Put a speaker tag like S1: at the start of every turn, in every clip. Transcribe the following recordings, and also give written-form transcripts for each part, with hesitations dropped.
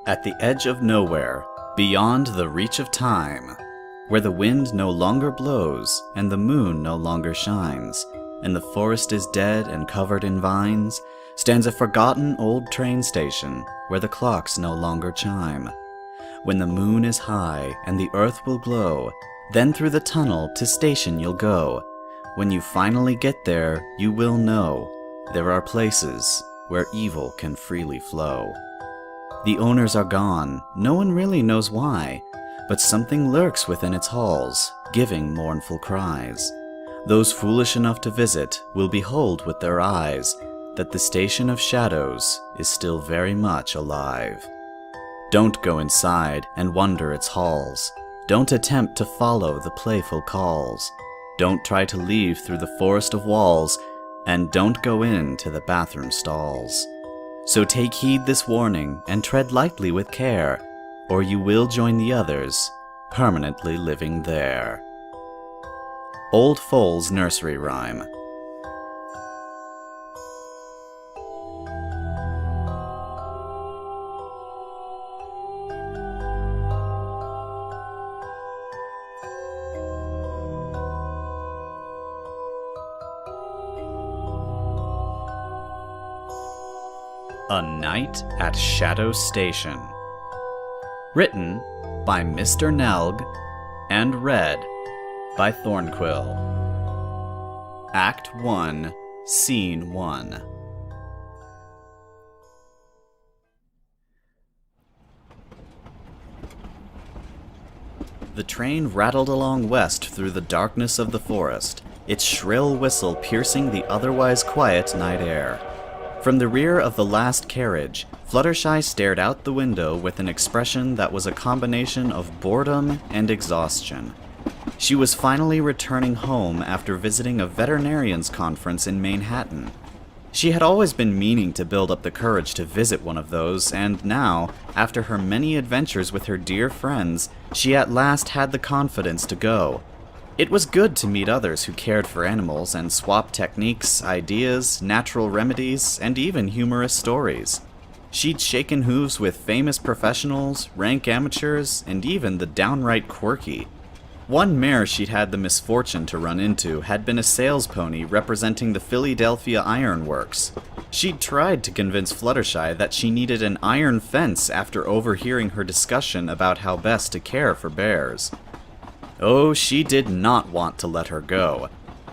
S1: At the edge of nowhere, beyond the reach of time, where the wind no longer blows and the moon no longer shines, and the forest is dead and covered in vines, stands a forgotten old train station where the clocks no longer chime. When the moon is high and the earth will glow, then through the tunnel to station you'll go. When you finally get there, you will know there are places where evil can freely flow. The owners are gone, no one really knows why, but something lurks within its halls, giving mournful cries. Those foolish enough to visit will behold with their eyes that the Station of Shadows is still very much alive. Don't go inside and wander its halls. Don't attempt to follow the playful calls. Don't try to leave through the forest of walls, and don't go into the bathroom stalls. So take heed this warning and tread lightly with care, or you will join the others, permanently living there. Old Foal's Nursery Rhyme. A Night at Shadow Station. Written by Mr. Nelg and read by Thornquill. Act 1, Scene 1. The train rattled along west through the darkness of the forest, its shrill whistle piercing the otherwise quiet night air. From the rear of the last carriage, Fluttershy stared out the window with an expression that was a combination of boredom and exhaustion. She was finally returning home after visiting a veterinarian's conference in Manhattan. She had always been meaning to build up the courage to visit one of those, and now, after her many adventures with her dear friends, she at last had the confidence to go. It was good to meet others who cared for animals and swap techniques, ideas, natural remedies, and even humorous stories. She'd shaken hooves with famous professionals, rank amateurs, and even the downright quirky. One mare she'd had the misfortune to run into had been a sales pony representing the Philadelphia Iron Works. She'd tried to convince Fluttershy that she needed an iron fence after overhearing her discussion about how best to care for bears. Oh, she did not want to let her go.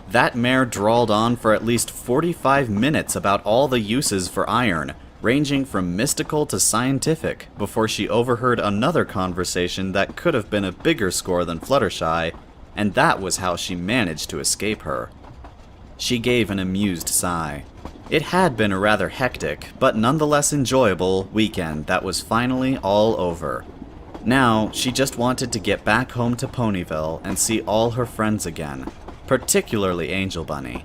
S1: That mare drawled on for at least 45 minutes about all the uses for iron, ranging from mystical to scientific, before she overheard another conversation that could have been a bigger score than Fluttershy, and that was how she managed to escape her. She gave an amused sigh. It had been a rather hectic, but nonetheless enjoyable, weekend that was finally all over. Now, she just wanted to get back home to Ponyville and see all her friends again, particularly Angel Bunny.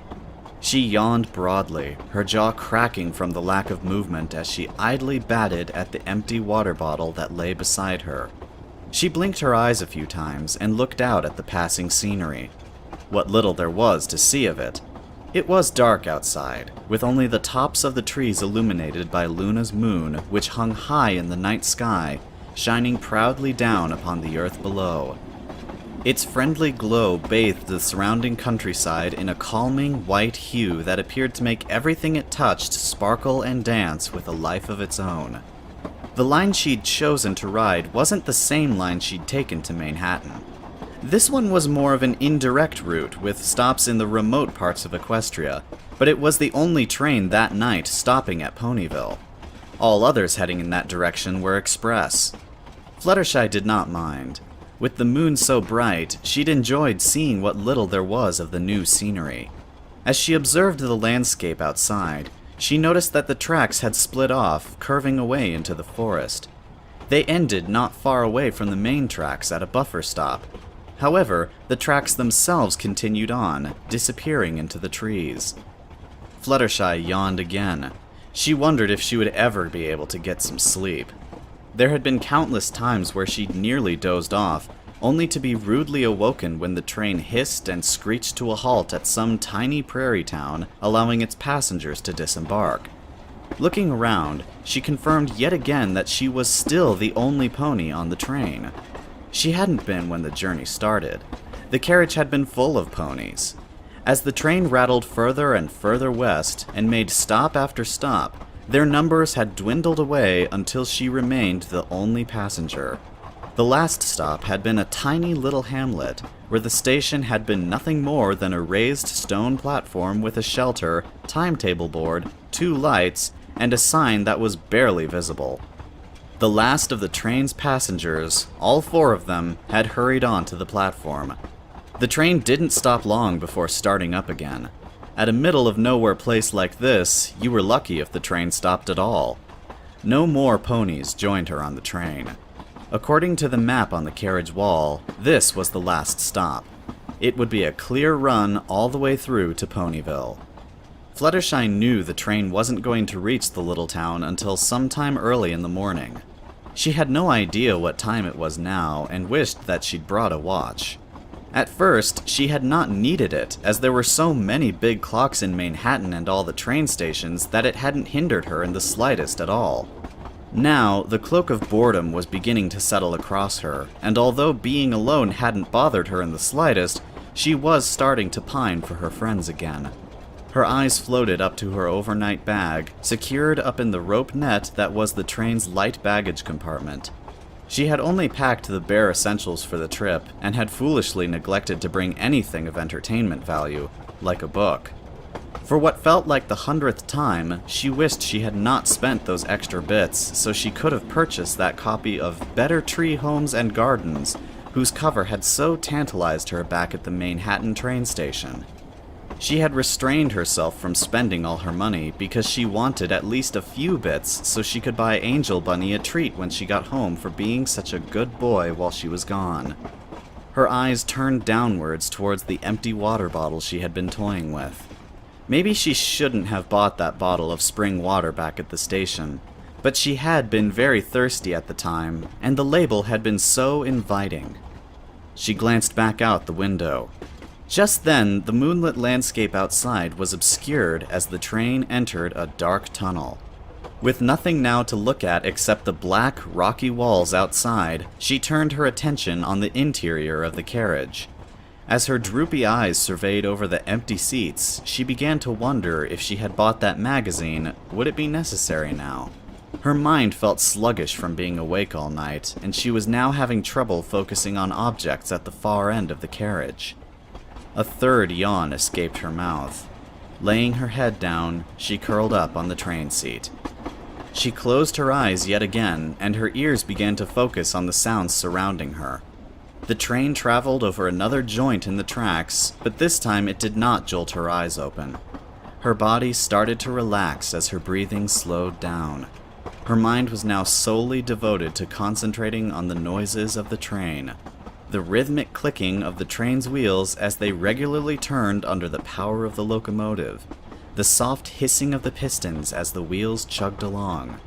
S1: She yawned broadly, her jaw cracking from the lack of movement as she idly batted at the empty water bottle that lay beside her. She blinked her eyes a few times and looked out at the passing scenery. What little there was to see of it. It was dark outside, with only the tops of the trees illuminated by Luna's moon, which hung high in the night sky, shining proudly down upon the earth below. Its friendly glow bathed the surrounding countryside in a calming white hue that appeared to make everything it touched sparkle and dance with a life of its own. The line she'd chosen to ride wasn't the same line she'd taken to Manhattan. This one was more of an indirect route with stops in the remote parts of Equestria, but it was the only train that night stopping at Ponyville. All others heading in that direction were express. Fluttershy did not mind. With the moon so bright, she'd enjoyed seeing what little there was of the new scenery. As she observed the landscape outside, she noticed that the tracks had split off, curving away into the forest. They ended not far away from the main tracks at a buffer stop. However, the tracks themselves continued on, disappearing into the trees. Fluttershy yawned again. She wondered if she would ever be able to get some sleep. There had been countless times where she'd nearly dozed off, only to be rudely awoken when the train hissed and screeched to a halt at some tiny prairie town, allowing its passengers to disembark. Looking around, she confirmed yet again that she was still the only pony on the train. She hadn't been when the journey started. The carriage had been full of ponies. As the train rattled further and further west and made stop after stop, their numbers had dwindled away until she remained the only passenger. The last stop had been a tiny little hamlet, where the station had been nothing more than a raised stone platform with a shelter, timetable board, 2 lights, and a sign that was barely visible. The last of the train's passengers, all 4 of them, had hurried onto the platform. The train didn't stop long before starting up again. At a middle-of-nowhere place like this, you were lucky if the train stopped at all. No more ponies joined her on the train. According to the map on the carriage wall, this was the last stop. It would be a clear run all the way through to Ponyville. Fluttershy knew the train wasn't going to reach the little town until sometime early in the morning. She had no idea what time it was now and wished that she'd brought a watch. At first, she had not needed it, as there were so many big clocks in Manhattan and all the train stations that it hadn't hindered her in the slightest at all. Now, the cloak of boredom was beginning to settle across her, and although being alone hadn't bothered her in the slightest, she was starting to pine for her friends again. Her eyes floated up to her overnight bag, secured up in the rope net that was the train's light baggage compartment. She had only packed the bare essentials for the trip, and had foolishly neglected to bring anything of entertainment value, like a book. For what felt like the 100th time, she wished she had not spent those extra bits, so she could have purchased that copy of Better Tree Homes and Gardens, whose cover had so tantalized her back at the Manhattan train station. She had restrained herself from spending all her money because she wanted at least a few bits so she could buy Angel Bunny a treat when she got home for being such a good boy while she was gone. Her eyes turned downwards towards the empty water bottle she had been toying with. Maybe she shouldn't have bought that bottle of spring water back at the station, but she had been very thirsty at the time, and the label had been so inviting. She glanced back out the window. Just then, the moonlit landscape outside was obscured as the train entered a dark tunnel. With nothing now to look at except the black, rocky walls outside, she turned her attention on the interior of the carriage. As her droopy eyes surveyed over the empty seats, she began to wonder if she had bought that magazine, would it be necessary now? Her mind felt sluggish from being awake all night, and she was now having trouble focusing on objects at the far end of the carriage. A third yawn escaped her mouth. Laying her head down, she curled up on the train seat. She closed her eyes yet again, and her ears began to focus on the sounds surrounding her. The train traveled over another joint in the tracks, but this time it did not jolt her eyes open. Her body started to relax as her breathing slowed down. Her mind was now solely devoted to concentrating on the noises of the train. The rhythmic clicking of the train's wheels as they regularly turned under the power of the locomotive. The soft hissing of the pistons as the wheels chugged along.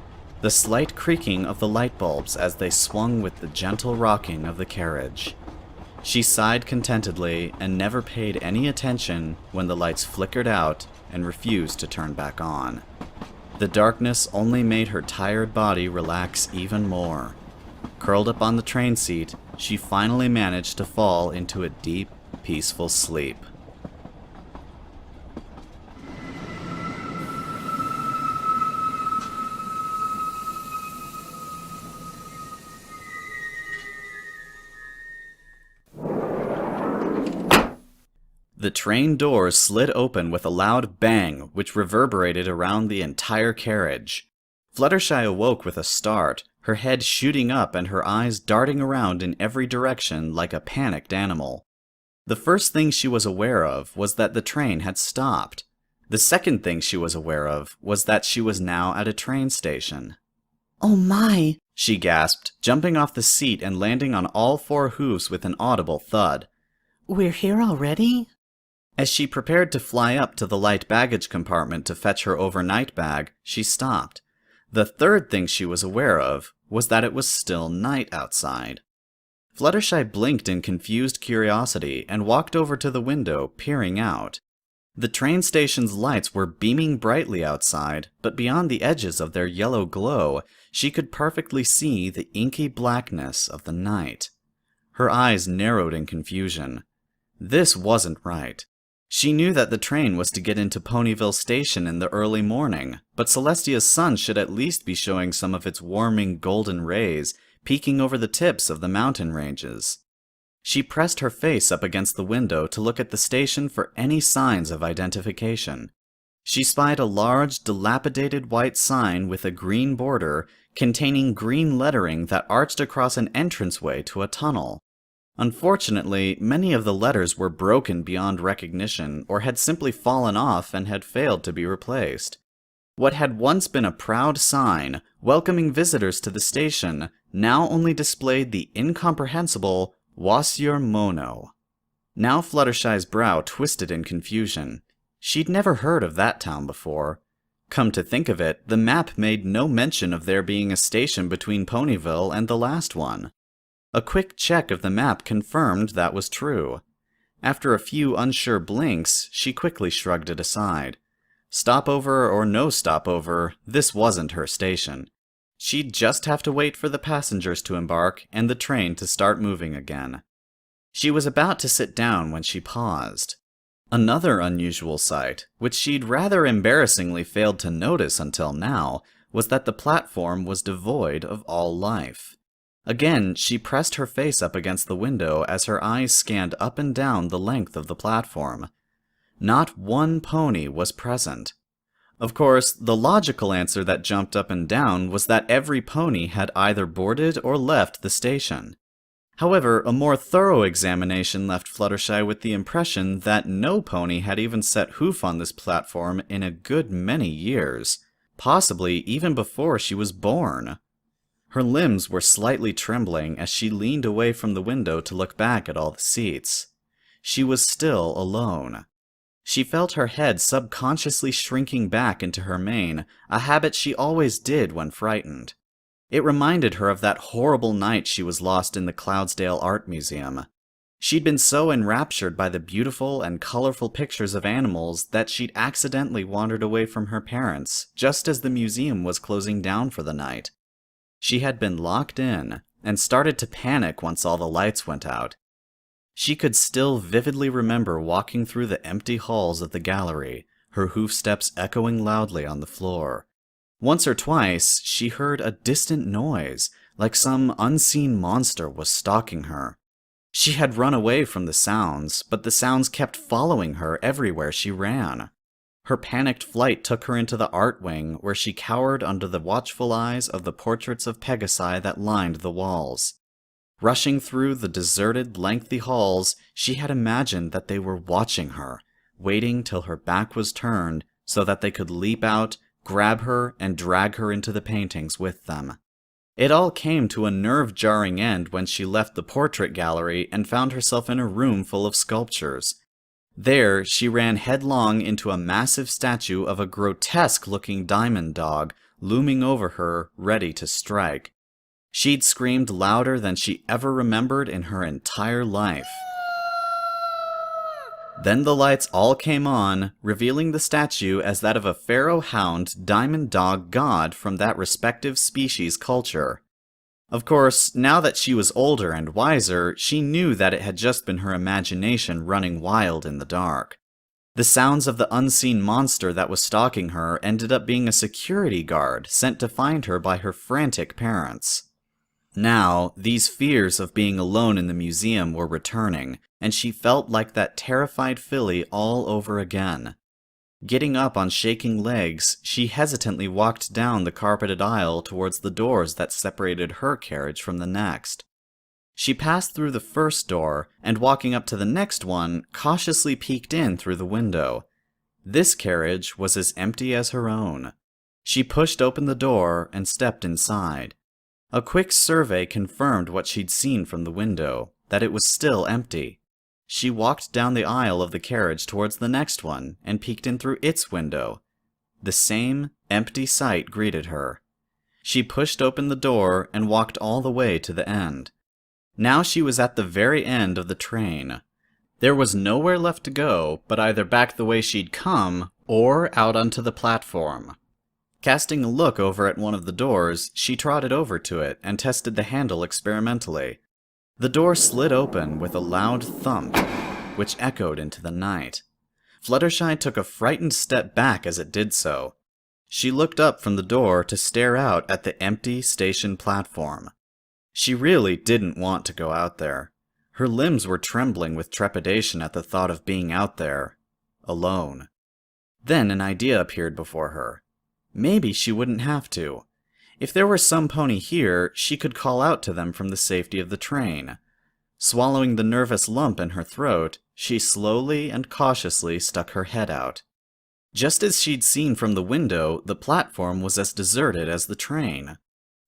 S1: The slight creaking of the light bulbs as they swung with the gentle rocking of the carriage. She sighed contentedly and never paid any attention when the lights flickered out and refused to turn back on. The darkness only made her tired body relax even more. Curled up on the train seat, she finally managed to fall into a deep, peaceful sleep. The train doors slid open with a loud bang, which reverberated around the entire carriage. Fluttershy awoke with a start, her head shooting up and her eyes darting around in every direction like a panicked animal. The first thing she was aware of was that the train had stopped. The second thing she was aware of was that she was now at a train station.
S2: "Oh my!"
S1: she gasped, jumping off the seat and landing on all 4 hooves with an audible thud.
S2: "We're here already?"
S1: As she prepared to fly up to the light baggage compartment to fetch her overnight bag, she stopped. The third thing she was aware of was that it was still night outside. Fluttershy blinked in confused curiosity and walked over to the window, peering out. The train station's lights were beaming brightly outside, but beyond the edges of their yellow glow, she could perfectly see the inky blackness of the night. Her eyes narrowed in confusion. This wasn't right. She knew that the train was to get into Ponyville Station in the early morning, but Celestia's sun should at least be showing some of its warming golden rays, peeking over the tips of the mountain ranges. She pressed her face up against the window to look at the station for any signs of identification. She spied a large, dilapidated white sign with a green border, containing green lettering that arched across an entranceway to a tunnel. Unfortunately, many of the letters were broken beyond recognition, or had simply fallen off and had failed to be replaced. What had once been a proud sign, welcoming visitors to the station, now only displayed the incomprehensible Wasior Mono. Now Fluttershy's brow twisted in confusion. She'd never heard of that town before. Come to think of it, the map made no mention of there being a station between Ponyville and the last one. A quick check of the map confirmed that was true. After a few unsure blinks, she quickly shrugged it aside. Stopover or no stopover, this wasn't her station. She'd just have to wait for the passengers to embark and the train to start moving again. She was about to sit down when she paused. Another unusual sight, which she'd rather embarrassingly failed to notice until now, was that the platform was devoid of all life. Again, she pressed her face up against the window as her eyes scanned up and down the length of the platform. Not one pony was present. Of course, the logical answer that jumped up and down was that every pony had either boarded or left the station. However, a more thorough examination left Fluttershy with the impression that no pony had even set hoof on this platform in a good many years, possibly even before she was born. Her limbs were slightly trembling as she leaned away from the window to look back at all the seats. She was still alone. She felt her head subconsciously shrinking back into her mane, a habit she always did when frightened. It reminded her of that horrible night she was lost in the Cloudsdale Art Museum. She'd been so enraptured by the beautiful and colorful pictures of animals that she'd accidentally wandered away from her parents, just as the museum was closing down for the night. She had been locked in, and started to panic once all the lights went out. She could still vividly remember walking through the empty halls of the gallery, her hoofsteps echoing loudly on the floor. Once or twice, she heard a distant noise, like some unseen monster was stalking her. She had run away from the sounds, but the sounds kept following her everywhere she ran. Her panicked flight took her into the art wing, where she cowered under the watchful eyes of the portraits of Pegasi that lined the walls. Rushing through the deserted, lengthy halls, she had imagined that they were watching her, waiting till her back was turned so that they could leap out, grab her, and drag her into the paintings with them. It all came to a nerve-jarring end when she left the portrait gallery and found herself in a room full of sculptures. There, she ran headlong into a massive statue of a grotesque-looking diamond dog, looming over her, ready to strike. She'd screamed louder than she ever remembered in her entire life. Then the lights all came on, revealing the statue as that of a pharaoh hound diamond dog god from that respective species' culture. Of course, now that she was older and wiser, she knew that it had just been her imagination running wild in the dark. The sounds of the unseen monster that was stalking her ended up being a security guard sent to find her by her frantic parents. Now, these fears of being alone in the museum were returning, and she felt like that terrified filly all over again. Getting up on shaking legs, she hesitantly walked down the carpeted aisle towards the doors that separated her carriage from the next. She passed through the first door, and walking up to the next one, cautiously peeked in through the window. This carriage was as empty as her own. She pushed open the door and stepped inside. A quick survey confirmed what she'd seen from the window, that it was still empty. She walked down the aisle of the carriage towards the next one and peeked in through its window. The same empty sight greeted her. She pushed open the door and walked all the way to the end. Now she was at the very end of the train. There was nowhere left to go but either back the way she'd come or out onto the platform. Casting a look over at one of the doors, she trotted over to it and tested the handle experimentally. The door slid open with a loud thump, which echoed into the night. Fluttershy took a frightened step back as it did so. She looked up from the door to stare out at the empty station platform. She really didn't want to go out there. Her limbs were trembling with trepidation at the thought of being out there, alone. Then an idea appeared before her. Maybe she wouldn't have to. If there were some pony here, she could call out to them from the safety of the train. Swallowing the nervous lump in her throat, she slowly and cautiously stuck her head out. Just as she'd seen from the window, the platform was as deserted as the train.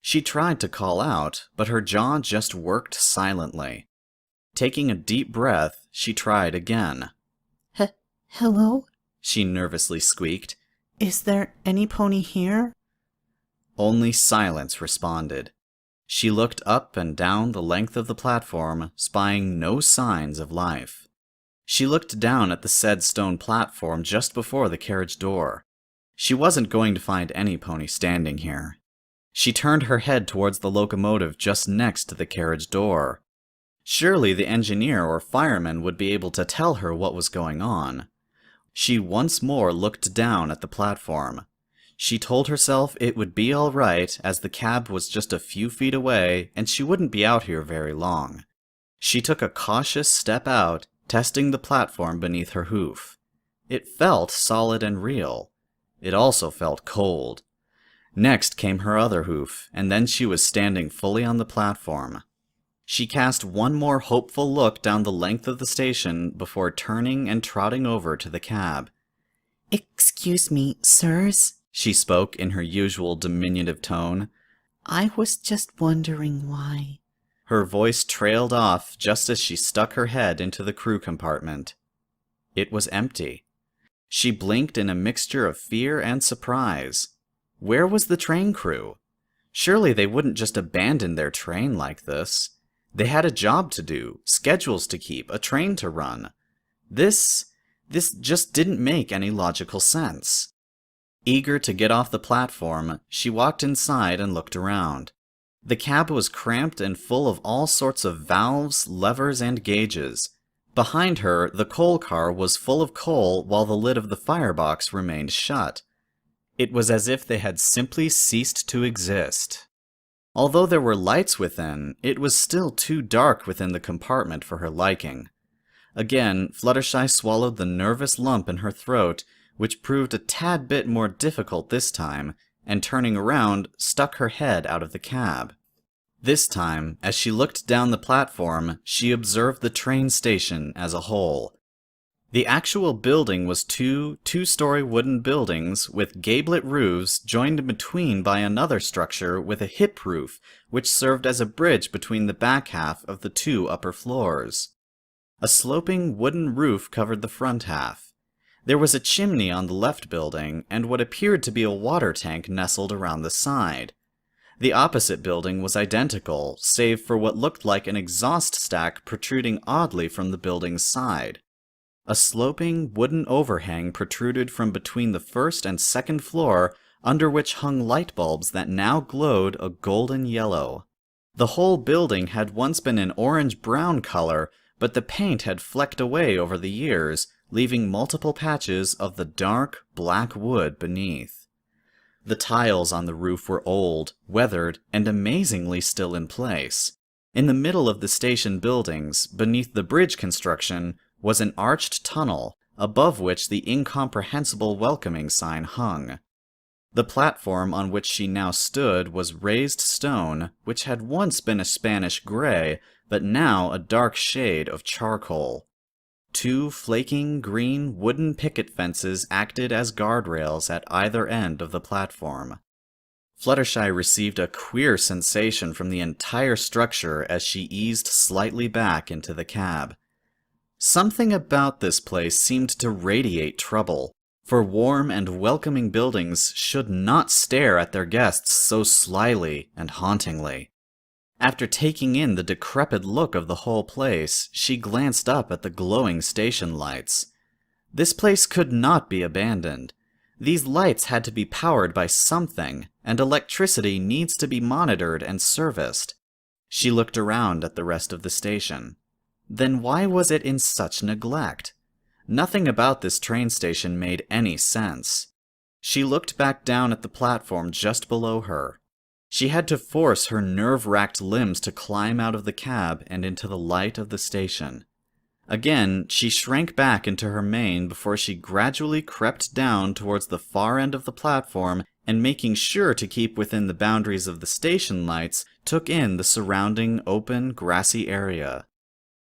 S1: She tried to call out, but her jaw just worked silently. Taking a deep breath, she tried again.
S2: Hello?
S1: She nervously squeaked.
S2: Is there any pony here?
S1: Only silence responded. She looked up and down the length of the platform, spying no signs of life. She looked down at the said stone platform just before the carriage door. She wasn't going to find any pony standing here. She turned her head towards the locomotive just next to the carriage door. Surely the engineer or fireman would be able to tell her what was going on. She once more looked down at the platform. She told herself it would be all right, as the cab was just a few feet away and she wouldn't be out here very long. She took a cautious step out, testing the platform beneath her hoof. It felt solid and real. It also felt cold. Next came her other hoof, and then she was standing fully on the platform. She cast one more hopeful look down the length of the station before turning and trotting over to the cab.
S2: Excuse me, sirs?
S1: She spoke in her usual diminutive tone.
S2: I was just wondering why.
S1: Her voice trailed off just as she stuck her head into the crew compartment. It was empty. She blinked in a mixture of fear and surprise. Where was the train crew? Surely they wouldn't just abandon their train like this. They had a job to do, schedules to keep, a train to run. This just didn't make any logical sense. Eager to get off the platform, she walked inside and looked around. The cab was cramped and full of all sorts of valves, levers, and gauges. Behind her, the coal car was full of coal while the lid of the firebox remained shut. It was as if they had simply ceased to exist. Although there were lights within, it was still too dark within the compartment for her liking. Again, Fluttershy swallowed the nervous lump in her throat, which proved a tad bit more difficult this time, and turning around, stuck her head out of the cab. This time, as she looked down the platform, she observed the train station as a whole. The actual building was two-story wooden buildings with gablet roofs joined in between by another structure with a hip roof, which served as a bridge between the back half of the two upper floors. A sloping wooden roof covered the front half. There was a chimney on the left building, and what appeared to be a water tank nestled around the side. The opposite building was identical, save for what looked like an exhaust stack protruding oddly from the building's side. A sloping wooden overhang protruded from between the first and second floor, under which hung light bulbs that now glowed a golden yellow. The whole building had once been an orange-brown color, but the paint had flecked away over the years, leaving multiple patches of the dark, black wood beneath. The tiles on the roof were old, weathered, and amazingly still in place. In the middle of the station buildings, beneath the bridge construction, was an arched tunnel, above which the incomprehensible welcoming sign hung. The platform on which she now stood was raised stone, which had once been a Spanish gray, but now a dark shade of charcoal. Two flaking green wooden picket fences acted as guardrails at either end of the platform. Fluttershy received a queer sensation from the entire structure as she eased slightly back into the cab. Something about this place seemed to radiate trouble, for warm and welcoming buildings should not stare at their guests so slyly and hauntingly. After taking in the decrepit look of the whole place, she glanced up at the glowing station lights. This place could not be abandoned. These lights had to be powered by something, and electricity needs to be monitored and serviced. She looked around at the rest of the station. Then why was it in such neglect? Nothing about this train station made any sense. She looked back down at the platform just below her. She had to force her nerve-racked limbs to climb out of the cab and into the light of the station. Again, she shrank back into her mane before she gradually crept down towards the far end of the platform and, making sure to keep within the boundaries of the station lights, took in the surrounding open, grassy area.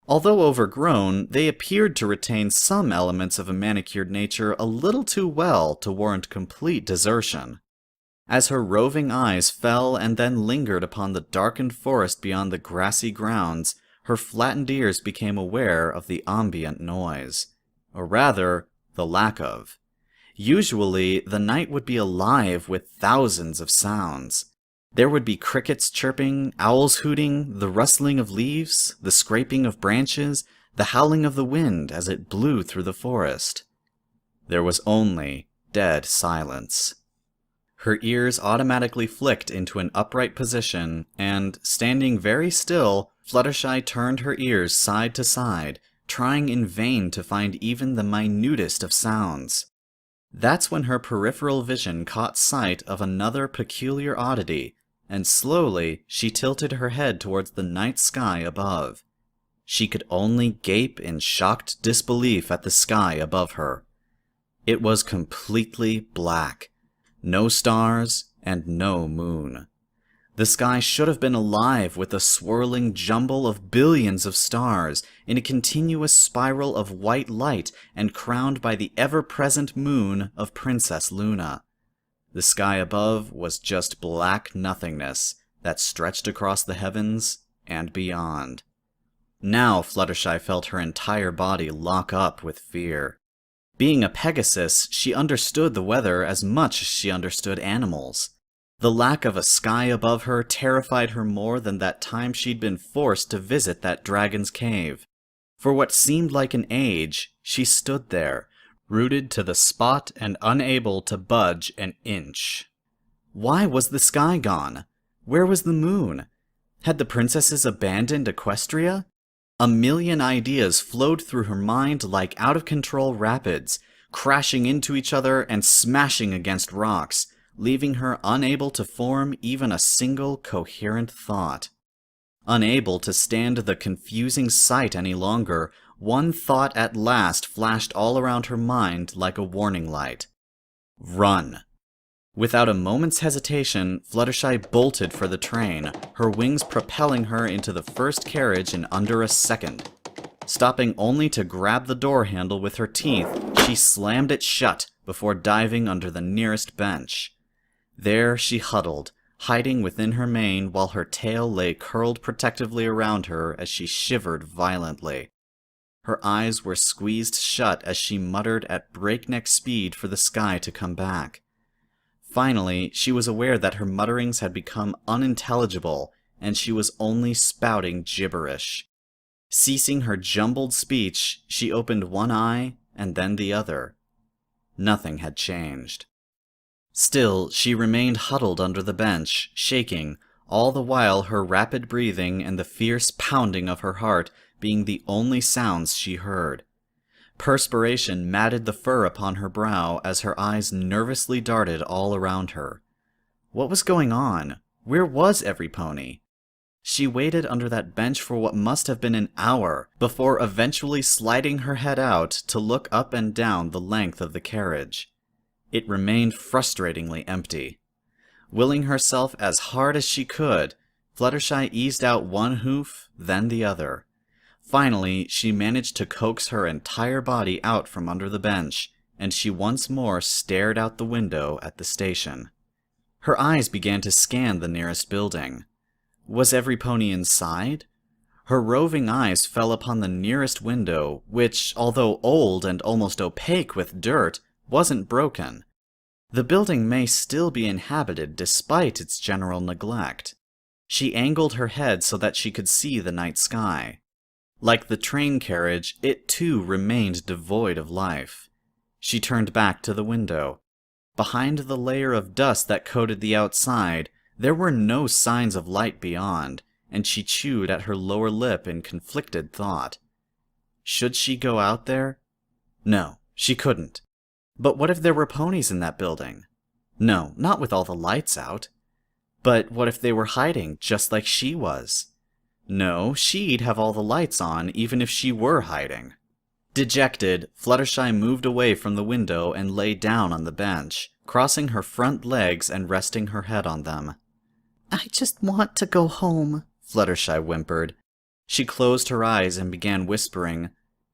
S1: Although overgrown, they appeared to retain some elements of a manicured nature a little too well to warrant complete desertion. As her roving eyes fell and then lingered upon the darkened forest beyond the grassy grounds, her flattened ears became aware of the ambient noise. Or rather, the lack of. Usually, the night would be alive with thousands of sounds. There would be crickets chirping, owls hooting, the rustling of leaves, the scraping of branches, the howling of the wind as it blew through the forest. There was only dead silence. Her ears automatically flicked into an upright position, and, standing very still, Fluttershy turned her ears side to side, trying in vain to find even the minutest of sounds. That's when her peripheral vision caught sight of another peculiar oddity, and slowly she tilted her head towards the night sky above. She could only gape in shocked disbelief at the sky above her. It was completely black. No stars, and no moon. The sky should have been alive with a swirling jumble of billions of stars in a continuous spiral of white light and crowned by the ever-present moon of Princess Luna. The sky above was just black nothingness that stretched across the heavens and beyond. Now Fluttershy felt her entire body lock up with fear. Being a Pegasus, she understood the weather as much as she understood animals. The lack of a sky above her terrified her more than that time she'd been forced to visit that dragon's cave. For what seemed like an age, she stood there, rooted to the spot and unable to budge an inch. Why was the sky gone? Where was the moon? Had the princesses abandoned Equestria? A million ideas flowed through her mind like out-of-control rapids, crashing into each other and smashing against rocks, leaving her unable to form even a single coherent thought. Unable to stand the confusing sight any longer, one thought at last flashed all around her mind like a warning light. Run! Without a moment's hesitation, Fluttershy bolted for the train, her wings propelling her into the first carriage in under a second. Stopping only to grab the door handle with her teeth, she slammed it shut before diving under the nearest bench. There she huddled, hiding within her mane while her tail lay curled protectively around her as she shivered violently. Her eyes were squeezed shut as she muttered at breakneck speed for the sky to come back. Finally, she was aware that her mutterings had become unintelligible, and she was only spouting gibberish. Ceasing her jumbled speech, she opened one eye and then the other. Nothing had changed. Still, she remained huddled under the bench, shaking, all the while her rapid breathing and the fierce pounding of her heart being the only sounds she heard. Perspiration matted the fur upon her brow as her eyes nervously darted all around her. What was going on? Where was every pony? She waited under that bench for what must have been an hour, before eventually sliding her head out to look up and down the length of the carriage. It remained frustratingly empty. Willing herself as hard as she could, Fluttershy eased out one hoof, then the other. Finally, she managed to coax her entire body out from under the bench, and she once more stared out the window at the station. Her eyes began to scan the nearest building. Was every pony inside? Her roving eyes fell upon the nearest window, which, although old and almost opaque with dirt, wasn't broken. The building may still be inhabited despite its general neglect. She angled her head so that she could see the night sky. Like the train carriage, it too remained devoid of life. She turned back to the window. Behind the layer of dust that coated the outside, there were no signs of light beyond, and she chewed at her lower lip in conflicted thought. Should she go out there? No, she couldn't. But what if there were ponies in that building? No, not with all the lights out. But what if they were hiding, just like she was? No, she'd have all the lights on, even if she were hiding. Dejected, Fluttershy moved away from the window and lay down on the bench, crossing her front legs and resting her head on them.
S2: I just want to go home,
S1: Fluttershy whimpered. She closed her eyes and began whispering,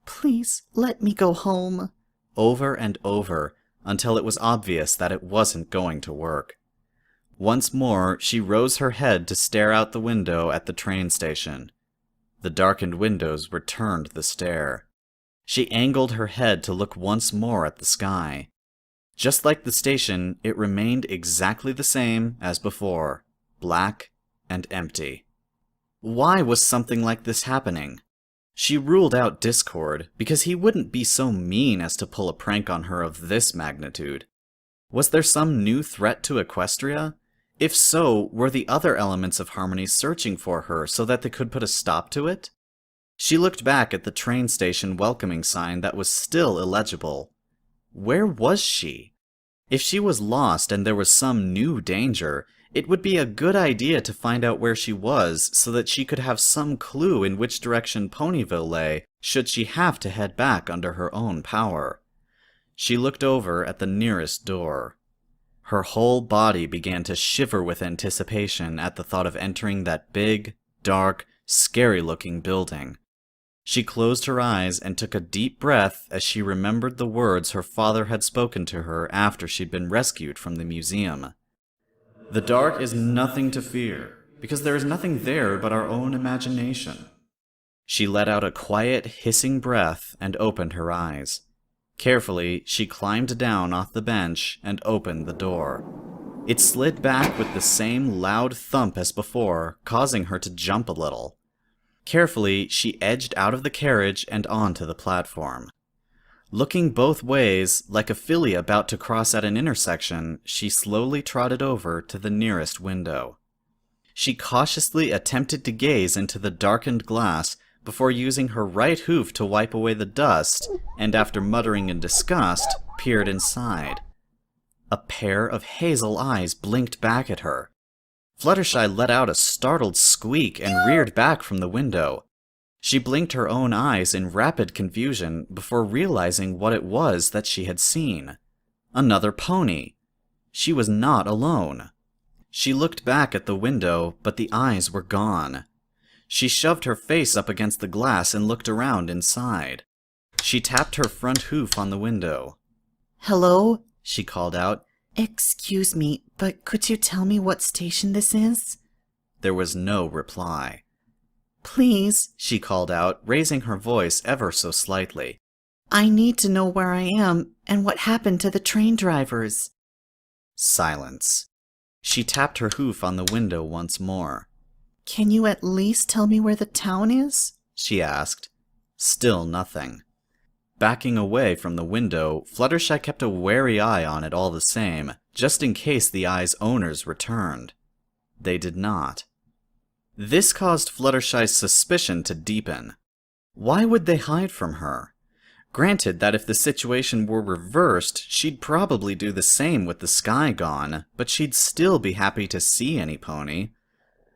S2: "Please let me go home,"
S1: over and over, until it was obvious that it wasn't going to work. Once more, she rose her head to stare out the window at the train station. The darkened windows returned the stare. She angled her head to look once more at the sky. Just like the station, it remained exactly the same as before, black and empty. Why was something like this happening? She ruled out Discord, because he wouldn't be so mean as to pull a prank on her of this magnitude. Was there some new threat to Equestria? If so, were the other elements of Harmony searching for her so that they could put a stop to it? She looked back at the train station welcoming sign that was still illegible. Where was she? If she was lost and there was some new danger, it would be a good idea to find out where she was so that she could have some clue in which direction Ponyville lay should she have to head back under her own power. She looked over at the nearest door. Her whole body began to shiver with anticipation at the thought of entering that big, dark, scary-looking building. She closed her eyes and took a deep breath as she remembered the words her father had spoken to her after she'd been rescued from the museum. The dark is nothing to fear, because there is nothing there but our own imagination. She let out a quiet, hissing breath and opened her eyes. Carefully, she climbed down off the bench and opened the door. It slid back with the same loud thump as before, causing her to jump a little. Carefully, she edged out of the carriage and onto the platform. Looking both ways, like a filly about to cross at an intersection, she slowly trotted over to the nearest window. She cautiously attempted to gaze into the darkened glass before using her right hoof to wipe away the dust, and after muttering in disgust, peered inside. A pair of hazel eyes blinked back at her. Fluttershy let out a startled squeak and reared back from the window. She blinked her own eyes in rapid confusion before realizing what it was that she had seen. Another pony. She was not alone. She looked back at the window, but the eyes were gone. She shoved her face up against the glass and looked around inside. She tapped her front hoof on the window.
S2: "Hello?"
S1: She called out.
S2: "Excuse me, but could you tell me what station this is?"
S1: There was no reply.
S2: "Please,"
S1: She called out, raising her voice ever so slightly.
S2: "I need to know where I am and what happened to the train drivers."
S1: Silence. She tapped her hoof on the window once more.
S2: "Can you at least tell me where the town is?"
S1: She asked. Still nothing. Backing away from the window, Fluttershy kept a wary eye on it all the same, just in case the eye's owners returned. They did not. This caused Fluttershy's suspicion to deepen. Why would they hide from her? Granted that if the situation were reversed, she'd probably do the same with the sky gone, but she'd still be happy to see any pony.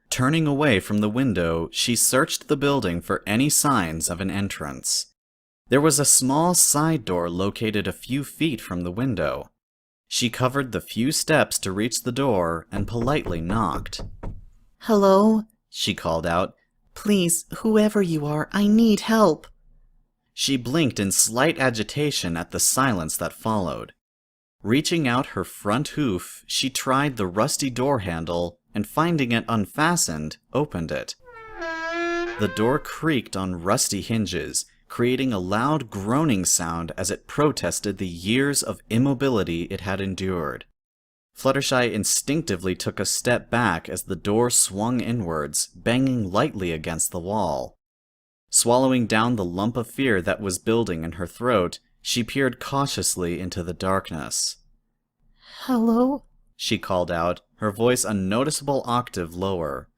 S1: Turning away from the window, she searched the building for any signs of an entrance. There was a small side door located a few feet from the window. She covered the few steps to reach the door and politely knocked.
S2: "Hello?"
S1: She called out.
S2: "Please, whoever you are, I need help."
S1: She blinked in slight agitation at the silence that followed. Reaching out her front hoof, she tried the rusty door handle, and finding it unfastened, opened it. The door creaked on rusty hinges, creating a loud groaning sound as it protested the years of immobility it had endured. Fluttershy instinctively took a step back as the door swung inwards, banging lightly against the wall. Swallowing down the lump of fear that was building in her throat, she peered cautiously into the darkness.
S2: Hello?
S1: She called out, her voice a noticeable octave lower.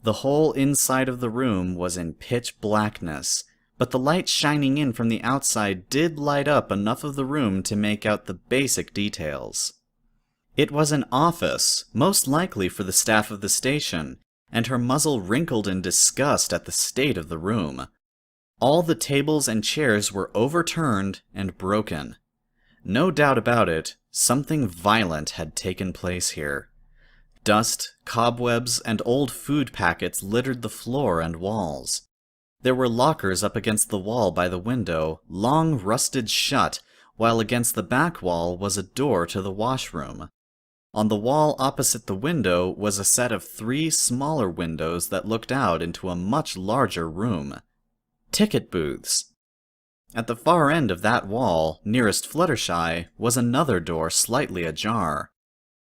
S1: The whole inside of the room was in pitch blackness, but the light shining in from the outside did light up enough of the room to make out the basic details. It was an office, most likely for the staff of the station, and her muzzle wrinkled in disgust at the state of the room. All the tables and chairs were overturned and broken. No doubt about it, something violent had taken place here. Dust, cobwebs, and old food packets littered the floor and walls. There were lockers up against the wall by the window, long rusted shut, while against the back wall was a door to the washroom. On the wall opposite the window was a set of 3 smaller windows that looked out into a much larger room. Ticket booths. At the far end of that wall, nearest Fluttershy, was another door slightly ajar.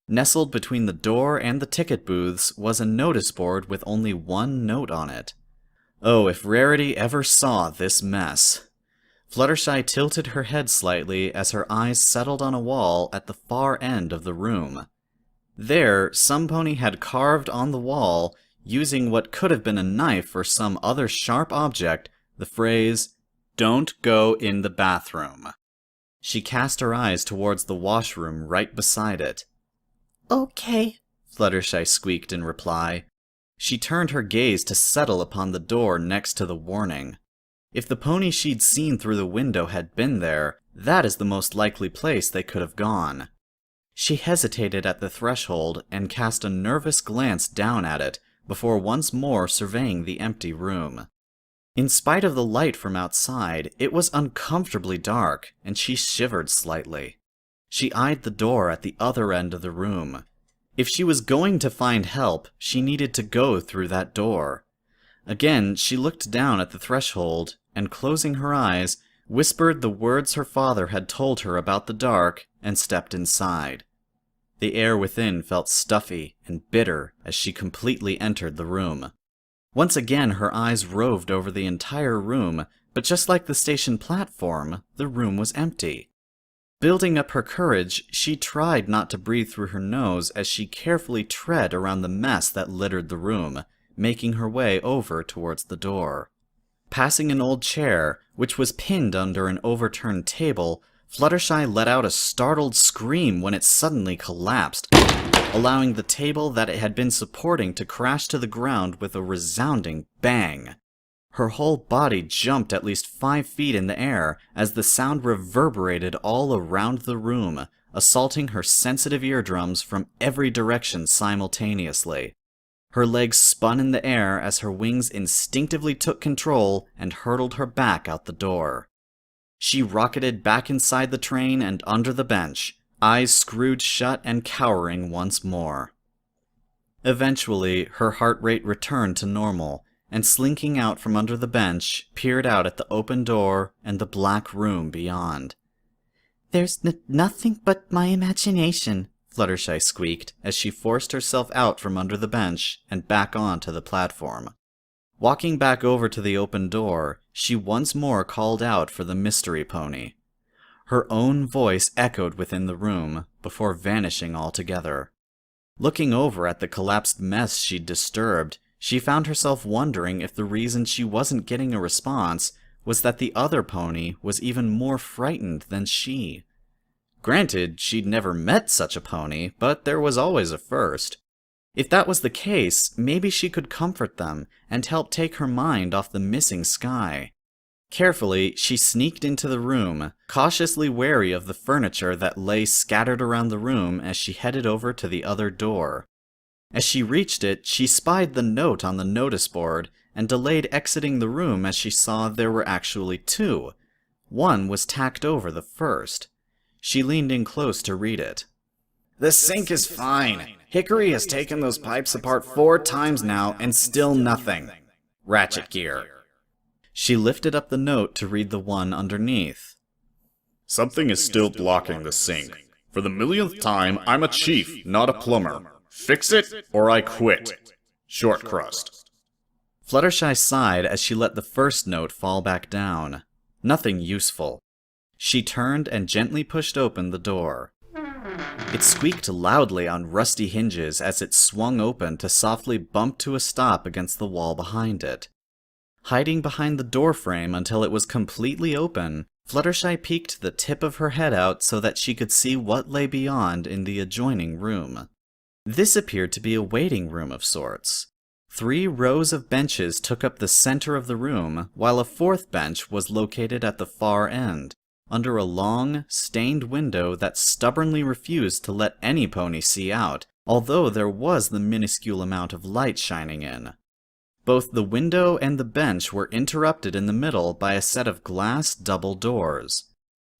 S1: Nestled between the door and the ticket booths was a notice board with only one note on it. Oh, if Rarity ever saw this mess! Fluttershy tilted her head slightly as her eyes settled on a wall at the far end of the room. There, some pony had carved on the wall, using what could have been a knife or some other sharp object, the phrase, "Don't go in the bathroom." She cast her eyes towards the washroom right beside it.
S2: Okay.
S1: Fluttershy squeaked in reply. She turned her gaze to settle upon the door next to the warning. If the pony she'd seen through the window had been there, that is the most likely place they could have gone. She hesitated at the threshold and cast a nervous glance down at it before once more surveying the empty room. In spite of the light from outside, it was uncomfortably dark, and she shivered slightly. She eyed the door at the other end of the room. If she was going to find help, she needed to go through that door. Again, she looked down at the threshold, and closing her eyes, whispered the words her father had told her about the dark, and stepped inside. The air within felt stuffy and bitter as she completely entered the room. Once again her eyes roved over the entire room, but just like the station platform, the room was empty. Building up her courage, she tried not to breathe through her nose as she carefully tread around the mess that littered the room, making her way over towards the door. Passing an old chair, which was pinned under an overturned table, Fluttershy let out a startled scream when it suddenly collapsed, allowing the table that it had been supporting to crash to the ground with a resounding bang. Her whole body jumped at least 5 feet in the air as the sound reverberated all around the room, assaulting her sensitive eardrums from every direction simultaneously. Her legs spun in the air as her wings instinctively took control and hurtled her back out the door. She rocketed back inside the train and under the bench, eyes screwed shut and cowering once more. Eventually, her heart rate returned to normal, and slinking out from under the bench, peered out at the open door and the black room beyond.
S2: There's nothing but my imagination,
S1: Fluttershy squeaked as she forced herself out from under the bench and back onto the platform. Walking back over to the open door, she once more called out for the mystery pony. Her own voice echoed within the room, before vanishing altogether. Looking over at the collapsed mess she'd disturbed, she found herself wondering if the reason she wasn't getting a response was that the other pony was even more frightened than she. Granted, she'd never met such a pony, but there was always a first. If that was the case, maybe she could comfort them and help take her mind off the missing Sky. Carefully, she sneaked into the room, cautiously wary of the furniture that lay scattered around the room as she headed over to the other door. As she reached it, she spied the note on the notice board and delayed exiting the room as she saw there were actually 2. One was tacked over the first. She leaned in close to read it.
S3: "The sink is fine. Hickory has taken those pipes apart 4 times now and still nothing. Ratchet gear."
S1: She lifted up the note to read the one underneath.
S4: "Something is still blocking the sink. For the millionth time, I'm a chief, not a plumber. Fix it, or I quit. Short crust.
S1: Fluttershy sighed as she let the first note fall back down. Nothing useful. She turned and gently pushed open the door. It squeaked loudly on rusty hinges as it swung open to softly bump to a stop against the wall behind it. Hiding behind the doorframe until it was completely open, Fluttershy peeked the tip of her head out so that she could see what lay beyond in the adjoining room. This appeared to be a waiting room of sorts. 3 rows of benches took up the center of the room, while a 4th bench was located at the far end, under a long, stained window that stubbornly refused to let any pony see out, although there was the minuscule amount of light shining in. Both the window and the bench were interrupted in the middle by a set of glass double doors.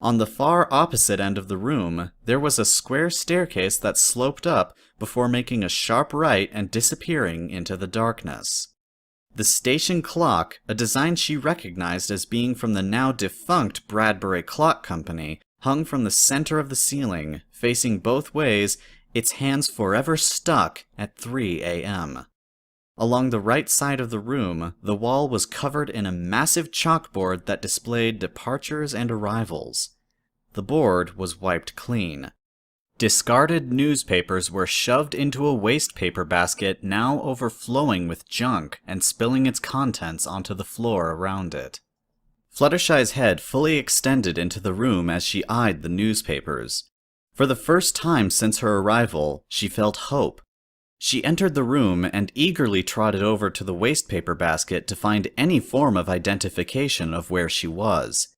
S1: On the far opposite end of the room, there was a square staircase that sloped up before making a sharp right and disappearing into the darkness. The station clock, a design she recognized as being from the now defunct Bradbury Clock Company, hung from the center of the ceiling, facing both ways, its hands forever stuck at 3 a.m. Along the right side of the room, the wall was covered in a massive chalkboard that displayed departures and arrivals. The board was wiped clean. Discarded newspapers were shoved into a waste paper basket now overflowing with junk and spilling its contents onto the floor around it. Fluttershy's head fully extended into the room as she eyed the newspapers. For the first time since her arrival, she felt hope. She entered the room and eagerly trotted over to the waste paper basket to find any form of identification of where she was.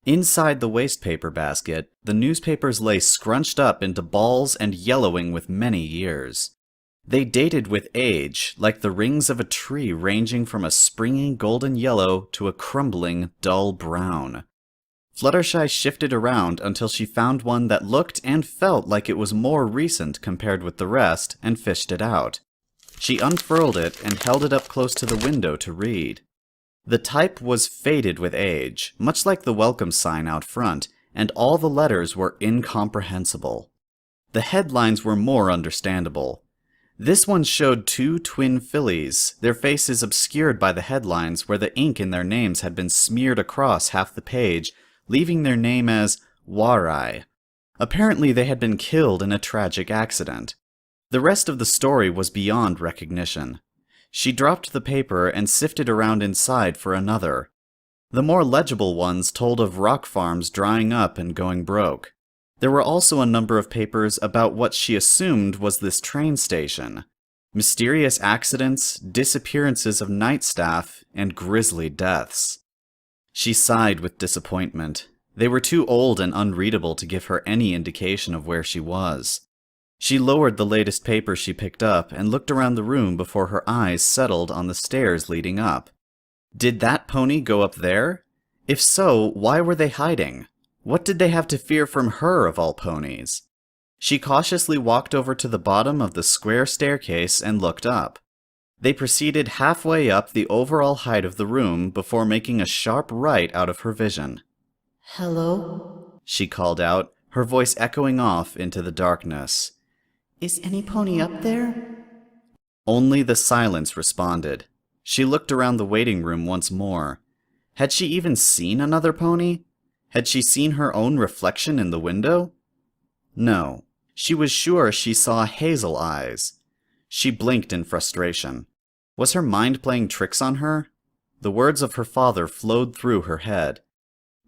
S1: Inside the waste paper basket, the newspapers lay scrunched up into balls and yellowing with many years. They dated with age, like the rings of a tree ranging from a springy golden yellow to a crumbling dull brown. Fluttershy shifted around until she found one that looked and felt like it was more recent compared with the rest, and fished it out. She unfurled it and held it up close to the window to read. The type was faded with age, much like the welcome sign out front, and all the letters were incomprehensible. The headlines were more understandable. This one showed 2 twin fillies, their faces obscured by the headlines where the ink in their names had been smeared across half the page, leaving their name as Warai. Apparently they had been killed in a tragic accident. The rest of the story was beyond recognition. She dropped the paper and sifted around inside for another. The more legible ones told of rock farms drying up and going broke. There were also a number of papers about what she assumed was this train station. Mysterious accidents, disappearances of night staff, and grisly deaths. She sighed with disappointment. They were too old and unreadable to give her any indication of where she was. She lowered the latest paper she picked up and looked around the room before her eyes settled on the stairs leading up. Did that pony go up there? If so, why were they hiding? What did they have to fear from her of all ponies? She cautiously walked over to the bottom of the square staircase and looked up. They proceeded halfway up the overall height of the room before making a sharp right out of her vision.
S2: Hello?
S1: She called out, her voice echoing off into the darkness.
S2: Is any pony up there?
S1: Only the silence responded. She looked around the waiting room once more. Had she even seen another pony? Had she seen her own reflection in the window? No. She was sure she saw hazel eyes. She blinked in frustration. Was her mind playing tricks on her? The words of her father flowed through her head.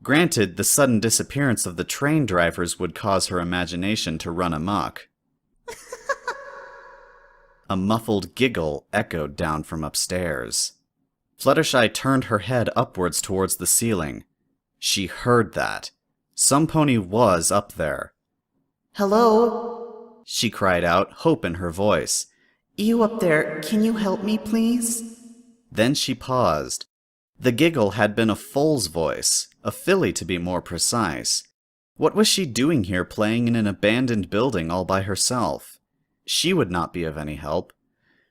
S1: Granted, the sudden disappearance of the train drivers would cause her imagination to run amok. A muffled giggle echoed down from upstairs. Fluttershy turned her head upwards towards the ceiling. She heard that. Some pony was up there.
S2: Hello?
S1: She cried out, hope in her voice.
S2: You up there, can you help me, please?
S1: Then she paused. The giggle had been a foal's voice, a filly to be more precise. What was she doing here playing in an abandoned building all by herself? She would not be of any help.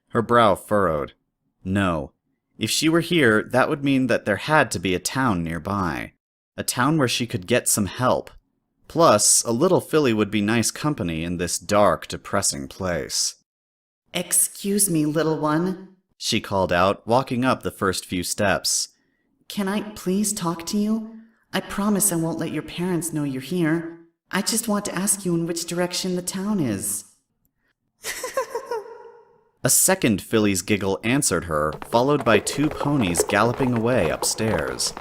S1: Her brow furrowed. No. If she were here, that would mean that there had to be a town nearby. A town where she could get some help. Plus, a little filly would be nice company in this dark, depressing place.
S2: Excuse me, little one.
S1: She called out, walking up the first few steps.
S2: Can I please talk to you? I promise I won't let your parents know you're here. I just want to ask you in which direction the town is.
S1: A second filly's giggle answered her, followed by 2 ponies galloping away upstairs.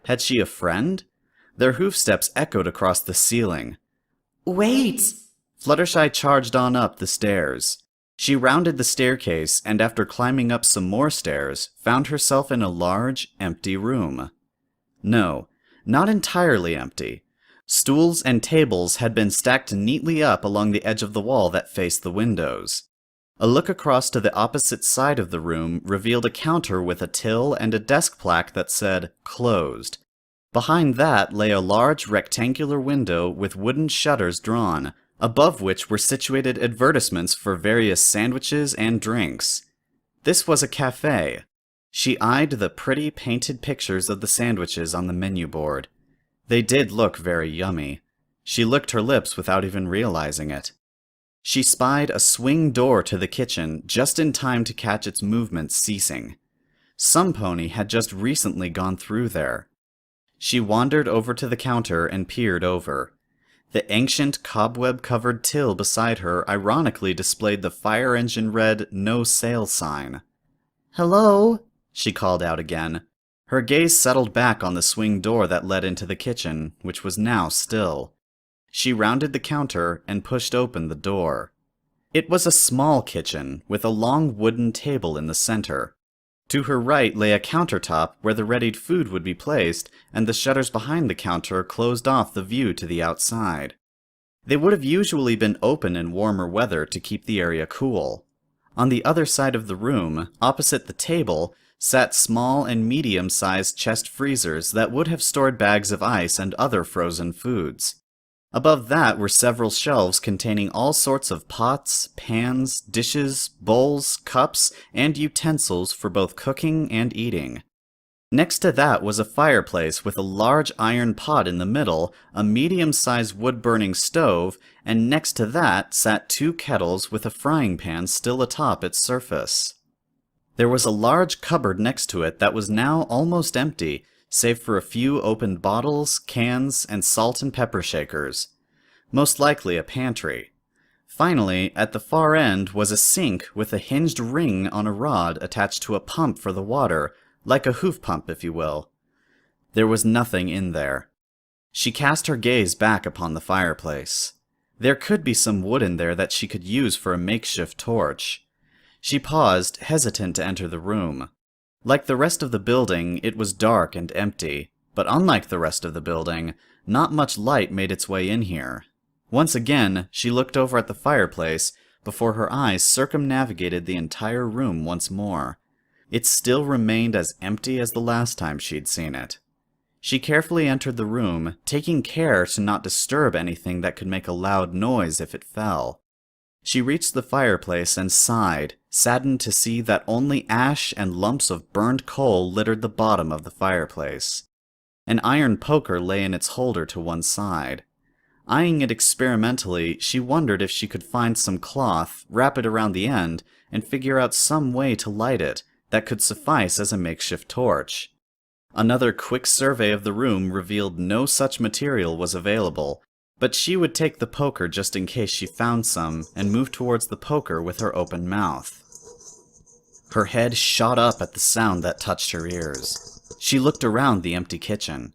S1: Had she a friend? Their hoofsteps echoed across the ceiling.
S2: Wait!
S1: Fluttershy charged on up the stairs. She rounded the staircase and after climbing up some more stairs, found herself in a large, empty room. No, not entirely empty. Stools and tables had been stacked neatly up along the edge of the wall that faced the windows. A look across to the opposite side of the room revealed a counter with a till and a desk plaque that said, "Closed." Behind that lay a large rectangular window with wooden shutters drawn, above which were situated advertisements for various sandwiches and drinks. This was a cafe. She eyed the pretty painted pictures of the sandwiches on the menu board. They did look very yummy. She licked her lips without even realizing it. She spied a swing door to the kitchen just in time to catch its movement ceasing. Some pony had just recently gone through there. She wandered over to the counter and peered over. The ancient cobweb-covered till beside her ironically displayed the fire engine red "No Sale" sign.
S2: Hello?
S1: She called out again. Her gaze settled back on the swing door that led into the kitchen, which was now still. She rounded the counter and pushed open the door. It was a small kitchen, with a long wooden table in the center. To her right lay a countertop where the readied food would be placed, and the shutters behind the counter closed off the view to the outside. They would have usually been open in warmer weather to keep the area cool. On the other side of the room, opposite the table, sat small and medium-sized chest freezers that would have stored bags of ice and other frozen foods. Above that were several shelves containing all sorts of pots, pans, dishes, bowls, cups, and utensils for both cooking and eating. Next to that was a fireplace with a large iron pot in the middle, a medium-sized wood-burning stove, and next to that sat 2 kettles with a frying pan still atop its surface. There was a large cupboard next to it that was now almost empty, save for a few opened bottles, cans, and salt and pepper shakers. Most likely a pantry. Finally, at the far end was a sink with a hinged ring on a rod attached to a pump for the water, like a hoof pump, if you will. There was nothing in there. She cast her gaze back upon the fireplace. There could be some wood in there that she could use for a makeshift torch. She paused, hesitant to enter the room. Like the rest of the building, it was dark and empty, but unlike the rest of the building, not much light made its way in here. Once again, she looked over at the fireplace before her eyes circumnavigated the entire room once more. It still remained as empty as the last time she'd seen it. She carefully entered the room, taking care to not disturb anything that could make a loud noise if it fell. She reached the fireplace and sighed, saddened to see that only ash and lumps of burned coal littered the bottom of the fireplace. An iron poker lay in its holder to one side. Eyeing it experimentally, she wondered if she could find some cloth, wrap it around the end, and figure out some way to light it that could suffice as a makeshift torch. Another quick survey of the room revealed no such material was available, but she would take the poker just in case she found some, and move towards the poker with her open mouth. Her head shot up at the sound that touched her ears. She looked around the empty kitchen.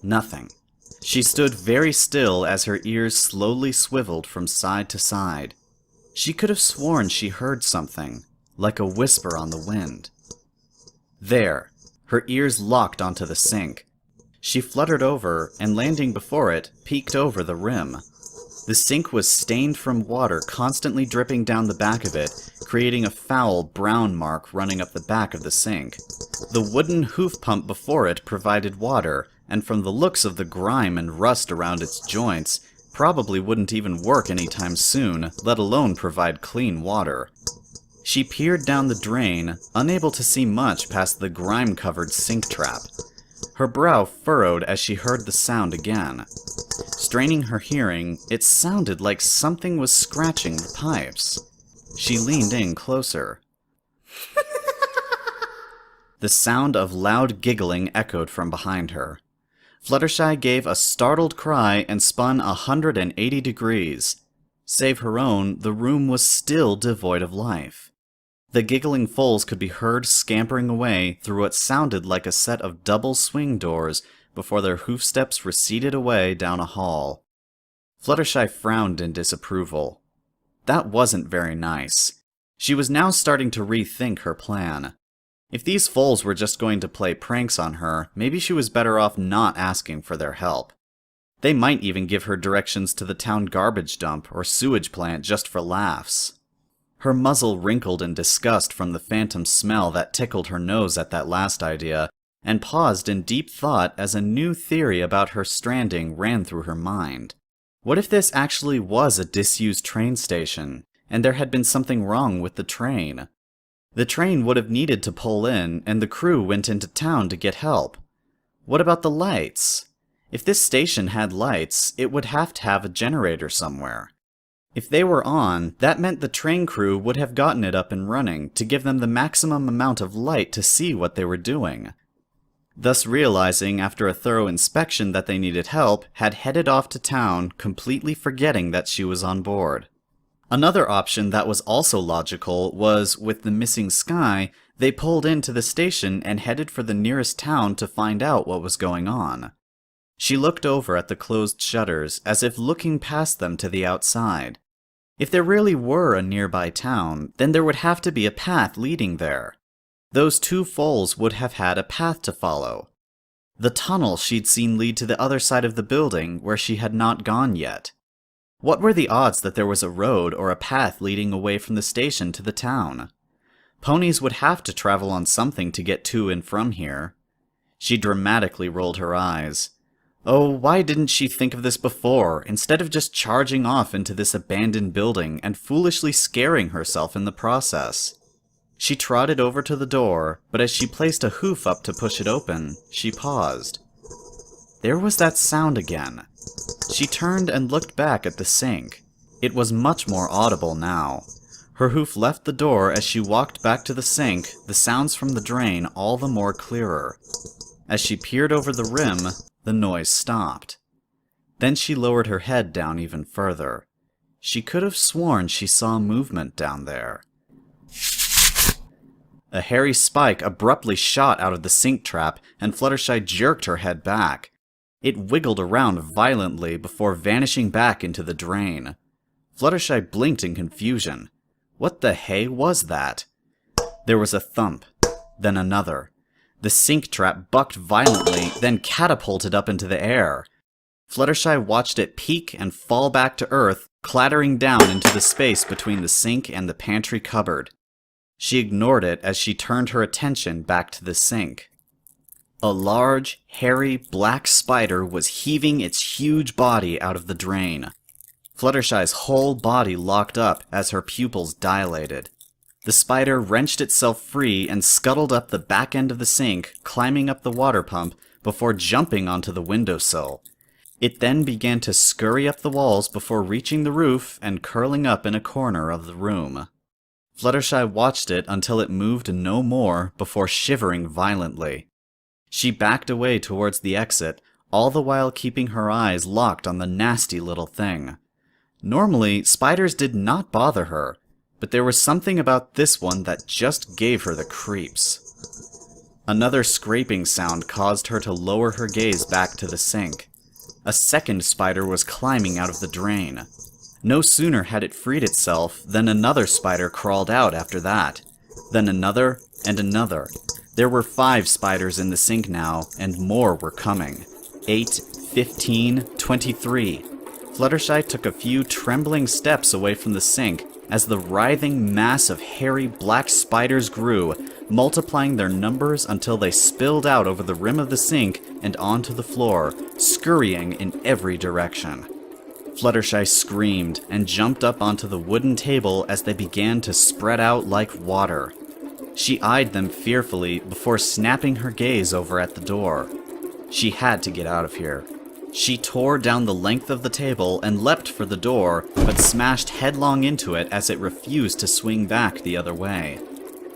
S1: Nothing. She stood very still as her ears slowly swiveled from side to side. She could have sworn she heard something, like a whisper on the wind. There, her ears locked onto the sink. She fluttered over, and landing before it, peeked over the rim. The sink was stained from water constantly dripping down the back of it, creating a foul brown mark running up the back of the sink. The wooden hoof pump before it provided water, and from the looks of the grime and rust around its joints, probably wouldn't even work anytime soon, let alone provide clean water. She peered down the drain, unable to see much past the grime-covered sink trap. Her brow furrowed as she heard the sound again. Straining her hearing, it sounded like something was scratching the pipes. She leaned in closer. The sound of loud giggling echoed from behind her. Fluttershy gave a startled cry and spun 180 degrees. Save her own, the room was still devoid of life. The giggling foals could be heard scampering away through what sounded like a set of double swing doors before their hoofsteps receded away down a hall. Fluttershy frowned in disapproval. That wasn't very nice. She was now starting to rethink her plan. If these foals were just going to play pranks on her, maybe she was better off not asking for their help. They might even give her directions to the town garbage dump or sewage plant just for laughs. Her muzzle wrinkled in disgust from the phantom smell that tickled her nose at that last idea, and paused in deep thought as a new theory about her stranding ran through her mind. What if this actually was a disused train station, and there had been something wrong with the train? The train would have needed to pull in, and the crew went into town to get help. What about the lights? If this station had lights, it would have to have a generator somewhere. If they were on, that meant the train crew would have gotten it up and running to give them the maximum amount of light to see what they were doing. Thus realizing after a thorough inspection that they needed help, had headed off to town, completely forgetting that she was on board. Another option that was also logical was, with the missing Sky, they pulled into the station and headed for the nearest town to find out what was going on. She looked over at the closed shutters, as if looking past them to the outside. If there really were a nearby town, then there would have to be a path leading there. Those two foals would have had a path to follow. The tunnel she'd seen lead to the other side of the building where she had not gone yet. What were the odds that there was a road or a path leading away from the station to the town? Ponies would have to travel on something to get to and from here. She dramatically rolled her eyes. Oh, why didn't she think of this before, instead of just charging off into this abandoned building and foolishly scaring herself in the process? She trotted over to the door, but as she placed a hoof up to push it open, she paused. There was that sound again. She turned and looked back at the sink. It was much more audible now. Her hoof left the door as she walked back to the sink, the sounds from the drain all the more clearer. As she peered over the rim, the noise stopped. Then she lowered her head down even further. She could have sworn she saw movement down there. A hairy spike abruptly shot out of the sink trap, and Fluttershy jerked her head back. It wiggled around violently before vanishing back into the drain. Fluttershy blinked in confusion. What the hay was that? There was a thump, then another. The sink trap bucked violently, then catapulted up into the air. Fluttershy watched it peak and fall back to earth, clattering down into the space between the sink and the pantry cupboard. She ignored it as she turned her attention back to the sink. A large, hairy, black spider was heaving its huge body out of the drain. Fluttershy's whole body locked up as her pupils dilated. The spider wrenched itself free and scuttled up the back end of the sink, climbing up the water pump before jumping onto the windowsill. It then began to scurry up the walls before reaching the roof and curling up in a corner of the room. Fluttershy watched it until it moved no more before shivering violently. She backed away towards the exit, all the while keeping her eyes locked on the nasty little thing. Normally, spiders did not bother her, but there was something about this one that just gave her the creeps. Another scraping sound caused her to lower her gaze back to the sink. A second spider was climbing out of the drain. No sooner had it freed itself than another spider crawled out after that. Then another and another. There were 5 spiders in the sink now, and more were coming. 8, 15, 23. Fluttershy took a few trembling steps away from the sink as the writhing mass of hairy black spiders grew, multiplying their numbers until they spilled out over the rim of the sink and onto the floor, scurrying in every direction. Fluttershy screamed and jumped up onto the wooden table as they began to spread out like water. She eyed them fearfully before snapping her gaze over at the door. She had to get out of here. She tore down the length of the table and leapt for the door, but smashed headlong into it as it refused to swing back the other way.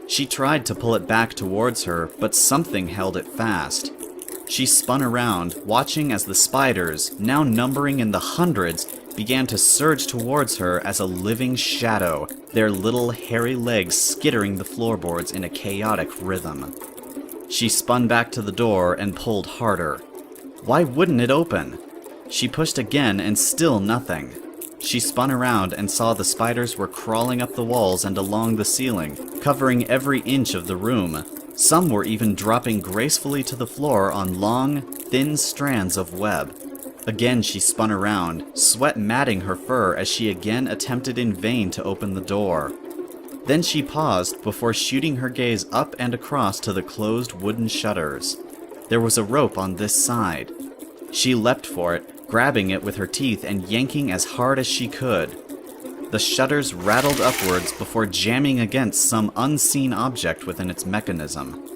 S1: She tried to pull it back towards her, but something held it fast. She spun around, watching as the spiders, now numbering in the hundreds, began to surge towards her as a living shadow, their little hairy legs skittering the floorboards in a chaotic rhythm. She spun back to the door and pulled harder. Why wouldn't it open? She pushed again and still nothing. She spun around and saw the spiders were crawling up the walls and along the ceiling, covering every inch of the room. Some were even dropping gracefully to the floor on long, thin strands of web. Again she spun around, sweat matting her fur as she again attempted in vain to open the door. Then she paused before shooting her gaze up and across to the closed wooden shutters. There was a rope on this side. She leapt for it, grabbing it with her teeth and yanking as hard as she could. The shutters rattled upwards before jamming against some unseen object within its mechanism.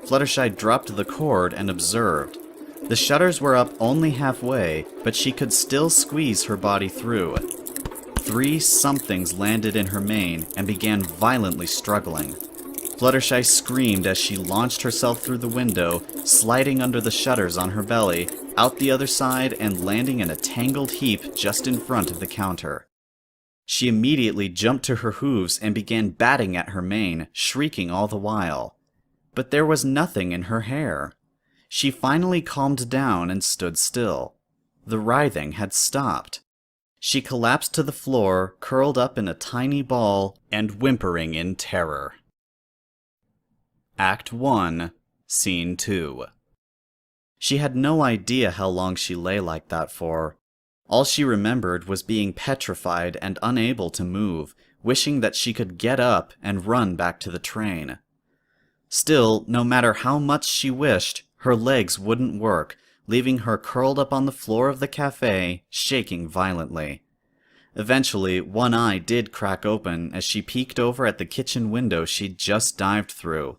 S1: Fluttershy dropped the cord and observed. The shutters were up only halfway, but she could still squeeze her body through. 3 somethings landed in her mane and began violently struggling. Fluttershy screamed as she launched herself through the window, sliding under the shutters on her belly, out the other side and landing in a tangled heap just in front of the counter. She immediately jumped to her hooves and began batting at her mane, shrieking all the while. But there was nothing in her hair. She finally calmed down and stood still. The writhing had stopped. She collapsed to the floor, curled up in a tiny ball, and whimpering in terror. Act 1, Scene 2. She had no idea how long she lay like that for. All she remembered was being petrified and unable to move, wishing that she could get up and run back to the train. Still, no matter how much she wished, her legs wouldn't work, leaving her curled up on the floor of the cafe, shaking violently. Eventually, one eye did crack open as she peeked over at the kitchen window she'd just dived through.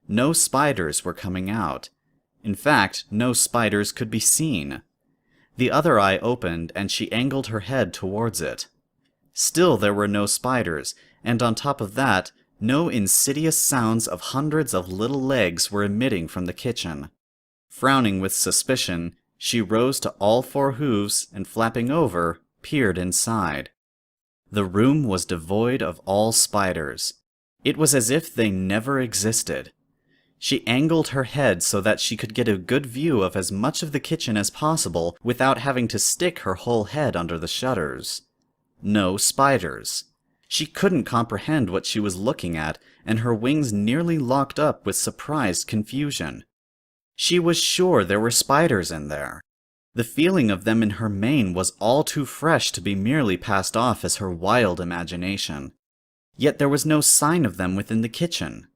S1: No spiders were coming out. In fact, no spiders could be seen. The other eye opened and she angled her head towards it. Still there were no spiders, and on top of that, no insidious sounds of hundreds of little legs were emitting from the kitchen. Frowning with suspicion, she rose to all 4 hooves and flapping over, peered inside. The room was devoid of all spiders. It was as if they never existed. She angled her head so that she could get a good view of as much of the kitchen as possible without having to stick her whole head under the shutters. No spiders. She couldn't comprehend what she was looking at, and her wings nearly locked up with surprised confusion. She was sure there were spiders in there. The feeling of them in her mane was all too fresh to be merely passed off as her wild imagination. Yet there was no sign of them within the kitchen.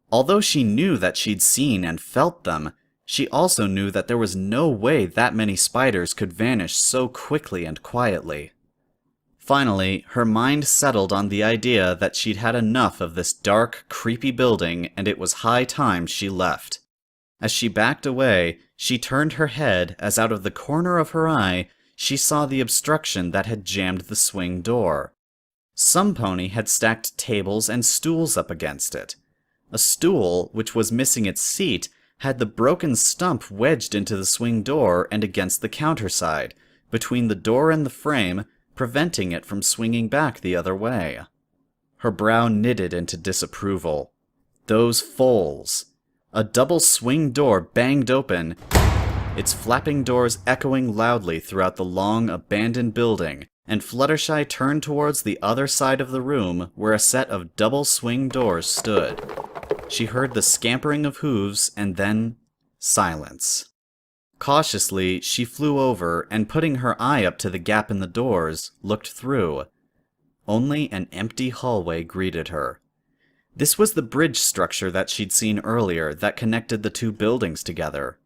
S1: Although she knew that she'd seen and felt them, she also knew that there was no way that many spiders could vanish so quickly and quietly. Finally, her mind settled on the idea that she'd had enough of this dark, creepy building and it was high time she left. As she backed away, she turned her head as out of the corner of her eye, she saw the obstruction that had jammed the swing door. Some pony had stacked tables and stools up against it. A stool, which was missing its seat, had the broken stump wedged into the swing door and against the counterside, between the door and the frame, preventing it from swinging back the other way. Her brow knitted into disapproval. Those foals. A double swing door banged open, its flapping doors echoing loudly throughout the long, abandoned building, and Fluttershy turned towards the other side of the room where a set of double swing doors stood. She heard the scampering of hooves and then silence. Cautiously, she flew over and putting her eye up to the gap in the doors, looked through. Only an empty hallway greeted her. This was the bridge structure that she'd seen earlier that connected the 2 buildings together.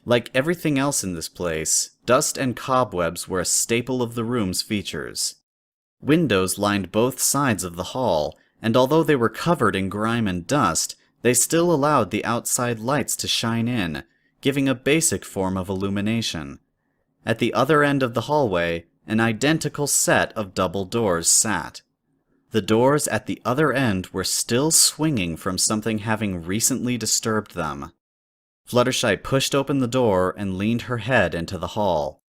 S1: Like everything else in this place, dust and cobwebs were a staple of the room's features. Windows lined both sides of the hall, and although they were covered in grime and dust, they still allowed the outside lights to shine in, giving a basic form of illumination. At the other end of the hallway, an identical set of double doors sat. The doors at the other end were still swinging from something having recently disturbed them. Fluttershy pushed open the door and leaned her head into the hall.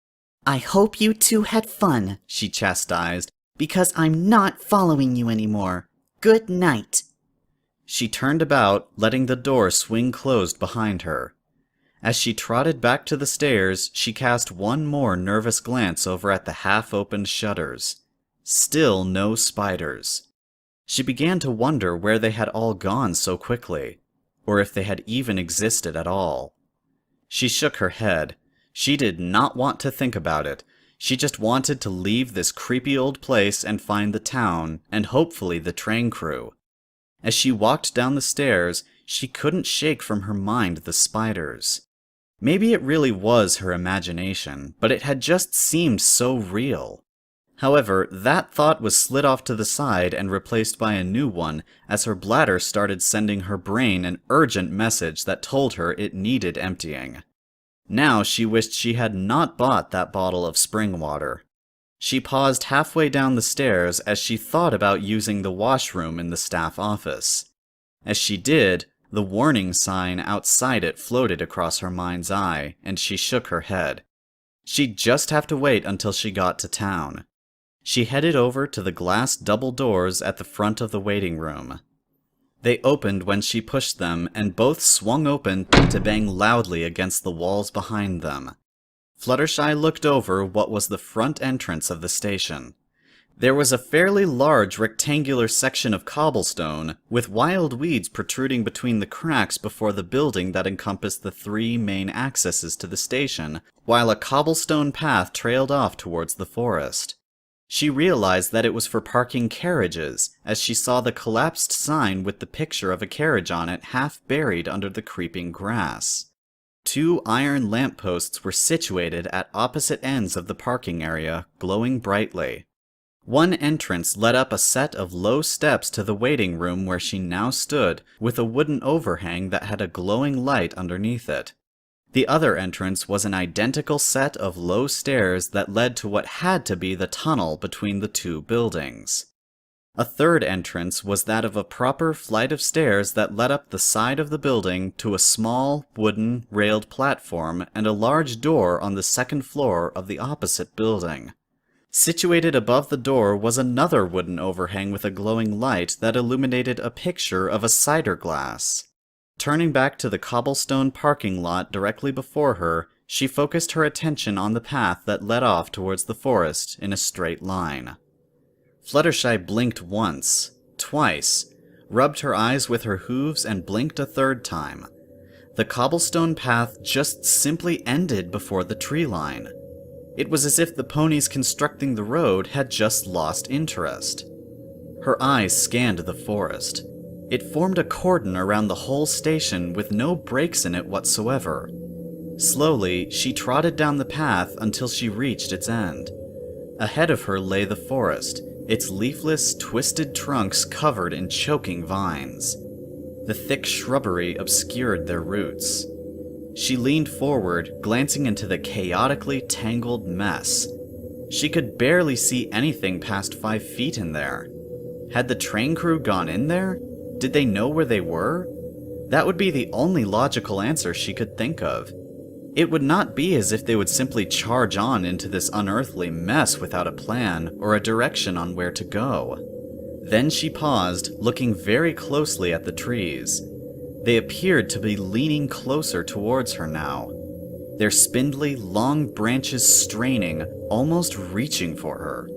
S2: I hope you two had fun, she chastised, because I'm not following you anymore. Good night.
S1: She turned about, letting the door swing closed behind her. As she trotted back to the stairs, she cast one more nervous glance over at the half-opened shutters. Still no spiders. She began to wonder where they had all gone so quickly, or if they had even existed at all. She shook her head. She did not want to think about it. She just wanted to leave this creepy old place and find the town, and hopefully the train crew. As she walked down the stairs, she couldn't shake from her mind the spiders. Maybe it really was her imagination, but it had just seemed so real. However, that thought was slid off to the side and replaced by a new one as her bladder started sending her brain an urgent message that told her it needed emptying. Now she wished she had not bought that bottle of spring water. She paused halfway down the stairs as she thought about using the washroom in the staff office. As she did, the warning sign outside it floated across her mind's eye, and she shook her head. She'd just have to wait until she got to town. She headed over to the glass double doors at the front of the waiting room. They opened when she pushed them, and both swung open to bang loudly against the walls behind them. Fluttershy looked over what was the front entrance of the station. There was a fairly large rectangular section of cobblestone, with wild weeds protruding between the cracks before the building that encompassed the three main accesses to the station, while a cobblestone path trailed off towards the forest. She realized that it was for parking carriages, as she saw the collapsed sign with the picture of a carriage on it half buried under the creeping grass. 2 iron lampposts were situated at opposite ends of the parking area, glowing brightly. One entrance led up a set of low steps to the waiting room where she now stood, with a wooden overhang that had a glowing light underneath it. The other entrance was an identical set of low stairs that led to what had to be the tunnel between the 2 buildings. A third entrance was that of a proper flight of stairs that led up the side of the building to a small, wooden, railed platform and a large door on the second floor of the opposite building. Situated above the door was another wooden overhang with a glowing light that illuminated a picture of a cider glass. Turning back to the cobblestone parking lot directly before her, she focused her attention on the path that led off towards the forest in a straight line. Fluttershy blinked once, twice, rubbed her eyes with her hooves and blinked a third time. The cobblestone path just simply ended before the tree line. It was as if the ponies constructing the road had just lost interest. Her eyes scanned the forest. It formed a cordon around the whole station with no breaks in it whatsoever. Slowly, she trotted down the path until she reached its end. Ahead of her lay the forest, its leafless, twisted trunks covered in choking vines. The thick shrubbery obscured their roots. She leaned forward, glancing into the chaotically tangled mess. She could barely see anything past 5 feet in there. Had the train crew gone in there? Did they know where they were? That would be the only logical answer she could think of. It would not be as if they would simply charge on into this unearthly mess without a plan or a direction on where to go. Then she paused, looking very closely at the trees. They appeared to be leaning closer towards her now, their spindly, long branches straining, almost reaching for her.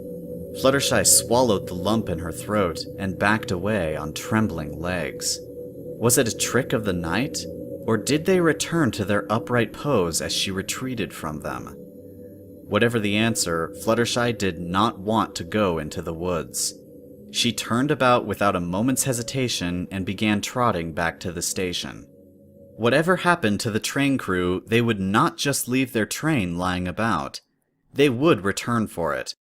S1: Fluttershy swallowed the lump in her throat and backed away on trembling legs. Was it a trick of the night, or did they return to their upright pose as she retreated from them? Whatever the answer, Fluttershy did not want to go into the woods. She turned about without a moment's hesitation and began trotting back to the station. Whatever happened to the train crew, they would not just leave their train lying about. They would return for it.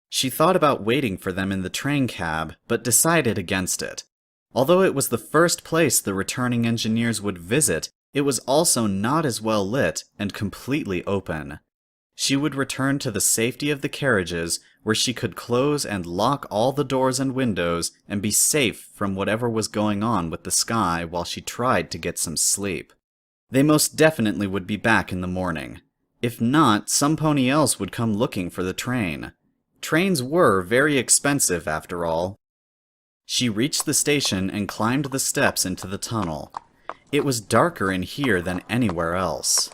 S1: She thought about waiting for them in the train cab, but decided against it. Although it was the first place the returning engineers would visit, it was also not as well lit and completely open. She would return to the safety of the carriages, where she could close and lock all the doors and windows and be safe from whatever was going on with the sky while she tried to get some sleep. They most definitely would be back in the morning. If not, some pony else would come looking for the train. Trains were very expensive, after all. She reached the station and climbed the steps into the tunnel. It was darker in here than anywhere else.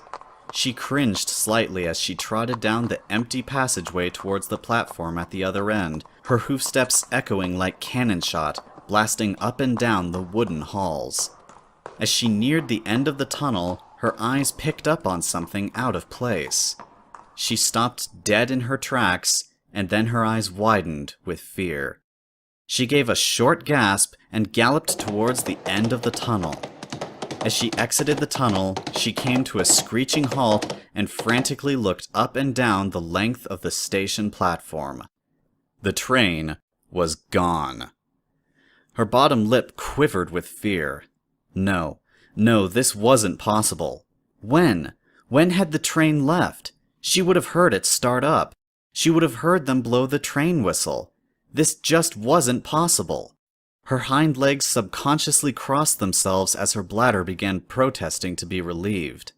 S1: She cringed slightly as she trotted down the empty passageway towards the platform at the other end, her hoofsteps echoing like cannon shot, blasting up and down the wooden halls. As she neared the end of the tunnel, her eyes picked up on something out of place. She stopped dead in her tracks, and then her eyes widened with fear. She gave a short gasp and galloped towards the end of the tunnel. As she exited the tunnel, she came to a screeching halt and frantically looked up and down the length of the station platform. The train was gone. Her bottom lip quivered with fear. No, this wasn't possible. When? When had the train left? She would have heard it start up. She would have heard them blow the train whistle. This just wasn't possible. Her hind legs subconsciously crossed themselves as her bladder began protesting to be relieved.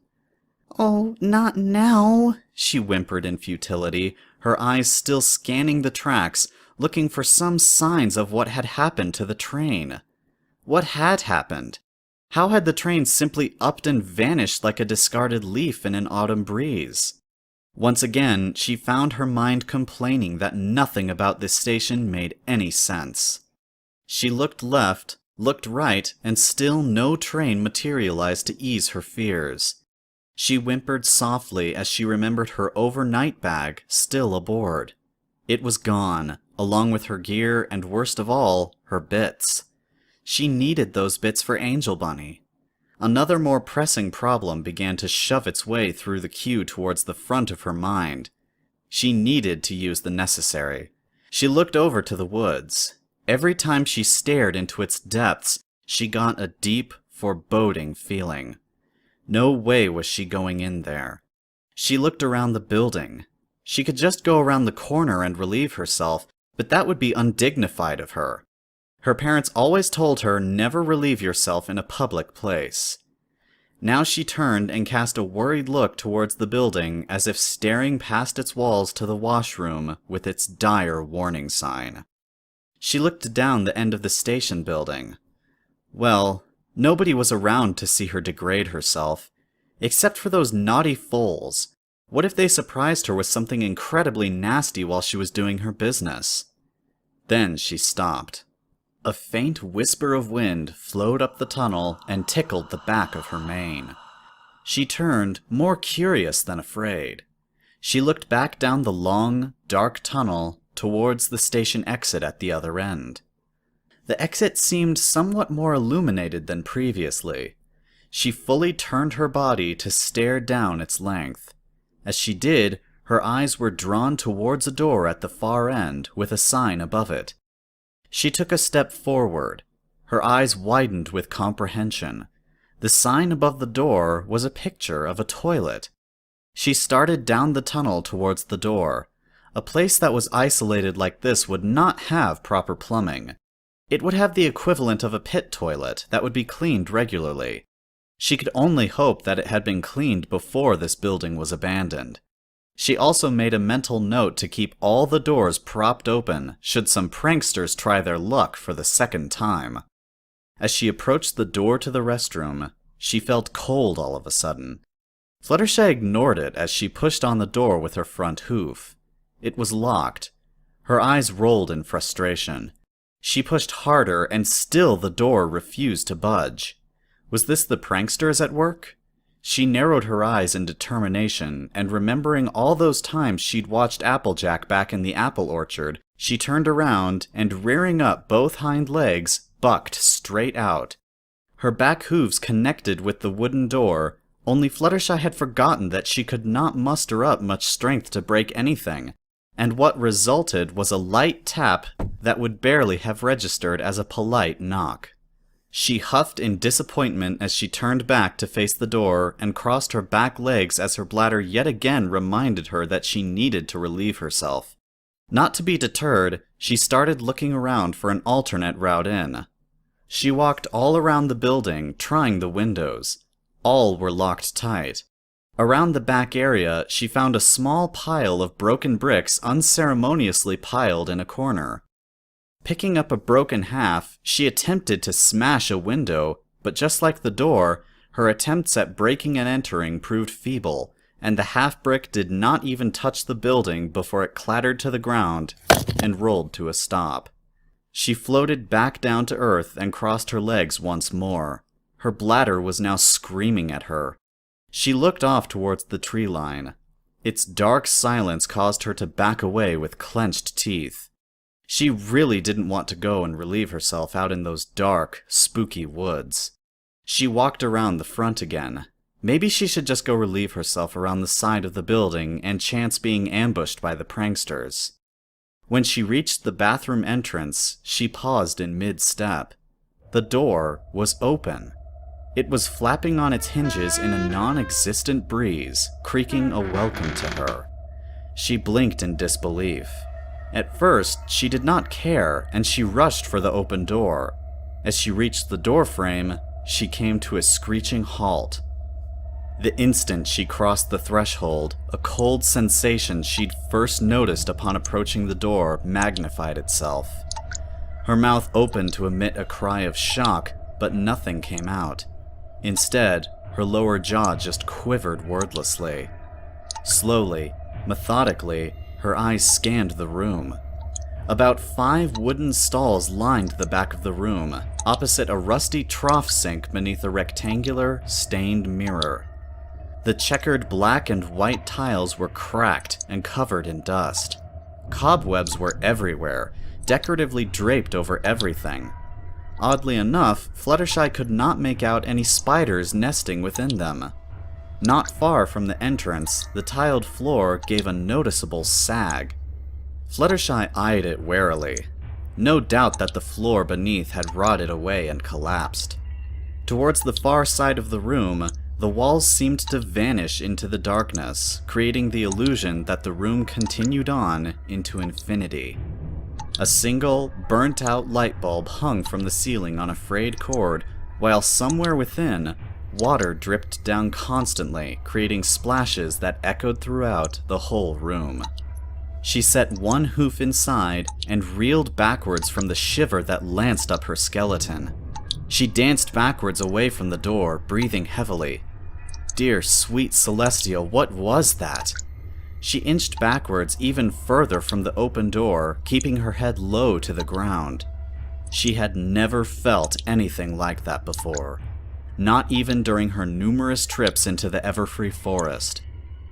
S2: Oh, not now,
S1: she whimpered in futility, her eyes still scanning the tracks, looking for some signs of what had happened to the train. What had happened? How had the train simply upped and vanished like a discarded leaf in an autumn breeze? Once again, she found her mind complaining that nothing about this station made any sense. She looked left, looked right, and still no train materialized to ease her fears. She whimpered softly as she remembered her overnight bag still aboard. It was gone, along with her gear and, worst of all, her bits. She needed those bits for Angel Bunny. Another more pressing problem began to shove its way through the queue towards the front of her mind. She needed to use the necessary. She looked over to the woods. Every time she stared into its depths, she got a deep, foreboding feeling. No way was she going in there. She looked around the building. She could just go around the corner and relieve herself, but that would be undignified of her. Her parents always told her never relieve yourself in a public place. Now she turned and cast a worried look towards the building as if staring past its walls to the washroom with its dire warning sign. She looked down the end of the station building. Well, nobody was around to see her degrade herself, except for those naughty foals. What if they surprised her with something incredibly nasty while she was doing her business? Then she stopped. A faint whisper of wind flowed up the tunnel and tickled the back of her mane. She turned, more curious than afraid. She looked back down the long, dark tunnel towards the station exit at the other end. The exit seemed somewhat more illuminated than previously. She fully turned her body to stare down its length. As she did, her eyes were drawn towards a door at the far end with a sign above it. She took a step forward. Her eyes widened with comprehension. The sign above the door was a picture of a toilet. She started down the tunnel towards the door. A place that was isolated like this would not have proper plumbing. It would have the equivalent of a pit toilet that would be cleaned regularly. She could only hope that it had been cleaned before this building was abandoned. She also made a mental note to keep all the doors propped open should some pranksters try their luck for the second time. As she approached the door to the restroom, she felt cold all of a sudden. Fluttershy ignored it as she pushed on the door with her front hoof. It was locked. Her eyes rolled in frustration. She pushed harder, and still the door refused to budge. Was this the pranksters at work? She narrowed her eyes in determination, and remembering all those times she'd watched Applejack back in the apple orchard, she turned around and, rearing up both hind legs, bucked straight out. Her back hooves connected with the wooden door, only Fluttershy had forgotten that she could not muster up much strength to break anything, and what resulted was a light tap that would barely have registered as a polite knock. She huffed in disappointment as she turned back to face the door and crossed her back legs as her bladder yet again reminded her that she needed to relieve herself. Not to be deterred, she started looking around for an alternate route in. She walked all around the building, trying the windows. All were locked tight. Around the back area, she found a small pile of broken bricks unceremoniously piled in a corner. Picking up a broken half, she attempted to smash a window, but just like the door, her attempts at breaking and entering proved feeble, and the half-brick did not even touch the building before it clattered to the ground and rolled to a stop. She floated back down to earth and crossed her legs once more. Her bladder was now screaming at her. She looked off towards the tree line. Its dark silence caused her to back away with clenched teeth. She really didn't want to go and relieve herself out in those dark, spooky woods. She walked around the front again. Maybe she should just go relieve herself around the side of the building and chance being ambushed by the pranksters. When she reached the bathroom entrance, she paused in mid-step. The door was open. It was flapping on its hinges in a non-existent breeze, creaking a welcome to her. She blinked in disbelief. At first, she did not care, and she rushed for the open door. As she reached the doorframe, she came to a screeching halt. The instant she crossed the threshold, a cold sensation she'd first noticed upon approaching the door magnified itself. Her mouth opened to emit a cry of shock, but nothing came out. Instead, her lower jaw just quivered wordlessly. Slowly, methodically, her eyes scanned the room. About 5 wooden stalls lined the back of the room, opposite a rusty trough sink beneath a rectangular, stained mirror. The checkered black and white tiles were cracked and covered in dust. Cobwebs were everywhere, decoratively draped over everything. Oddly enough, Fluttershy could not make out any spiders nesting within them. Not far from the entrance, the tiled floor gave a noticeable sag. Fluttershy eyed it warily. No doubt that the floor beneath had rotted away and collapsed. Towards the far side of the room, the walls seemed to vanish into the darkness, creating the illusion that the room continued on into infinity. A single, burnt-out light bulb hung from the ceiling on a frayed cord, while somewhere within, water dripped down constantly, creating splashes that echoed throughout the whole room. She set one hoof inside and reeled backwards from the shiver that lanced up her skeleton. She danced backwards away from the door, breathing heavily. Dear sweet Celestia, what was that? She inched backwards even further from the open door, keeping her head low to the ground. She had never felt anything like that before. Not even during her numerous trips into the Everfree Forest.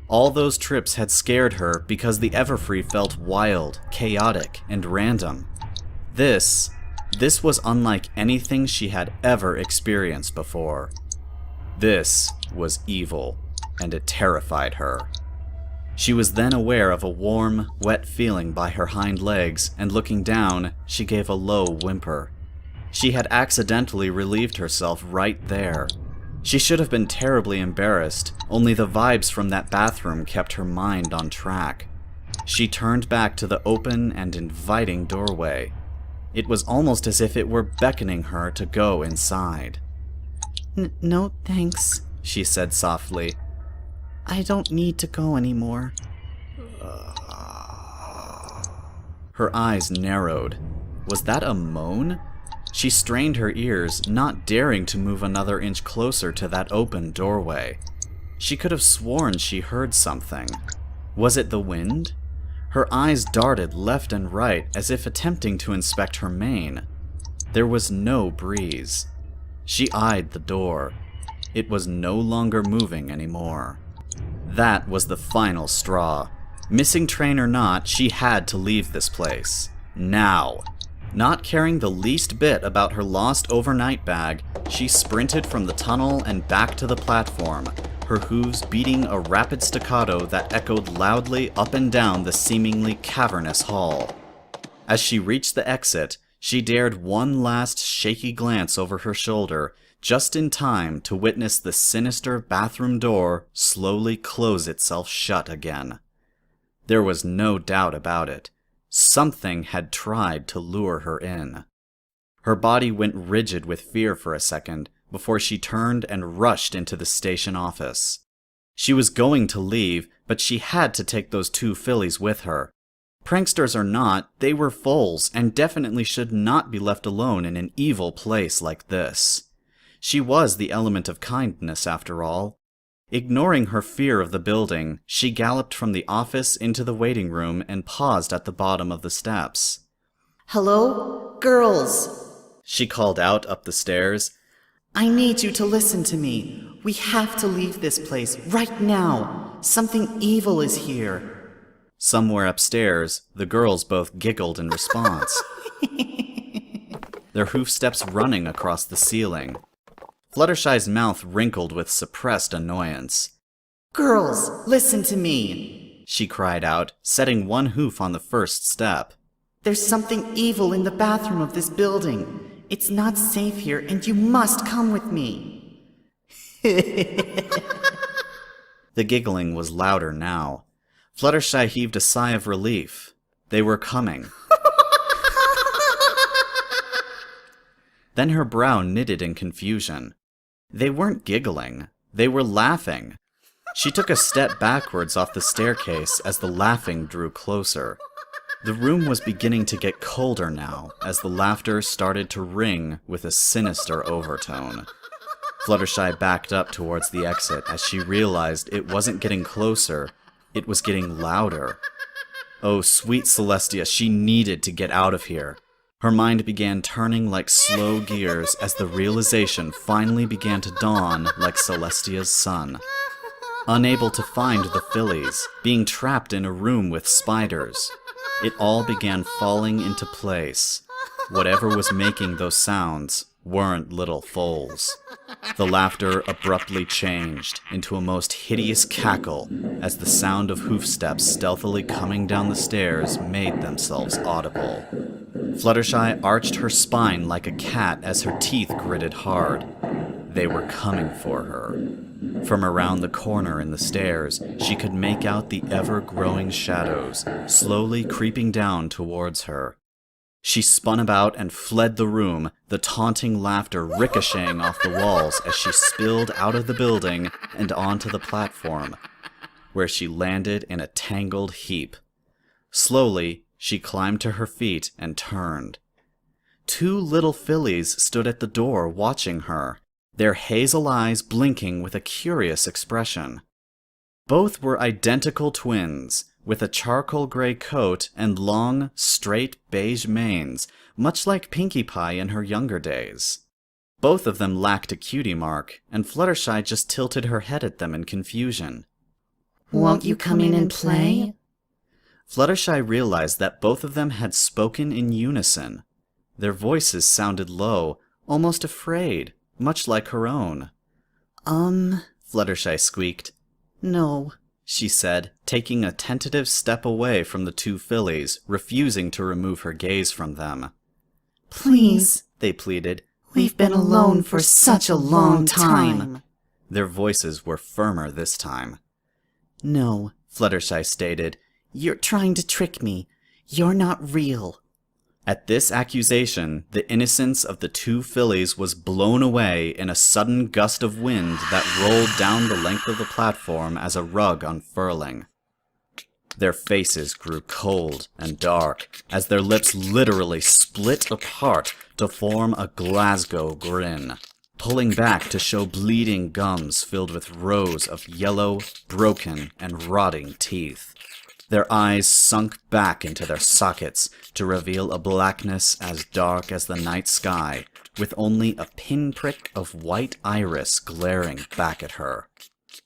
S1: All those trips had scared her because the Everfree felt wild, chaotic, and random. This was unlike anything she had ever experienced before. This was evil, and it terrified her. She was then aware of a warm, wet feeling by her hind legs, and looking down, she gave a low whimper. She had accidentally relieved herself right there. She should have been terribly embarrassed, only the vibes from that bathroom kept her mind on track. She turned back to the open and inviting doorway. It was almost as if it were beckoning her to go inside.
S2: No, thanks, she said softly. I don't need to go anymore.
S1: Her eyes narrowed. Was that a moan? She strained her ears, not daring to move another inch closer to that open doorway. She could have sworn she heard something. Was it the wind? Her eyes darted left and right as if attempting to inspect her mane. There was no breeze. She eyed the door. It was no longer moving anymore. That was the final straw. Missing train or not, she had to leave this place. Now. Not caring the least bit about her lost overnight bag, she sprinted from the tunnel and back to the platform, her hooves beating a rapid staccato that echoed loudly up and down the seemingly cavernous hall. As she reached the exit, She dared one last shaky glance over her shoulder, just in time to witness the sinister bathroom door slowly close itself shut again. There was no doubt about it. Something had tried to lure her in. Her body went rigid with fear for a second before she turned and rushed into the station office. She was going to leave, but she had to take those 2 fillies with her. Pranksters or not, they were foals and definitely should not be left alone in an evil place like this. She was the element of kindness, after all. Ignoring her fear of the building, she galloped from the office into the waiting room and paused at the bottom of the steps.
S2: Hello? Girls!
S1: She called out up the stairs.
S2: I need you to listen to me. We have to leave this place right now. Something evil is here.
S1: Somewhere upstairs, the girls both giggled in response, their hoofsteps running across the ceiling. Fluttershy's mouth wrinkled with suppressed annoyance.
S2: Girls, listen to me,
S1: she cried out, setting one hoof on the first step.
S2: There's something evil in the bathroom of this building. It's not safe here, and you must come with me.
S1: The giggling was louder now. Fluttershy heaved a sigh of relief. They were coming. Then her brow knitted in confusion. They weren't giggling. They were laughing. She took a step backwards off the staircase as the laughing drew closer. The room was beginning to get colder now as the laughter started to ring with a sinister overtone. Fluttershy backed up towards the exit as she realized it wasn't getting closer, it was getting louder. Oh, sweet Celestia, she needed to get out of here. Her mind began turning like slow gears as the realization finally began to dawn like Celestia's sun. Unable to find the fillies, being trapped in a room with spiders, it all began falling into place. Whatever was making those sounds weren't little foals. The laughter abruptly changed into a most hideous cackle as the sound of hoofsteps stealthily coming down the stairs made themselves audible. Fluttershy arched her spine like a cat as her teeth gritted hard. They were coming for her. From around the corner in the stairs, she could make out the ever-growing shadows, slowly creeping down towards her. She spun about and fled the room, the taunting laughter ricocheting off the walls as she spilled out of the building and onto the platform, where she landed in a tangled heap. Slowly, she climbed to her feet and turned. 2 little fillies stood at the door watching her, their hazel eyes blinking with a curious expression. Both were identical twins, with a charcoal gray coat and long, straight beige manes, much like Pinkie Pie in her younger days. Both of them lacked a cutie mark, and Fluttershy just tilted her head at them in confusion.
S2: Won't you come in and play?
S1: Fluttershy realized that both of them had spoken in unison. Their voices sounded low, almost afraid, much like her own. Fluttershy squeaked.
S2: No,
S1: she said, taking a tentative step away from the 2 fillies, refusing to remove her gaze from them.
S2: Please,
S1: they pleaded.
S2: We've been alone for such a long time.
S1: Their voices were firmer this time.
S2: No,
S1: Fluttershy stated.
S2: You're trying to trick me. You're not real.
S1: At this accusation, the innocence of the 2 fillies was blown away in a sudden gust of wind that rolled down the length of the platform as a rug unfurling. Their faces grew cold and dark as their lips literally split apart to form a Glasgow grin, pulling back to show bleeding gums filled with rows of yellow, broken, and rotting teeth. Their eyes sunk back into their sockets to reveal a blackness as dark as the night sky, with only a pinprick of white iris glaring back at her.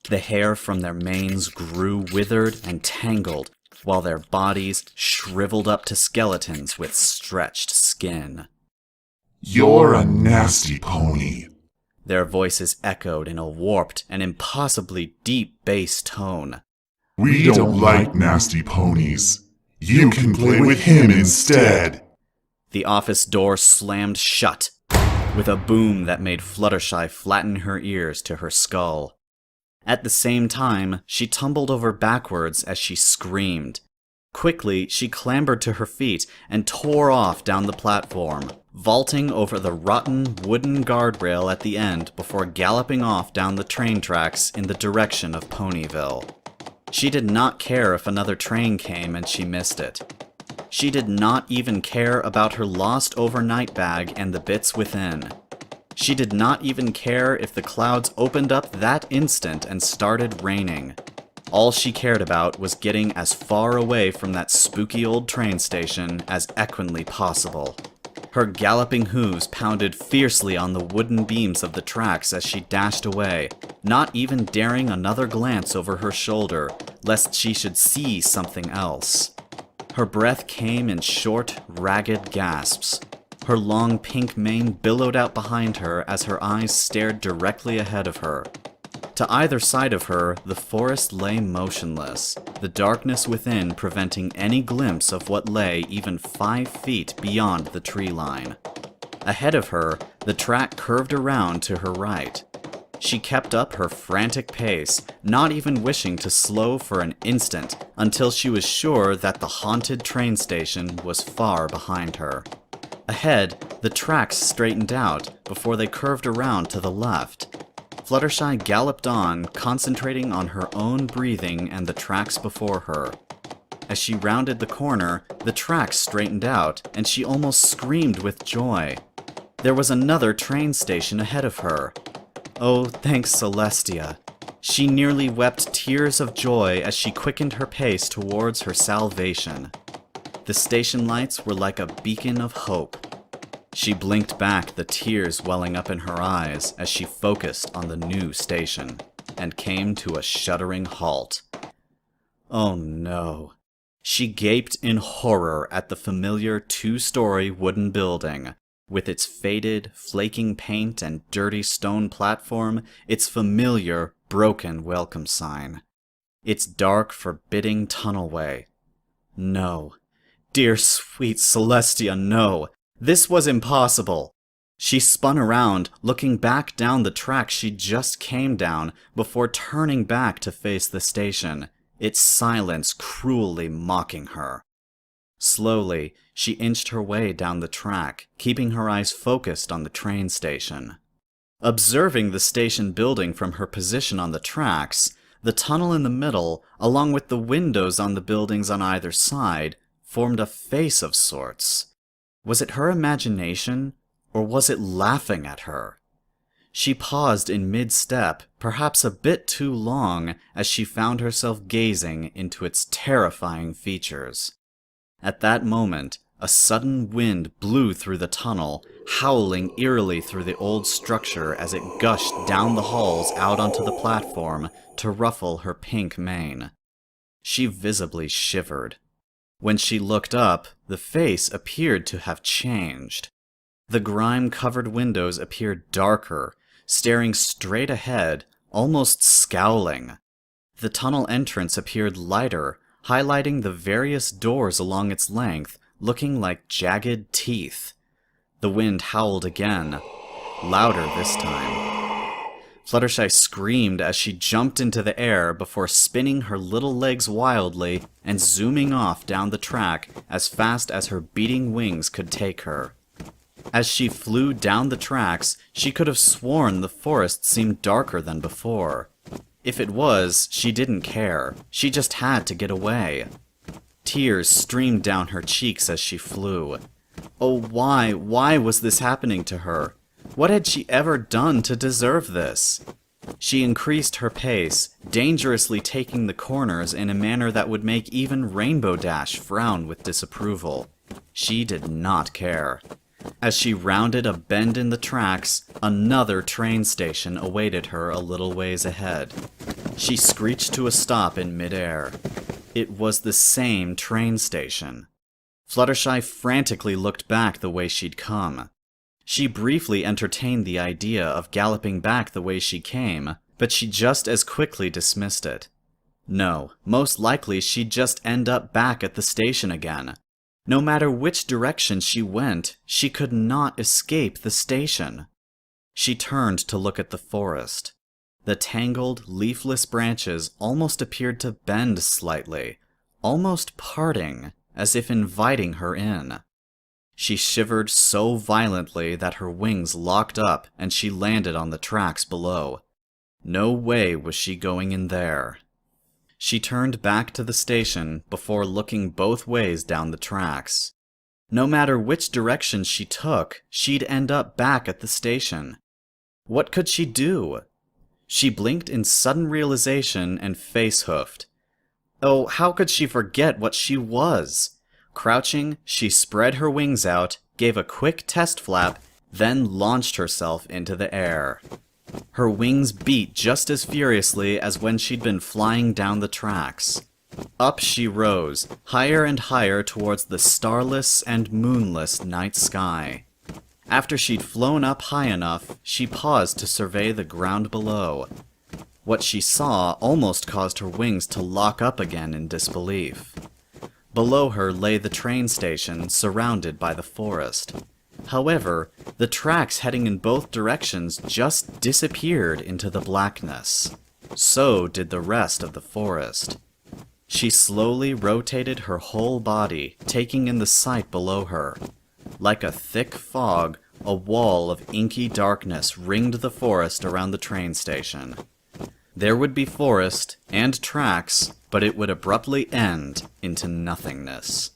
S1: The hair from their manes grew withered and tangled, while their bodies shriveled up to skeletons with stretched skin.
S5: You're a nasty pony.
S1: Their voices echoed in a warped and impossibly deep bass tone.
S5: We don't like nasty ponies. You can play with him instead.
S1: The office door slammed shut, with a boom that made Fluttershy flatten her ears to her skull. At the same time, she tumbled over backwards as she screamed. Quickly, she clambered to her feet and tore off down the platform, vaulting over the rotten wooden guardrail at the end before galloping off down the train tracks in the direction of Ponyville. She did not care if another train came and she missed it. She did not even care about her lost overnight bag and the bits within. She did not even care if the clouds opened up that instant and started raining. All she cared about was getting as far away from that spooky old train station as equinly possible. Her galloping hooves pounded fiercely on the wooden beams of the tracks as she dashed away, not even daring another glance over her shoulder, lest she should see something else. Her breath came in short, ragged gasps. Her long pink mane billowed out behind her as her eyes stared directly ahead of her. To either side of her, the forest lay motionless, the darkness within preventing any glimpse of what lay even 5 feet beyond the tree line. Ahead of her, the track curved around to her right. She kept up her frantic pace, not even wishing to slow for an instant until she was sure that the haunted train station was far behind her. Ahead, the tracks straightened out before they curved around to the left. Fluttershy galloped on, concentrating on her own breathing and the tracks before her. As she rounded the corner, the tracks straightened out, and she almost screamed with joy. There was another train station ahead of her. Oh, thanks Celestia. She nearly wept tears of joy as she quickened her pace towards her salvation. The station lights were like a beacon of hope. She blinked back, the tears welling up in her eyes as she focused on the new station, and came to a shuddering halt. Oh no. She gaped in horror at the familiar 2-story wooden building, with its faded, flaking paint and dirty stone platform, its familiar, broken welcome sign. Its dark, forbidding tunnelway. No. Dear sweet Celestia, no. This was impossible. She spun around, looking back down the track she just came down, before turning back to face the station, its silence cruelly mocking her. Slowly, she inched her way down the track, keeping her eyes focused on the train station. Observing the station building from her position on the tracks, the tunnel in the middle, along with the windows on the buildings on either side, formed a face of sorts. Was it her imagination, or was it laughing at her? She paused in mid-step, perhaps a bit too long, as she found herself gazing into its terrifying features. At that moment, a sudden wind blew through the tunnel, howling eerily through the old structure as it gushed down the halls out onto the platform to ruffle her pink mane. She visibly shivered. When she looked up, the face appeared to have changed. The grime-covered windows appeared darker, staring straight ahead, almost scowling. The tunnel entrance appeared lighter, highlighting the various doors along its length, looking like jagged teeth. The wind howled again, louder this time. Fluttershy screamed as she jumped into the air before spinning her little legs wildly and zooming off down the track as fast as her beating wings could take her. As she flew down the tracks, she could have sworn the forest seemed darker than before. If it was, she didn't care. She just had to get away. Tears streamed down her cheeks as she flew. Oh, why was this happening to her? What had she ever done to deserve this? She increased her pace, dangerously taking the corners in a manner that would make even Rainbow Dash frown with disapproval. She did not care. As she rounded a bend in the tracks, another train station awaited her a little ways ahead. She screeched to a stop in midair. It was the same train station. Fluttershy frantically looked back the way she'd come. She briefly entertained the idea of galloping back the way she came, but she just as quickly dismissed it. No, most likely she'd just end up back at the station again. No matter which direction she went, she could not escape the station. She turned to look at the forest. The tangled, leafless branches almost appeared to bend slightly, almost parting, as if inviting her in. She shivered so violently that her wings locked up and she landed on the tracks below. No way was she going in there. She turned back to the station before looking both ways down the tracks. No matter which direction she took, she'd end up back at the station. What could she do? She blinked in sudden realization and face-hoofed. Oh, how could she forget what she was? Crouching, she spread her wings out, gave a quick test flap, then launched herself into the air. Her wings beat just as furiously as when she'd been flying down the tracks. Up she rose, higher and higher towards the starless and moonless night sky. After she'd flown up high enough, she paused to survey the ground below. What she saw almost caused her wings to lock up again in disbelief. Below her lay the train station, surrounded by the forest. However, the tracks heading in both directions just disappeared into the blackness. So did the rest of the forest. She slowly rotated her whole body, taking in the sight below her. Like a thick fog, a wall of inky darkness ringed the forest around the train station. There would be forest and tracks, but it would abruptly end into nothingness.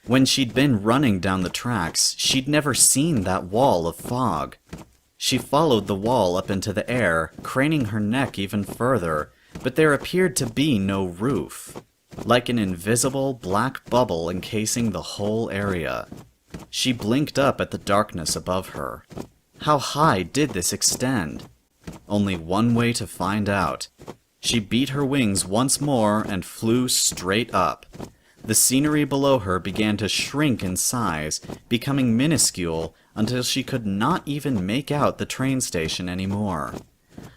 S1: When she'd been running down the tracks, she'd never seen that wall of fog. She followed the wall up into the air, craning her neck even further, but there appeared to be no roof, like an invisible black bubble encasing the whole area. She blinked up at the darkness above her. How high did this extend? Only one way to find out. She beat her wings once more and flew straight up. The scenery below her began to shrink in size, becoming minuscule until she could not even make out the train station anymore.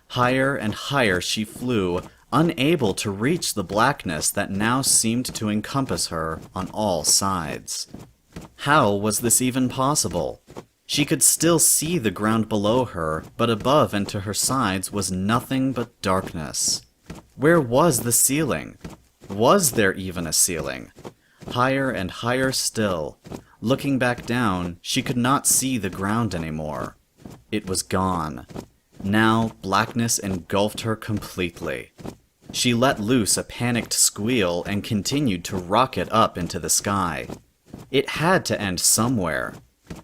S1: Higher and higher she flew, unable to reach the blackness that now seemed to encompass her on all sides. How was this even possible? She could still see the ground below her, but above and to her sides was nothing but darkness. Where was the ceiling? Was there even a ceiling? Higher and higher still. Looking back down, she could not see the ground anymore. It was gone. Now blackness engulfed her completely. She let loose a panicked squeal and continued to rocket up into the sky. It had to end somewhere.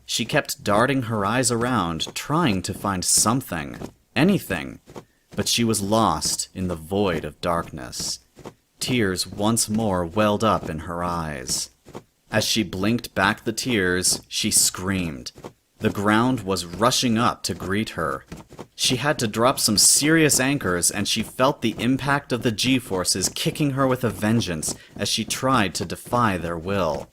S1: She kept darting her eyes around, trying to find something, anything, but she was lost in the void of darkness. Tears once more welled up in her eyes. As she blinked back the tears, she screamed. The ground was rushing up to greet her. She had to drop some serious anchors, and she felt the impact of the G-forces kicking her with a vengeance as she tried to defy their will.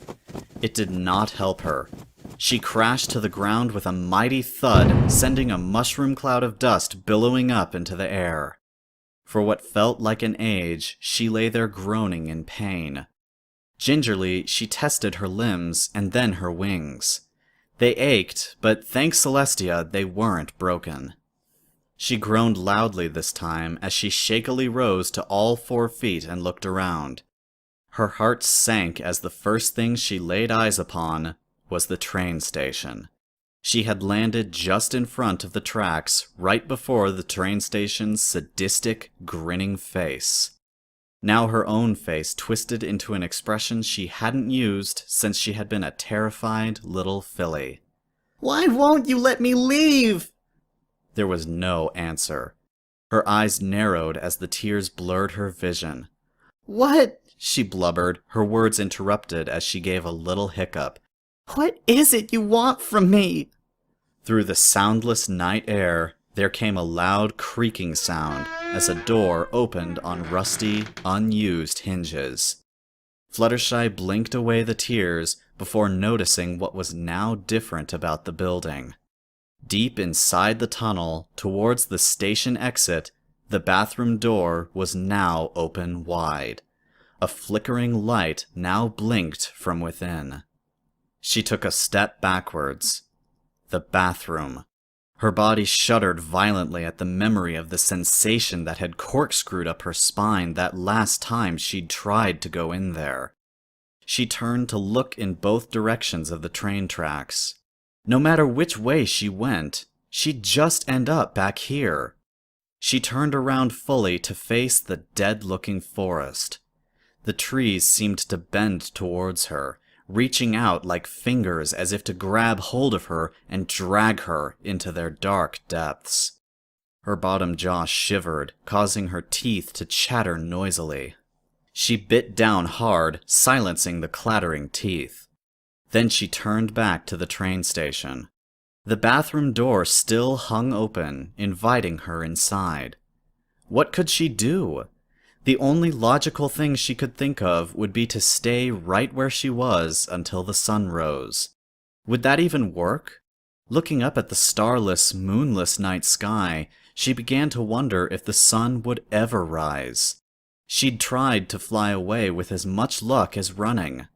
S1: It did not help her. She crashed to the ground with a mighty thud, sending a mushroom cloud of dust billowing up into the air. For what felt like an age, she lay there groaning in pain. Gingerly, she tested her limbs and then her wings. They ached, but thanks Celestia, they weren't broken. She groaned loudly this time as she shakily rose to all 4 feet and looked around. Her heart sank as the first thing she laid eyes upon was the train station. She had landed just in front of the tracks, right before the train station's sadistic, grinning face. Now her own face twisted into an expression she hadn't used since she had been a terrified little filly.
S2: Why won't you let me leave?
S1: There was no answer. Her eyes narrowed as the tears blurred her vision.
S2: What?
S1: She blubbered, her words interrupted as she gave a little hiccup.
S2: What is it you want from me?
S1: Through the soundless night air, there came a loud creaking sound as a door opened on rusty, unused hinges. Fluttershy blinked away the tears before noticing what was now different about the building. Deep inside the tunnel, towards the station exit, the bathroom door was now open wide. A flickering light now blinked from within. She took a step backwards. The bathroom. Her body shuddered violently at the memory of the sensation that had corkscrewed up her spine that last time she'd tried to go in there. She turned to look in both directions of the train tracks. No matter which way she went, she'd just end up back here. She turned around fully to face the dead-looking forest. The trees seemed to bend towards her, reaching out like fingers as if to grab hold of her and drag her into their dark depths. Her bottom jaw shivered, causing her teeth to chatter noisily. She bit down hard, silencing the clattering teeth. Then she turned back to the train station. The bathroom door still hung open, inviting her inside. What could she do? The only logical thing she could think of would be to stay right where she was until the sun rose. Would that even work? Looking up at the starless, moonless night sky, she began to wonder if the sun would ever rise. She'd tried to fly away with as much luck as running.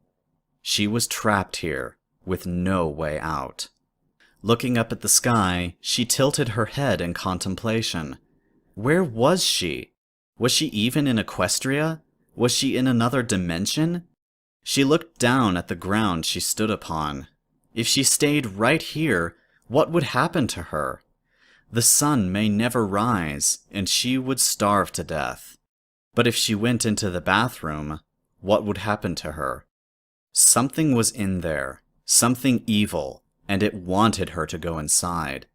S1: She was trapped here, with no way out. Looking up at the sky, she tilted her head in contemplation. Where was she? Was she even in Equestria? Was she in another dimension? She looked down at the ground she stood upon. If she stayed right here, what would happen to her? The sun may never rise, and she would starve to death. But if she went into the bathroom, what would happen to her? Something was in there, something evil, and it wanted her to go inside.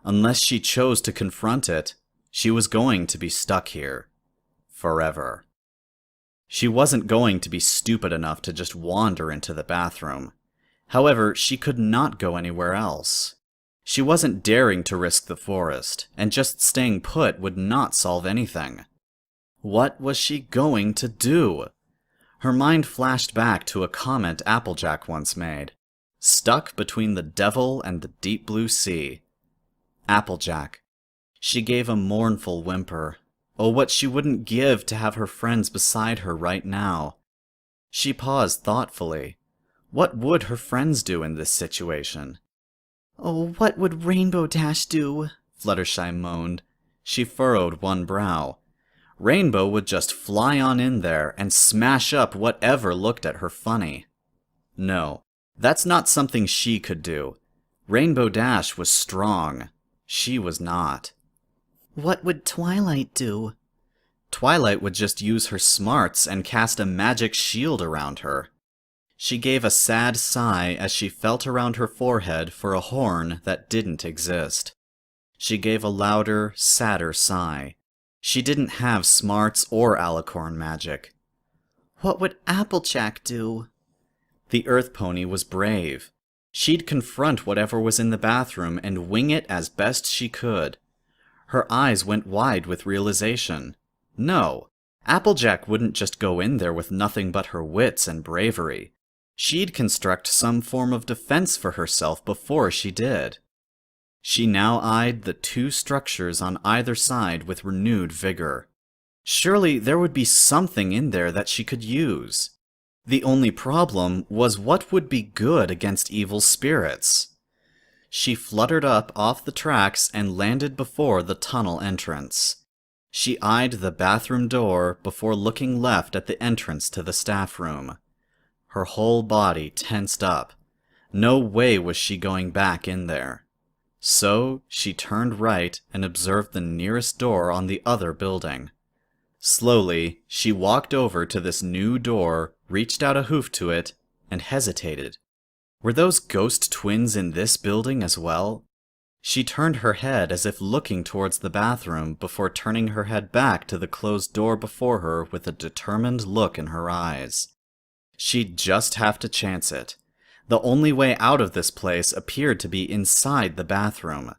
S1: Unless she chose to confront it, she was going to be stuck here. Forever. She wasn't going to be stupid enough to just wander into the bathroom. However, she could not go anywhere else. She wasn't daring to risk the forest, and just staying put would not solve anything. What was she going to do? Her mind flashed back to a comment Applejack once made. Stuck between the devil and the deep blue sea. Applejack. She gave a mournful whimper. Oh, what she wouldn't give to have her friends beside her right now. She paused thoughtfully. What would her friends do in this situation?
S2: Oh, what would Rainbow Dash do?
S1: Fluttershy moaned. She furrowed one brow. Rainbow would just fly on in there and smash up whatever looked at her funny. No, that's not something she could do. Rainbow Dash was strong. She was not.
S2: What would Twilight do?
S1: Twilight would just use her smarts and cast a magic shield around her. She gave a sad sigh as she felt around her forehead for a horn that didn't exist. She gave a louder, sadder sigh. She didn't have smarts or alicorn magic.
S2: What would Applejack do?
S1: The Earth Pony was brave. She'd confront whatever was in the bathroom and wing it as best she could. Her eyes went wide with realization. No, Applejack wouldn't just go in there with nothing but her wits and bravery. She'd construct some form of defense for herself before she did. She now eyed the two structures on either side with renewed vigor. Surely there would be something in there that she could use. The only problem was what would be good against evil spirits. She fluttered up off the tracks and landed before the tunnel entrance. She eyed the bathroom door before looking left at the entrance to the staff room. Her whole body tensed up. No way was she going back in there. So she turned right and observed the nearest door on the other building. Slowly, she walked over to this new door, reached out a hoof to it, and hesitated. Were those ghost twins in this building as well? She turned her head as if looking towards the bathroom before turning her head back to the closed door before her with a determined look in her eyes. She'd just have to chance it. The only way out of this place appeared to be inside the bathroom.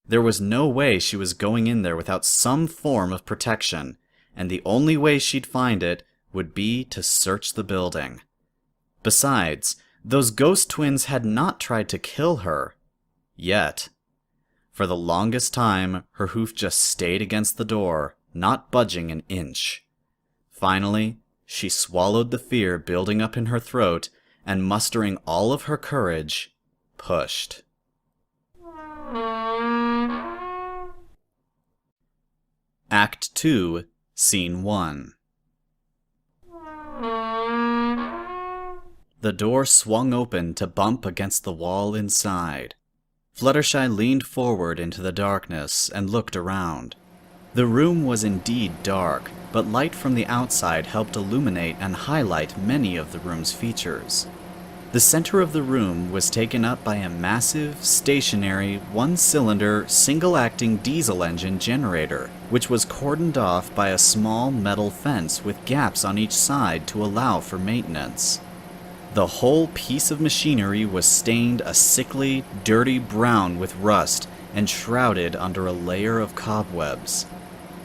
S1: There was no way she was going in there without some form of protection, and the only way she'd find it would be to search the building. Besides, those ghost twins had not tried to kill her. Yet. For the longest time, her hoof just stayed against the door, not budging an inch. Finally, she swallowed the fear building up in her throat and mustering all of her courage, pushed. Act 2, Scene 1. The door swung open to bump against the wall inside. Fluttershy leaned forward into the darkness and looked around. The room was indeed dark, but light from the outside helped illuminate and highlight many of the room's features. The center of the room was taken up by a massive, stationary, one-cylinder, single-acting diesel engine generator, which was cordoned off by a small metal fence with gaps on each side to allow for maintenance. The whole piece of machinery was stained a sickly, dirty brown with rust and shrouded under a layer of cobwebs.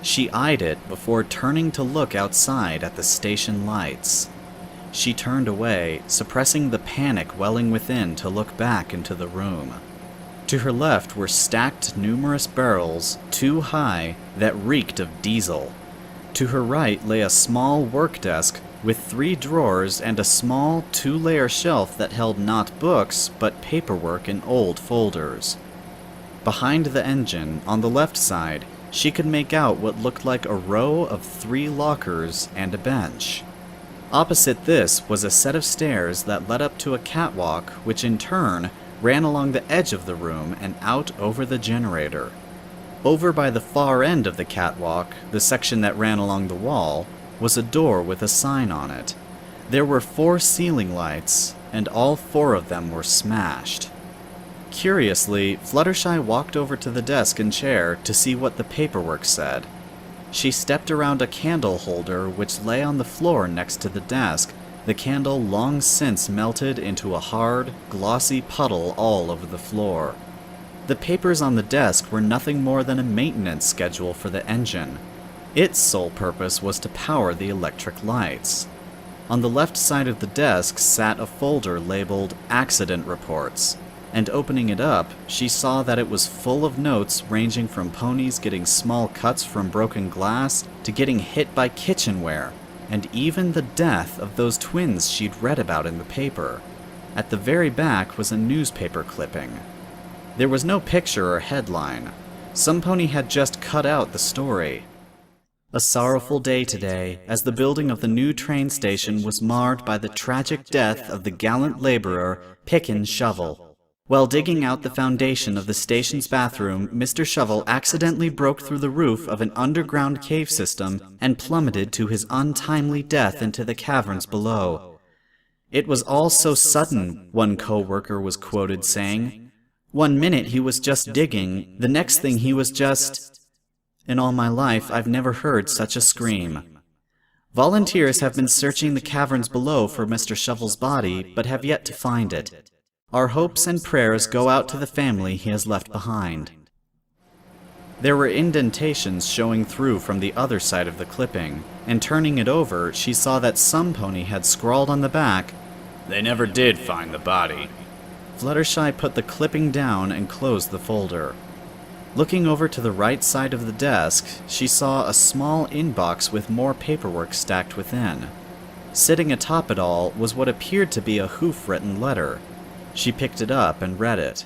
S1: She eyed it before turning to look outside at the station lights. She turned away, suppressing the panic welling within to look back into the room. To her left were stacked numerous barrels, too high, that reeked of diesel. To her right lay a small work desk with 3 drawers and a small 2-layer shelf that held not books, but paperwork in old folders. Behind the engine, on the left side, she could make out what looked like a row of 3 lockers and a bench. Opposite this was a set of stairs that led up to a catwalk, which in turn ran along the edge of the room and out over the generator. Over by the far end of the catwalk, the section that ran along the wall, was a door with a sign on it. There were 4 ceiling lights, and all 4 of them were smashed. Curiously, Fluttershy walked over to the desk and chair to see what the paperwork said. She stepped around a candle holder which lay on the floor next to the desk, the candle long since melted into a hard, glossy puddle all over the floor. The papers on the desk were nothing more than a maintenance schedule for the engine. Its sole purpose was to power the electric lights. On the left side of the desk sat a folder labeled Accident Reports, and opening it up, she saw that it was full of notes ranging from ponies getting small cuts from broken glass to getting hit by kitchenware, and even the death of those twins she'd read about in the paper. At the very back was a newspaper clipping. There was no picture or headline. Some pony had just cut out the story. A sorrowful day today, as the building of the new train station was marred by the tragic death of the gallant laborer, Pickens Shovel. While digging out the foundation of the station's bathroom, Mr. Shovel accidentally broke through the roof of an underground cave system and plummeted to his untimely death into the caverns below. It was all so sudden, one co-worker was quoted saying. One minute he was just digging, the next thing he was just... In all my life, I've never heard such a scream. Volunteers have been searching the caverns below for Mr. Shovel's body, but have yet to find it. Our hopes and prayers go out to the family he has left behind. There were indentations showing through from the other side of the clipping, and turning it over, she saw that some pony had scrawled on the back,
S4: They never did find the body.
S1: Fluttershy put the clipping down and closed the folder. Looking over to the right side of the desk, she saw a small inbox with more paperwork stacked within. Sitting atop it all was what appeared to be a hoof-written letter. She picked it up and read it.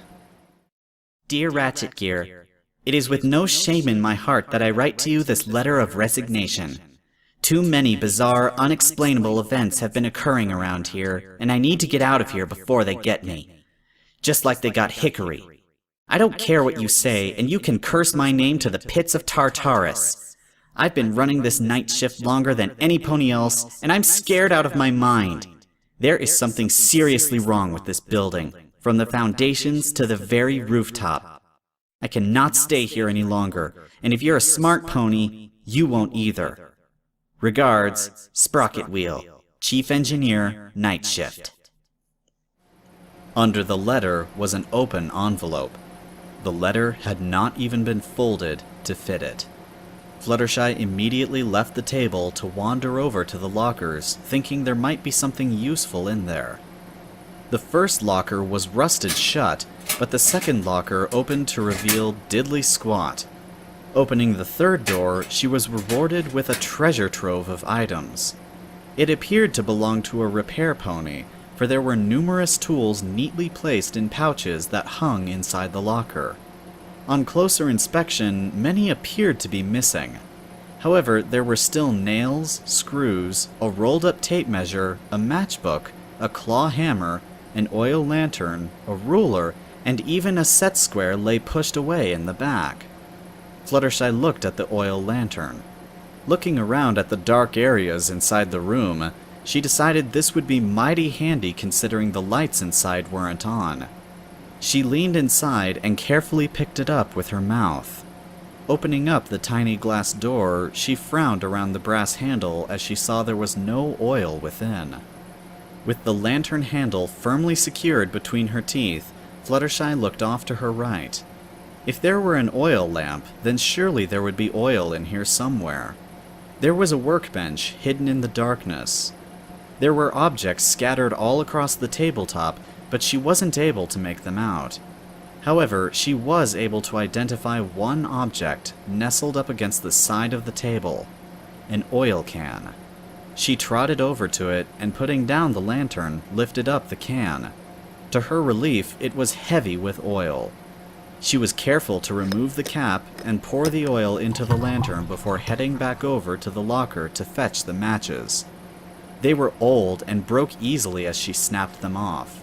S2: Dear Ratchet Gear, it is with no shame in my heart that I write to you this letter of resignation. Too many bizarre, unexplainable events have been occurring around here, and I need to get out of here before they get me. Just like they got Hickory. I don't care what you say, and you can curse my name to the pits of Tartarus. I've been running this night shift longer than any pony else, and I'm scared out of my mind. There is something seriously wrong with this building, from the foundations to the very rooftop. I cannot stay here any longer, and if you're a smart pony, you won't either. Regards, Sprocket Wheel, Chief Engineer, Night Shift.
S1: Under the letter was an open envelope. The letter had not even been folded to fit it. Fluttershy immediately left the table to wander over to the lockers, thinking there might be something useful in there. The first locker was rusted shut, but the second locker opened to reveal diddly squat. Opening the third door, she was rewarded with a treasure trove of items. It appeared to belong to a repair pony, for there were numerous tools neatly placed in pouches that hung inside the locker. On closer inspection, many appeared to be missing. However, there were still nails, screws, a rolled-up tape measure, a matchbook, a claw hammer, an oil lantern, a ruler, and even a set square lay pushed away in the back. Fluttershy looked at the oil lantern. Looking around at the dark areas inside the room, she decided this would be mighty handy considering the lights inside weren't on. She leaned inside and carefully picked it up with her mouth. Opening up the tiny glass door, she frowned around the brass handle as she saw there was no oil within. With the lantern handle firmly secured between her teeth, Fluttershy looked off to her right. If there were an oil lamp, then surely there would be oil in here somewhere. There was a workbench hidden in the darkness. There were objects scattered all across the tabletop, but she wasn't able to make them out. However, she was able to identify one object nestled up against the side of the table, an oil can. She trotted over to it and, putting down the lantern, lifted up the can. To her relief, it was heavy with oil. She was careful to remove the cap and pour the oil into the lantern before heading back over to the locker to fetch the matches. They were old and broke easily as she snapped them off.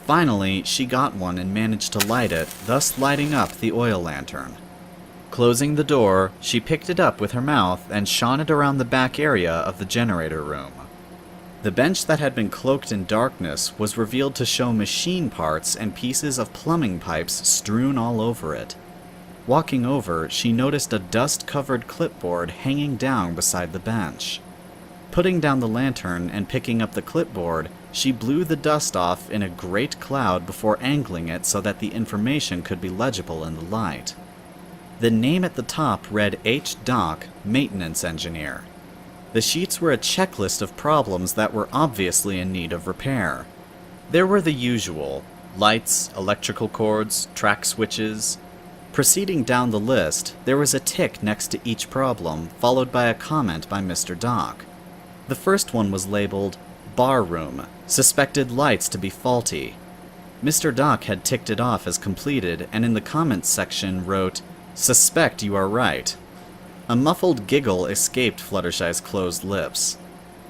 S1: Finally, she got one and managed to light it, thus lighting up the oil lantern. Closing the door, she picked it up with her mouth and shone it around the back area of the generator room. The bench that had been cloaked in darkness was revealed to show machine parts and pieces of plumbing pipes strewn all over it. Walking over, she noticed a dust-covered clipboard hanging down beside the bench. Putting down the lantern and picking up the clipboard, she blew the dust off in a great cloud before angling it so that the information could be legible in the light. The name at the top read H. Dock, Maintenance Engineer. The sheets were a checklist of problems that were obviously in need of repair. There were the usual: lights, electrical cords, track switches. Proceeding down the list, there was a tick next to each problem, followed by a comment by Mr. Dock. The first one was labeled Bar Room, suspected lights to be faulty. Mr. Dock had ticked it off as completed, and in the comments section wrote, "Suspect you are right." A muffled giggle escaped Fluttershy's closed lips.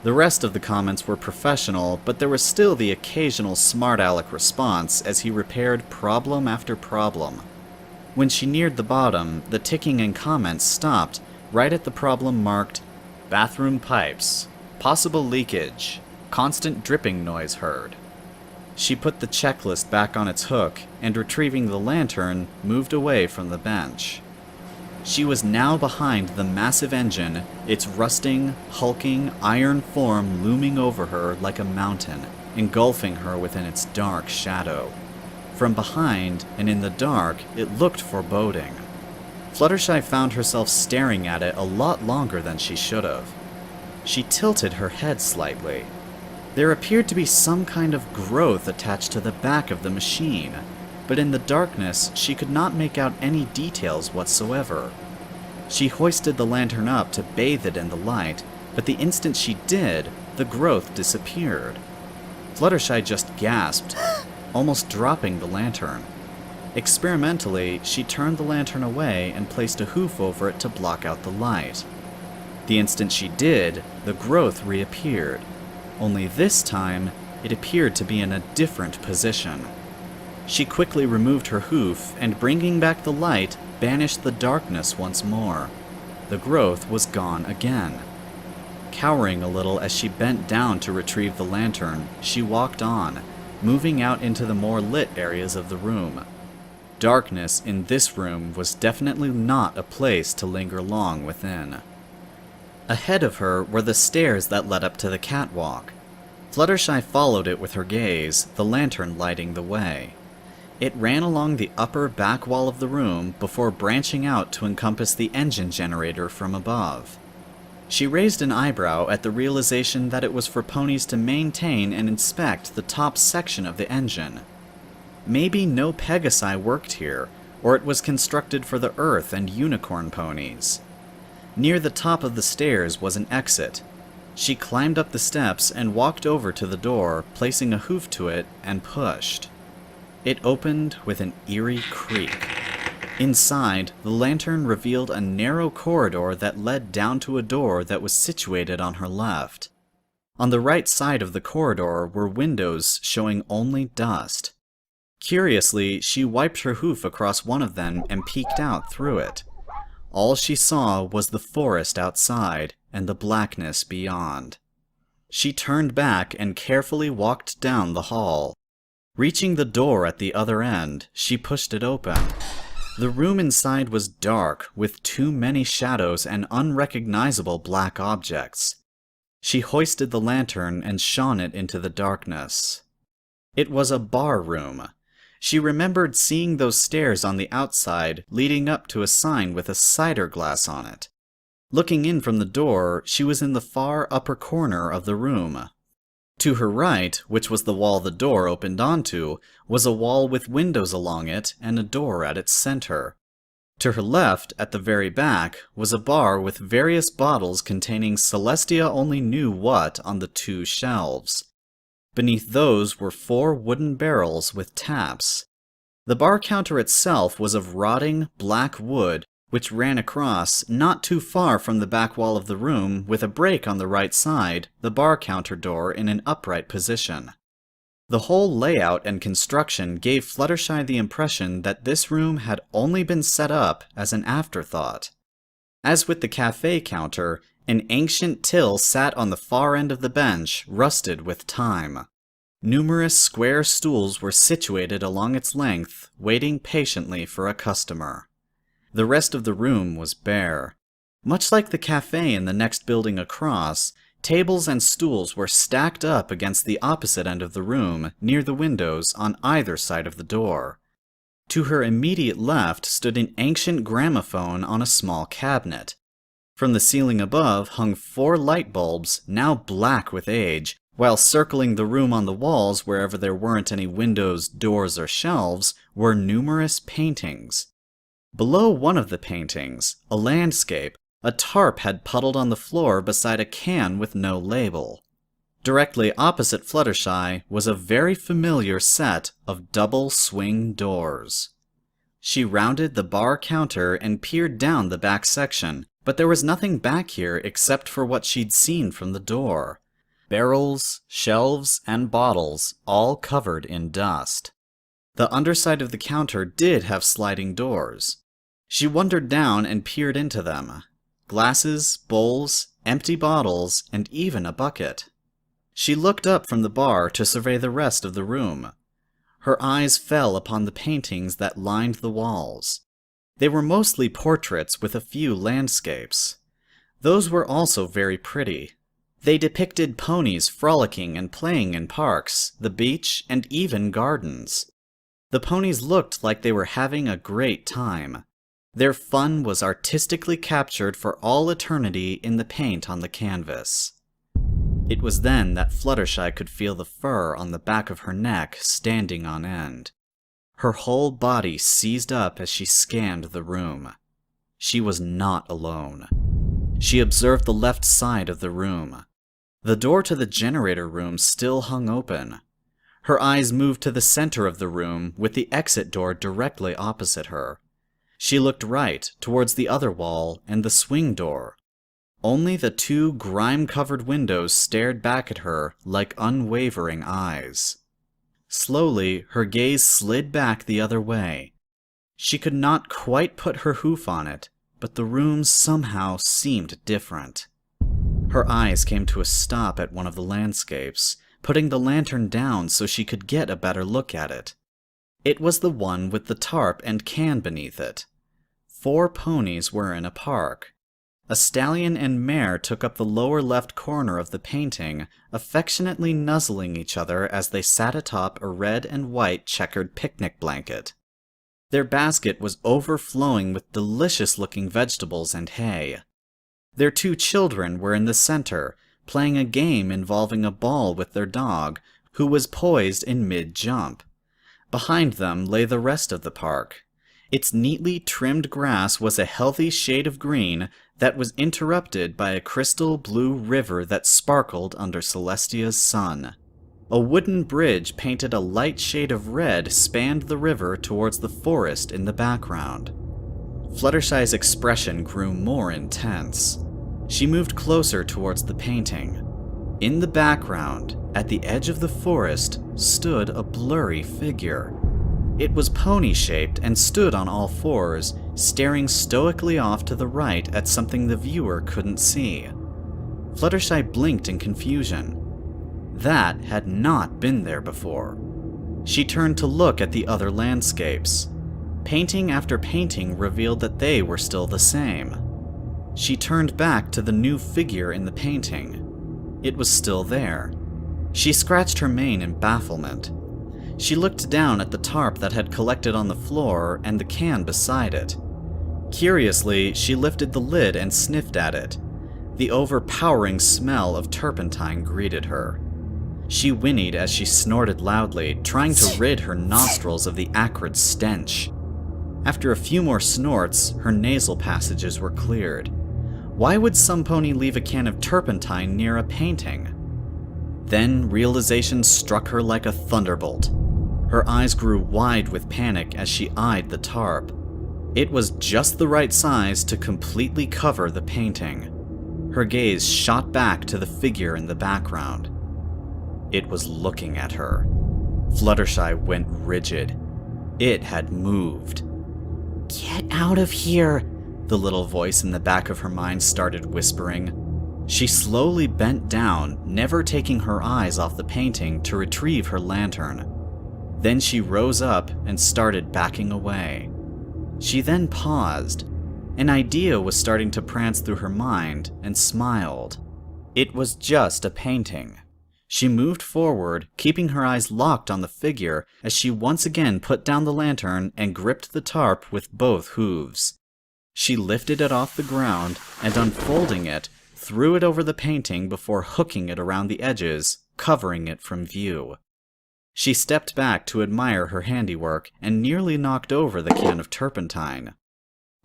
S1: The rest of the comments were professional, but there was still the occasional smart aleck response as he repaired problem after problem. When she neared the bottom, the ticking and comments stopped right at the problem marked Bathroom Pipes, Possible Leakage, Constant Dripping Noise Heard. She put the checklist back on its hook and, retrieving the lantern, moved away from the bench. She was now behind the massive engine, its rusting, hulking, iron form looming over her like a mountain, engulfing her within its dark shadow. From behind, and in the dark, it looked foreboding. Fluttershy found herself staring at it a lot longer than she should have. She tilted her head slightly. There appeared to be some kind of growth attached to the back of the machine, but in the darkness she could not make out any details whatsoever. She hoisted the lantern up to bathe it in the light, but the instant she did, the growth disappeared. Fluttershy just gasped, almost dropping the lantern. Experimentally, she turned the lantern away and placed a hoof over it to block out the light. The instant she did, the growth reappeared. Only this time, it appeared to be in a different position. She quickly removed her hoof and, bringing back the light, banished the darkness once more. The growth was gone again. Cowering a little as she bent down to retrieve the lantern, she walked on, moving out into the more lit areas of the room. Darkness in this room was definitely not a place to linger long within. Ahead of her were the stairs that led up to the catwalk. Fluttershy followed it with her gaze, the lantern lighting the way. It ran along the upper back wall of the room before branching out to encompass the engine generator from above. She raised an eyebrow at the realization that it was for ponies to maintain and inspect the top section of the engine. Maybe no Pegasi worked here, or it was constructed for the Earth and Unicorn ponies. Near the top of the stairs was an exit. She climbed up the steps and walked over to the door, placing a hoof to it, and pushed. It opened with an eerie creak. Inside, the lantern revealed a narrow corridor that led down to a door that was situated on her left. On the right side of the corridor were windows showing only dust. Curiously, she wiped her hoof across one of them and peeked out through it. All she saw was the forest outside and the blackness beyond. She turned back and carefully walked down the hall. Reaching the door at the other end, she pushed it open. The room inside was dark, with too many shadows and unrecognizable black objects. She hoisted the lantern and shone it into the darkness. It was a bar room. She remembered seeing those stairs on the outside leading up to a sign with a cider glass on it. Looking in from the door, she was in the far upper corner of the room. To her right, which was the wall the door opened onto, was a wall with windows along it and a door at its center. To her left, at the very back, was a bar with various bottles containing Celestia only knew what on the 2 shelves. Beneath those were 4 wooden barrels with taps. The bar counter itself was of rotting, black wood, which ran across, not too far from the back wall of the room, with a break on the right side, the bar counter door in an upright position. The whole layout and construction gave Fluttershy the impression that this room had only been set up as an afterthought. As with the cafe counter, an ancient till sat on the far end of the bench, rusted with time. Numerous square stools were situated along its length, waiting patiently for a customer. The rest of the room was bare. Much like the cafe in the next building across, tables and stools were stacked up against the opposite end of the room, near the windows on either side of the door. To her immediate left stood an ancient gramophone on a small cabinet. From the ceiling above hung 4 light bulbs, now black with age, while circling the room on the walls wherever there weren't any windows, doors, or shelves, were numerous paintings. Below one of the paintings, a landscape, a tarp had puddled on the floor beside a can with no label. Directly opposite Fluttershy was a very familiar set of double swing doors. She rounded the bar counter and peered down the back section, but there was nothing back here except for what she'd seen from the door. Barrels, shelves, and bottles, all covered in dust. The underside of the counter did have sliding doors. She wandered down and peered into them. Glasses, bowls, empty bottles, and even a bucket. She looked up from the bar to survey the rest of the room. Her eyes fell upon the paintings that lined the walls. They were mostly portraits with a few landscapes. Those were also very pretty. They depicted ponies frolicking and playing in parks, the beach, and even gardens. The ponies looked like they were having a great time. Their fun was artistically captured for all eternity in the paint on the canvas. It was then that Fluttershy could feel the fur on the back of her neck standing on end. Her whole body seized up as she scanned the room. She was not alone. She observed the left side of the room. The door to the generator room still hung open. Her eyes moved to the center of the room, with the exit door directly opposite her. She looked right, towards the other wall and the swing door. Only the 2 grime-covered windows stared back at her like unwavering eyes. Slowly, her gaze slid back the other way. She could not quite put her hoof on it, but the room somehow seemed different. Her eyes came to a stop at one of the landscapes, putting the lantern down so she could get a better look at it. It was the one with the tarp and can beneath it. 4 ponies were in a park. A stallion and mare took up the lower left corner of the painting, affectionately nuzzling each other as they sat atop a red and white checkered picnic blanket. Their basket was overflowing with delicious-looking vegetables and hay. Their 2 children were in the center, playing a game involving a ball with their dog, who was poised in mid-jump. Behind them lay the rest of the park. Its neatly trimmed grass was a healthy shade of green that was interrupted by a crystal blue river that sparkled under Celestia's sun. A wooden bridge painted a light shade of red spanned the river towards the forest in the background. Fluttershy's expression grew more intense. She moved closer towards the painting. In the background, at the edge of the forest, stood a blurry figure. It was pony-shaped and stood on all fours, staring stoically off to the right at something the viewer couldn't see. Fluttershy blinked in confusion. That had not been there before. She turned to look at the other landscapes. Painting after painting revealed that they were still the same. She turned back to the new figure in the painting. It was still there. She scratched her mane in bafflement. She looked down at the tarp that had collected on the floor and the can beside it. Curiously, she lifted the lid and sniffed at it. The overpowering smell of turpentine greeted her. She whinnied as she snorted loudly, trying to rid her nostrils of the acrid stench. After a few more snorts, her nasal passages were cleared. Why would some pony leave a can of turpentine near a painting? Then realization struck her like a thunderbolt. Her eyes grew wide with panic as she eyed the tarp. It was just the right size to completely cover the painting. Her gaze shot back to the figure in the background. It was looking at her. Fluttershy went rigid. It had moved.
S2: Get out of here,
S1: The little voice in the back of her mind started whispering. She slowly bent down, never taking her eyes off the painting to retrieve her lantern. Then she rose up and started backing away. She then paused. An idea was starting to prance through her mind and smiled. It was just a painting. She moved forward, keeping her eyes locked on the figure as she once again put down the lantern and gripped the tarp with both hooves. She lifted it off the ground and, unfolding it, threw it over the painting before hooking it around the edges, covering it from view. She stepped back to admire her handiwork and nearly knocked over the can of turpentine.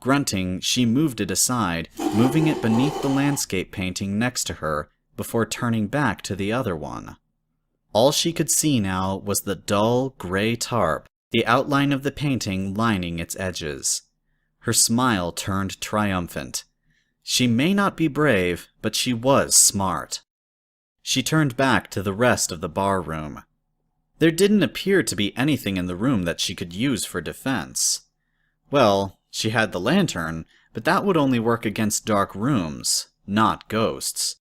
S1: Grunting, she moved it aside, moving it beneath the landscape painting next to her, before turning back to the other one. All she could see now was the dull, gray tarp, the outline of the painting lining its edges. Her smile turned triumphant. She may not be brave, but she was smart. She turned back to the rest of the bar room. There didn't appear to be anything in the room that she could use for defense. Well, she had the lantern, but that would only work against dark rooms, not ghosts.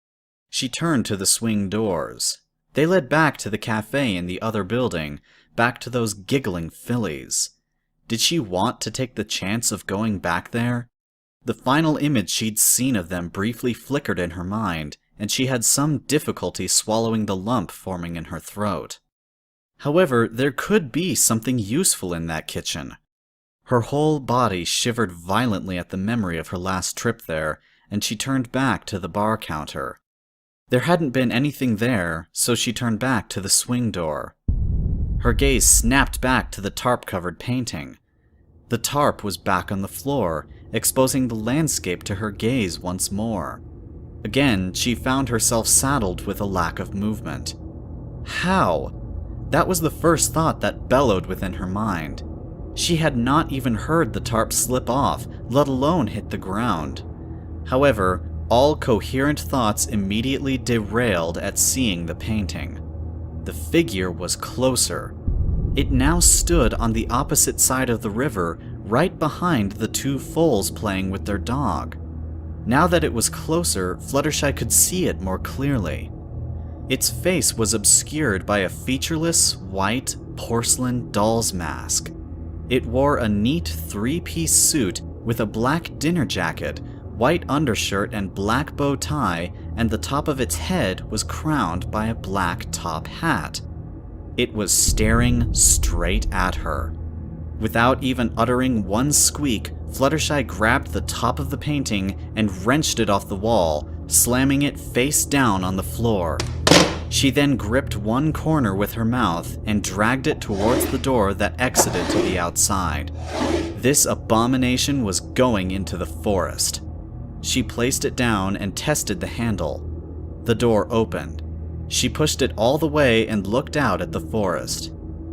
S1: She turned to the swing doors. They led back to the cafe in the other building, back to those giggling fillies. Did she want to take the chance of going back there? The final image she'd seen of them briefly flickered in her mind, and she had some difficulty swallowing the lump forming in her throat. However, there could be something useful in that kitchen. Her whole body shivered violently at the memory of her last trip there, and she turned back to the bar counter. There hadn't been anything there, so she turned back to the swing door. Her gaze snapped back to the tarp-covered painting. The tarp was back on the floor, exposing the landscape to her gaze once more. Again, she found herself saddled with a lack of movement. How? That was the first thought that bellowed within her mind. She had not even heard the tarp slip off, let alone hit the ground. However, all coherent thoughts immediately derailed at seeing the painting. The figure was closer. It now stood on the opposite side of the river, right behind the two foals playing with their dog. Now that it was closer, Fluttershy could see it more clearly. Its face was obscured by a featureless, white, porcelain doll's mask. It wore a neat three-piece suit with a black dinner jacket, white undershirt and black bow tie, and the top of its head was crowned by a black top hat. It was staring straight at her. Without even uttering one squeak, Fluttershy grabbed the top of the painting and wrenched it off the wall, slamming it face down on the floor. She then gripped one corner with her mouth and dragged it towards the door that exited to the outside. This abomination was going into the forest. She placed it down and tested the handle. The door opened. She pushed it all the way and looked out at the forest.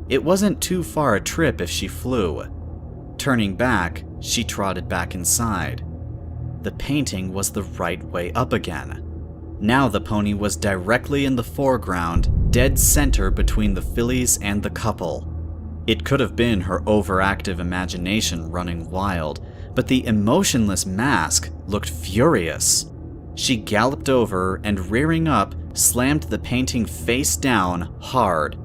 S1: It wasn't too far a trip if she flew. Turning back, she trotted back inside. The painting was the right way up again. Now the pony was directly in the foreground, dead center between the fillies and the couple. It could have been her overactive imagination running wild, but the emotionless mask looked furious. She galloped over and, rearing up, slammed the painting face down hard.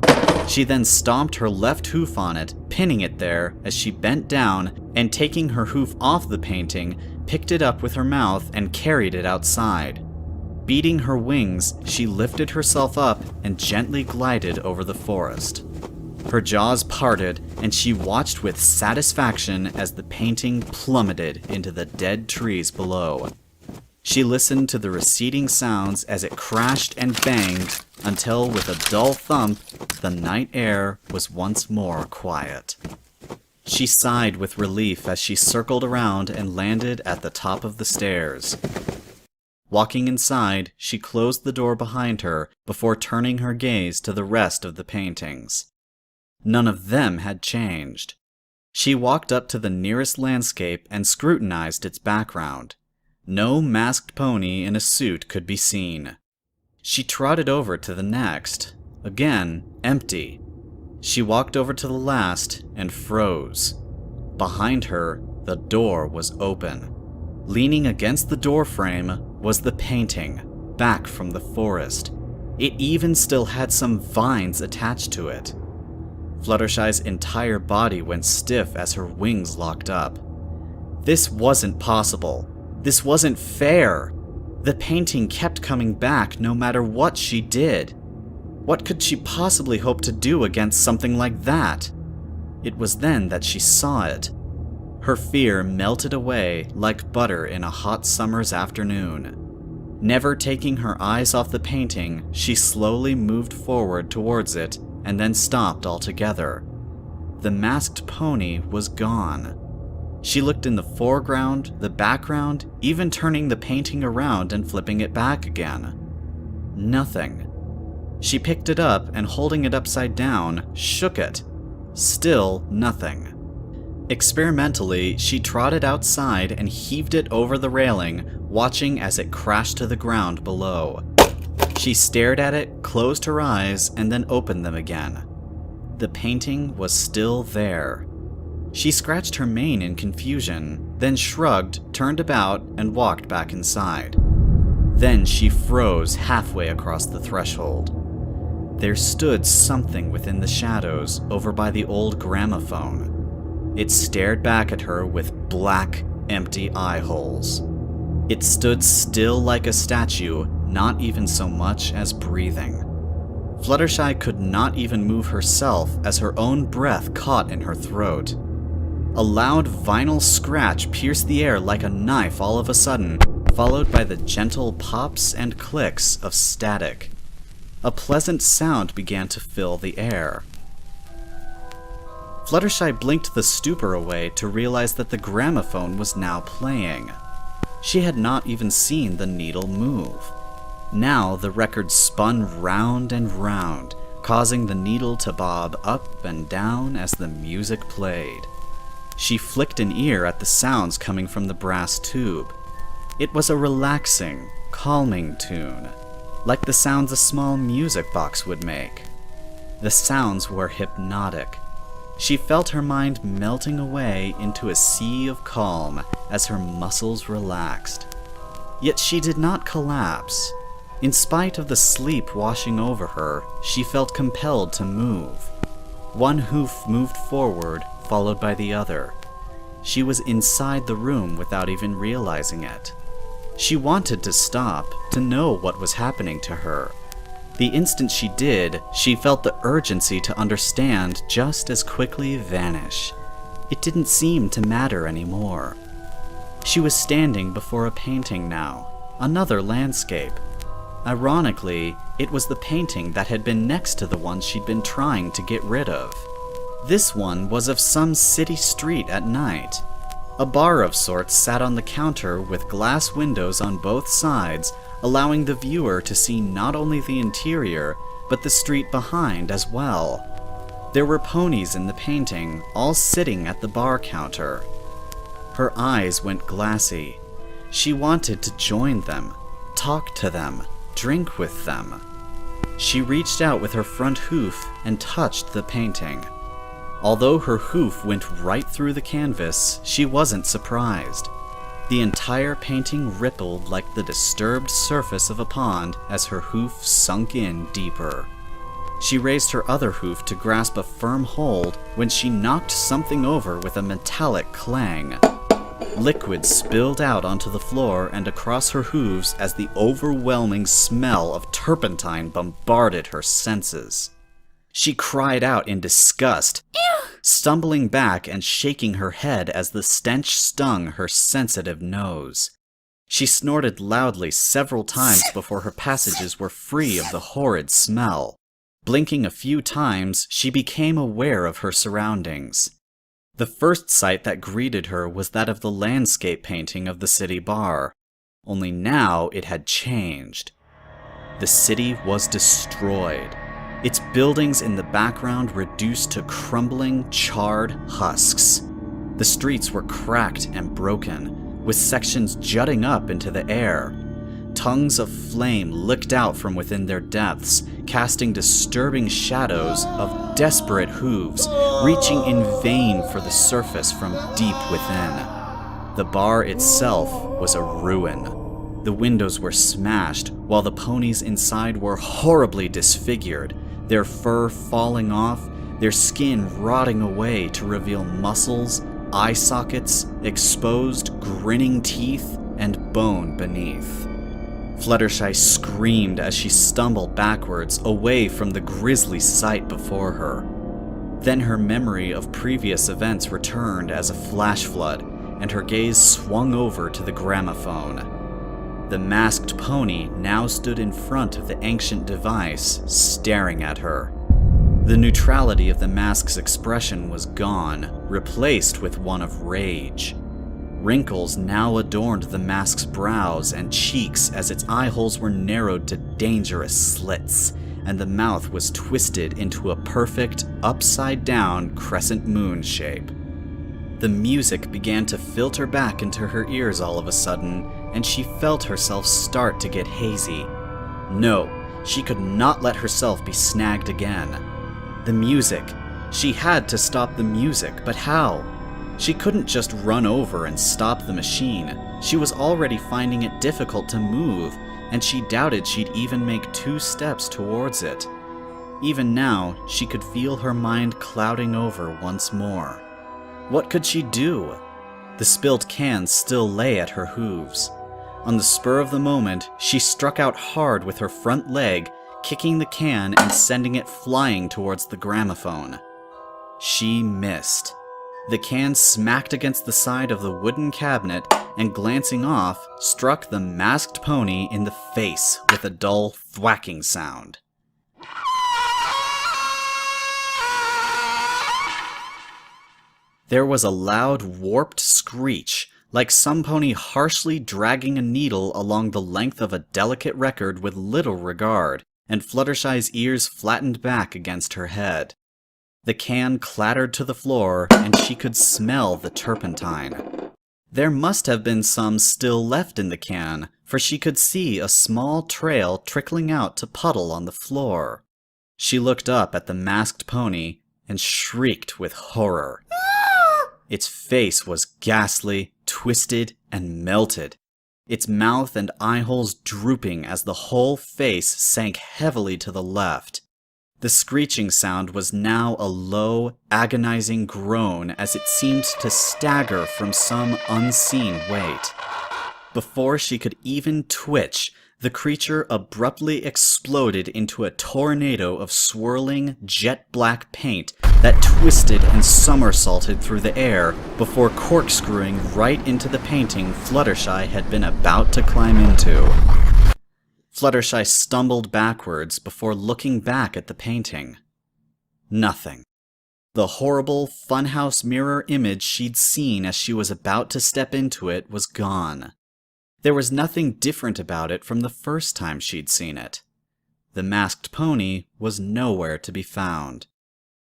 S1: She then stomped her left hoof on it, pinning it there as she bent down and, taking her hoof off the painting, picked it up with her mouth and carried it outside. Beating her wings, she lifted herself up and gently glided over the forest. Her jaws parted, and she watched with satisfaction as the painting plummeted into the dead trees below. She listened to the receding sounds as it crashed and banged until, with a dull thump, the night air was once more quiet. She sighed with relief as she circled around and landed at the top of the stairs. Walking inside, she closed the door behind her before turning her gaze to the rest of the paintings. None of them had changed. She walked up to the nearest landscape and scrutinized its background. No masked pony in a suit could be seen. She trotted over to the next. Again, empty. She walked over to the last and froze. Behind her, the door was open. Leaning against the doorframe was the painting, back from the forest. It even still had some vines attached to it. Fluttershy's entire body went stiff as her wings locked up. This wasn't possible. This wasn't fair. The painting kept coming back no matter what she did. What could she possibly hope to do against something like that? It was then that she saw it. Her fear melted away like butter in a hot summer's afternoon. Never taking her eyes off the painting, she slowly moved forward towards it and then stopped altogether. The masked pony was gone. She looked in the foreground, the background, even turning the painting around and flipping it back again. Nothing. She picked it up and, holding it upside down, shook it. Still nothing. Experimentally, she trotted outside and heaved it over the railing, watching as it crashed to the ground below. She stared at it, closed her eyes, and then opened them again. The painting was still there. She scratched her mane in confusion, then shrugged, turned about, and walked back inside. Then she froze halfway across the threshold. There stood something within the shadows over by the old gramophone. It stared back at her with black, empty eye holes. It stood still like a statue, not even so much as breathing. Fluttershy could not even move herself as her own breath caught in her throat. A loud vinyl scratch pierced the air like a knife all of a sudden, followed by the gentle pops and clicks of static. A pleasant sound began to fill the air. Fluttershy blinked the stupor away to realize that the gramophone was now playing. She had not even seen the needle move. Now the record spun round and round, causing the needle to bob up and down as the music played. She flicked an ear at the sounds coming from the brass tube. It was a relaxing, calming tune, like the sounds a small music box would make. The sounds were hypnotic. She felt her mind melting away into a sea of calm as her muscles relaxed. Yet she did not collapse. In spite of the sleep washing over her, she felt compelled to move. One hoof moved forward, followed by the other. She was inside the room without even realizing it. She wanted to stop, to know what was happening to her. The instant she did, she felt the urgency to understand just as quickly vanish. It didn't seem to matter anymore. She was standing before a painting now, another landscape. Ironically, it was the painting that had been next to the one she'd been trying to get rid of. This one was of some city street at night. A bar of sorts sat on the counter with glass windows on both sides, allowing the viewer to see not only the interior, but the street behind as well. There were ponies in the painting, all sitting at the bar counter. Her eyes went glassy. She wanted to join them, talk to them, drink with them. She reached out with her front hoof and touched the painting. Although her hoof went right through the canvas, she wasn't surprised. The entire painting rippled like the disturbed surface of a pond as her hoof sunk in deeper. She raised her other hoof to grasp a firm hold when she knocked something over with a metallic clang. Liquid spilled out onto the floor and across her hooves as the overwhelming smell of turpentine bombarded her senses. She cried out in disgust, stumbling back and shaking her head as the stench stung her sensitive nose. She snorted loudly several times before her passages were free of the horrid smell. Blinking a few times, she became aware of her surroundings. The first sight that greeted her was that of the landscape painting of the city bar. Only now it had changed. The city was destroyed. Its buildings in the background reduced to crumbling, charred husks. The streets were cracked and broken, with sections jutting up into the air. Tongues of flame licked out from within their depths, casting disturbing shadows of desperate hooves, reaching in vain for the surface from deep within. The bar itself was a ruin. The windows were smashed, while the ponies inside were horribly disfigured, their fur falling off, their skin rotting away to reveal muscles, eye sockets, exposed, grinning teeth, and bone beneath. Fluttershy screamed as she stumbled backwards away from the grisly sight before her. Then her memory of previous events returned as a flash flood, and her gaze swung over to the gramophone. The masked pony now stood in front of the ancient device, staring at her. The neutrality of the mask's expression was gone, replaced with one of rage. Wrinkles now adorned the mask's brows and cheeks as its eye holes were narrowed to dangerous slits, and the mouth was twisted into a perfect, upside-down crescent moon shape. The music began to filter back into her ears all of a sudden, and she felt herself start to get hazy. No, she could not let herself be snagged again. The music. She had to stop the music, but how? She couldn't just run over and stop the machine. She was already finding it difficult to move, and she doubted she'd even make 2 steps towards it. Even now, she could feel her mind clouding over once more. What could she do? The spilt can still lay at her hooves. On the spur of the moment, she struck out hard with her front leg, kicking the can and sending it flying towards the gramophone. She missed. The can smacked against the side of the wooden cabinet and, glancing off, struck the masked pony in the face with a dull thwacking sound. There was a loud, warped screech, like some pony harshly dragging a needle along the length of a delicate record with little regard, and Fluttershy's ears flattened back against her head. The can clattered to the floor, and she could smell the turpentine. There must have been some still left in the can, for she could see a small trail trickling out to puddle on the floor. She looked up at the masked pony and shrieked with horror. Its face was ghastly, twisted, and melted, its mouth and eyeholes drooping as the whole face sank heavily to the left. The screeching sound was now a low, agonizing groan as it seemed to stagger from some unseen weight. Before she could even twitch, the creature abruptly exploded into a tornado of swirling, jet-black paint that twisted and somersaulted through the air before corkscrewing right into the painting Fluttershy had been about to climb into. Fluttershy stumbled backwards before looking back at the painting. Nothing. The horrible funhouse mirror image she'd seen as she was about to step into it was gone. There was nothing different about it from the first time she'd seen it. The masked pony was nowhere to be found.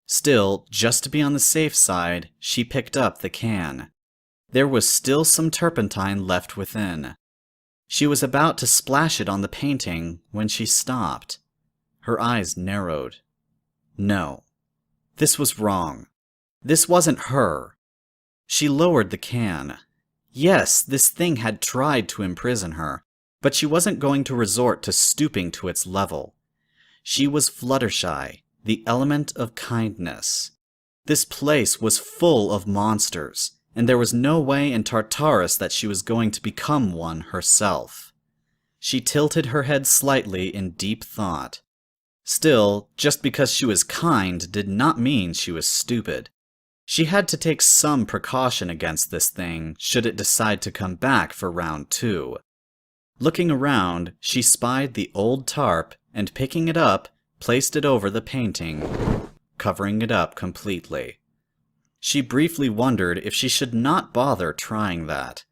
S1: Still, just to be on the safe side, she picked up the can. There was still some turpentine left within. She was about to splash it on the painting when she stopped. Her eyes narrowed. No. This was wrong. This wasn't her. She lowered the can. Yes, this thing had tried to imprison her, but she wasn't going to resort to stooping to its level. She was Fluttershy, the element of kindness. This place was full of monsters, and there was no way in Tartarus that she was going to become one herself. She tilted her head slightly in deep thought. Still, just because she was kind did not mean she was stupid. She had to take some precaution against this thing should it decide to come back for round 2. Looking around, she spied the old tarp and picking it up, placed it over the painting, covering it up completely. She briefly wondered if she should not bother trying that.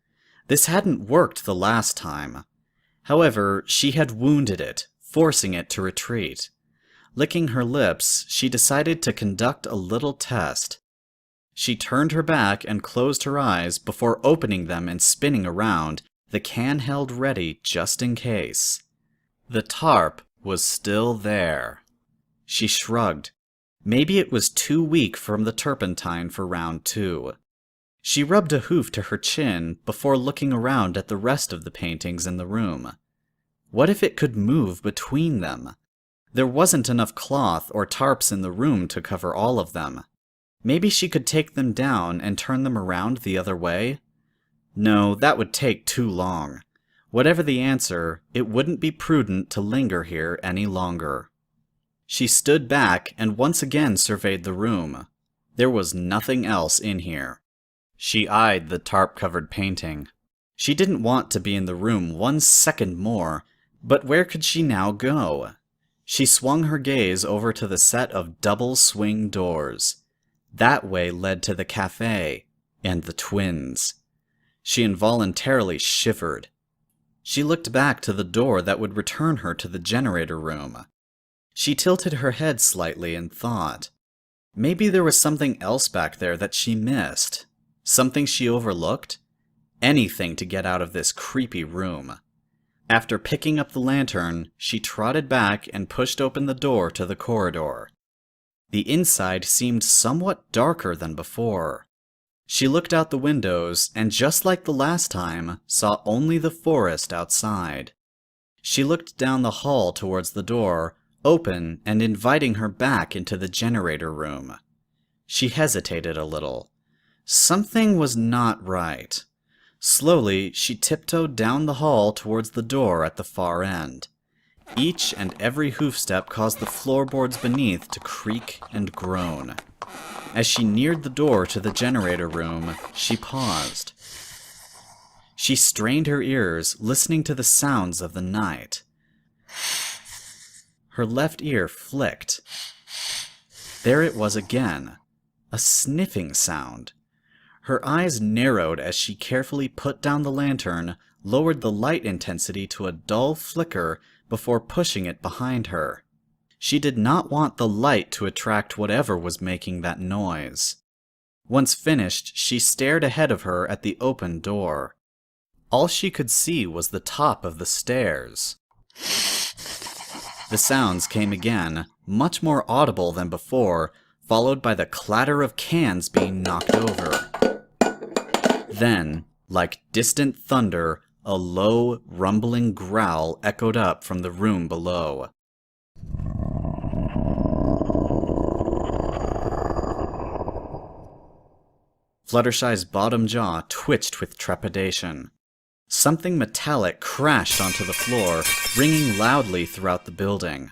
S1: This hadn't worked the last time. However, she had wounded it, forcing it to retreat. Licking her lips, she decided to conduct a little test. She turned her back and closed her eyes before opening them and spinning around, the can held ready just in case. The tarp was still there. She shrugged. Maybe it was too weak from the turpentine for round 2. She rubbed a hoof to her chin before looking around at the rest of the paintings in the room. What if it could move between them? There wasn't enough cloth or tarps in the room to cover all of them. Maybe she could take them down and turn them around the other way? No, that would take too long. Whatever the answer, it wouldn't be prudent to linger here any longer. She stood back and once again surveyed the room. There was nothing else in here. She eyed the tarp-covered painting. She didn't want to be in the room 1 second more, but where could she now go? She swung her gaze over to the set of double swing doors. That way led to the cafe and the twins. She involuntarily shivered. She looked back to the door that would return her to the generator room. She tilted her head slightly and thought. Maybe there was something else back there that she missed. Something she overlooked? Anything to get out of this creepy room. After picking up the lantern, she trotted back and pushed open the door to the corridor. The inside seemed somewhat darker than before. She looked out the windows and, just like the last time, saw only the forest outside. She looked down the hall towards the door, open and inviting her back into the generator room. She hesitated a little. Something was not right. Slowly, she tiptoed down the hall towards the door at the far end. Each and every hoofstep caused the floorboards beneath to creak and groan. As she neared the door to the generator room, she paused. She strained her ears, listening to the sounds of the night. Her left ear flicked. There it was again, a sniffing sound. Her eyes narrowed as she carefully put down the lantern, lowered the light intensity to a dull flicker before pushing it behind her. She did not want the light to attract whatever was making that noise. Once finished, she stared ahead of her at the open door. All she could see was the top of the stairs. The sounds came again, much more audible than before, followed by the clatter of cans being knocked over. Then, like distant thunder, a low, rumbling growl echoed up from the room below. Fluttershy's bottom jaw twitched with trepidation. Something metallic crashed onto the floor, ringing loudly throughout the building.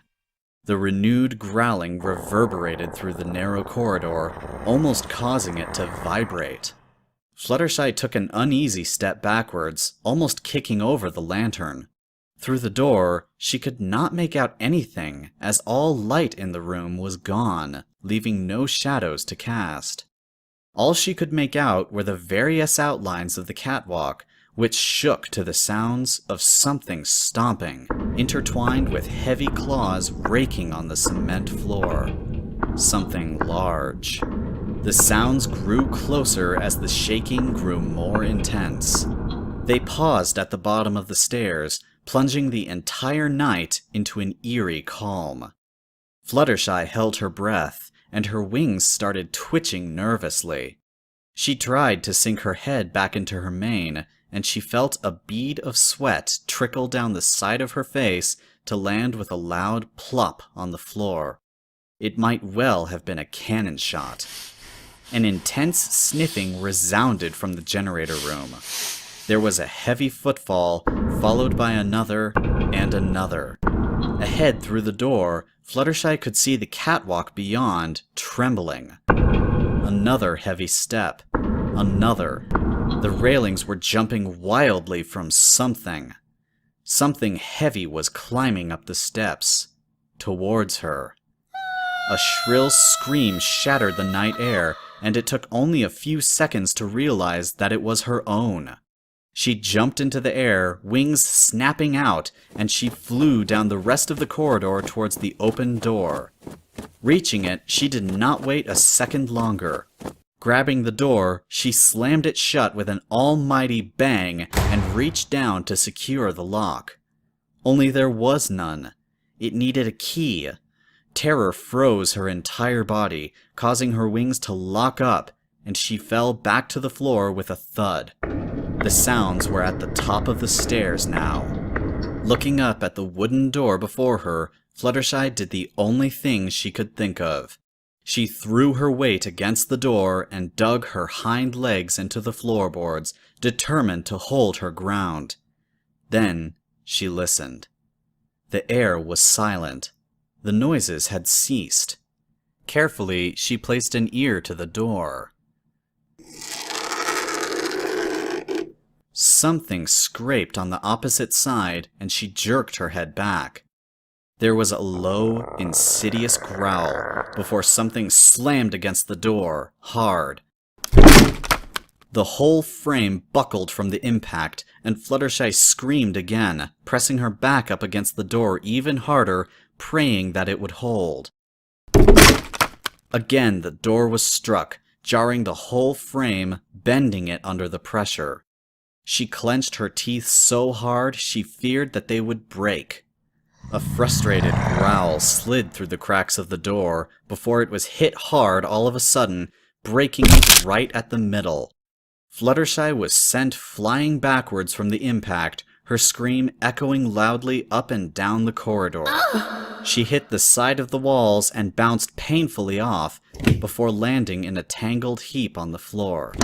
S1: The renewed growling reverberated through the narrow corridor, almost causing it to vibrate. Fluttershy took an uneasy step backwards, almost kicking over the lantern. Through the door, she could not make out anything, as all light in the room was gone, leaving no shadows to cast. All she could make out were the various outlines of the catwalk, which shook to the sounds of something stomping, intertwined with heavy claws raking on the cement floor. Something large. The sounds grew closer as the shaking grew more intense. They paused at the bottom of the stairs, plunging the entire night into an eerie calm. Fluttershy held her breath, and her wings started twitching nervously. She tried to sink her head back into her mane, and she felt a bead of sweat trickle down the side of her face to land with a loud plop on the floor. It might well have been a cannon shot. An intense sniffing resounded from the generator room. There was a heavy footfall, followed by another and another. Ahead through the door, Fluttershy could see the catwalk beyond, trembling. Another heavy step. Another. The railings were jumping wildly from something. Something heavy was climbing up the steps. Towards her. A shrill scream shattered the night air, and it took only a few seconds to realize that it was her own. She jumped into the air, wings snapping out, and she flew down the rest of the corridor towards the open door. Reaching it, she did not wait a second longer. Grabbing the door, she slammed it shut with an almighty bang and reached down to secure the lock. Only there was none. It needed a key. Terror froze her entire body, causing her wings to lock up, and she fell back to the floor with a thud. The sounds were at the top of the stairs now. Looking up at the wooden door before her, Fluttershy did the only thing she could think of. She threw her weight against the door and dug her hind legs into the floorboards, determined to hold her ground. Then she listened. The air was silent. The noises had ceased. Carefully, she placed an ear to the door. Something scraped on the opposite side, and she jerked her head back. There was a low, insidious growl before something slammed against the door, hard. The whole frame buckled from the impact, and Fluttershy screamed again, pressing her back up against the door even harder, praying that it would hold. Again the door was struck, jarring the whole frame, bending it under the pressure. She clenched her teeth so hard she feared that they would break. A frustrated growl slid through the cracks of the door before it was hit hard all of a sudden, breaking it right at the middle. Fluttershy was sent flying backwards from the impact, her scream echoing loudly up and down the corridor. She hit the side of the walls and bounced painfully off, before landing in a tangled heap on the floor.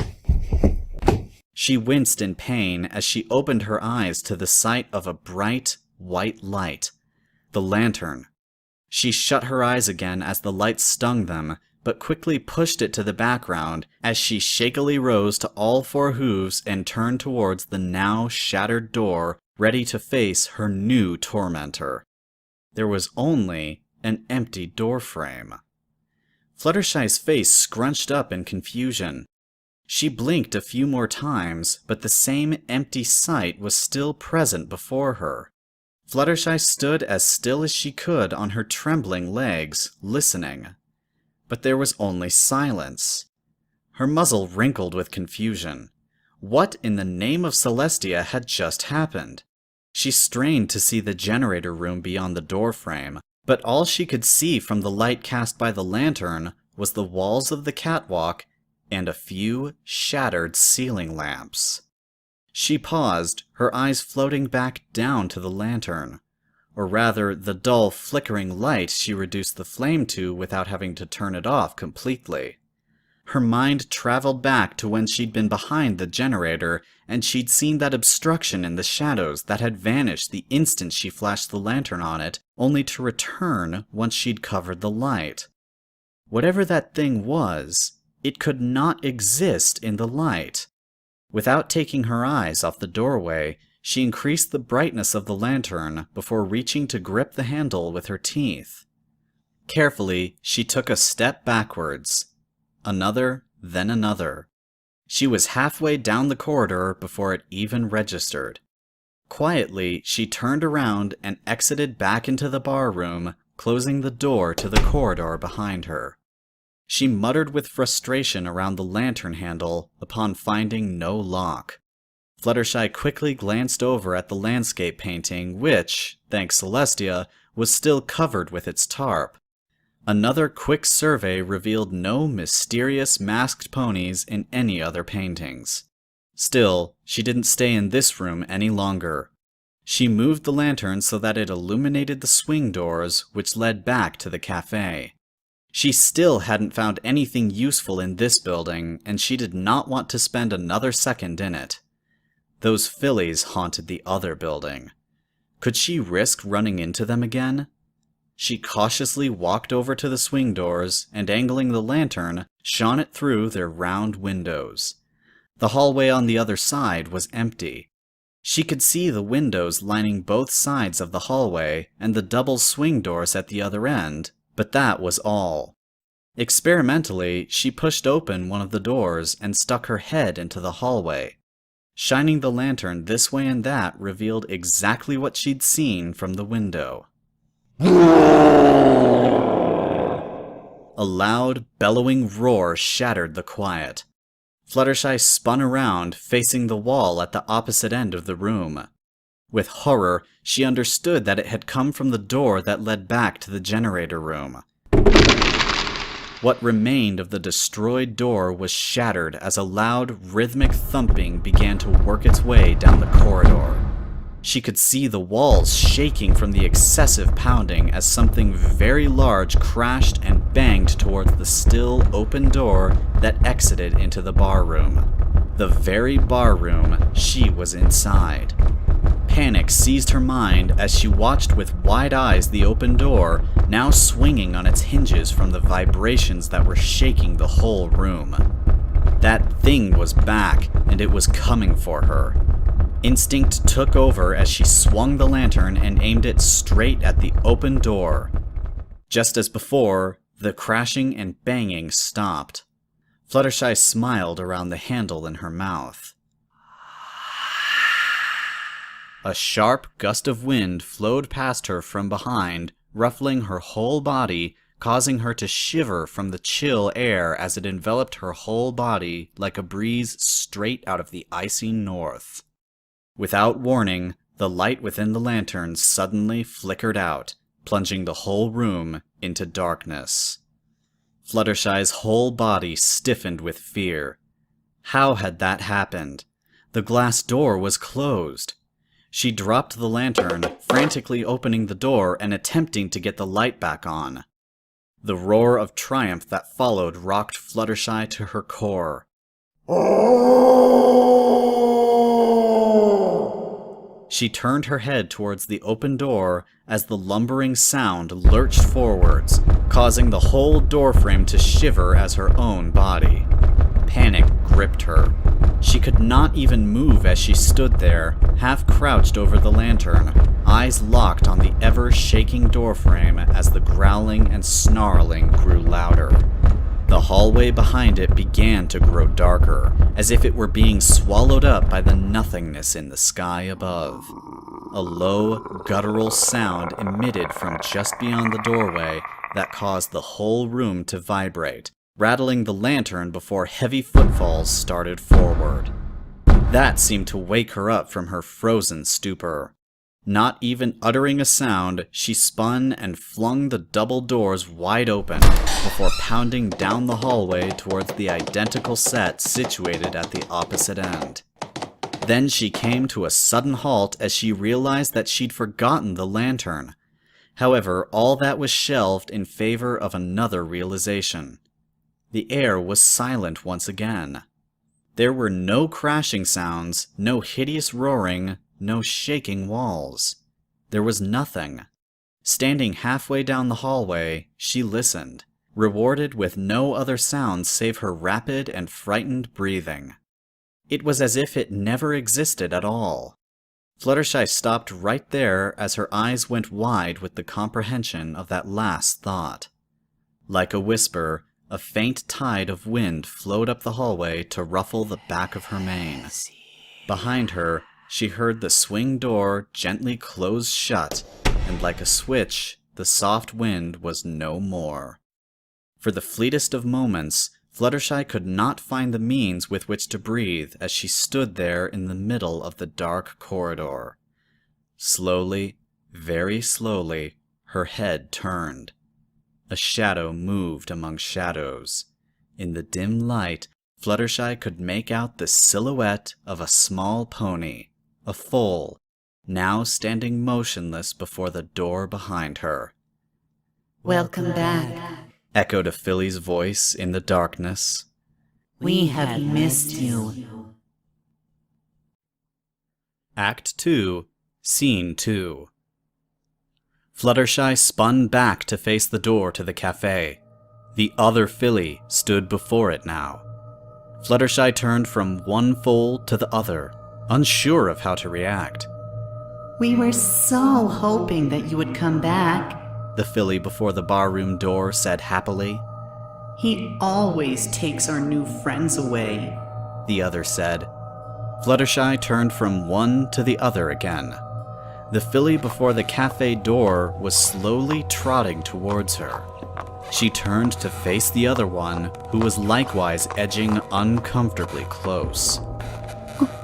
S1: She winced in pain as she opened her eyes to the sight of a bright, white light. The lantern. She shut her eyes again as the light stung them, but quickly pushed it to the background as she shakily rose to all four hooves and turned towards the now shattered door, ready to face her new tormentor. There was only an empty doorframe. Fluttershy's face scrunched up in confusion. She blinked a few more times, but the same empty sight was still present before her. Fluttershy stood as still as she could on her trembling legs, listening. But there was only silence. Her muzzle wrinkled with confusion. What in the name of Celestia had just happened? She strained to see the generator room beyond the doorframe, but all she could see from the light cast by the lantern was the walls of the catwalk and a few shattered ceiling lamps. She paused, her eyes floating back down to the lantern. Or rather, the dull, flickering light she reduced the flame to without having to turn it off completely. Her mind traveled back to when she'd been behind the generator, and she'd seen that obstruction in the shadows that had vanished the instant she flashed the lantern on it, only to return once she'd covered the light. Whatever that thing was, it could not exist in the light. Without taking her eyes off the doorway, She increased the brightness of the lantern before reaching to grip the handle with her teeth. Carefully, she took a step backwards. Another, then another. She was halfway down the corridor before it even registered. Quietly, she turned around and exited back into the bar room, closing the door to the corridor behind her. She muttered with frustration around the lantern handle upon finding no lock. Fluttershy quickly glanced over at the landscape painting, which, thanks Celestia, was still covered with its tarp. Another quick survey revealed no mysterious masked ponies in any other paintings. Still, she didn't stay in this room any longer. She moved the lantern so that it illuminated the swing doors which led back to the cafe. She still hadn't found anything useful in this building, and she did not want to spend another second in it. Those fillies haunted the other building. Could she risk running into them again? She cautiously walked over to the swing doors and, angling the lantern, shone it through their round windows. The hallway on the other side was empty. She could see the windows lining both sides of the hallway and the double swing doors at the other end, but that was all. Experimentally, she pushed open one of the doors and stuck her head into the hallway. Shining the lantern this way and that revealed exactly what she'd seen from the window. A loud, bellowing roar shattered the quiet. Fluttershy spun around, facing the wall at the opposite end of the room. With horror, she understood that it had come from the door that led back to the generator room. What remained of the destroyed door was shattered as a loud, rhythmic thumping began to work its way down the corridor. She could see the walls shaking from the excessive pounding as something very large crashed and banged towards the still open door that exited into the bar room. The very bar room she was inside. Panic seized her mind as she watched with wide eyes the open door, now swinging on its hinges from the vibrations that were shaking the whole room. That thing was back, and it was coming for her. Instinct took over as she swung the lantern and aimed it straight at the open door. Just as before, the crashing and banging stopped. Fluttershy smiled around the handle in her mouth. A sharp gust of wind flowed past her from behind, ruffling her whole body, causing her to shiver from the chill air as it enveloped her whole body like a breeze straight out of the icy north. Without warning, the light within the lantern suddenly flickered out, plunging the whole room into darkness. Fluttershy's whole body stiffened with fear. How had that happened? The glass door was closed. She dropped the lantern, frantically opening the door and attempting to get the light back on. The roar of triumph that followed rocked Fluttershy to her core. She turned her head towards the open door as the lumbering sound lurched forwards, causing the whole doorframe to shiver as her own body. Panic gripped her. She could not even move as she stood there, half crouched over the lantern, eyes locked on the ever-shaking doorframe as the growling and snarling grew louder. The hallway behind it began to grow darker, as if it were being swallowed up by the nothingness in the sky above. A low, guttural sound emitted from just beyond the doorway that caused the whole room to vibrate, rattling the lantern before heavy footfalls started forward. That seemed to wake her up from her frozen stupor. Not even uttering a sound, she spun and flung the double doors wide open before pounding down the hallway towards the identical set situated at the opposite end. Then she came to a sudden halt as she realized that she'd forgotten the lantern. However, all that was shelved in favor of another realization. The air was silent once again. There were no crashing sounds, no hideous roaring, no shaking walls. There was nothing. Standing halfway down the hallway, she listened, rewarded with no other sounds save her rapid and frightened breathing. It was as if it never existed at all. Fluttershy stopped right there as her eyes went wide with the comprehension of that last thought. Like a whisper, a faint tide of wind flowed up the hallway to ruffle the back of her mane. Behind her, she heard the swing door gently close shut, and like a switch, the soft wind was no more. For the fleetest of moments, Fluttershy could not find the means with which to breathe as she stood there in the middle of the dark corridor. Slowly, very slowly, her head turned. A shadow moved among shadows. In the dim light, Fluttershy could make out the silhouette of a small pony, a foal, now standing motionless before the door behind her.
S6: Welcome back.
S1: Echoed a filly's voice in the darkness.
S6: We have missed you.
S1: Act 2, Scene 2. Fluttershy spun back to face the door to the cafe. The other filly stood before it now. Fluttershy turned from one foal to the other, unsure of how to react.
S6: We were so hoping that you would come back.
S1: The filly before the barroom door said happily.
S2: He always takes our new friends away,
S1: The other said. Fluttershy turned from one to the other again. The filly before the cafe door was slowly trotting towards her. She turned to face the other one, who was likewise edging uncomfortably close.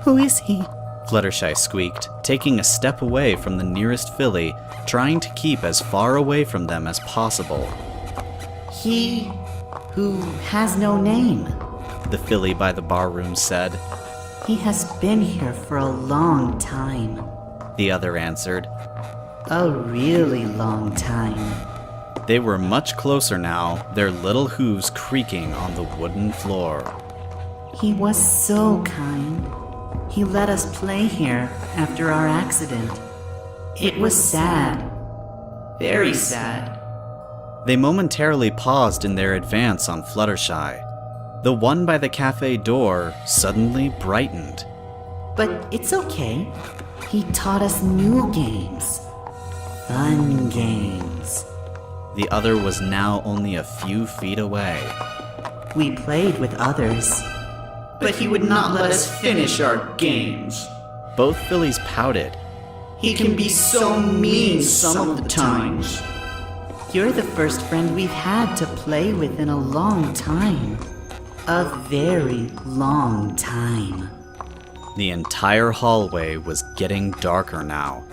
S6: Who is he?
S1: Fluttershy squeaked, taking a step away from the nearest filly, trying to keep as far away from them as possible.
S6: He who has no name.
S1: The filly by the barroom said.
S6: He has been here for a long time.
S1: The other answered.
S6: A really long time.
S1: They were much closer now, their little hooves creaking on the wooden floor.
S6: He was so kind. He let us play here after our accident. It was sad. Very sad.
S1: They momentarily paused in their advance on Fluttershy. The one by the cafe door suddenly brightened.
S6: But it's okay. He taught us new games. Fun games.
S1: The other was now only a few feet away.
S6: We played with others.
S2: but he would not let us finish our games.
S1: Both fillies pouted.
S2: He can be so mean some of the times.
S6: You're the first friend we've had to play with in a long time. A very long time.
S1: The entire hallway was getting darker now.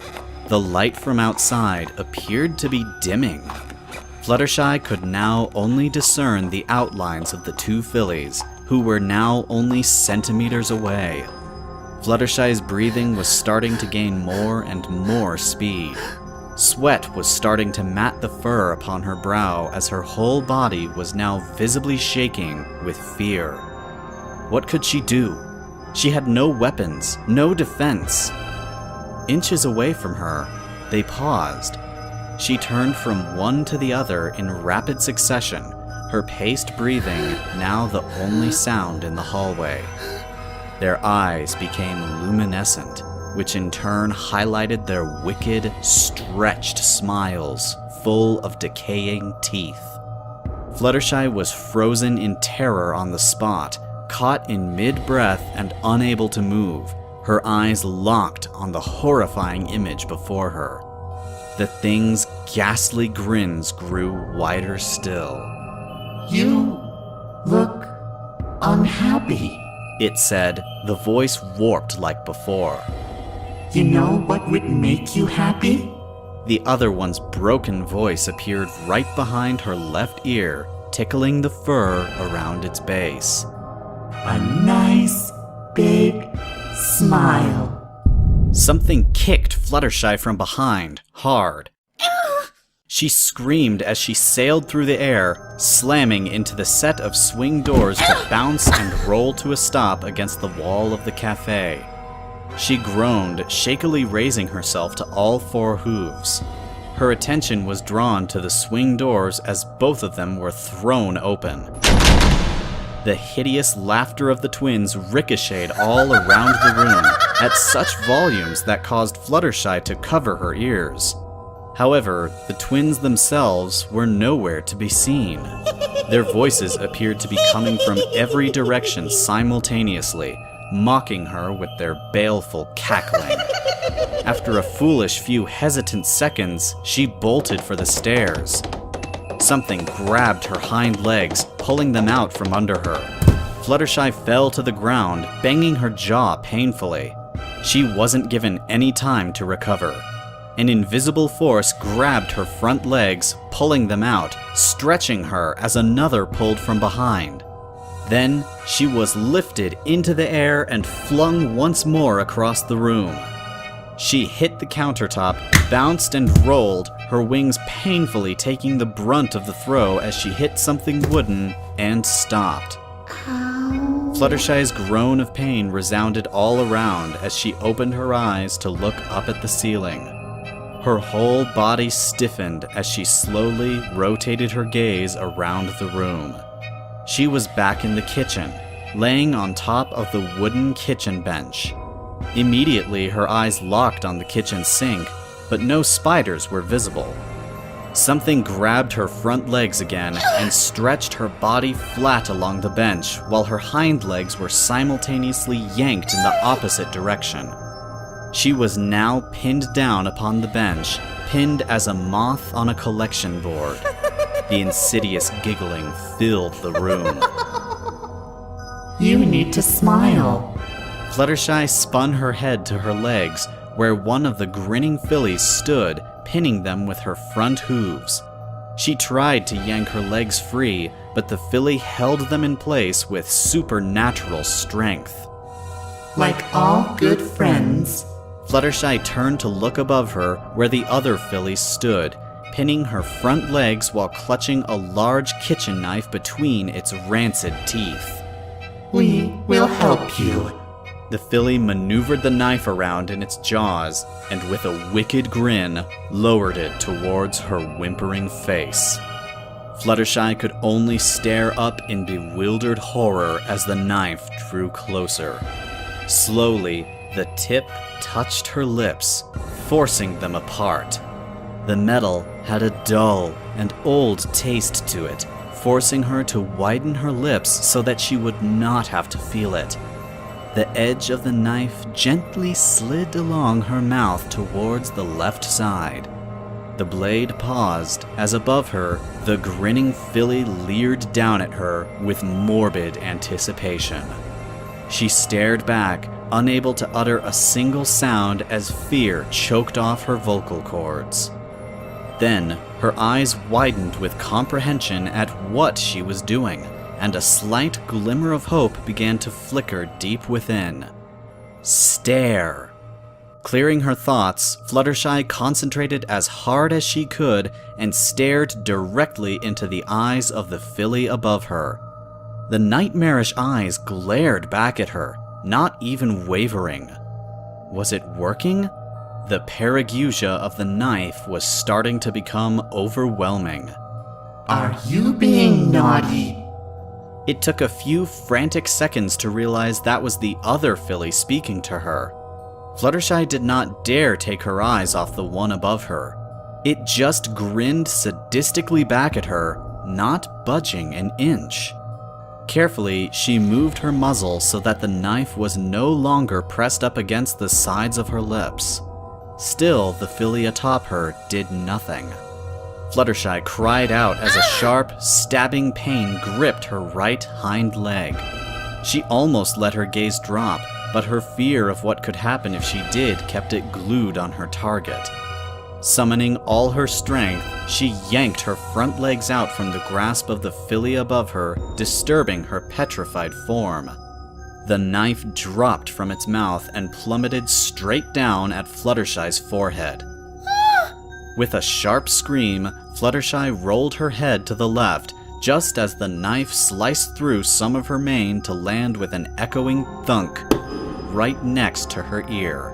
S1: The light from outside appeared to be dimming. Fluttershy could now only discern the outlines of the two fillies, who were now only centimeters away. Fluttershy's breathing was starting to gain more and more speed. Sweat was starting to mat the fur upon her brow as her whole body was now visibly shaking with fear. What could she do? She had no weapons, no defense. Inches away from her, they paused. She turned from one to the other in rapid succession, her paced breathing now the only sound in the hallway. Their eyes became luminescent, which in turn highlighted their wicked, stretched smiles full of decaying teeth. Fluttershy was frozen in terror on the spot, caught in mid-breath and unable to move, her eyes locked on the horrifying image before her. The thing's ghastly grins grew wider still.
S6: You look unhappy.
S1: It said, the voice warped like before.
S6: You know what would make you happy?
S1: The other one's broken voice appeared right behind her left ear, tickling the fur around its base.
S6: A nice, big smile.
S1: Something kicked Fluttershy from behind, hard. She screamed as she sailed through the air, slamming into the set of swing doors to bounce and roll to a stop against the wall of the cafe. She groaned, shakily raising herself to all four hooves. Her attention was drawn to the swing doors as both of them were thrown open. The hideous laughter of the twins ricocheted all around the room. at such volumes that caused Fluttershy to cover her ears. However, the twins themselves were nowhere to be seen. Their voices appeared to be coming from every direction simultaneously, mocking her with their baleful cackling. After a foolish few hesitant seconds, she bolted for the stairs. Something grabbed her hind legs, pulling them out from under her. Fluttershy fell to the ground, banging her jaw painfully. She wasn't given any time to recover. An invisible force grabbed her front legs, pulling them out, stretching her as another pulled from behind. Then, she was lifted into the air and flung once more across the room. She hit the countertop, bounced and rolled, her wings painfully taking the brunt of the throw as she hit something wooden and stopped. Fluttershy's groan of pain resounded all around as she opened her eyes to look up at the ceiling. Her whole body stiffened as she slowly rotated her gaze around the room. She was back in the kitchen, laying on top of the wooden kitchen bench. Immediately, her eyes locked on the kitchen sink, but no spiders were visible. Something grabbed her front legs again and stretched her body flat along the bench while her hind legs were simultaneously yanked in the opposite direction. She was now pinned down upon the bench, pinned as a moth on a collection board. The insidious giggling filled the room.
S6: You need to smile.
S1: Fluttershy spun her head to her legs, where one of the grinning fillies stood, pinning them with her front hooves. She tried to yank her legs free, but the filly held them in place with supernatural strength.
S6: Like all good friends.
S1: Fluttershy turned to look above her, where the other filly stood, pinning her front legs while clutching a large kitchen knife between its rancid teeth.
S6: We will help you.
S1: The filly maneuvered the knife around in its jaws, and with a wicked grin, lowered it towards her whimpering face. Fluttershy could only stare up in bewildered horror as the knife drew closer. Slowly, the tip touched her lips, forcing them apart. The metal had a dull and old taste to it, forcing her to widen her lips so that she would not have to feel it. The edge of the knife gently slid along her mouth towards the left side. The blade paused as above her, the grinning filly leered down at her with morbid anticipation. She stared back, unable to utter a single sound as fear choked off her vocal cords. Then, her eyes widened with comprehension at what she was doing, and a slight glimmer of hope began to flicker deep within. Stare. Clearing her thoughts, Fluttershy concentrated as hard as she could and stared directly into the eyes of the filly above her. The nightmarish eyes glared back at her, not even wavering. Was it working? The paragusia of the knife was starting to become overwhelming.
S6: Are you being naughty?
S1: It took a few frantic seconds to realize that was the other filly speaking to her. Fluttershy did not dare take her eyes off the one above her. It just grinned sadistically back at her, not budging an inch. Carefully, she moved her muzzle so that the knife was no longer pressed up against the sides of her lips. Still, the filly atop her did nothing. Fluttershy cried out as a sharp, stabbing pain gripped her right hind leg. She almost let her gaze drop, but her fear of what could happen if she did kept it glued on her target. Summoning all her strength, she yanked her front legs out from the grasp of the filly above her, disturbing her petrified form. The knife dropped from its mouth and plummeted straight down at Fluttershy's forehead. With a sharp scream, Fluttershy rolled her head to the left, just as the knife sliced through some of her mane to land with an echoing thunk right next to her ear.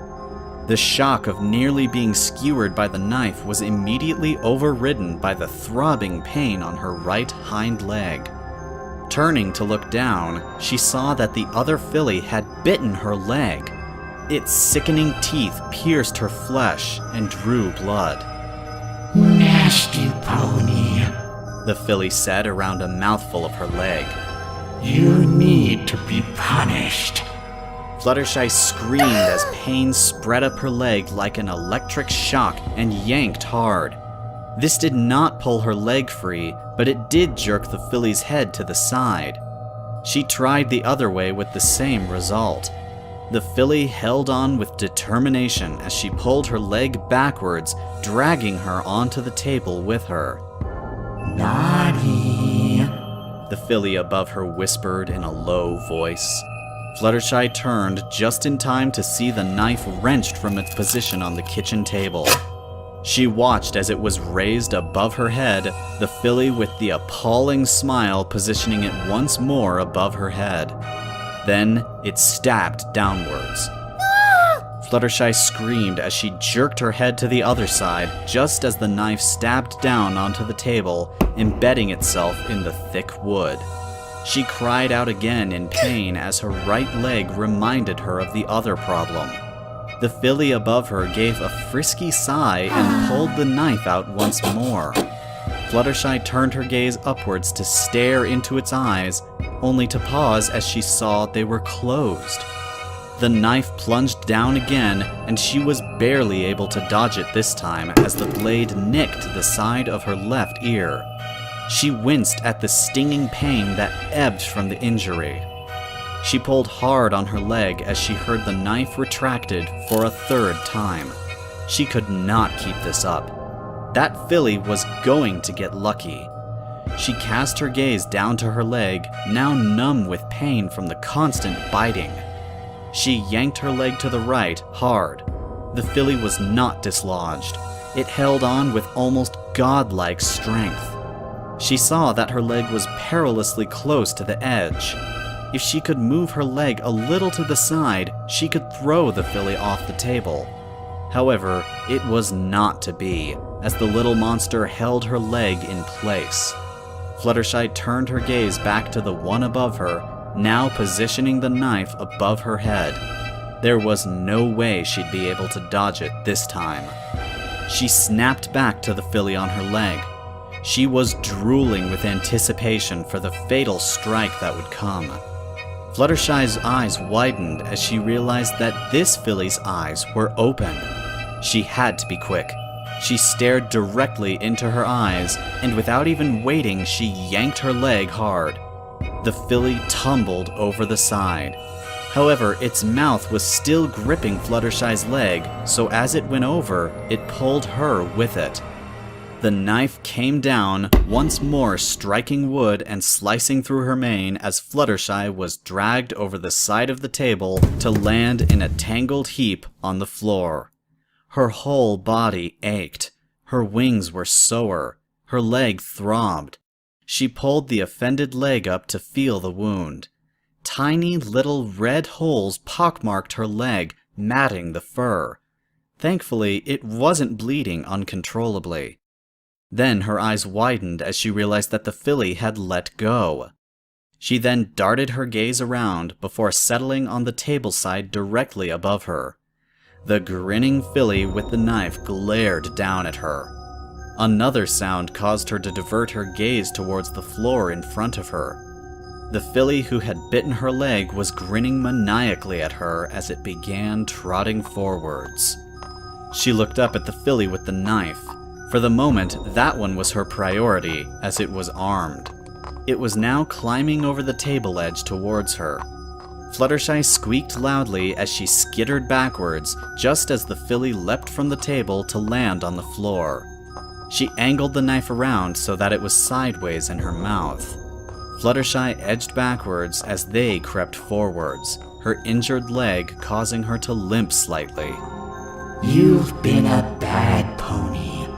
S1: The shock of nearly being skewered by the knife was immediately overridden by the throbbing pain on her right hind leg. Turning to look down, she saw that the other filly had bitten her leg. Its sickening teeth pierced her flesh and drew blood.
S7: Nasty pony.
S1: The filly said around a mouthful of her leg.
S7: You need to be punished.
S1: Fluttershy screamed as pain spread up her leg like an electric shock and yanked hard. This did not pull her leg free, but it did jerk the filly's head to the side. She tried the other way with the same result. The filly held on with determination as she pulled her leg backwards, dragging her onto the table with her.
S7: Naughty.
S1: The filly above her whispered in a low voice. Fluttershy turned just in time to see the knife wrenched from its position on the kitchen table. She watched as it was raised above her head, the filly with the appalling smile positioning it once more above her head. Then it stabbed downwards. Fluttershy screamed as she jerked her head to the other side, just as the knife stabbed down onto the table, embedding itself in the thick wood. She cried out again in pain as her right leg reminded her of the other problem. The filly above her gave a frisky sigh and pulled the knife out once more. Fluttershy turned her gaze upwards to stare into its eyes, only to pause as she saw they were closed. The knife plunged down again, and she was barely able to dodge it this time as the blade nicked the side of her left ear. She winced at the stinging pain that ebbed from the injury. She pulled hard on her leg as she heard the knife retracted for a third time. She could not keep this up. That filly was going to get lucky. She cast her gaze down to her leg, now numb with pain from the constant biting. She yanked her leg to the right, hard. The filly was not dislodged. It held on with almost godlike strength. She saw that her leg was perilously close to the edge. If she could move her leg a little to the side, she could throw the filly off the table. However, it was not to be, as the little monster held her leg in place. Fluttershy turned her gaze back to the one above her, now positioning the knife above her head. There was no way she'd be able to dodge it this time. She snapped back to the filly on her leg. She was drooling with anticipation for the fatal strike that would come. Fluttershy's eyes widened as she realized that this filly's eyes were open. She had to be quick. She stared directly into her eyes, and without even waiting, she yanked her leg hard. The filly tumbled over the side. However, its mouth was still gripping Fluttershy's leg, so as it went over, it pulled her with it. The knife came down, once more striking wood and slicing through her mane as Fluttershy was dragged over the side of the table to land in a tangled heap on the floor. Her whole body ached. Her wings were sore. Her leg throbbed. She pulled the offended leg up to feel the wound. Tiny little red holes pockmarked her leg, matting the fur. Thankfully, it wasn't bleeding uncontrollably. Then her eyes widened as she realized that the filly had let go. She then darted her gaze around before settling on the table side directly above her. The grinning filly with the knife glared down at her. Another sound caused her to divert her gaze towards the floor in front of her. The filly who had bitten her leg was grinning maniacally at her as it began trotting forwards. She looked up at the filly with the knife. For the moment, that one was her priority, as it was armed. It was now climbing over the table edge towards her. Fluttershy squeaked loudly as she skittered backwards, just as the filly leapt from the table to land on the floor. She angled the knife around so that it was sideways in her mouth. Fluttershy edged backwards as they crept forwards, her injured leg causing her to limp slightly.
S7: You've been a bad pony,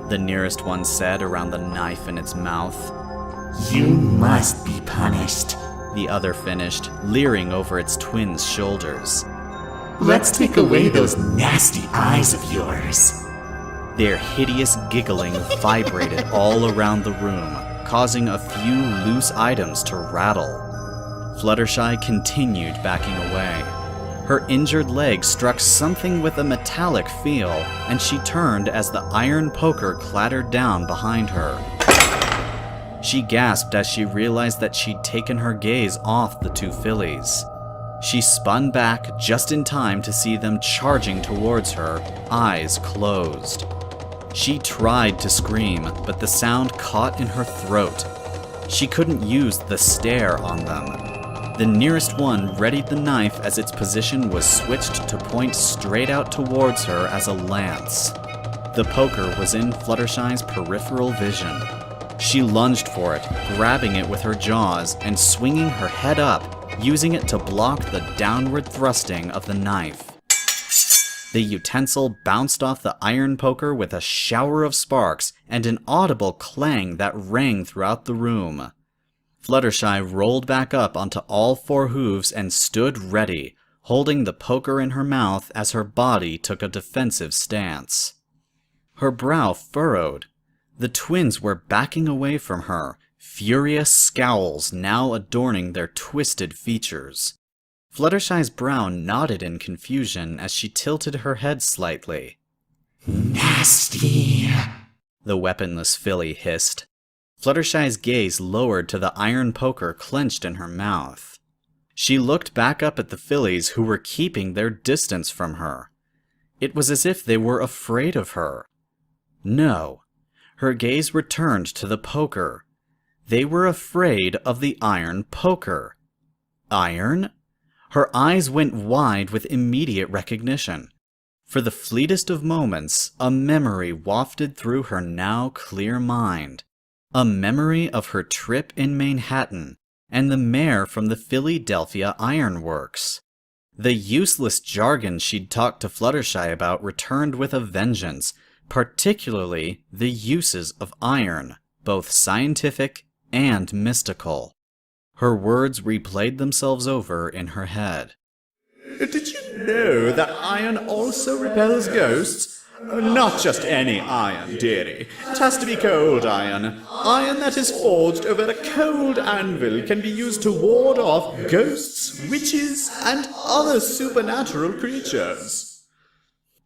S1: the nearest one said around the knife in its mouth.
S7: You must be punished,
S1: the other finished, leering over its twin's shoulders.
S7: Let's take away those nasty eyes of yours.
S1: Their hideous giggling vibrated all around the room, causing a few loose items to rattle. Fluttershy continued backing away. Her injured leg struck something with a metallic feel, and she turned as the iron poker clattered down behind her. She gasped as she realized that she'd taken her gaze off the two fillies. She spun back just in time to see them charging towards her, eyes closed. She tried to scream, but the sound caught in her throat. She couldn't use the stare on them. The nearest one readied the knife as its position was switched to point straight out towards her as a lance. The poker was in Fluttershy's peripheral vision. She lunged for it, grabbing it with her jaws and swinging her head up, using it to block the downward thrusting of the knife. The utensil bounced off the iron poker with a shower of sparks and an audible clang that rang throughout the room. Fluttershy rolled back up onto all four hooves and stood ready, holding the poker in her mouth as her body took a defensive stance. Her brow furrowed. The twins were backing away from her, furious scowls now adorning their twisted features. Fluttershy's brow nodded in confusion as she tilted her head slightly.
S7: Nasty.
S1: The weaponless filly hissed. Fluttershy's gaze lowered to the iron poker clenched in her mouth. She looked back up at the fillies who were keeping their distance from her. It was as if they were afraid of her. No. Her gaze returned to the poker. They were afraid of the iron poker. Iron? Her eyes went wide with immediate recognition. For the fleetest of moments, a memory wafted through her now clear mind. A memory of her trip in Manhattan and the mare from the Philadelphia Iron Works. The useless jargon she'd talked to Fluttershy about returned with a vengeance, particularly the uses of iron, both scientific and mystical. Her words replayed themselves over in her head.
S4: Did you know that iron also repels ghosts? Not just any iron, dearie. It has to be cold iron. Iron that is forged over a cold anvil can be used to ward off ghosts, witches, and other supernatural creatures.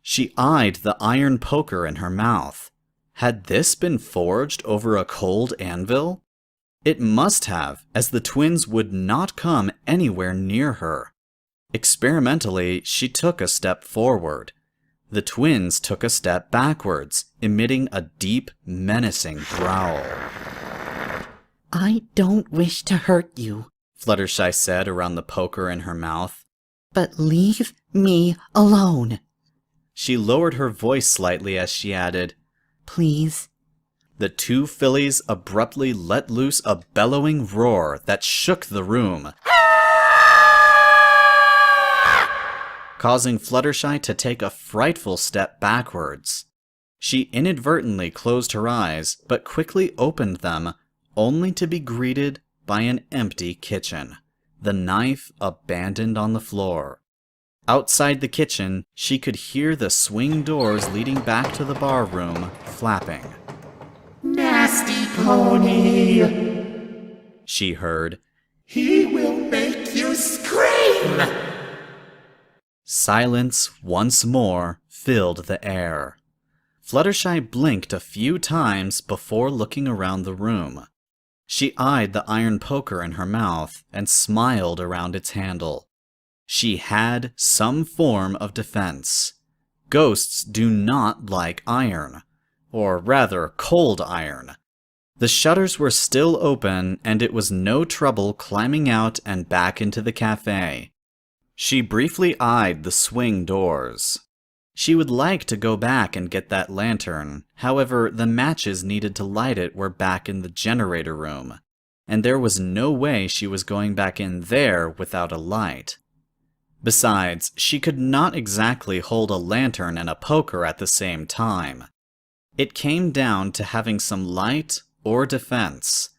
S1: She eyed the iron poker in her mouth. Had this been forged over a cold anvil? It must have, as the twins would not come anywhere near her. Experimentally, she took a step forward. The twins took a step backwards, emitting a deep, menacing growl.
S6: I don't wish to hurt you,
S1: Fluttershy said around the poker in her mouth.
S6: but leave me alone.
S1: She lowered her voice slightly as she added,
S6: Please.
S1: The two fillies abruptly let loose a bellowing roar that shook the room, causing Fluttershy to take a frightful step backwards. She inadvertently closed her eyes, but quickly opened them, only to be greeted by an empty kitchen, the knife abandoned on the floor. Outside the kitchen, she could hear the swing doors leading back to the bar room flapping.
S7: Nasty pony.
S1: She heard.
S7: He will make you scream.
S1: Silence once more filled the air. Fluttershy blinked a few times before looking around the room. She eyed the iron poker in her mouth and smiled around its handle. She had some form of defense. Ghosts do not like iron, or rather cold iron. The shutters were still open, and it was no trouble climbing out and back into the cafe. She briefly eyed the swing doors. She would like to go back and get that lantern, however, the matches needed to light it were back in the generator room, and there was no way she was going back in there without a light. Besides, she could not exactly hold a lantern and a poker at the same time. It came down to having some light or defense.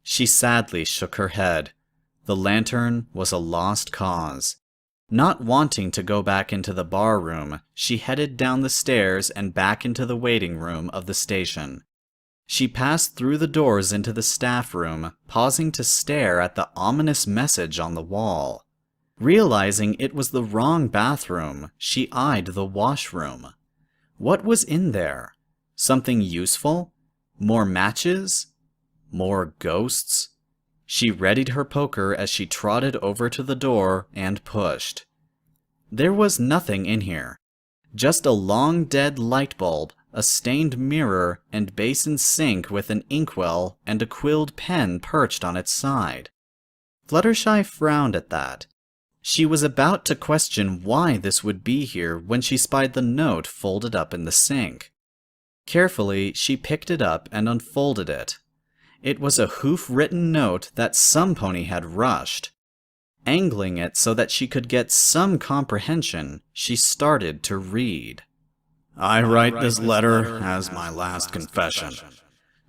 S1: She sadly shook her head. The lantern was a lost cause. Not wanting to go back into the bar room, she headed down the stairs and back into the waiting room of the station. She passed through the doors into the staff room, pausing to stare at the ominous message on the wall. Realizing it was the wrong bathroom, she eyed the washroom. What was in there? Something useful? More matches? More ghosts? She readied her poker as she trotted over to the door and pushed. There was nothing in here. Just a long dead light bulb, a stained mirror, and basin sink with an inkwell and a quilled pen perched on its side. Fluttershy frowned at that. She was about to question why this would be here when she spied the note folded up in the sink. Carefully, she picked it up and unfolded it. It was a hoof-written note that some pony had rushed. Angling it so that she could get some comprehension, she started to read.
S3: I write this letter as my last confession,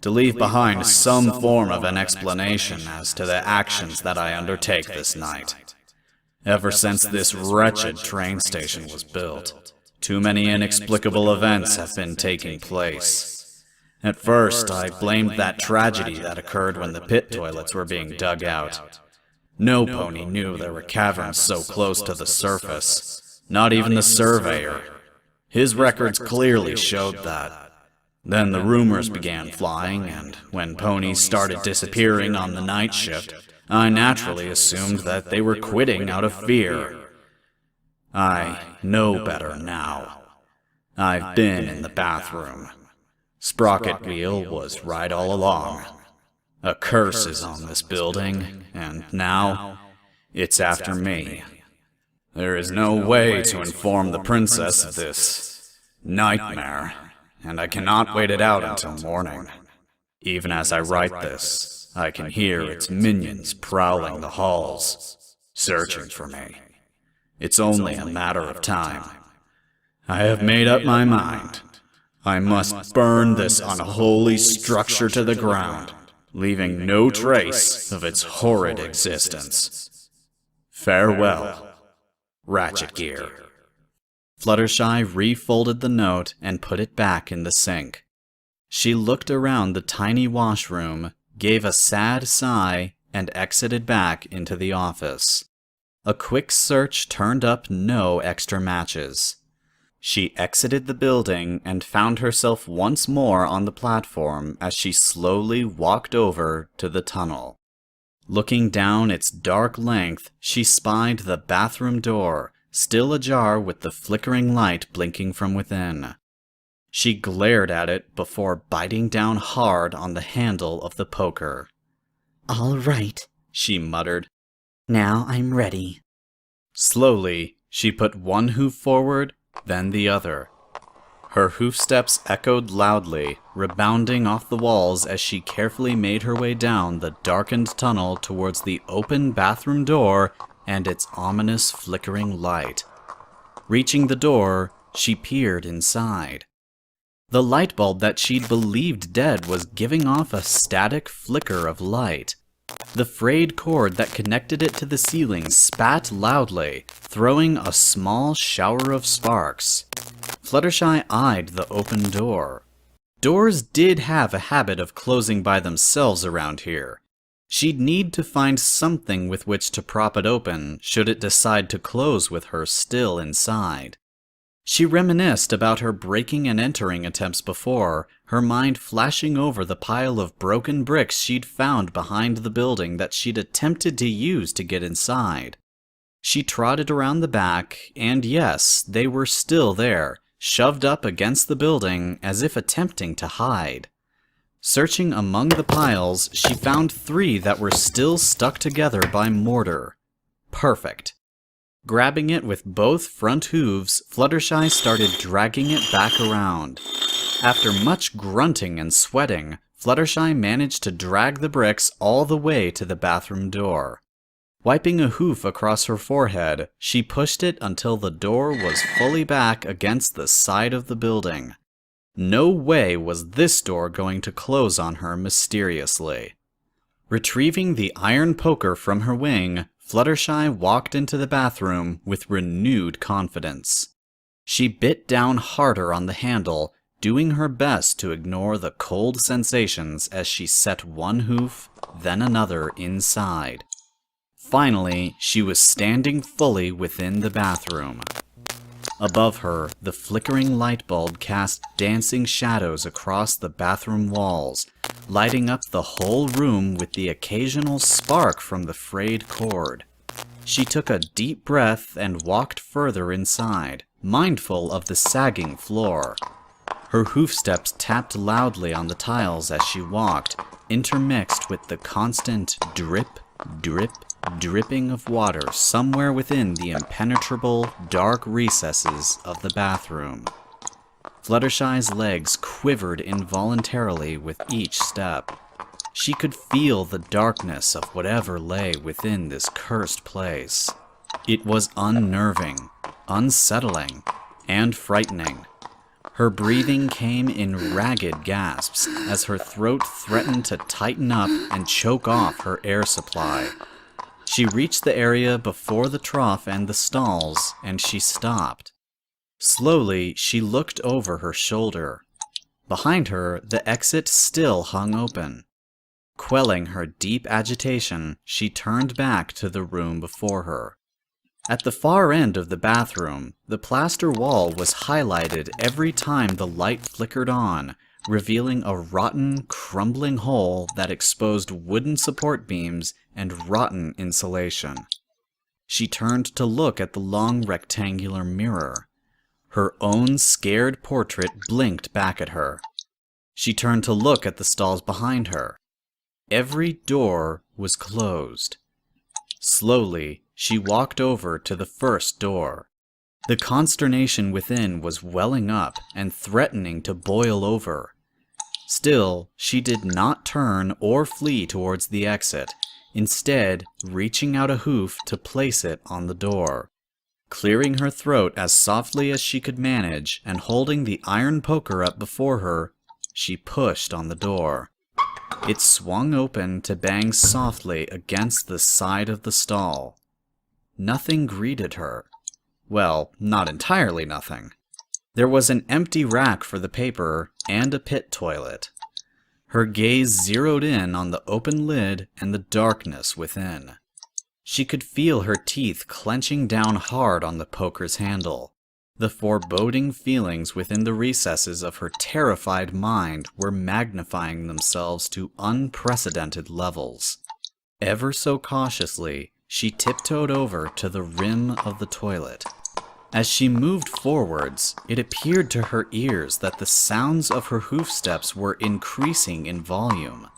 S3: to leave behind some form of an explanation as to the actions that I undertake this night. Ever since this wretched train station was built, too many inexplicable events have been taking place. At first, I blamed that tragedy that occurred when the pit toilets were being dug out. No pony knew there were caverns so close to the surface, not even the surveyor. His records clearly showed that. Then the rumors began flying, and when ponies started disappearing on the night shift, I naturally assumed that they were quitting out of fear. I know better now. I've been in the bathroom. Sprocket Wheel was right all along. A curse is on this building, and now it's after me. There is no way to inform the princess of this nightmare, and I cannot wait it out until morning. Even as I write this, I can hear its minions prowling the halls, searching for me. It's only a matter of time. I have made up my mind. I must burn this unholy structure to the ground, leaving no trace of its horrid existence. Farewell, Ratchet Gear.
S1: Fluttershy refolded the note and put it back in the sink. She looked around the tiny washroom, gave a sad sigh, and exited back into the office. A quick search turned up no extra matches. She exited the building and found herself once more on the platform as she slowly walked over to the tunnel. Looking down its dark length, she spied the bathroom door, still ajar with the flickering light blinking from within. She glared at it before biting down hard on the handle of the poker.
S6: All right,
S1: she muttered.
S6: now I'm ready.
S1: Slowly, she put one hoof forward, then the other. Her hoofsteps echoed loudly, rebounding off the walls as she carefully made her way down the darkened tunnel towards the open bathroom door and its ominous flickering light. Reaching the door, she peered inside. The light bulb that she'd believed dead was giving off a static flicker of light. The frayed cord that connected it to the ceiling spat loudly, throwing a small shower of sparks. Fluttershy eyed the open door. Doors did have a habit of closing by themselves around here. She'd need to find something with which to prop it open should it decide to close with her still inside. She reminisced about her breaking and entering attempts before, her mind flashing over the pile of broken bricks she'd found behind the building that she'd attempted to use to get inside. She trotted around the back, and yes, they were still there, shoved up against the building as if attempting to hide. Searching among the piles, she found 3 that were still stuck together by mortar. Perfect. Grabbing it with both front hooves, Fluttershy started dragging it back around. After much grunting and sweating, Fluttershy managed to drag the bricks all the way to the bathroom door. Wiping a hoof across her forehead, she pushed it until the door was fully back against the side of the building. No way was this door going to close on her mysteriously. Retrieving the iron poker from her wing, Fluttershy walked into the bathroom with renewed confidence. She bit down harder on the handle, doing her best to ignore the cold sensations as she set one hoof, then another inside. Finally, she was standing fully within the bathroom. Above her, the flickering light bulb cast dancing shadows across the bathroom walls, lighting up the whole room with the occasional spark from the frayed cord. She took a deep breath and walked further inside, mindful of the sagging floor. Her hoofsteps tapped loudly on the tiles as she walked, intermixed with the constant drip, drip, dripping of water somewhere within the impenetrable, dark recesses of the bathroom. Fluttershy's legs quivered involuntarily with each step. She could feel the darkness of whatever lay within this cursed place. It was unnerving, unsettling, and frightening. Her breathing came in ragged gasps as her throat threatened to tighten up and choke off her air supply. She reached the area before the trough and the stalls, and she stopped. Slowly, she looked over her shoulder. Behind her, the exit still hung open. Quelling her deep agitation, she turned back to the room before her. At the far end of the bathroom, the plaster wall was highlighted every time the light flickered on, revealing a rotten, crumbling hole that exposed wooden support beams and rotten insulation. She turned to look at the long rectangular mirror. Her own scared portrait blinked back at her. She turned to look at the stalls behind her. Every door was closed. Slowly, she walked over to the first door. The consternation within was welling up and threatening to boil over. Still, she did not turn or flee towards the exit, instead reaching out a hoof to place it on the door. Clearing her throat as softly as she could manage and holding the iron poker up before her, she pushed on the door. It swung open to bang softly against the side of the stall. Nothing greeted her. Well, not entirely nothing. There was an empty rack for the paper and a pit toilet. Her gaze zeroed in on the open lid and the darkness within. She could feel her teeth clenching down hard on the poker's handle. The foreboding feelings within the recesses of her terrified mind were magnifying themselves to unprecedented levels. Ever so cautiously, she tiptoed over to the rim of the toilet. As she moved forwards, it appeared to her ears that the sounds of her hoofsteps were increasing in volume.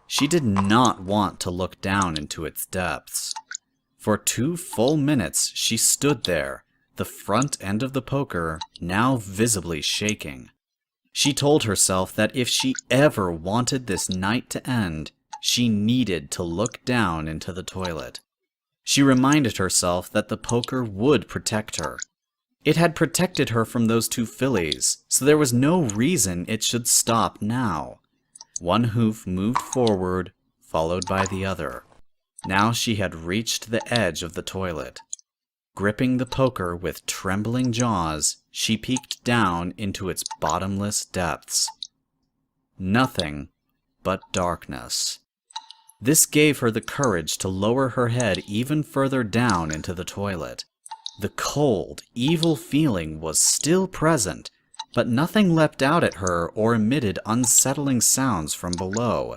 S1: She did not want to look down into its depths. For 2 full minutes she stood there, the front end of the poker now visibly shaking. She told herself that if she ever wanted this night to end, she needed to look down into the toilet. She reminded herself that the poker would protect her. It had protected her from those 2 fillies, so there was no reason it should stop now. One hoof moved forward, followed by the other. Now she had reached the edge of the toilet. Gripping the poker with trembling jaws, she peeked down into its bottomless depths. Nothing but darkness. This gave her the courage to lower her head even further down into the toilet. The cold, evil feeling was still present, but nothing leapt out at her or emitted unsettling sounds from below.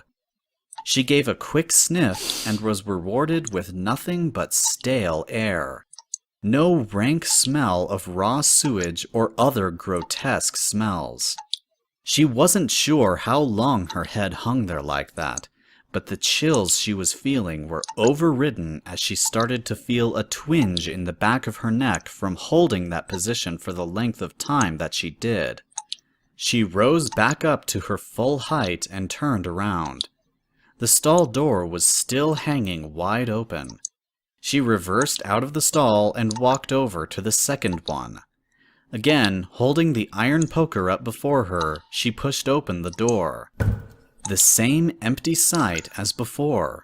S1: She gave a quick sniff and was rewarded with nothing but stale air. No rank smell of raw sewage or other grotesque smells. She wasn't sure how long her head hung there like that, but the chills she was feeling were overridden as she started to feel a twinge in the back of her neck from holding that position for the length of time that she did. She rose back up to her full height and turned around. The stall door was still hanging wide open. She reversed out of the stall and walked over to the second one. Again, holding the iron poker up before her, she pushed open the door. The same empty sight as before.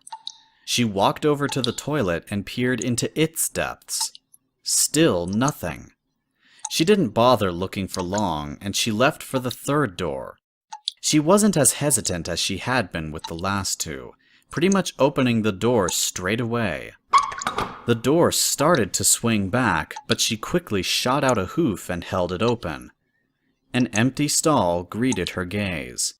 S1: She walked over to the toilet and peered into its depths. Still nothing. She didn't bother looking for long, and she left for the third door. She wasn't as hesitant as she had been with the last 2, pretty much opening the door straight away. The door started to swing back, but she quickly shot out a hoof and held it open. An empty stall greeted her gaze.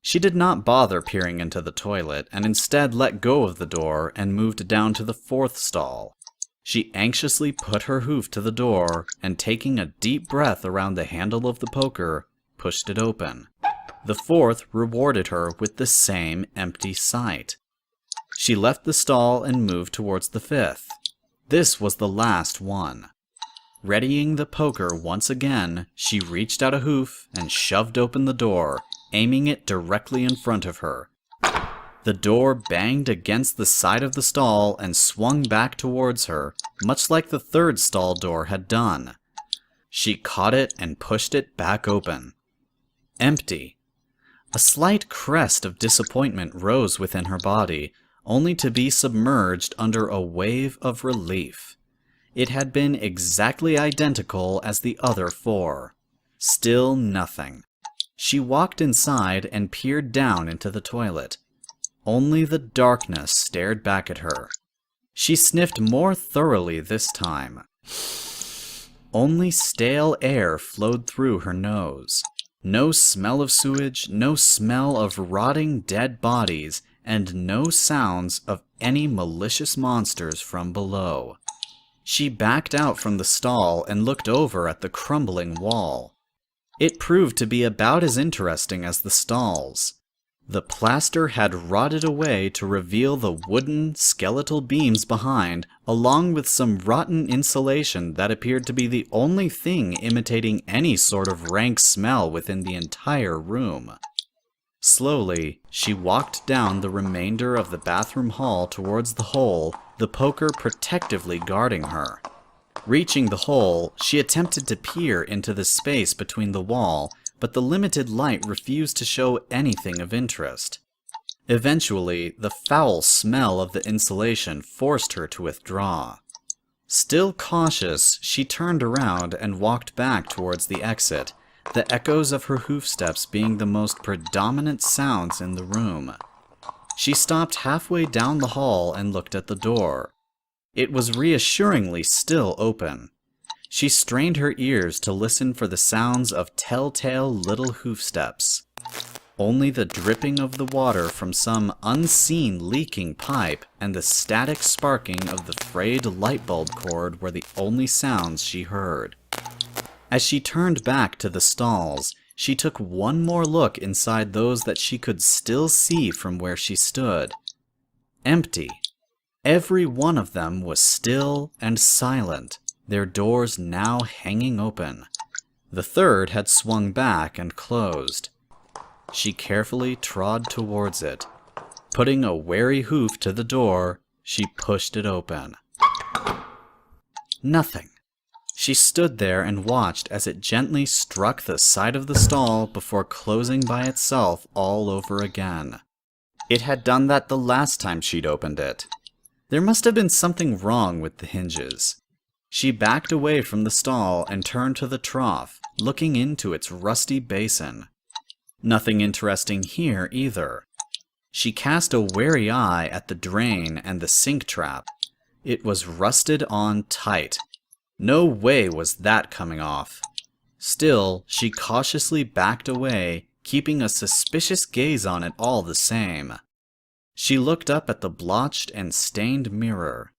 S1: She did not bother peering into the toilet, and instead let go of the door and moved down to the fourth stall. She anxiously put her hoof to the door, and taking a deep breath around the handle of the poker, pushed it open. The fourth rewarded her with the same empty sight. She left the stall and moved towards the fifth. This was the last one. Readying the poker once again, she reached out a hoof and shoved open the door, aiming it directly in front of her. The door banged against the side of the stall and swung back towards her, much like the third stall door had done. She caught it and pushed it back open. Empty. A slight crest of disappointment rose within her body, only to be submerged under a wave of relief. It had been exactly identical as the other four. Still nothing. She walked inside and peered down into the toilet. Only the darkness stared back at her. She sniffed more thoroughly this time. Only stale air flowed through her nose. No smell of sewage, no smell of rotting dead bodies, and no sounds of any malicious monsters from below. She backed out from the stall and looked over at the crumbling wall. It proved to be about as interesting as the stalls. The plaster had rotted away to reveal the wooden, skeletal beams behind, along with some rotten insulation that appeared to be the only thing imitating any sort of rank smell within the entire room. Slowly, she walked down the remainder of the bathroom hall towards the hole, the poker protectively guarding her. Reaching the hole, she attempted to peer into the space between the wall, but the limited light refused to show anything of interest. Eventually, the foul smell of the insulation forced her to withdraw. Still cautious, she turned around and walked back towards the exit, the echoes of her hoofsteps being the most predominant sounds in the room. She stopped halfway down the hall and looked at the door. It was reassuringly still open. She strained her ears to listen for the sounds of telltale little hoofsteps. Only the dripping of the water from some unseen leaking pipe and the static sparking of the frayed light bulb cord were the only sounds she heard. As she turned back to the stalls, she took one more look inside those that she could still see from where she stood. Empty. Every one of them was still and silent, their doors now hanging open. The third had swung back and closed. She carefully trod towards it. Putting a wary hoof to the door, she pushed it open. Nothing. She stood there and watched as it gently struck the side of the stall before closing by itself all over again. It had done that the last time she'd opened it. There must have been something wrong with the hinges. She backed away from the stall and turned to the trough, looking into its rusty basin. Nothing interesting here either. She cast a wary eye at the drain and the sink trap. It was rusted on tight. No way was that coming off. Still, she cautiously backed away, keeping a suspicious gaze on it all the same. She looked up at the blotched and stained mirror.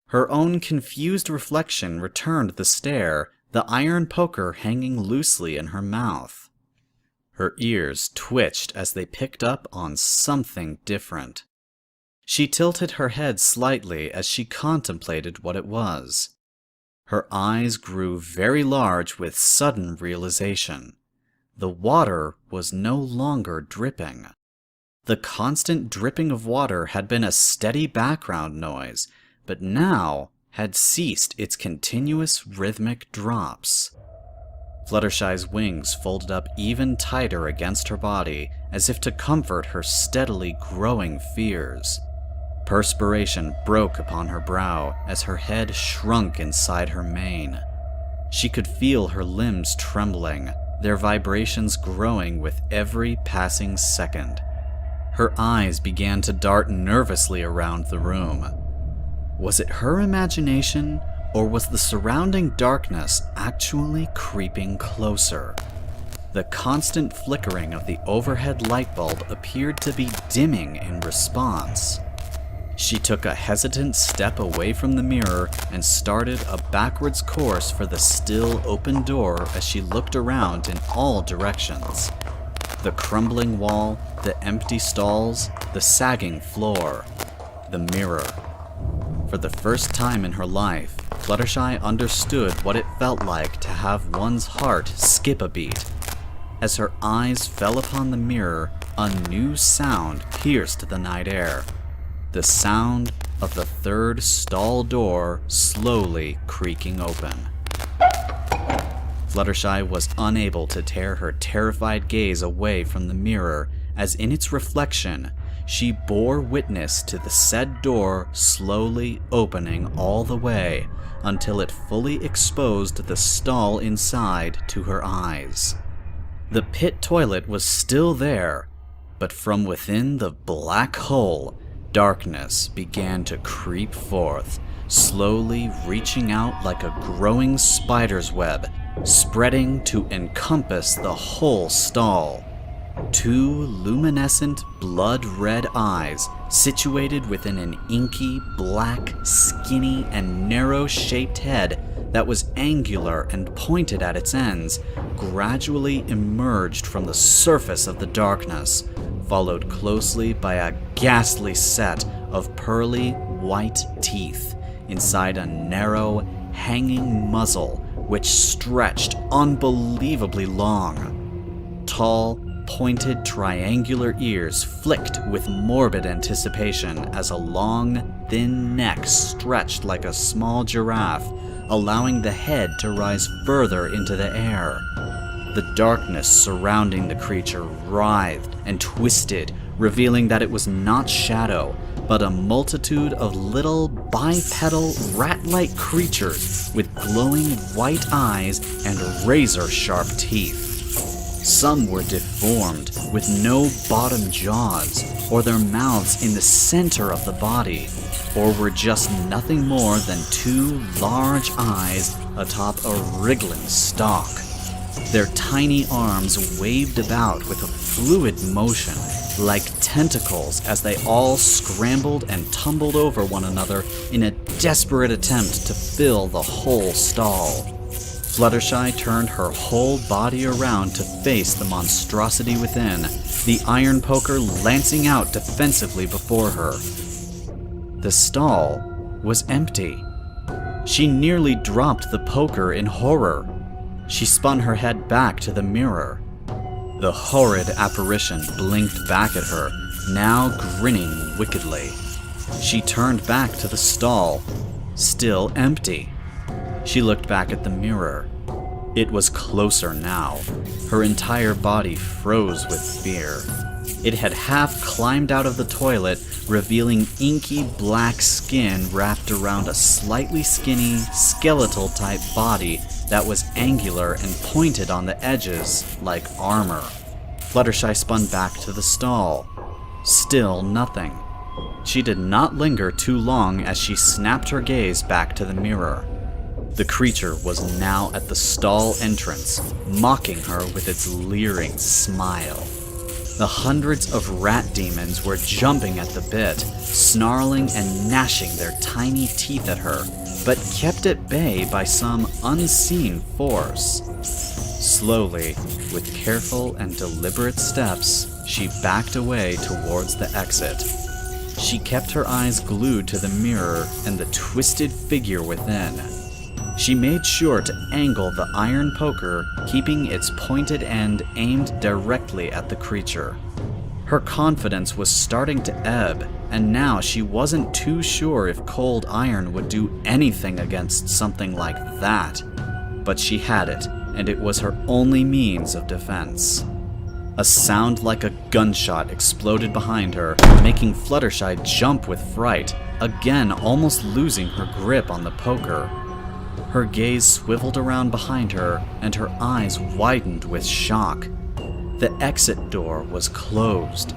S1: Her own confused reflection returned the stare, the iron poker hanging loosely in her mouth. Her ears twitched as they picked up on something different. She tilted her head slightly as she contemplated what it was. Her eyes grew very large with sudden realization. The water was no longer dripping. The constant dripping of water had been a steady background noise, but now had ceased its continuous rhythmic drops. Fluttershy's wings folded up even tighter against her body, as if to comfort her steadily growing fears. Perspiration broke upon her brow as her head shrunk inside her mane. She could feel her limbs trembling, their vibrations growing with every passing second. Her eyes began to dart nervously around the room. Was it her imagination, or was the surrounding darkness actually creeping closer? The constant flickering of the overhead light bulb appeared to be dimming in response. She took a hesitant step away from the mirror and started a backwards course for the still open door as she looked around in all directions. The crumbling wall, the empty stalls, the sagging floor, the mirror. For the first time in her life, Fluttershy understood what it felt like to have one's heart skip a beat. As her eyes fell upon the mirror, a new sound pierced the night air. The sound of the third stall door slowly creaking open. Fluttershy was unable to tear her terrified gaze away from the mirror, as in its reflection, she bore witness to the said door slowly opening all the way until it fully exposed the stall inside to her eyes. The pit toilet was still there, but from within the black hole, darkness began to creep forth, slowly reaching out like a growing spider's web, spreading to encompass the whole stall. Two luminescent blood-red eyes, situated within an inky, black, skinny, and narrow-shaped head that was angular and pointed at its ends, gradually emerged from the surface of the darkness, followed closely by a ghastly set of pearly white teeth inside a narrow, hanging muzzle which stretched unbelievably long. Tall, pointed triangular ears flicked with morbid anticipation as a long, thin neck stretched like a small giraffe, allowing the head to rise further into the air. The darkness surrounding the creature writhed and twisted, revealing that it was not Shadow, but a multitude of little bipedal rat-like creatures with glowing white eyes and razor-sharp teeth. Some were deformed, with no bottom jaws, or their mouths in the center of the body, or were just nothing more than two large eyes atop a wriggling stalk. Their tiny arms waved about with a fluid motion, like tentacles, as they all scrambled and tumbled over one another in a desperate attempt to fill the whole stall. Fluttershy turned her whole body around to face the monstrosity within, the iron poker lancing out defensively before her. The stall was empty. She nearly dropped the poker in horror. She spun her head back to the mirror. The horrid apparition blinked back at her, now grinning wickedly. She turned back to the stall, still empty. She looked back at the mirror. It was closer now. Her entire body froze with fear. It had half climbed out of the toilet, revealing inky black skin wrapped around a slightly skinny, skeletal-type body that was angular and pointed on the edges like armor. Fluttershy spun back to the stall. Still nothing. She did not linger too long as she snapped her gaze back to the mirror. The creature was now at the stall entrance, mocking her with its leering smile. The hundreds of rat demons were jumping at the bit, snarling and gnashing their tiny teeth at her, but kept at bay by some unseen force. Slowly, with careful and deliberate steps, she backed away towards the exit. She kept her eyes glued to the mirror and the twisted figure within. She made sure to angle the iron poker, keeping its pointed end aimed directly at the creature. Her confidence was starting to ebb, and now she wasn't too sure if cold iron would do anything against something like that. But she had it, and it was her only means of defense. A sound like a gunshot exploded behind her, making Fluttershy jump with fright, again almost losing her grip on the poker. Her gaze swiveled around behind her, and her eyes widened with shock. The exit door was closed.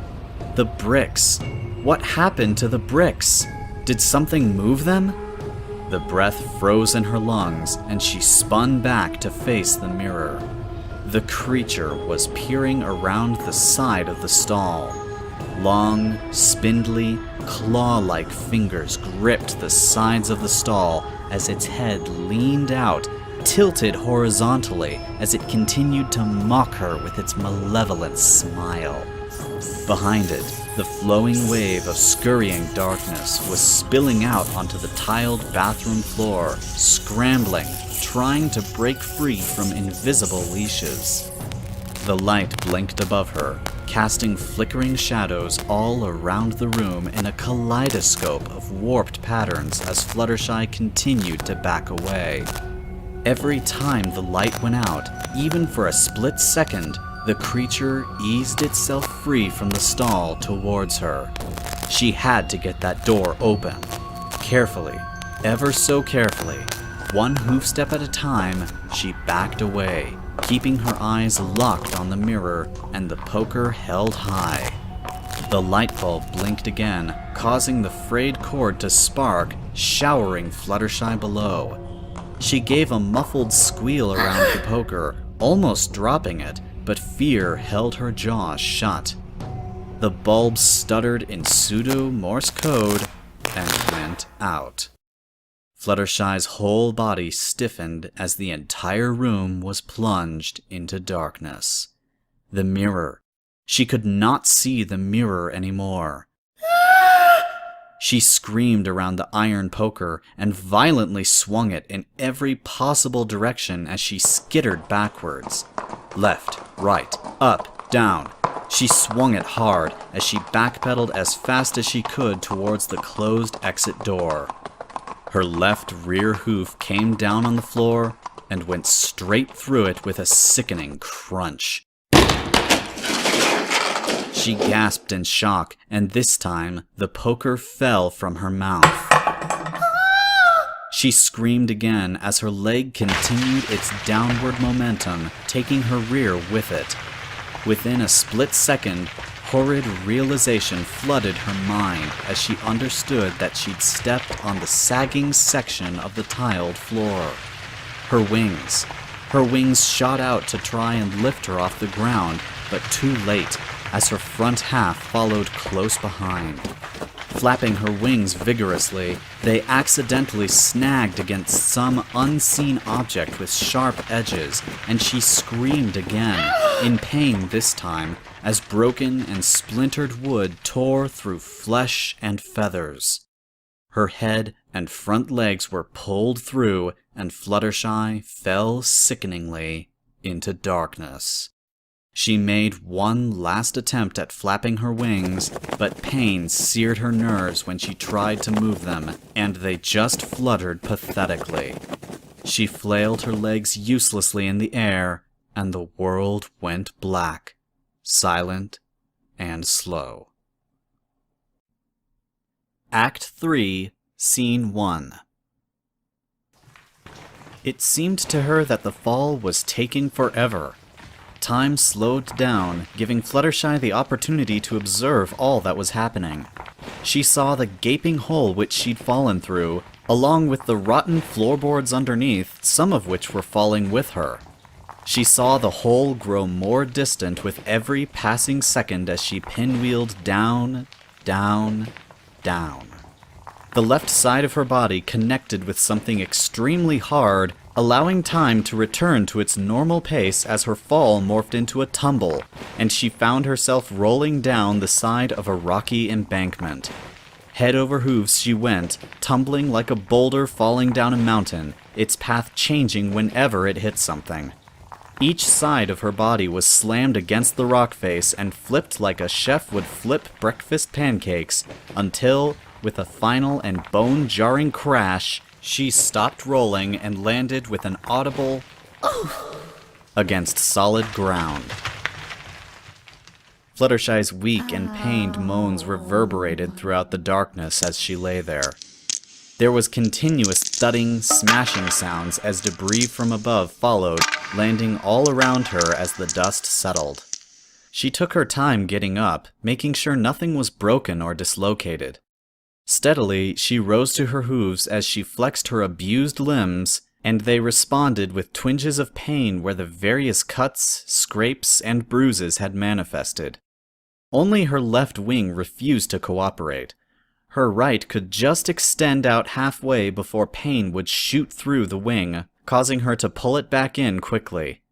S1: The bricks. What happened to the bricks? Did something move them? The breath froze in her lungs, and she spun back to face the mirror. The creature was peering around the side of the stall. Long, spindly, claw-like fingers gripped the sides of the stall as its head leaned out, tilted horizontally as it continued to mock her with its malevolent smile. Behind it, the flowing wave of scurrying darkness was spilling out onto the tiled bathroom floor, scrambling, trying to break free from invisible leashes. The light blinked above her, casting flickering shadows all around the room in a kaleidoscope of warped patterns as Fluttershy continued to back away. Every time the light went out, even for a split second, the creature eased itself free from the stall towards her. She had to get that door open. Carefully, ever so carefully, one hoof step at a time, she backed away, keeping her eyes locked on the mirror and the poker held high. The light bulb blinked again, causing the frayed cord to spark, showering Fluttershy below. She gave a muffled squeal around the poker, almost dropping it, but fear held her jaw shut. The bulb stuttered in pseudo-Morse code and went out. Fluttershy's whole body stiffened as the entire room was plunged into darkness. The mirror. She could not see the mirror anymore. She screamed around the iron poker and violently swung it in every possible direction as she skittered backwards. Left, right, up, down. She swung it hard as she backpedaled as fast as she could towards the closed exit door. Her left rear hoof came down on the floor and went straight through it with a sickening crunch. She gasped in shock, and this time the poker fell from her mouth. She screamed again as her leg continued its downward momentum, taking her rear with it. Within a split second, horrid realization flooded her mind as she understood that she'd stepped on the sagging section of the tiled floor. Her wings shot out to try and lift her off the ground, but too late, as her front half followed close behind. Flapping her wings vigorously, they accidentally snagged against some unseen object with sharp edges, and she screamed again, in pain this time, as broken and splintered wood tore through flesh and feathers. Her head and front legs were pulled through, and Fluttershy fell sickeningly into darkness. She made one last attempt at flapping her wings, but pain seared her nerves when she tried to move them, and they just fluttered pathetically. She flailed her legs uselessly in the air, and the world went black, silent and slow. Act 3, Scene 1. It seemed to her that the fall was taking forever. Time slowed down, giving Fluttershy the opportunity to observe all that was happening. She saw the gaping hole which she'd fallen through, along with the rotten floorboards underneath, some of which were falling with her. She saw the hole grow more distant with every passing second as she pinwheeled down, down, down. The left side of her body connected with something extremely hard, allowing time to return to its normal pace as her fall morphed into a tumble, and she found herself rolling down the side of a rocky embankment. Head over hooves she went, tumbling like a boulder falling down a mountain, its path changing whenever it hit something. Each side of her body was slammed against the rock face and flipped like a chef would flip breakfast pancakes, until, with a final and bone-jarring crash, she stopped rolling and landed with an audible against solid ground. Fluttershy's weak and pained moans reverberated throughout the darkness as she lay there. There was continuous thudding, smashing sounds as debris from above followed, landing all around her as the dust settled. She took her time getting up, making sure nothing was broken or dislocated. Steadily, she rose to her hooves as she flexed her abused limbs, and they responded with twinges of pain where the various cuts, scrapes, and bruises had manifested. Only her left wing refused to cooperate. Her right could just extend out halfway before pain would shoot through the wing, causing her to pull it back in quickly.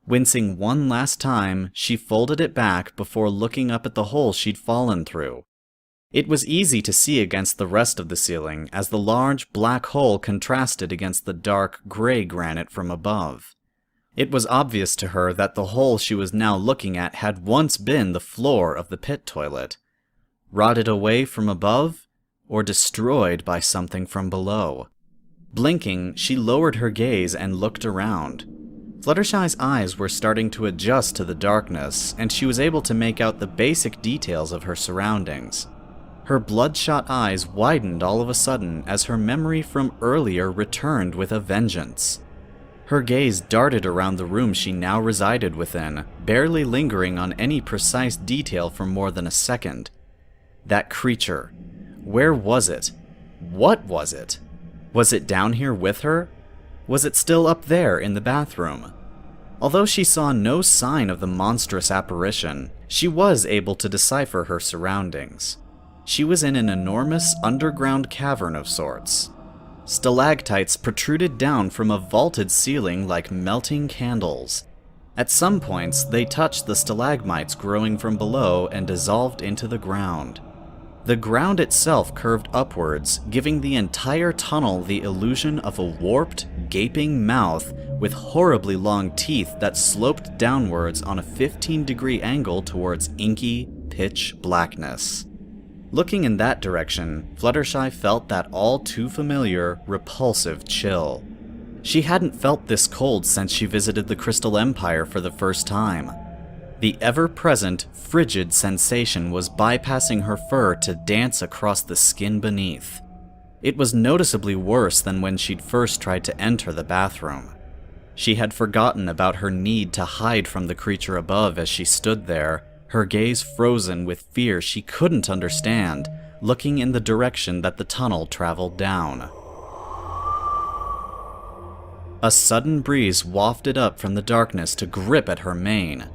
S1: Wincing one last time, she folded it back before looking up at the hole she'd fallen through. It was easy to see against the rest of the ceiling, as the large black hole contrasted against the dark gray granite from above. It was obvious to her that the hole she was now looking at had once been the floor of the pit toilet. Rotted away from above, or destroyed by something from below. Blinking, she lowered her gaze and looked around. Fluttershy's eyes were starting to adjust to the darkness, and she was able to make out the basic details of her surroundings. Her bloodshot eyes widened all of a sudden as her memory from earlier returned with a vengeance. Her gaze darted around the room she now resided within, barely lingering on any precise detail for more than a second. That creature. Where was it? What was it? Was it down here with her? Was it still up there in the bathroom? Although she saw no sign of the monstrous apparition, she was able to decipher her surroundings. She was in an enormous underground cavern of sorts. Stalactites protruded down from a vaulted ceiling like melting candles. At some points, they touched the stalagmites growing from below and dissolved into the ground. The ground itself curved upwards, giving the entire tunnel the illusion of a warped, gaping mouth with horribly long teeth that sloped downwards on a 15-degree angle towards inky, pitch blackness. Looking in that direction, Fluttershy felt that all too familiar, repulsive chill. She hadn't felt this cold since she visited the Crystal Empire for the first time. The ever-present, frigid sensation was bypassing her fur to dance across the skin beneath. It was noticeably worse than when she'd first tried to enter the bathroom. She had forgotten about her need to hide from the creature above as she stood there, her gaze frozen with fear she couldn't understand, looking in the direction that the tunnel traveled down. A sudden breeze wafted up from the darkness to grip at her mane.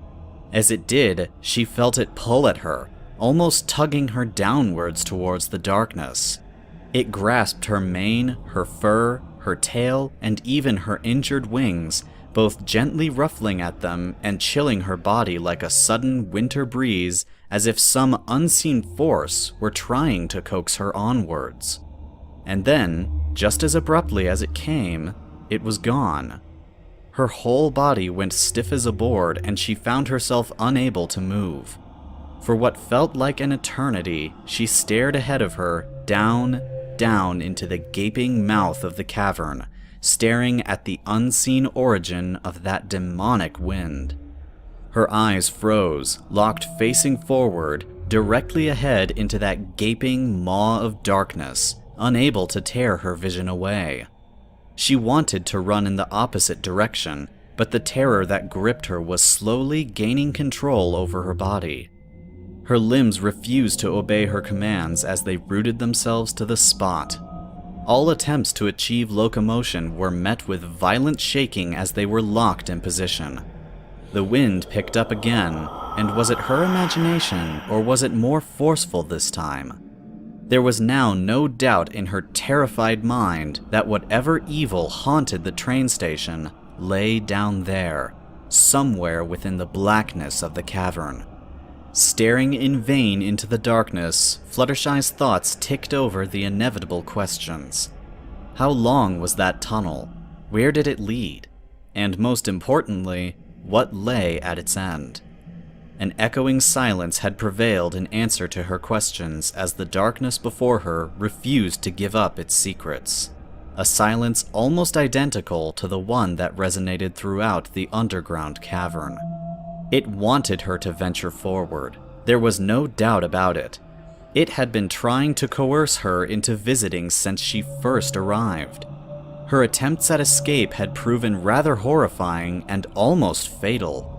S1: As it did, she felt it pull at her, almost tugging her downwards towards the darkness. It grasped her mane, her fur, her tail, and even her injured wings, both gently ruffling at them and chilling her body like a sudden winter breeze, as if some unseen force were trying to coax her onwards. And then, just as abruptly as it came, it was gone. Her whole body went stiff as a board, and she found herself unable to move. For what felt like an eternity, she stared ahead of her, down into the gaping mouth of the cavern, staring at the unseen origin of that demonic wind. Her eyes froze, locked facing forward, directly ahead into that gaping maw of darkness, unable to tear her vision away. She wanted to run in the opposite direction, but the terror that gripped her was slowly gaining control over her body. Her limbs refused to obey her commands as they rooted themselves to the spot. All attempts to achieve locomotion were met with violent shaking as they were locked in position. The wind picked up again, and was it her imagination, or was it more forceful this time? There was now no doubt in her terrified mind that whatever evil haunted the train station lay down there, somewhere within the blackness of the cavern. Staring in vain into the darkness, Fluttershy's thoughts ticked over the inevitable questions. How long was that tunnel? Where did it lead? And most importantly, what lay at its end? An echoing silence had prevailed in answer to her questions as the darkness before her refused to give up its secrets. A silence almost identical to the one that resonated throughout the underground cavern. It wanted her to venture forward. There was no doubt about it. It had been trying to coerce her into visiting since she first arrived. Her attempts at escape had proven rather horrifying and almost fatal.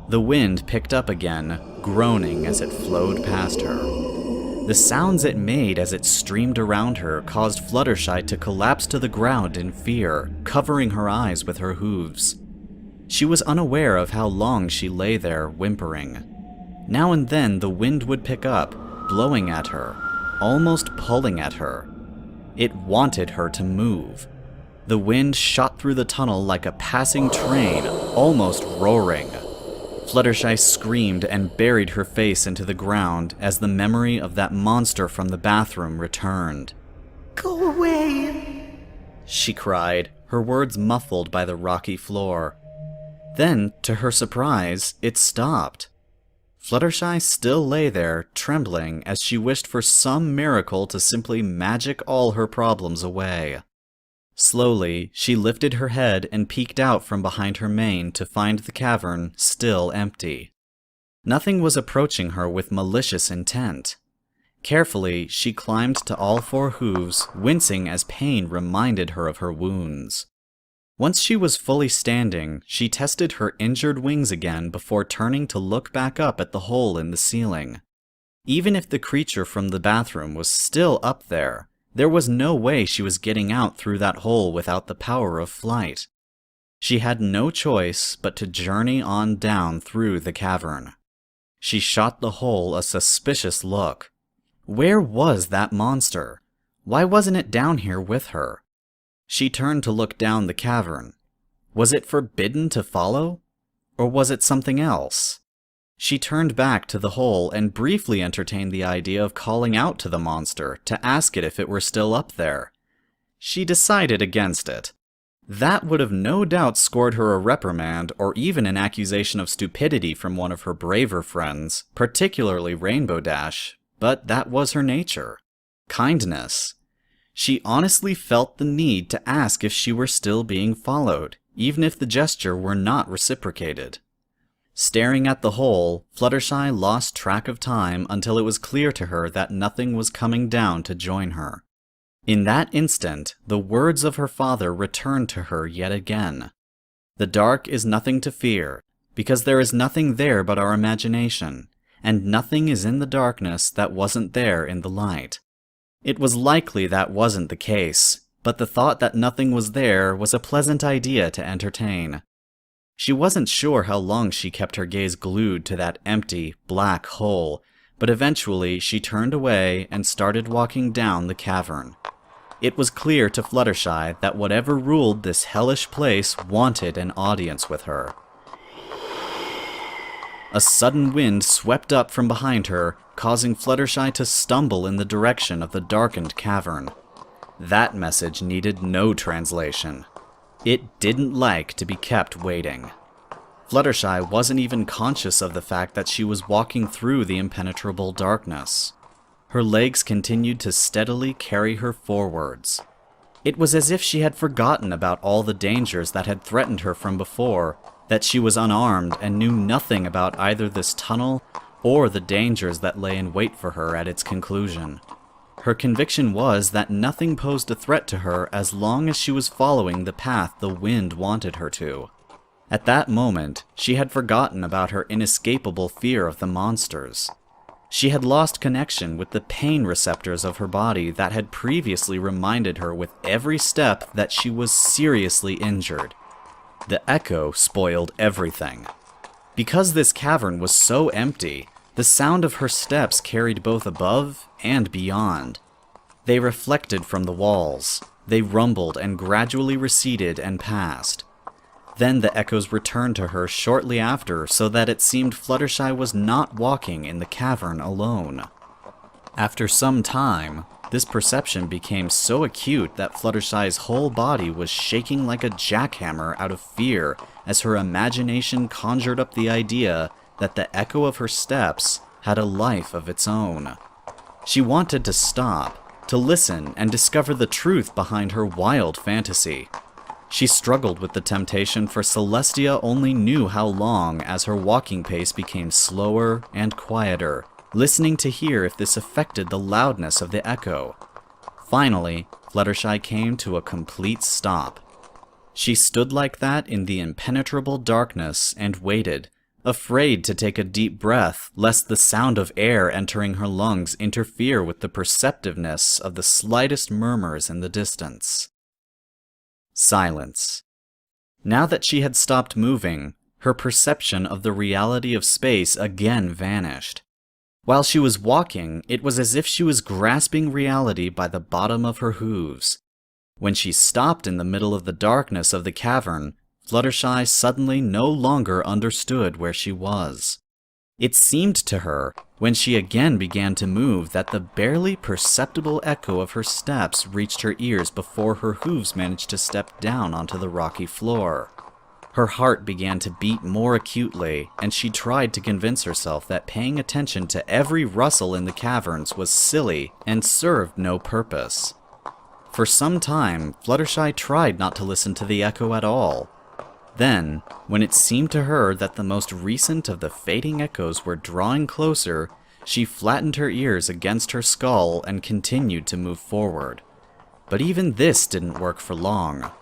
S1: The wind picked up again, groaning as it flowed past her. The sounds it made as it streamed around her caused Fluttershy to collapse to the ground in fear, covering her eyes with her hooves. She was unaware of how long she lay there, whimpering. Now and then the wind would pick up, blowing at her, almost pulling at her. It wanted her to move. The wind shot through the tunnel like a passing train, almost roaring. Fluttershy screamed and buried her face into the ground as the memory of that monster from the bathroom returned.
S6: Go away!
S1: She cried, her words muffled by the rocky floor. Then, to her surprise, it stopped. Fluttershy still lay there, trembling as she wished for some miracle to simply magic all her problems away. Slowly, she lifted her head and peeked out from behind her mane to find the cavern still empty. Nothing was approaching her with malicious intent. Carefully, she climbed to all four hooves, wincing as pain reminded her of her wounds. Once she was fully standing, she tested her injured wings again before turning to look back up at the hole in the ceiling. Even if the creature from the bathroom was still up there was no way she was getting out through that hole without the power of flight. She had no choice but to journey on down through the cavern. She shot the hole a suspicious look. Where was that monster? Why wasn't it down here with her? She turned to look down the cavern. Was it forbidden to follow? Or was it something else? She turned back to the hole and briefly entertained the idea of calling out to the monster to ask it if it were still up there. She decided against it. That would have no doubt scored her a reprimand or even an accusation of stupidity from one of her braver friends, particularly Rainbow Dash, but that was her nature. Kindness. She honestly felt the need to ask if she were still being followed, even if the gesture were not reciprocated. Staring at the hole, Fluttershy lost track of time until it was clear to her that nothing was coming down to join her. In that instant, the words of her father returned to her yet again. The dark is nothing to fear, because there is nothing there but our imagination, and nothing is in the darkness that wasn't there in the light. It was likely that wasn't the case, but the thought that nothing was there was a pleasant idea to entertain. She wasn't sure how long she kept her gaze glued to that empty, black hole, but eventually she turned away and started walking down the cavern. It was clear to Fluttershy that whatever ruled this hellish place wanted an audience with her. A sudden wind swept up from behind her, causing Fluttershy to stumble in the direction of the darkened cavern. That message needed no translation. It didn't like to be kept waiting. Fluttershy wasn't even conscious of the fact that she was walking through the impenetrable darkness. Her legs continued to steadily carry her forwards. It was as if she had forgotten about all the dangers that had threatened her from before, that she was unarmed and knew nothing about either this tunnel or the dangers that lay in wait for her at its conclusion. Her conviction was that nothing posed a threat to her as long as she was following the path the wind wanted her to. At that moment, she had forgotten about her inescapable fear of the monsters. She had lost connection with the pain receptors of her body that had previously reminded her with every step that she was seriously injured. The echo spoiled everything. Because this cavern was so empty, the sound of her steps carried both above and beyond. They reflected from the walls. They rumbled and gradually receded and passed. Then the echoes returned to her shortly after, so that it seemed Fluttershy was not walking in the cavern alone. After some time, this perception became so acute that Fluttershy's whole body was shaking like a jackhammer out of fear as her imagination conjured up the idea that the echo of her steps had a life of its own. She wanted to stop, to listen and discover the truth behind her wild fantasy. She struggled with the temptation, for Celestia only knew how long as her walking pace became slower and quieter, listening to hear if this affected the loudness of the echo. Finally, Fluttershy came to a complete stop. She stood like that in the impenetrable darkness and waited, afraid to take a deep breath lest the sound of air entering her lungs interfere with the perceptiveness of the slightest murmurs in the distance. Silence. Now that she had stopped moving, her perception of the reality of space again vanished. While she was walking, it was as if she was grasping reality by the bottom of her hooves. When she stopped in the middle of the darkness of the cavern, Fluttershy suddenly no longer understood where she was. It seemed to her, when she again began to move, that the barely perceptible echo of her steps reached her ears before her hooves managed to step down onto the rocky floor. Her heart began to beat more acutely, and she tried to convince herself that paying attention to every rustle in the caverns was silly and served no purpose. For some time, Fluttershy tried not to listen to the echo at all. Then, when it seemed to her that the most recent of the fading echoes were drawing closer, she flattened her ears against her skull and continued to move forward. But even this didn't work for long.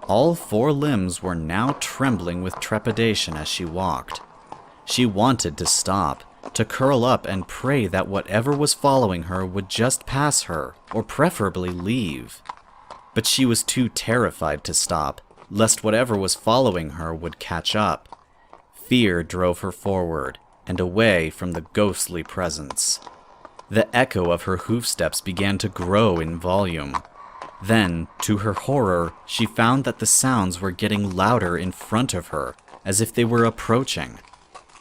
S1: All 4 limbs were now trembling with trepidation as she walked. She wanted to stop, to curl up and pray that whatever was following her would just pass her, or preferably leave. But she was too terrified to stop, lest whatever was following her would catch up. Fear drove her forward, and away from the ghostly presence. The echo of her hoofsteps began to grow in volume. Then, to her horror, she found that the sounds were getting louder in front of her, as if they were approaching.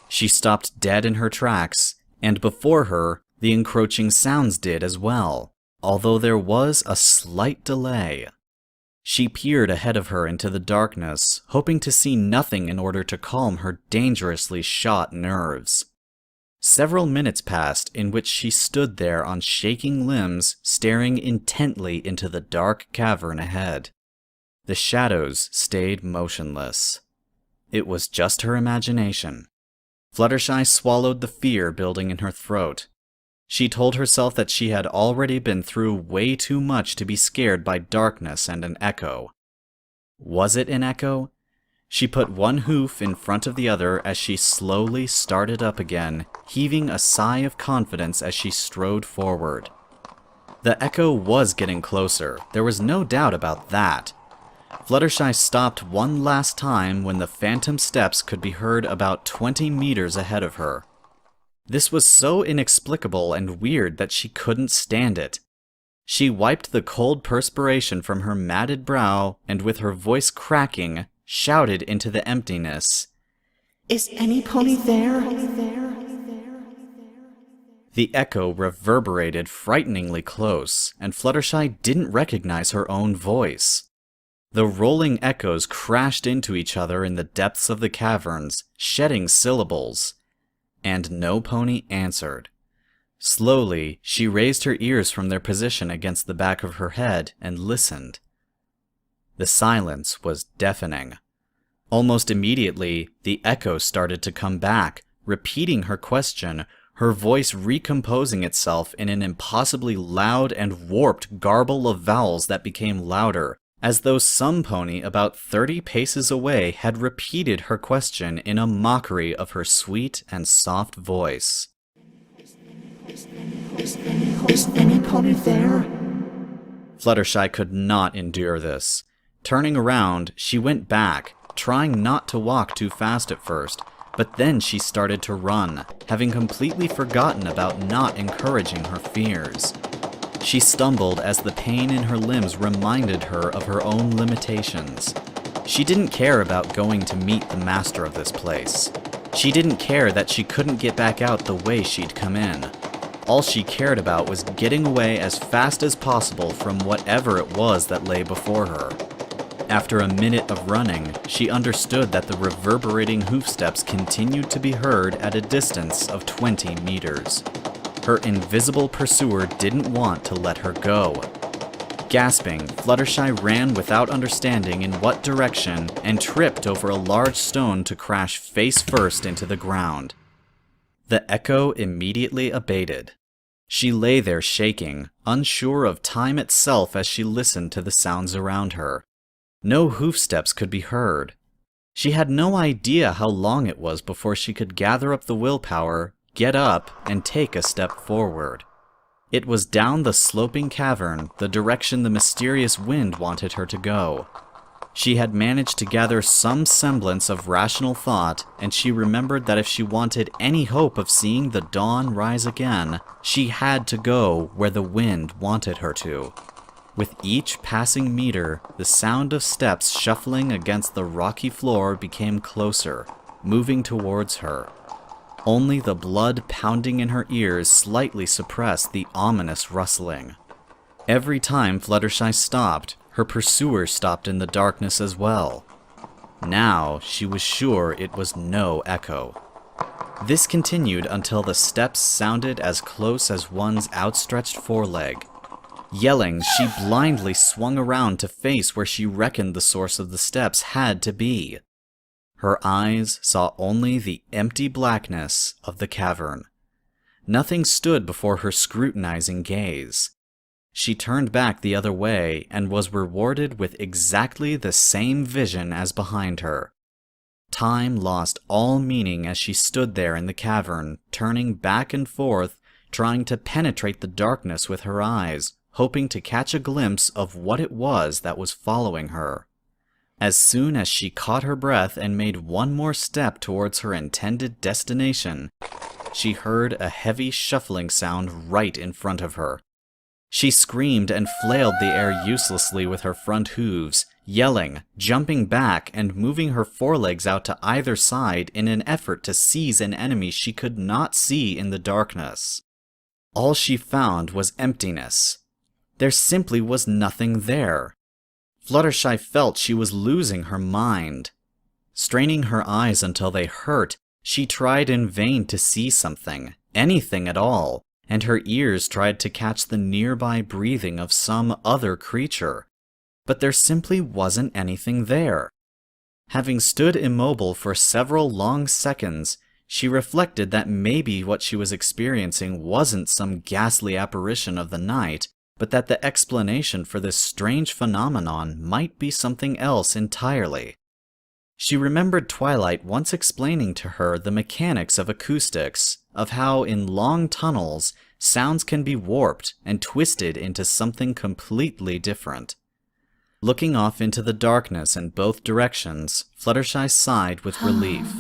S1: She stopped dead in her tracks, and before her, the encroaching sounds did as well, although there was a slight delay. She peered ahead of her into the darkness, hoping to see nothing in order to calm her dangerously shot nerves. Several minutes passed in which she stood there on shaking limbs, staring intently into the dark cavern ahead. The shadows stayed motionless. It was just her imagination. Fluttershy swallowed the fear building in her throat. She told herself that she had already been through way too much to be scared by darkness and an echo. Was it an echo? She put one hoof in front of the other as she slowly started up again, heaving a sigh of confidence as she strode forward. The echo was getting closer, there was no doubt about that. Fluttershy stopped one last time when the phantom steps could be heard about 20 meters ahead of her. This was so inexplicable and weird that she couldn't stand it. She wiped the cold perspiration from her matted brow and with her voice cracking, shouted into the emptiness,
S6: Is any pony there?
S1: The echo reverberated frighteningly close, and Fluttershy didn't recognize her own voice. The rolling echoes crashed into each other in the depths of the caverns, shedding syllables. And no pony answered. Slowly, she raised her ears from their position against the back of her head and listened. The silence was deafening. Almost immediately, the echo started to come back, repeating her question, her voice recomposing itself in an impossibly loud and warped garble of vowels that became louder, as though some pony about 30 paces away had repeated her question in a mockery of her sweet and soft voice.
S6: Is any pony there?
S1: Fluttershy could not endure this. Turning around, she went back, trying not to walk too fast at first, but then she started to run, having completely forgotten about not encouraging her fears. She stumbled as the pain in her limbs reminded her of her own limitations. She didn't care about going to meet the master of this place. She didn't care that she couldn't get back out the way she'd come in. All she cared about was getting away as fast as possible from whatever it was that lay before her. After a minute of running, she understood that the reverberating hoofsteps continued to be heard at a distance of 20 meters. Her invisible pursuer didn't want to let her go. Gasping, Fluttershy ran without understanding in what direction and tripped over a large stone to crash face first into the ground. The echo immediately abated. She lay there shaking, unsure of time itself as she listened to the sounds around her. No hoofsteps could be heard. She had no idea how long it was before she could gather up the willpower, get up, and take a step forward. It was down the sloping cavern, the direction the mysterious wind wanted her to go. She had managed to gather some semblance of rational thought, and she remembered that if she wanted any hope of seeing the dawn rise again, she had to go where the wind wanted her to. With each passing meter, the sound of steps shuffling against the rocky floor became closer, moving towards her. Only the blood pounding in her ears slightly suppressed the ominous rustling. Every time Fluttershy stopped, her pursuer stopped in the darkness as well. Now she was sure it was no echo. This continued until the steps sounded as close as one's outstretched foreleg. Yelling, she blindly swung around to face where she reckoned the source of the steps had to be. Her eyes saw only the empty blackness of the cavern. Nothing stood before her scrutinizing gaze. She turned back the other way and was rewarded with exactly the same vision as behind her. Time lost all meaning as she stood there in the cavern, turning back and forth, trying to penetrate the darkness with her eyes, hoping to catch a glimpse of what it was that was following her. As soon as she caught her breath and made one more step towards her intended destination, she heard a heavy shuffling sound right in front of her. She screamed and flailed the air uselessly with her front hooves, yelling, jumping back, and moving her forelegs out to either side in an effort to seize an enemy she could not see in the darkness. All she found was emptiness. There simply was nothing there. Fluttershy felt she was losing her mind. Straining her eyes until they hurt, she tried in vain to see something, anything at all, and her ears tried to catch the nearby breathing of some other creature. But there simply wasn't anything there. Having stood immobile for several long seconds, she reflected that maybe what she was experiencing wasn't some ghastly apparition of the night, but that the explanation for this strange phenomenon might be something else entirely. She remembered Twilight once explaining to her the mechanics of acoustics, of how in long tunnels, sounds can be warped and twisted into something completely different. Looking off into the darkness in both directions, Fluttershy sighed with relief.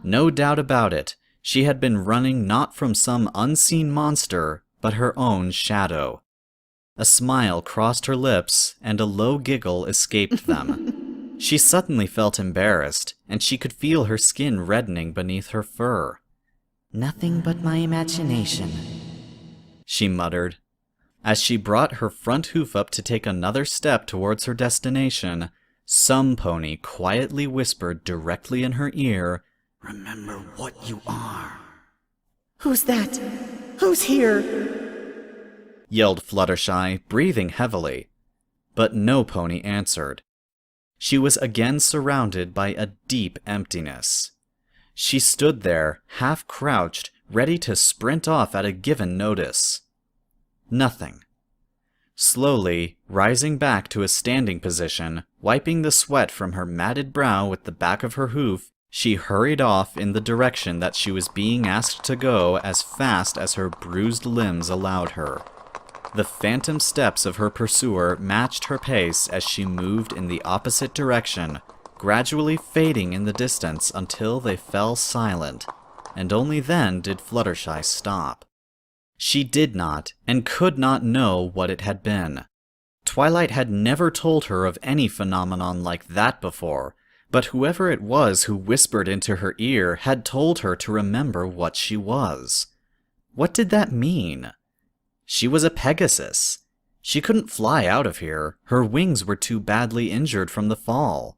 S1: No doubt about it, she had been running not from some unseen monster, but her own shadow. A smile crossed her lips, and a low giggle escaped them. She suddenly felt embarrassed, and she could feel her skin reddening beneath her fur.
S6: Nothing but my imagination,
S1: she muttered. As she brought her front hoof up to take another step towards her destination, some pony quietly whispered directly in her ear,
S7: Remember what you are.
S8: Who's that? Who's here?
S1: Yelled Fluttershy, breathing heavily. But no pony answered. She was again surrounded by a deep emptiness. She stood there, half crouched, ready to sprint off at a given notice. Nothing. Slowly, rising back to a standing position, wiping the sweat from her matted brow with the back of her hoof, she hurried off in the direction that she was being asked to go as fast as her bruised limbs allowed her. The phantom steps of her pursuer matched her pace as she moved in the opposite direction, gradually fading in the distance until they fell silent, and only then did Fluttershy stop. She did not, and could not know what it had been. Twilight had never told her of any phenomenon like that before, but whoever it was who whispered into her ear had told her to remember what she was. What did that mean? She was a Pegasus. She couldn't fly out of here. Her wings were too badly injured from the fall.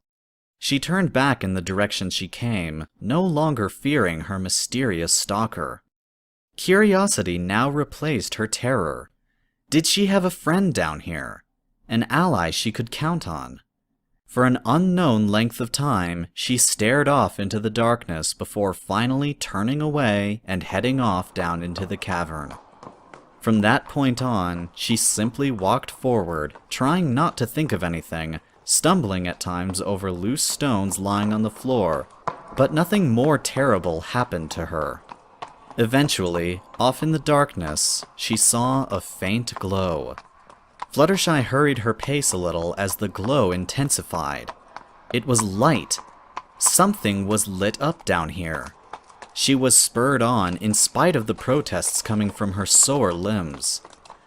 S1: She turned back in the direction she came, no longer fearing her mysterious stalker. Curiosity now replaced her terror. Did she have a friend down here? An ally she could count on? For an unknown length of time, she stared off into the darkness before finally turning away and heading off down into the cavern. From that point on, she simply walked forward, trying not to think of anything, stumbling at times over loose stones lying on the floor, but nothing more terrible happened to her. Eventually, off in the darkness, she saw a faint glow. Fluttershy hurried her pace a little as the glow intensified. It was light. Something was lit up down here. She was spurred on in spite of the protests coming from her sore limbs.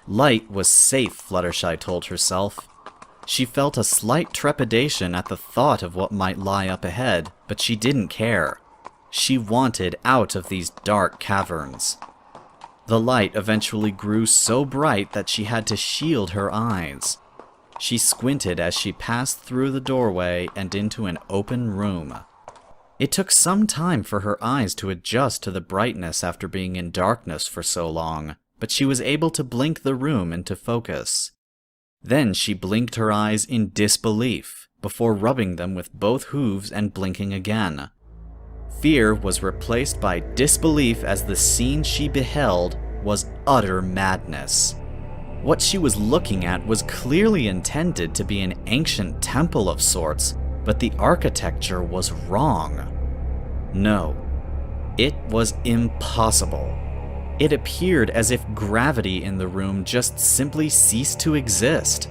S1: Light was safe, Fluttershy told herself. She felt a slight trepidation at the thought of what might lie up ahead, but she didn't care. She wanted out of these dark caverns. The light eventually grew so bright that she had to shield her eyes. She squinted as she passed through the doorway and into an open room. It took some time for her eyes to adjust to the brightness after being in darkness for so long, but she was able to blink the room into focus. Then she blinked her eyes in disbelief, before rubbing them with both hooves and blinking again. Fear was replaced by disbelief as the scene she beheld was utter madness. What she was looking at was clearly intended to be an ancient temple of sorts, but the architecture was wrong. No, it was impossible. It appeared as if gravity in the room just simply ceased to exist.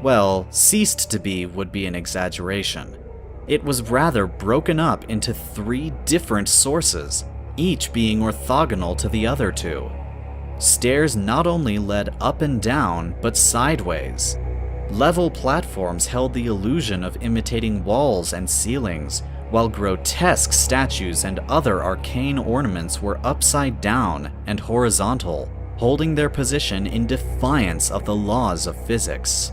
S1: Well, ceased to be would be an exaggeration. It was rather broken up into 3 different sources, each being orthogonal to the other 2. Stairs not only led up and down, but sideways. Level platforms held the illusion of imitating walls and ceilings, while grotesque statues and other arcane ornaments were upside down and horizontal, holding their position in defiance of the laws of physics.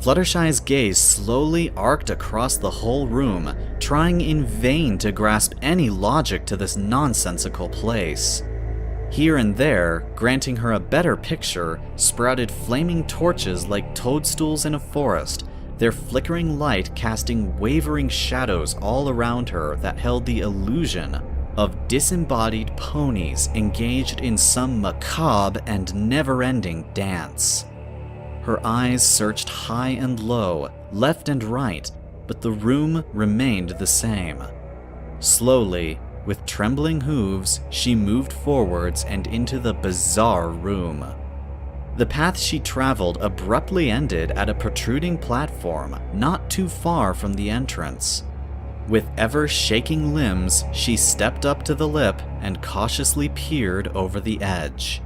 S1: Fluttershy's gaze slowly arced across the whole room, trying in vain to grasp any logic to this nonsensical place. Here and there, granting her a better picture, sprouted flaming torches like toadstools in a forest, their flickering light casting wavering shadows all around her that held the illusion of disembodied ponies engaged in some macabre and never-ending dance. Her eyes searched high and low, left and right, but the room remained the same. Slowly, with trembling hooves, she moved forwards and into the bizarre room. The path she traveled abruptly ended at a protruding platform not too far from the entrance. With ever-shaking limbs, she stepped up to the lip and cautiously peered over the edge.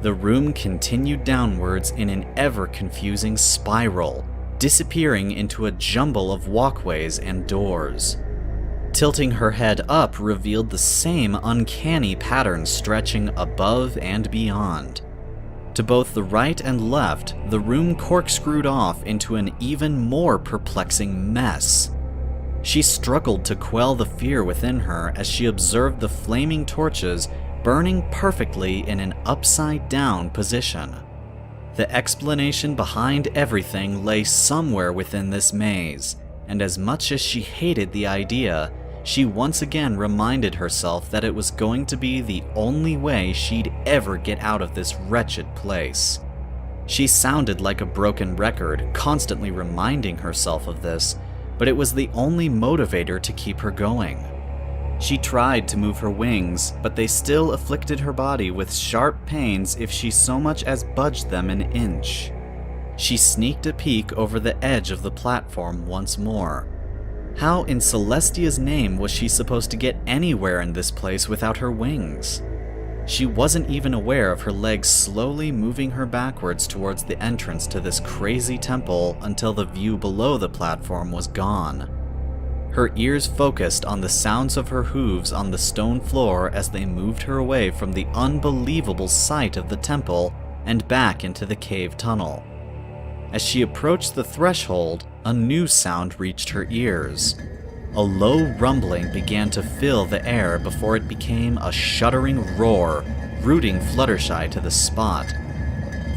S1: The room continued downwards in an ever-confusing spiral, disappearing into a jumble of walkways and doors. Tilting her head up revealed the same uncanny pattern stretching above and beyond. To both the right and left, the room corkscrewed off into an even more perplexing mess. She struggled to quell the fear within her as she observed the flaming torches burning perfectly in an upside-down position. The explanation behind everything lay somewhere within this maze, and as much as she hated the idea, she once again reminded herself that it was going to be the only way she'd ever get out of this wretched place. She sounded like a broken record, constantly reminding herself of this, but it was the only motivator to keep her going. She tried to move her wings, but they still afflicted her body with sharp pains if she so much as budged them an inch. She sneaked a peek over the edge of the platform once more. How in Celestia's name was she supposed to get anywhere in this place without her wings? She wasn't even aware of her legs slowly moving her backwards towards the entrance to this crazy temple until the view below the platform was gone. Her ears focused on the sounds of her hooves on the stone floor as they moved her away from the unbelievable sight of the temple and back into the cave tunnel. As she approached the threshold, a new sound reached her ears. A low rumbling began to fill the air before it became a shuddering roar, rooting Fluttershy to the spot.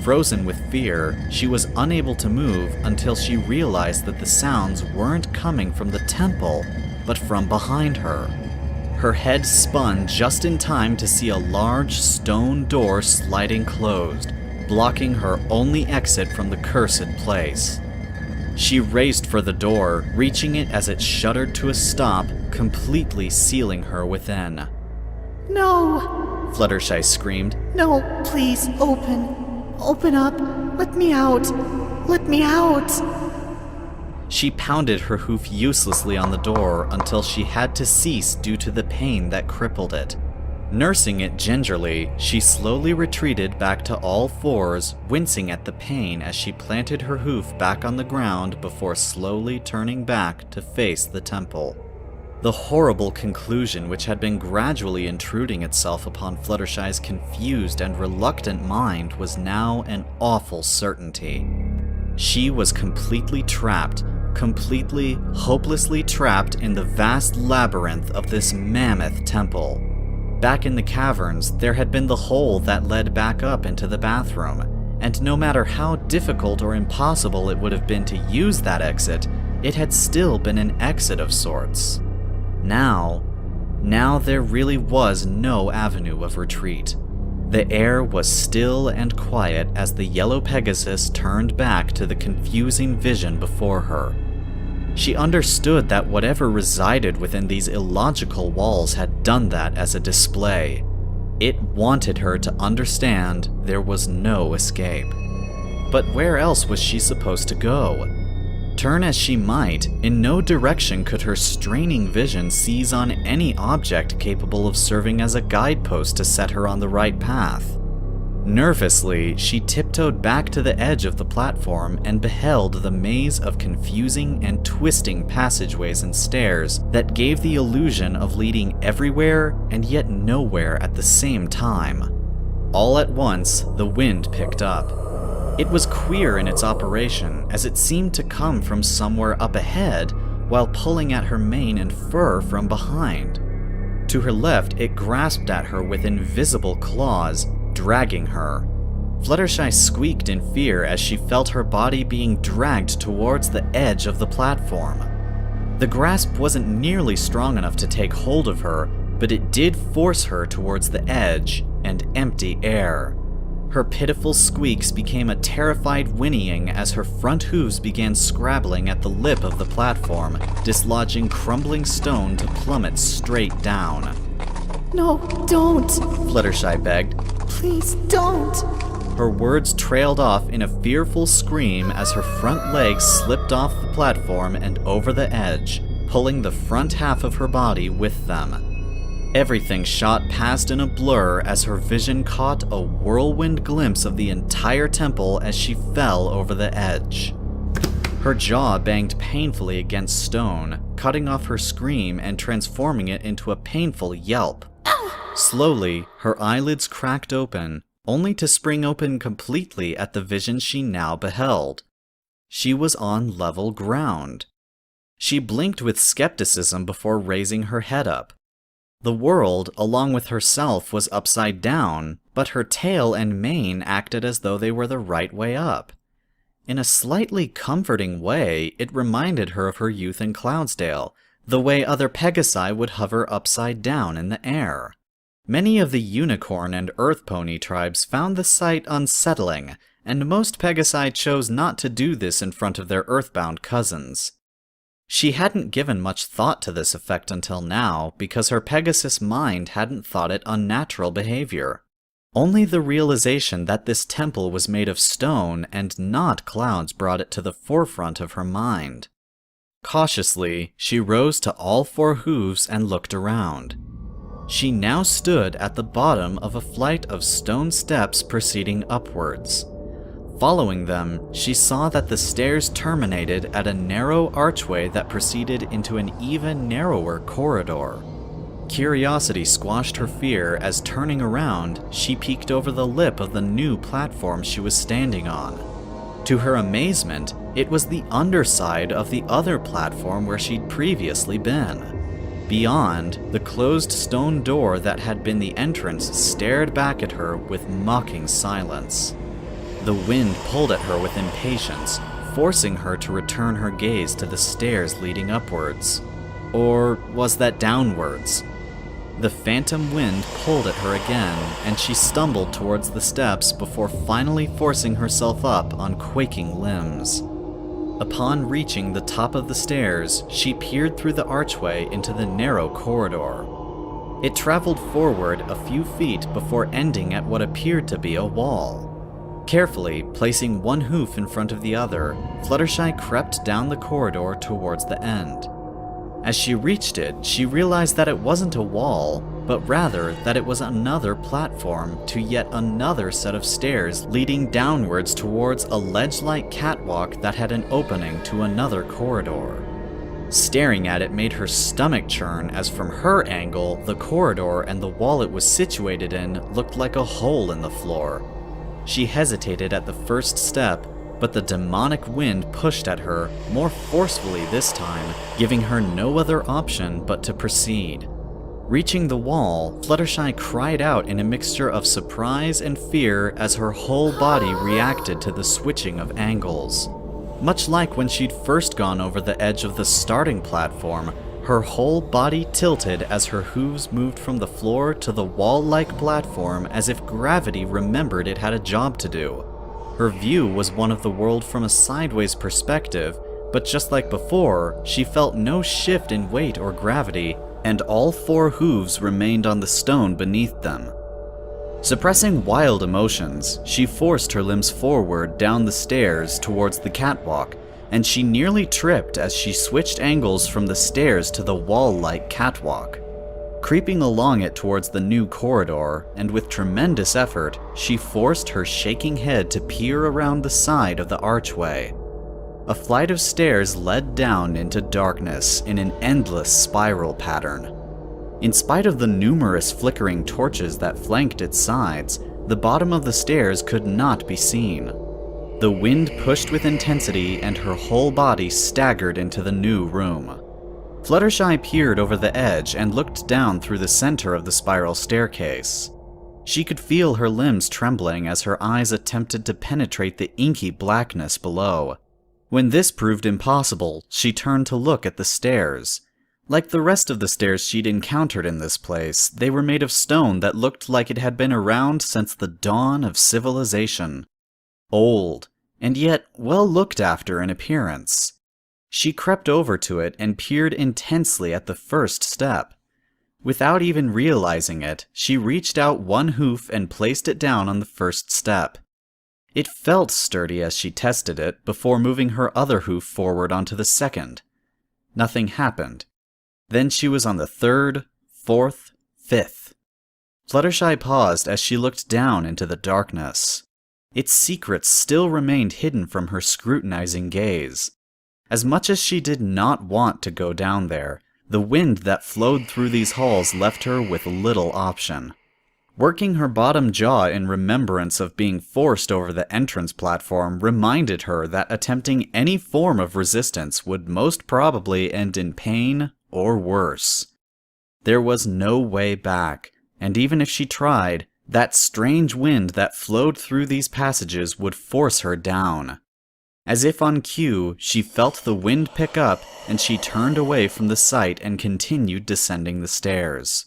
S1: Frozen with fear, she was unable to move until she realized that the sounds weren't coming from the temple, but from behind her. Her head spun just in time to see a large stone door sliding closed, blocking her only exit from the cursed place. She raced for the door, reaching it as it shuddered to a stop, completely sealing her within.
S8: No!
S1: Fluttershy screamed.
S8: No, please, open. Open up. Let me out. Let me out.
S1: She pounded her hoof uselessly on the door until she had to cease due to the pain that crippled it. Nursing it gingerly, she slowly retreated back to all fours, wincing at the pain as she planted her hoof back on the ground before slowly turning back to face the temple. The horrible conclusion which had been gradually intruding itself upon Fluttershy's confused and reluctant mind was now an awful certainty. She was completely trapped, completely, hopelessly trapped in the vast labyrinth of this mammoth temple. Back in the caverns, there had been the hole that led back up into the bathroom, and no matter how difficult or impossible it would have been to use that exit, it had still been an exit of sorts. Now there really was no avenue of retreat. The air was still and quiet as the yellow Pegasus turned back to the confusing vision before her. She understood that whatever resided within these illogical walls had done that as a display. It wanted her to understand there was no escape. But where else was she supposed to go? Turn as she might, in no direction could her straining vision seize on any object capable of serving as a guidepost to set her on the right path. Nervously, she tiptoed back to the edge of the platform and beheld the maze of confusing and twisting passageways and stairs that gave the illusion of leading everywhere and yet nowhere at the same time. All at once, the wind picked up. It was queer in its operation, as it seemed to come from somewhere up ahead while pulling at her mane and fur from behind. To her left, it grasped at her with invisible claws, dragging her. Fluttershy squeaked in fear as she felt her body being dragged towards the edge of the platform. The grasp wasn't nearly strong enough to take hold of her, but it did force her towards the edge and empty air. Her pitiful squeaks became a terrified whinnying as her front hooves began scrabbling at the lip of the platform, dislodging crumbling stone to plummet straight down.
S8: No, don't.
S1: Fluttershy begged.
S8: Please don't.
S1: Her words trailed off in a fearful scream as her front legs slipped off the platform and over the edge, pulling the front half of her body with them. Everything shot past in a blur as her vision caught a whirlwind glimpse of the entire temple as she fell over the edge. Her jaw banged painfully against stone, cutting off her scream and transforming it into a painful yelp. Slowly, her eyelids cracked open, only to spring open completely at the vision she now beheld. She was on level ground. She blinked with skepticism before raising her head up. The world, along with herself, was upside down, but her tail and mane acted as though they were the right way up. In a slightly comforting way, it reminded her of her youth in Cloudsdale, the way other Pegasi would hover upside down in the air. Many of the unicorn and earth pony tribes found the sight unsettling, and most Pegasi chose not to do this in front of their earthbound cousins. She hadn't given much thought to this effect until now, because her Pegasus mind hadn't thought it unnatural behavior. Only the realization that this temple was made of stone and not clouds brought it to the forefront of her mind. Cautiously, she rose to all four hooves and looked around. She now stood at the bottom of a flight of stone steps proceeding upwards. Following them, she saw that the stairs terminated at a narrow archway that proceeded into an even narrower corridor. Curiosity squashed her fear as, turning around, she peeked over the lip of the new platform she was standing on. To her amazement, it was the underside of the other platform where she'd previously been. Beyond, the closed stone door that had been the entrance stared back at her with mocking silence. The wind pulled at her with impatience, forcing her to return her gaze to the stairs leading upwards. Or was that downwards? The phantom wind pulled at her again, and she stumbled towards the steps before finally forcing herself up on quaking limbs. Upon reaching the top of the stairs, she peered through the archway into the narrow corridor. It traveled forward a few feet before ending at what appeared to be a wall. Carefully placing one hoof in front of the other, Fluttershy crept down the corridor towards the end. As she reached it, she realized that it wasn't a wall, but rather that it was another platform to yet another set of stairs leading downwards towards a ledge-like catwalk that had an opening to another corridor. Staring at it made her stomach churn as from her angle, the corridor and the wall it was situated in looked like a hole in the floor. She hesitated at the first step, but the demonic wind pushed at her, more forcefully this time, giving her no other option but to proceed. Reaching the wall, Fluttershy cried out in a mixture of surprise and fear as her whole body reacted to the switching of angles. Much like when she'd first gone over the edge of the starting platform, her whole body tilted as her hooves moved from the floor to the wall-like platform as if gravity remembered it had a job to do. Her view was one of the world from a sideways perspective, but just like before, she felt no shift in weight or gravity, and all 4 hooves remained on the stone beneath them. Suppressing wild emotions, she forced her limbs forward down the stairs towards the catwalk, and she nearly tripped as she switched angles from the stairs to the wall-like catwalk. Creeping along it towards the new corridor, and with tremendous effort, she forced her shaking head to peer around the side of the archway. A flight of stairs led down into darkness in an endless spiral pattern. In spite of the numerous flickering torches that flanked its sides, the bottom of the stairs could not be seen. The wind pushed with intensity and her whole body staggered into the new room. Fluttershy peered over the edge and looked down through the center of the spiral staircase. She could feel her limbs trembling as her eyes attempted to penetrate the inky blackness below. When this proved impossible, she turned to look at the stairs. Like the rest of the stairs she'd encountered in this place, they were made of stone that looked like it had been around since the dawn of civilization. Old, and yet well looked after in appearance. She crept over to it and peered intensely at the first step. Without even realizing it, she reached out one hoof and placed it down on the first step. It felt sturdy as she tested it before moving her other hoof forward onto the second. Nothing happened. Then she was on the 3rd, 4th, 5th. Fluttershy paused as she looked down into the darkness. Its secrets still remained hidden from her scrutinizing gaze. As much as she did not want to go down there, the wind that flowed through these halls left her with little option. Working her bottom jaw in remembrance of being forced over the entrance platform reminded her that attempting any form of resistance would most probably end in pain or worse. There was no way back, and even if she tried, that strange wind that flowed through these passages would force her down. As if on cue, she felt the wind pick up, and she turned away from the sight and continued descending the stairs.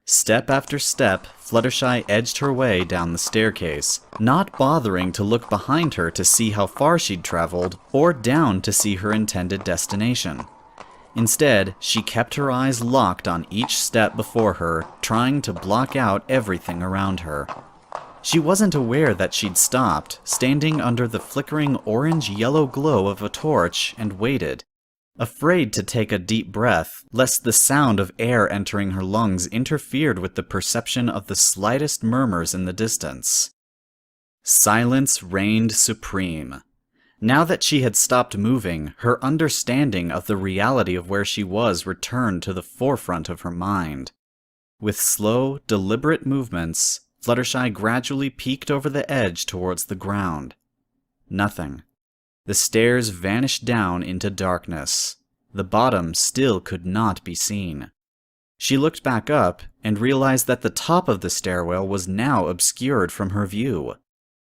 S1: Step after step, Fluttershy edged her way down the staircase, not bothering to look behind her to see how far she'd traveled, or down to see her intended destination. Instead, she kept her eyes locked on each step before her, trying to block out everything around her. She wasn't aware that she'd stopped, standing under the flickering orange-yellow glow of a torch, and waited, afraid to take a deep breath, lest the sound of air entering her lungs interfered with the perception of the slightest murmurs in the distance. Silence reigned supreme. Now that she had stopped moving, her understanding of the reality of where she was returned to the forefront of her mind. With slow, deliberate movements, Fluttershy gradually peeked over the edge towards the ground. Nothing. The stairs vanished down into darkness. The bottom still could not be seen. She looked back up and realized that the top of the stairwell was now obscured from her view.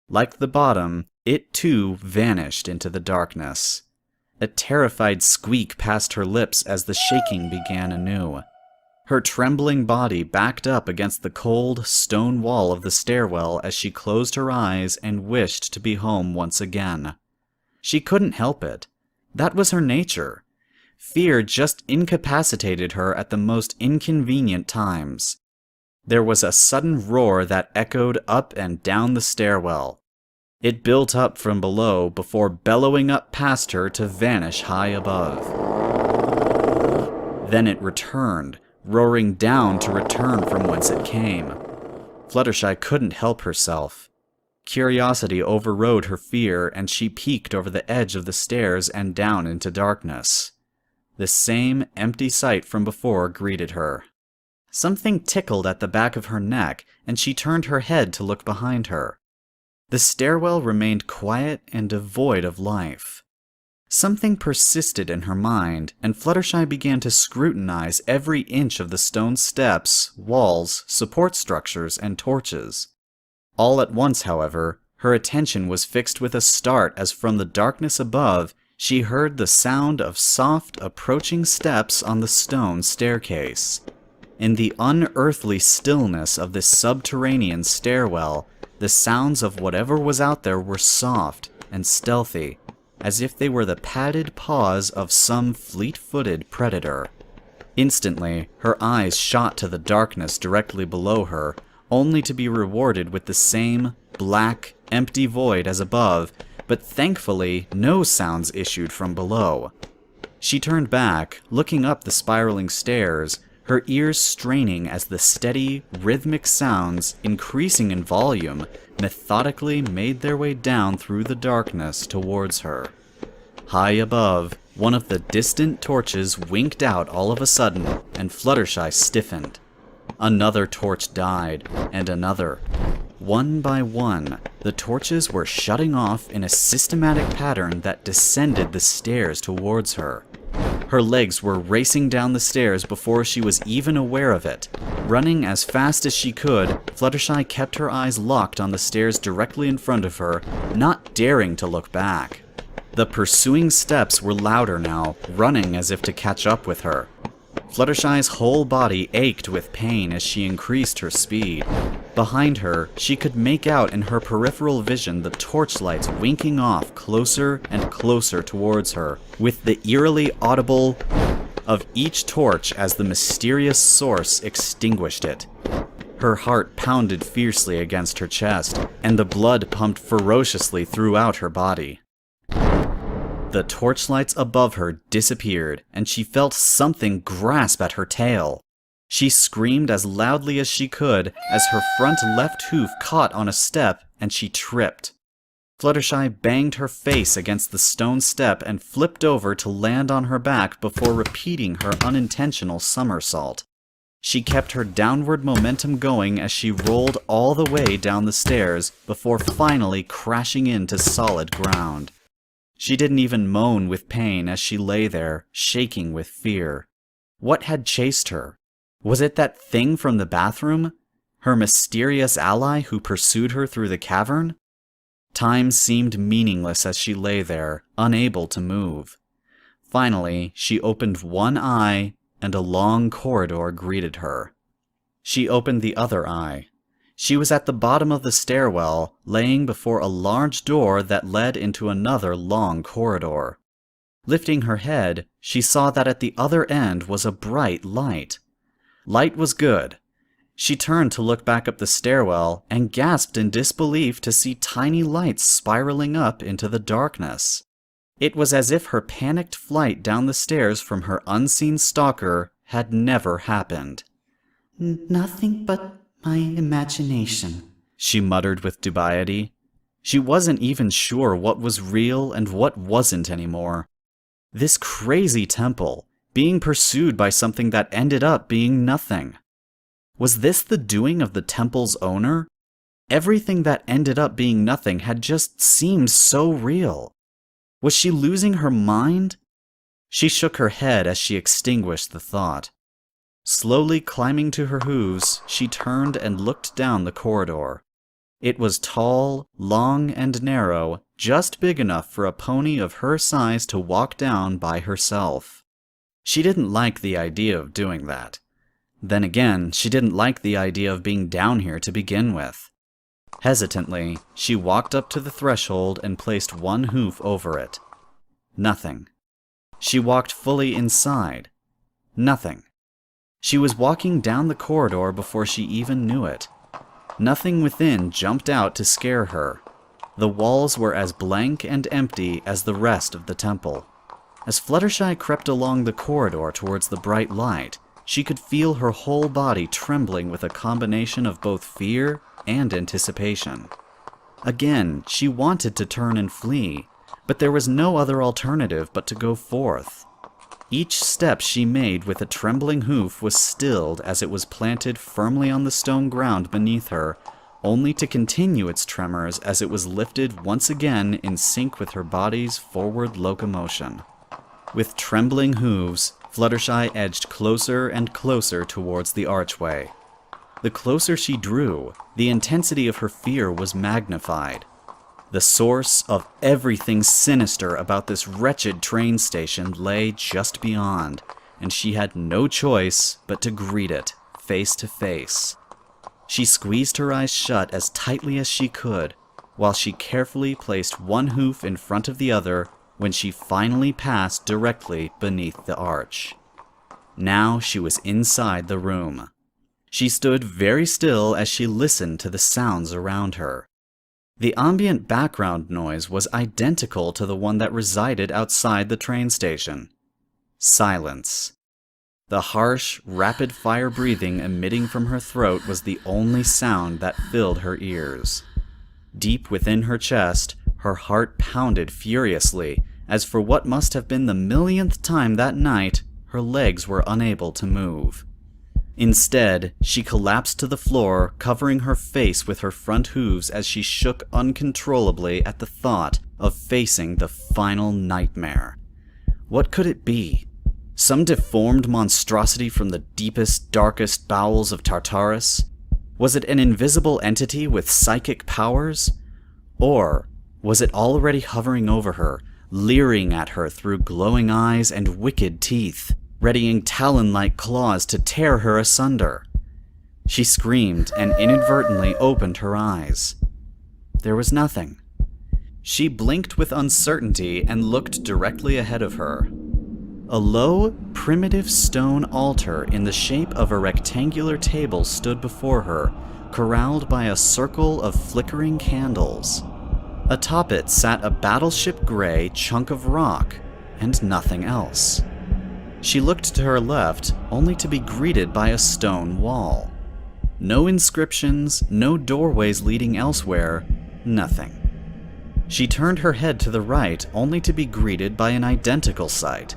S1: Like the bottom, it too vanished into the darkness. A terrified squeak passed her lips as the shaking began anew. Her trembling body backed up against the cold, stone wall of the stairwell as she closed her eyes and wished to be home once again. She couldn't help it. That was her nature. Fear just incapacitated her at the most inconvenient times. There was a sudden roar that echoed up and down the stairwell. It built up from below before bellowing up past her to vanish high above. Then it returned, roaring down to return from whence it came. Fluttershy couldn't help herself. Curiosity overrode her fear, and she peeked over the edge of the stairs and down into darkness. The same empty sight from before greeted her. Something tickled at the back of her neck, and she turned her head to look behind her. The stairwell remained quiet and devoid of life. Something persisted in her mind, and Fluttershy began to scrutinize every inch of the stone steps, walls, support structures, and torches. All at once, however, her attention was fixed with a start as from the darkness above she heard the sound of soft, approaching steps on the stone staircase. In the unearthly stillness of this subterranean stairwell, the sounds of whatever was out there were soft and stealthy, as if they were the padded paws of some fleet-footed predator. Instantly, her eyes shot to the darkness directly below her, only to be rewarded with the same black, empty void as above, but thankfully no sounds issued from below. She turned back, looking up the spiraling stairs, her ears straining as the steady, rhythmic sounds, increasing in volume, methodically made their way down through the darkness towards her. High above, one of the distant torches winked out all of a sudden, and Fluttershy stiffened. Another torch died, and another. One by one, the torches were shutting off in a systematic pattern that descended the stairs towards her. Her legs were racing down the stairs before she was even aware of it. Running as fast as she could, Fluttershy kept her eyes locked on the stairs directly in front of her, not daring to look back. The pursuing steps were louder now, running as if to catch up with her. Fluttershy's whole body ached with pain as she increased her speed. Behind her, she could make out in her peripheral vision the torchlights winking off closer and closer towards her, with the eerily audible of each torch as the mysterious source extinguished it. Her heart pounded fiercely against her chest, and the blood pumped ferociously throughout her body. The torchlights above her disappeared, and she felt something grasp at her tail. She screamed as loudly as she could as her front left hoof caught on a step and she tripped. Fluttershy banged her face against the stone step and flipped over to land on her back before repeating her unintentional somersault. She kept her downward momentum going as she rolled all the way down the stairs before finally crashing into solid ground. She didn't even moan with pain as she lay there, shaking with fear. What had chased her? Was it that thing from the bathroom? Her mysterious ally who pursued her through the cavern? Time seemed meaningless as she lay there, unable to move. Finally, she opened one eye, and a long corridor greeted her. She opened the other eye. She was at the bottom of the stairwell, laying before a large door that led into another long corridor. Lifting her head, she saw that at the other end was a bright light. Light was good. She turned to look back up the stairwell and gasped in disbelief to see tiny lights spiraling up into the darkness. It was as if her panicked flight down the stairs from her unseen stalker had never happened.
S6: Nothing but my imagination,
S1: she muttered with dubiety. She wasn't even sure what was real and what wasn't anymore. This crazy temple, being pursued by something that ended up being nothing. Was this the doing of the temple's owner? Everything that ended up being nothing had just seemed so real. Was she losing her mind? She shook her head as she extinguished the thought. Slowly climbing to her hooves, she turned and looked down the corridor. It was tall, long, and narrow, just big enough for a pony of her size to walk down by herself. She didn't like the idea of doing that. Then again, she didn't like the idea of being down here to begin with. Hesitantly, she walked up to the threshold and placed one hoof over it. Nothing. She walked fully inside. Nothing. She was walking down the corridor before she even knew it. Nothing within jumped out to scare her. The walls were as blank and empty as the rest of the temple. As Fluttershy crept along the corridor towards the bright light, she could feel her whole body trembling with a combination of both fear and anticipation. Again, she wanted to turn and flee, but there was no other alternative but to go forth. Each step she made with a trembling hoof was stilled as it was planted firmly on the stone ground beneath her, only to continue its tremors as it was lifted once again in sync with her body's forward locomotion. With trembling hooves, Fluttershy edged closer and closer towards the archway. The closer she drew, the intensity of her fear was magnified. The source of everything sinister about this wretched train station lay just beyond, and she had no choice but to greet it, face to face. She squeezed her eyes shut as tightly as she could, while she carefully placed one hoof in front of the other when she finally passed directly beneath the arch. Now she was inside the room. She stood very still as she listened to the sounds around her. The ambient background noise was identical to the one that resided outside the train station. Silence. The harsh, rapid-fire breathing emitting from her throat was the only sound that filled her ears. Deep within her chest, her heart pounded furiously, as for what must have been the millionth time that night, her legs were unable to move. Instead, she collapsed to the floor, covering her face with her front hooves as she shook uncontrollably at the thought of facing the final nightmare. What could it be? Some deformed monstrosity from the deepest, darkest bowels of Tartarus? Was it an invisible entity with psychic powers? Or was it already hovering over her, leering at her through glowing eyes and wicked teeth, readying talon-like claws to tear her asunder? She screamed and inadvertently opened her eyes. There was nothing. She blinked with uncertainty and looked directly ahead of her. A low, primitive stone altar in the shape of a rectangular table stood before her, corralled by a circle of flickering candles. Atop it sat a battleship-gray chunk of rock, and nothing else. She looked to her left, only to be greeted by a stone wall. No inscriptions, no doorways leading elsewhere, nothing. She turned her head to the right, only to be greeted by an identical sight.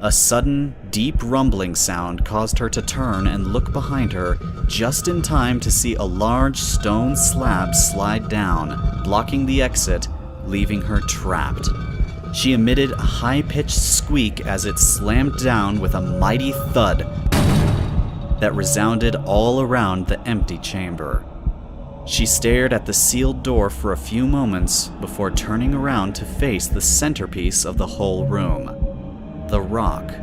S1: A sudden, deep rumbling sound caused her to turn and look behind her, just in time to see a large stone slab slide down, blocking the exit, leaving her trapped. She emitted a high-pitched squeak as it slammed down with a mighty thud that resounded all around the empty chamber. She stared at the sealed door for a few moments before turning around to face the centerpiece of the whole room. The rock.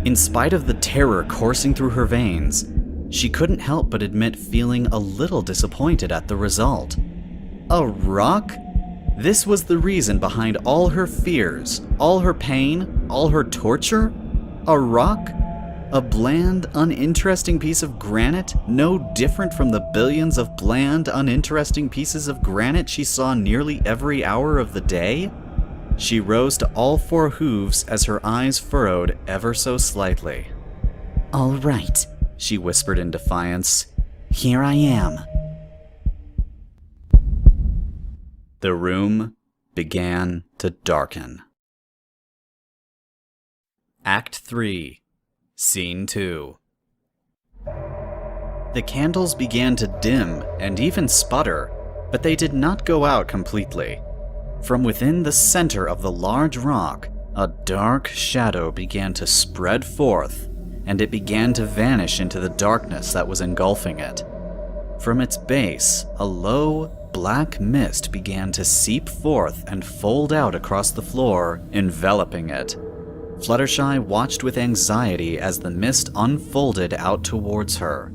S1: In spite of the terror coursing through her veins, she couldn't help but admit feeling a little disappointed at the result. A rock? This was the reason behind all her fears, all her pain, all her torture? A rock? A bland, uninteresting piece of granite, no different from the billions of bland, uninteresting pieces of granite she saw nearly every hour of the day? She rose to all four hooves as her eyes furrowed ever so slightly.
S6: All right,
S1: she whispered in defiance.
S6: Here I am.
S1: The room began to darken. Act 3, Scene 2. The candles began to dim and even sputter, but they did not go out completely. From within the center of the large rock, a dark shadow began to spread forth, and it began to vanish into the darkness that was engulfing it. From its base, a low, black mist began to seep forth and fold out across the floor, enveloping it. Fluttershy watched with anxiety as the mist unfolded out towards her.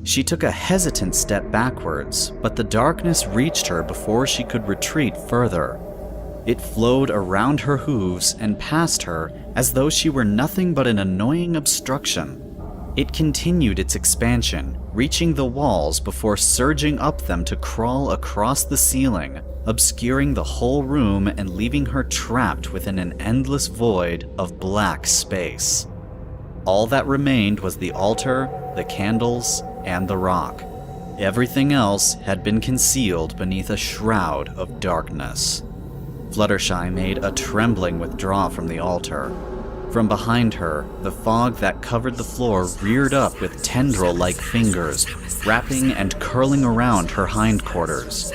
S1: She took a hesitant step backwards, but the darkness reached her before she could retreat further. It flowed around her hooves and past her as though she were nothing but an annoying obstruction. It continued its expansion, reaching the walls before surging up them to crawl across the ceiling, obscuring the whole room and leaving her trapped within an endless void of black space. All that remained was the altar, the candles, and the rock. Everything else had been concealed beneath a shroud of darkness. Fluttershy made a trembling withdrawal from the altar. From behind her, the fog that covered the floor reared up with tendril-like fingers, wrapping and curling around her hindquarters.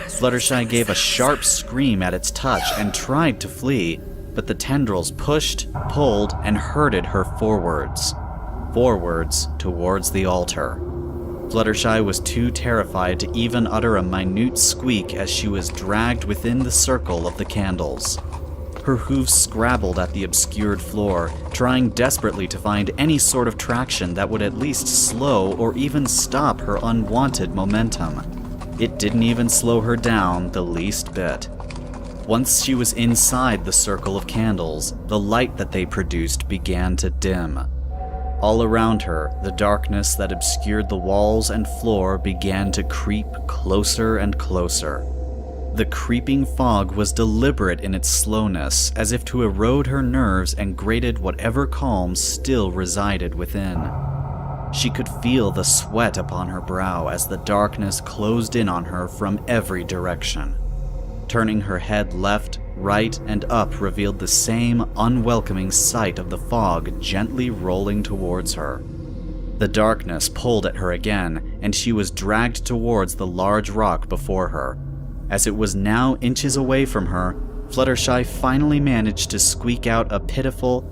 S1: Fluttershy gave a sharp scream at its touch and tried to flee, but the tendrils pushed, pulled, and herded her forwards towards the altar. Fluttershy was too terrified to even utter a minute squeak as she was dragged within the circle of the candles. Her hooves scrabbled at the obscured floor, trying desperately to find any sort of traction that would at least slow or even stop her unwanted momentum. It didn't even slow her down the least bit. Once she was inside the circle of candles, the light that they produced began to dim. All around her, the darkness that obscured the walls and floor began to creep closer and closer. The creeping fog was deliberate in its slowness, as if to erode her nerves and grated whatever calm still resided within. She could feel the sweat upon her brow as the darkness closed in on her from every direction. Turning her head left, right, and up revealed the same unwelcoming sight of the fog gently rolling towards her. The darkness pulled at her again, and she was dragged towards the large rock before her. As it was now inches away from her, Fluttershy finally managed to squeak out a pitiful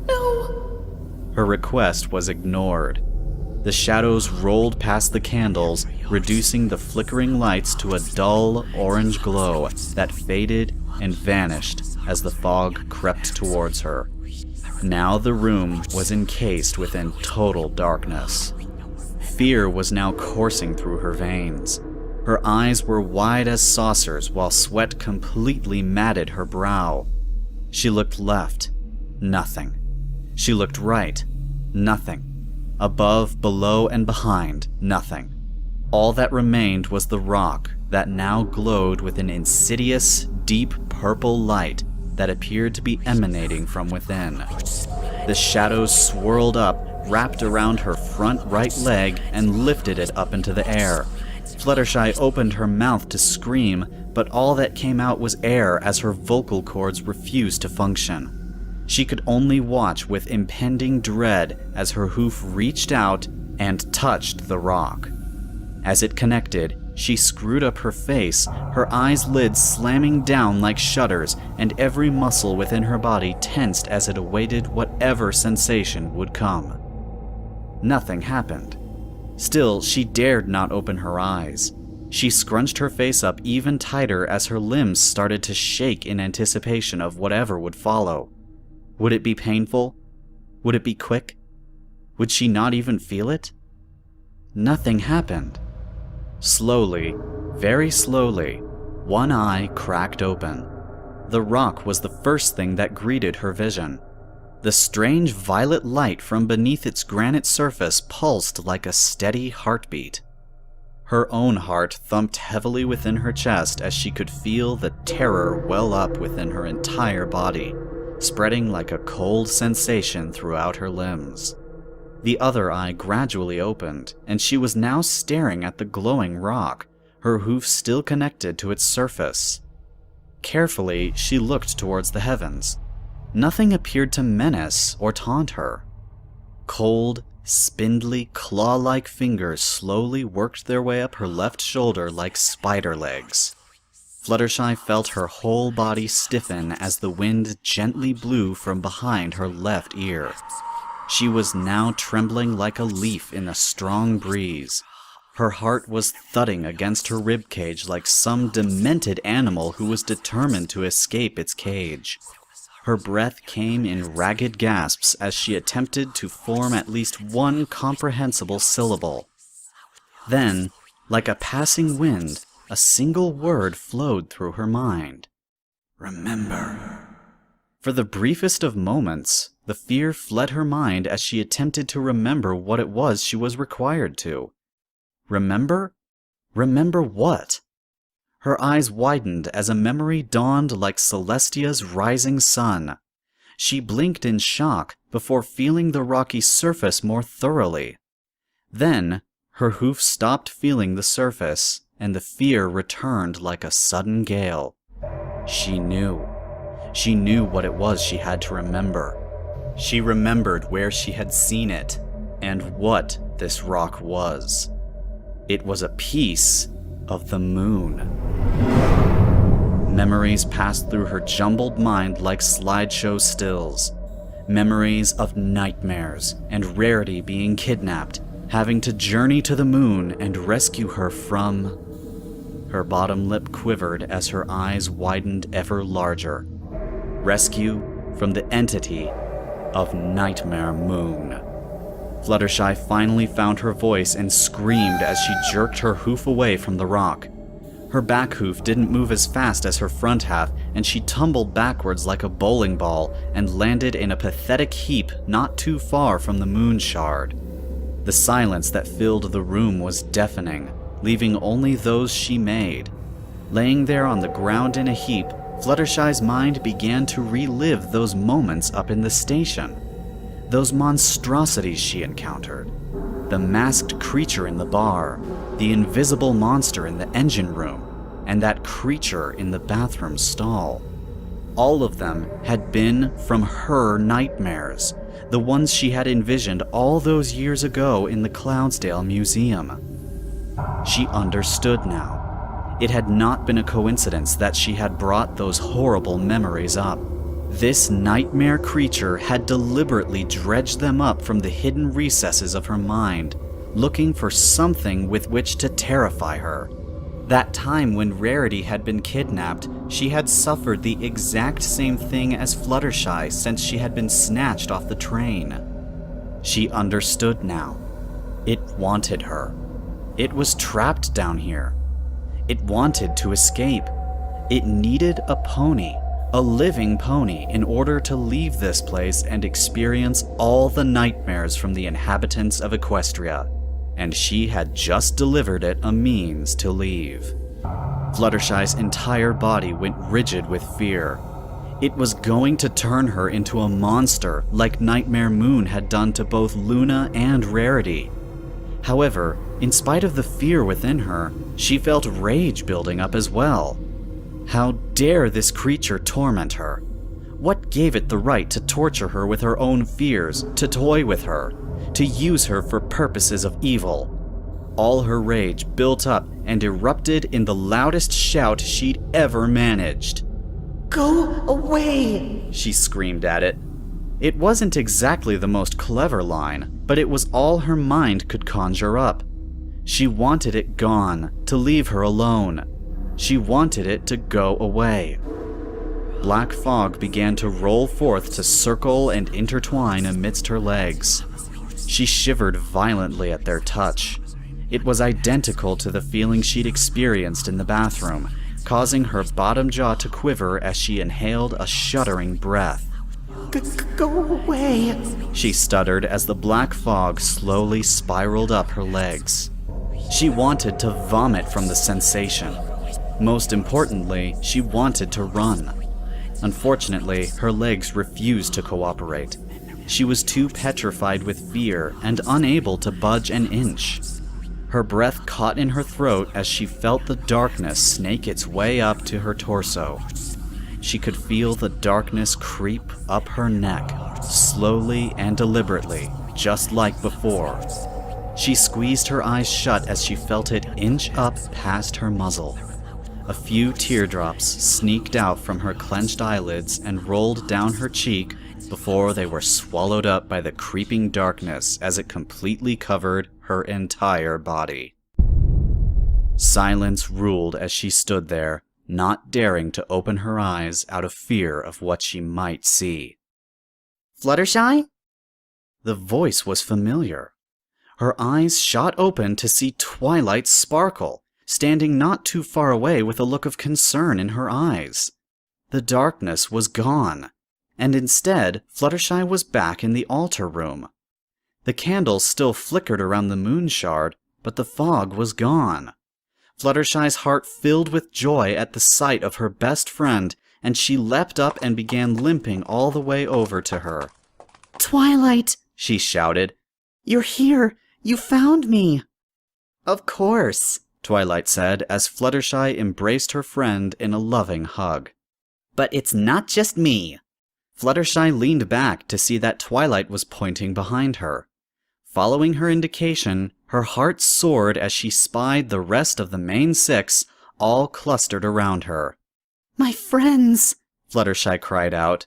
S1: "No!" Her request was ignored. The shadows rolled past the candles, reducing the flickering lights to a dull orange glow that faded and vanished as the fog crept towards her. Now the room was encased within total darkness. Fear was now coursing through her veins. Her eyes were wide as saucers while sweat completely matted her brow. She looked left, nothing. She looked right, nothing. Above, below, and behind, nothing. All that remained was the rock that now glowed with an insidious, deep purple light that appeared to be emanating from within. The shadows swirled up, wrapped around her front right leg, and lifted it up into the air. Fluttershy opened her mouth to scream, but all that came out was air as her vocal cords refused to function. She could only watch with impending dread as her hoof reached out and touched the rock. As it connected, she screwed up her face, her eyes lids slamming down like shutters, and every muscle within her body tensed as it awaited whatever sensation would come. Nothing happened. Still, she dared not open her eyes. She scrunched her face up even tighter as her limbs started to shake in anticipation of whatever would follow. Would it be painful? Would it be quick? Would she not even feel it? Nothing happened. Slowly, very slowly, one eye cracked open. The rock was the first thing that greeted her vision. The strange violet light from beneath its granite surface pulsed like a steady heartbeat. Her own heart thumped heavily within her chest as she could feel the terror well up within her entire body, spreading like a cold sensation throughout her limbs. The other eye gradually opened, and she was now staring at the glowing rock, her hoof still connected to its surface. Carefully, she looked towards the heavens. Nothing appeared to menace or taunt her. Cold, spindly, claw-like fingers slowly worked their way up her left shoulder like spider legs. Fluttershy felt her whole body stiffen as the wind gently blew from behind her left ear. She was now trembling like a leaf in a strong breeze. Her heart was thudding against her ribcage like some demented animal who was determined to escape its cage. Her breath came in ragged gasps as she attempted to form at least one comprehensible syllable. Then, like a passing wind, a single word flowed through her mind.
S3: Remember.
S1: For the briefest of moments, the fear fled her mind as she attempted to remember what it was she was required to. Remember? Remember what? Her eyes widened as a memory dawned like Celestia's rising sun. She blinked in shock before feeling the rocky surface more thoroughly. Then, her hoof stopped feeling the surface, and the fear returned like a sudden gale. She knew. She knew what it was she had to remember. She remembered where she had seen it, and what this rock was. It was a piece of the moon. Memories passed through her jumbled mind like slideshow stills. Memories of nightmares and Rarity being kidnapped, having to journey to the moon and rescue her from... Her bottom lip quivered as her eyes widened ever larger. Rescue from the entity of Nightmare Moon. Fluttershy finally found her voice and screamed as she jerked her hoof away from the rock. Her back hoof didn't move as fast as her front half, and she tumbled backwards like a bowling ball and landed in a pathetic heap not too far from the moon shard. The silence that filled the room was deafening, leaving only those she made. Laying there on the ground in a heap, Fluttershy's mind began to relive those moments up in the station. Those monstrosities she encountered. The masked creature in the bar, the invisible monster in the engine room, and that creature in the bathroom stall. All of them had been from her nightmares, the ones she had envisioned all those years ago in the Cloudsdale Museum. She understood now. It had not been a coincidence that she had brought those horrible memories up. This nightmare creature had deliberately dredged them up from the hidden recesses of her mind, looking for something with which to terrify her. That time when Rarity had been kidnapped, she had suffered the exact same thing as Fluttershy since she had been snatched off the train. She understood now. It wanted her. It was trapped down here. It wanted to escape. It needed a pony. A living pony in order to leave this place and experience all the nightmares from the inhabitants of Equestria, and she had just delivered it a means to leave. Fluttershy's entire body went rigid with fear. It was going to turn her into a monster like Nightmare Moon had done to both Luna and Rarity. However, in spite of the fear within her, she felt rage building up as well. How dare this creature torment her? What gave it the right to torture her with her own fears, to toy with her, to use her for purposes of evil? All her rage built up and erupted in the loudest shout she'd ever managed.
S8: Go away!
S1: She screamed at it. It wasn't exactly the most clever line, but it was all her mind could conjure up. She wanted it gone, to leave her alone. She wanted it to go away. Black fog began to roll forth to circle and intertwine amidst her legs. She shivered violently at their touch. It was identical to the feeling she'd experienced in the bathroom, causing her bottom jaw to quiver as she inhaled a shuddering breath.
S8: Go away!
S1: She stuttered as the black fog slowly spiraled up her legs. She wanted to vomit from the sensation. Most importantly, she wanted to run. Unfortunately, her legs refused to cooperate. She was too petrified with fear and unable to budge an inch. Her breath caught in her throat as she felt the darkness snake its way up to her torso. She could feel the darkness creep up her neck, slowly and deliberately, just like before. She squeezed her eyes shut as she felt it inch up past her muzzle. A few teardrops sneaked out from her clenched eyelids and rolled down her cheek before they were swallowed up by the creeping darkness as it completely covered her entire body. Silence ruled as she stood there, not daring to open her eyes out of fear of what she might see.
S2: Fluttershy?
S1: The voice was familiar. Her eyes shot open to see Twilight sparkle, standing not too far away with a look of concern in her eyes. The darkness was gone, and instead, Fluttershy was back in the altar room. The candles still flickered around the moon shard, but the fog was gone. Fluttershy's heart filled with joy at the sight of her best friend, and she leapt up and began limping all the way over to her.
S6: Twilight,
S1: She shouted.
S6: you're here. You found me.
S2: Of course.
S1: Twilight said as Fluttershy embraced her friend in a loving hug.
S2: But it's not just me.
S1: Fluttershy leaned back to see that Twilight was pointing behind her. Following her indication, her heart soared as she spied the rest of the main six all clustered around her.
S6: My friends.
S1: Fluttershy cried out.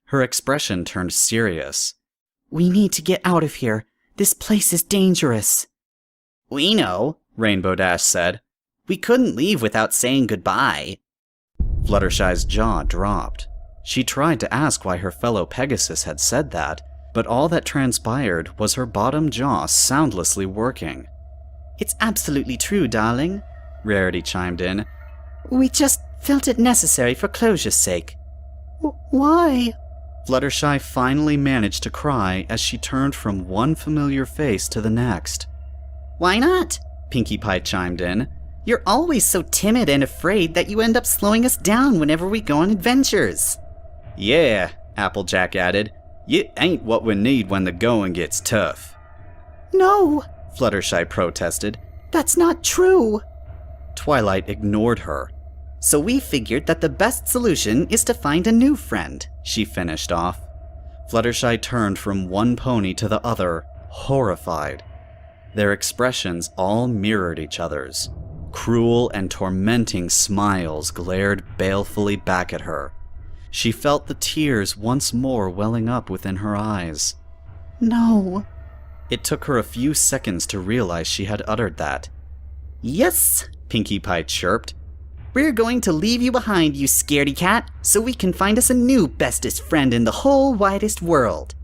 S1: Her expression turned serious.
S6: We need to get out of here. This place is dangerous.
S2: We know,
S1: Rainbow Dash said.
S2: we couldn't leave without saying goodbye.
S1: Fluttershy's jaw dropped. She tried to ask why her fellow Pegasus had said that, but all that transpired was her bottom jaw soundlessly working.
S2: It's absolutely true, darling.
S1: Rarity chimed in.
S6: We just
S2: Felt it necessary for closure's sake.
S6: Why?
S1: Fluttershy finally managed to cry as she turned from one familiar face to the next.
S2: Why not?
S1: Pinkie Pie chimed in.
S2: You're always so timid and afraid that you end up slowing us down whenever we go on adventures.
S1: Yeah, Applejack added. You ain't what we need when the going gets tough.
S6: No,
S1: Fluttershy protested.
S6: that's not true.
S1: Twilight ignored her.
S2: So we figured that the best solution is to find a new friend.
S1: She finished off. Fluttershy turned from one pony to the other, horrified. Their expressions all mirrored each other's. Cruel and tormenting smiles glared balefully back at her. She felt the tears once more welling up within her eyes.
S6: No.
S1: It took her a few seconds to realize she had uttered that.
S2: Yes,
S1: Pinkie Pie chirped.
S2: we're going to leave you behind, you scaredy cat, so we can find us a new bestest friend in the whole widest world.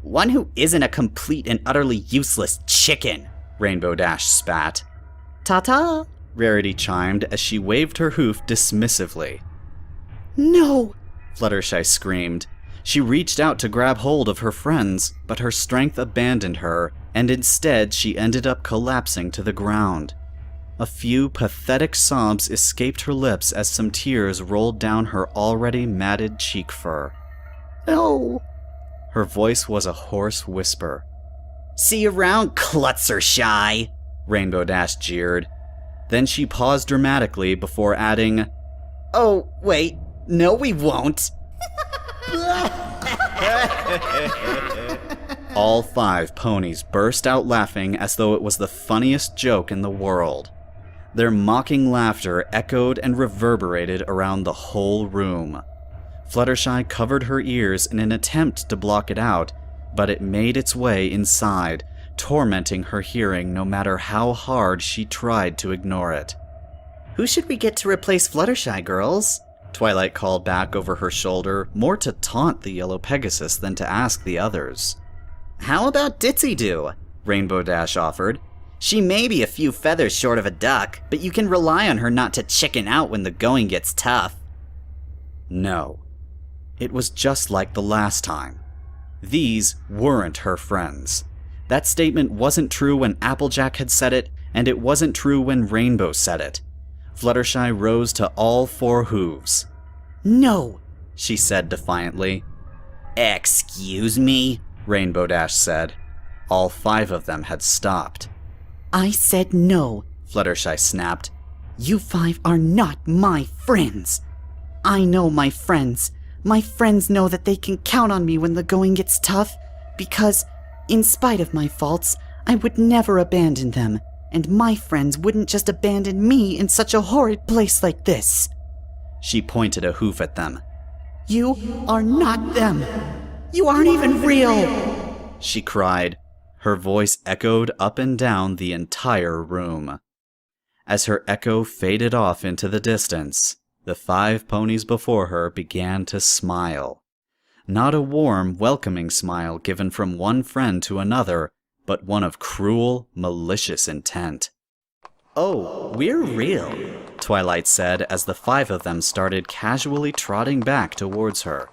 S2: One who isn't a complete and utterly useless chicken.
S1: Rainbow Dash spat.
S2: Ta-ta.
S1: Rarity chimed as she waved her hoof dismissively.
S6: No.
S1: Fluttershy screamed. She reached out to grab hold of her friends, but her strength abandoned her, and instead she ended up collapsing to the ground. A few pathetic sobs escaped her lips as some tears rolled down her already matted cheek fur.
S6: No.
S1: Her voice was a hoarse whisper.
S2: See you around, Klutzershy.
S1: Rainbow Dash jeered. Then she paused dramatically before adding,
S2: Oh, wait. No, we won't.
S1: All 5 ponies burst out laughing as though it was the funniest joke in the world. Their mocking laughter echoed and reverberated around the whole room. Fluttershy covered her ears in an attempt to block it out, but it made its way inside, tormenting her hearing no matter how hard she tried to ignore it.
S2: Who should we get to replace Fluttershy, girls?
S1: Twilight called back over her shoulder, more to taunt the yellow Pegasus than to ask the others.
S2: How about Ditzy-Doo?
S1: Rainbow Dash offered.
S2: She may be a few feathers short of a duck, but you can rely on her not to chicken out when the going gets tough.
S1: No. It was just like the last time. These weren't her friends. That statement wasn't true when Applejack had said it, and it wasn't true when Rainbow said it. Fluttershy rose to all 4 hooves.
S6: No.
S1: She said defiantly.
S2: Excuse me?
S1: Rainbow Dash said. All 5 of them had stopped.
S6: I said no.
S1: Fluttershy snapped.
S6: You 5 are not my friends. I know my friends. My friends know that they can count on me when the going gets tough, because, in spite of my faults, I would never abandon them, and my friends wouldn't just abandon me in such a horrid place like this.
S1: She pointed a hoof at them.
S6: You are not them. You aren't even real.
S1: She cried. Her voice echoed up and down the entire room. As her echo faded off into the distance, the 5 ponies before her began to smile. Not a warm, welcoming smile given from one friend to another, but one of cruel, malicious intent.
S2: Oh, we're real.
S1: Twilight said as the 5 of them started casually trotting back towards her.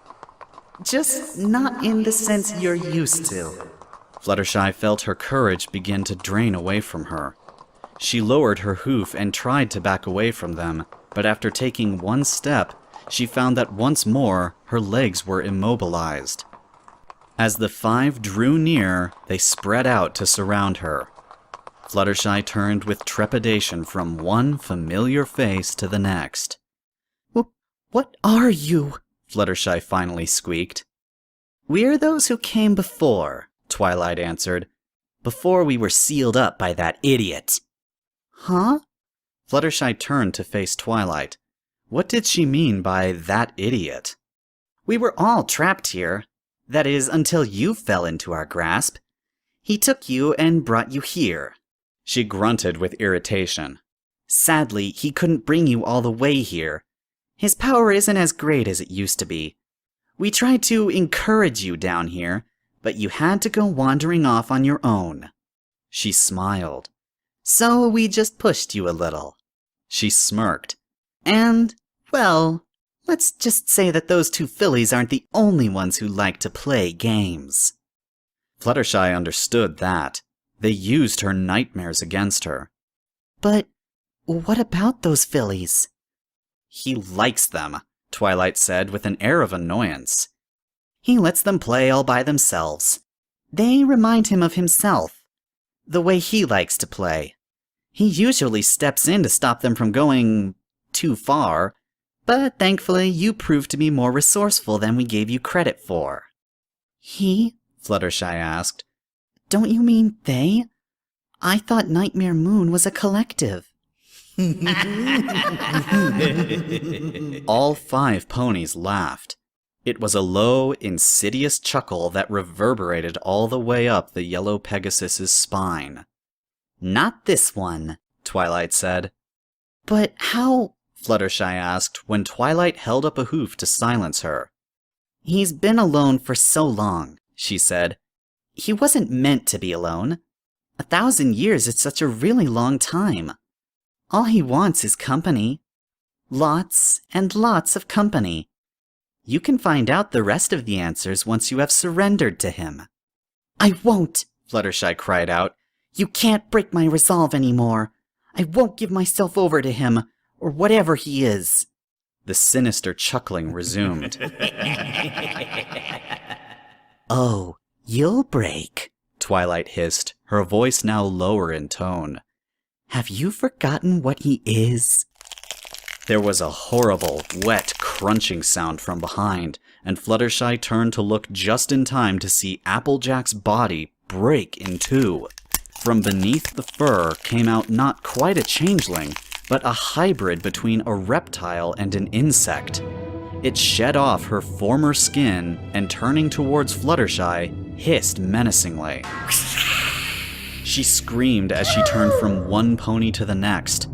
S6: Just not in the sense you're used to.
S1: Fluttershy felt her courage begin to drain away from her. She lowered her hoof and tried to back away from them, but after taking one step, she found that once more her legs were immobilized. As the 5 drew near, they spread out to surround her. Fluttershy turned with trepidation from one familiar face to the next.
S6: What are you?
S1: Fluttershy finally squeaked.
S2: We're those who came before, Twilight answered. Before we were sealed up by that idiot.
S6: Huh?
S1: Fluttershy turned to face Twilight. What did she mean by that idiot?
S2: We were all trapped here. That is, until you fell into our grasp. He took you and brought you here.
S1: She grunted with irritation.
S2: Sadly, he couldn't bring you all the way here. His power isn't as great as it used to be. We tried to encourage you down here, but you had to go wandering off on your own.
S1: She smiled.
S2: So we just pushed you a little.
S1: She smirked.
S2: And, well, let's just say that those 2 fillies aren't the only ones who like to play games.
S1: Fluttershy understood that. They used her nightmares against her.
S6: But what about those fillies?
S1: He likes them, Twilight said with an air of annoyance.
S2: He lets them play all by themselves. They remind him of himself, the way he likes to play. He usually steps in to stop them from going too far, but thankfully you proved to be more resourceful than we gave you credit for.
S6: He?
S1: Fluttershy asked.
S6: Don't you mean they? I thought Nightmare Moon was a collective.
S1: All 5 ponies laughed. It was a low, insidious chuckle that reverberated all the way up the yellow Pegasus's spine.
S2: Not this one,
S1: Twilight said.
S6: But how?
S1: Fluttershy asked when Twilight held up a hoof to silence her.
S2: He's been alone for so long, she said. He wasn't meant to be alone. 1,000 years is such a really long time. All he wants is company. Lots and lots of company. You can find out the rest of the answers once you have surrendered to him.
S6: I won't,
S1: Fluttershy cried out.
S6: You can't break my resolve anymore. I won't give myself over to him, or whatever he is.
S1: The sinister chuckling resumed.
S2: Oh, you'll break,
S1: Twilight hissed, her voice now lower in tone.
S2: Have you forgotten what he is?
S1: There was a horrible, wet, crunching sound from behind, and Fluttershy turned to look just in time to see Applejack's body break in 2. From beneath the fur came out not quite a changeling, but a hybrid between a reptile and an insect. It shed off her former skin and, turning towards Fluttershy, hissed menacingly. She screamed as she turned from one pony to the next.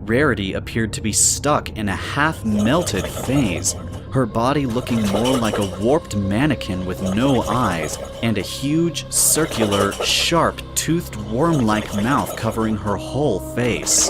S1: Rarity appeared to be stuck in a half-melted phase, her body looking more like a warped mannequin with no eyes, and a huge, circular, sharp-toothed worm-like mouth covering her whole face.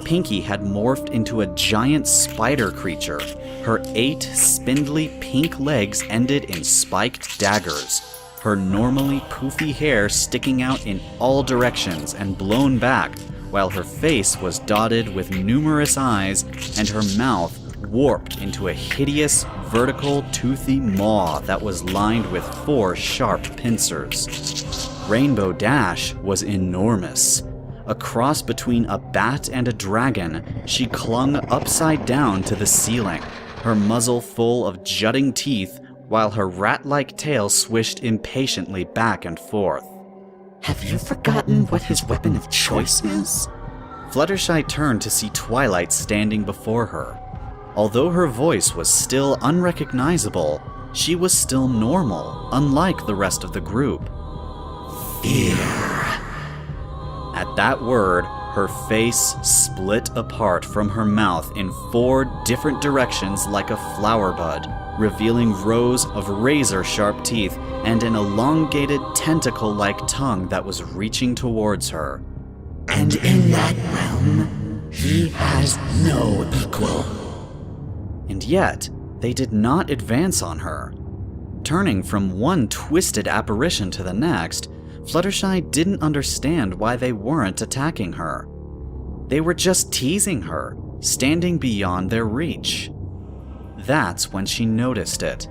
S1: Pinky had morphed into a giant spider creature. Her 8 spindly pink legs ended in spiked daggers, her normally poofy hair sticking out in all directions and blown back, while her face was dotted with numerous eyes and her mouth warped into a hideous, vertical, toothy maw that was lined with 4 sharp pincers. Rainbow Dash was enormous. A cross between a bat and a dragon, she clung upside down to the ceiling, her muzzle full of jutting teeth, while her rat-like tail swished impatiently back and forth.
S6: Have you forgotten what his weapon of choice is?
S1: Fluttershy turned to see Twilight standing before her. Although her voice was still unrecognizable, she was still normal, unlike the rest of the group.
S7: Fear.
S1: At that word, her face split apart from her mouth in 4 different directions like a flower bud, revealing rows of razor-sharp teeth and an elongated tentacle-like tongue that was reaching towards her.
S7: And in that realm, He has no equal.
S1: And yet, they did not advance on her. Turning from one twisted apparition to the next, Fluttershy didn't understand why they weren't attacking her. They were just teasing her, standing beyond their reach. That's when she noticed it.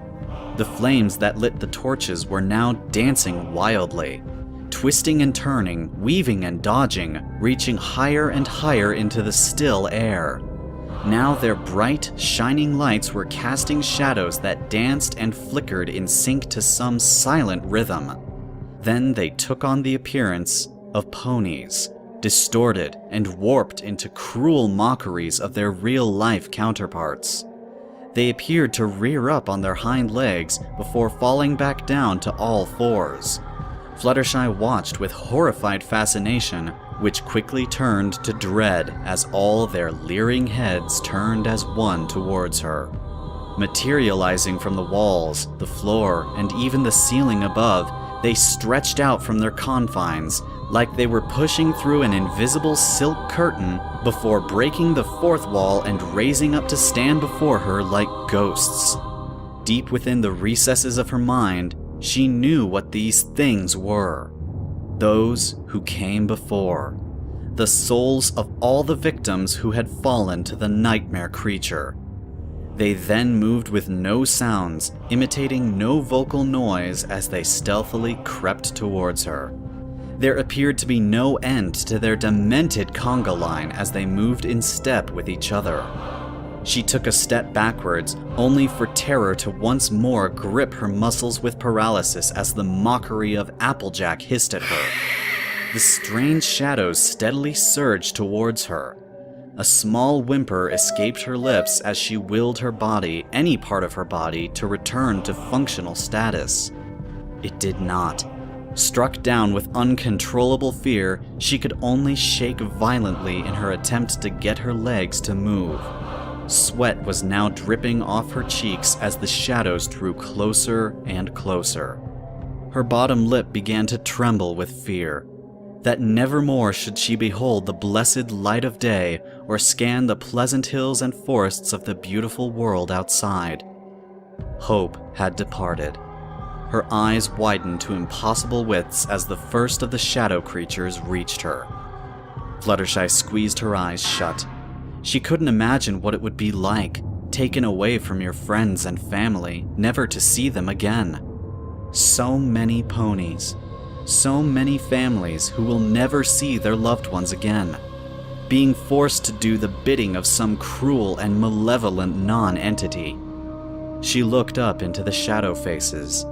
S1: The flames that lit the torches were now dancing wildly, twisting and turning, weaving and dodging, reaching higher and higher into the still air. Now their bright, shining lights were casting shadows that danced and flickered in sync to some silent rhythm. Then they took on the appearance of ponies, distorted and warped into cruel mockeries of their real-life counterparts. They appeared to rear up on their hind legs before falling back down to all fours. Fluttershy watched with horrified fascination, which quickly turned to dread as all their leering heads turned as one towards her. Materializing from the walls, the floor, and even the ceiling above, they stretched out from their confines, like they were pushing through an invisible silk curtain before breaking the fourth wall and raising up to stand before her like ghosts. Deep within the recesses of her mind, she knew what these things were. Those who came before. The souls of all the victims who had fallen to the nightmare creature. They then moved with no sounds, imitating no vocal noise as they stealthily crept towards her. There appeared to be no end to their demented conga line as they moved in step with each other. She took a step backwards, only for terror to once more grip her muscles with paralysis as the mockery of Applejack hissed at her. The strange shadows steadily surged towards her. A small whimper escaped her lips as she willed her body, any part of her body, to return to functional status. It did not. Struck down with uncontrollable fear, she could only shake violently in her attempt to get her legs to move. Sweat was now dripping off her cheeks as the shadows drew closer and closer. Her bottom lip began to tremble with fear. That nevermore should she behold the blessed light of day or scan the pleasant hills and forests of the beautiful world outside. Hope had departed. Her eyes widened to impossible widths as the first of the shadow creatures reached her. Fluttershy squeezed her eyes shut. She couldn't imagine what it would be like, taken away from your friends and family, never to see them again. So many ponies. So many families who will never see their loved ones again. Being forced to do the bidding of some cruel and malevolent non-entity. She looked up into the shadow faces.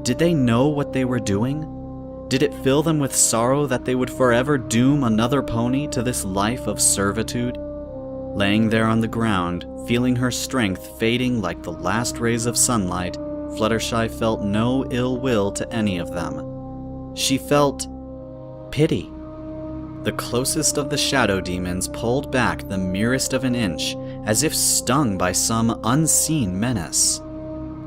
S1: Did they know what they were doing? Did it fill them with sorrow that they would forever doom another pony to this life of servitude? Laying there on the ground, feeling her strength fading like the last rays of sunlight, Fluttershy felt no ill will to any of them. She felt pity. The closest of the shadow demons pulled back the merest of an inch, as if stung by some unseen menace.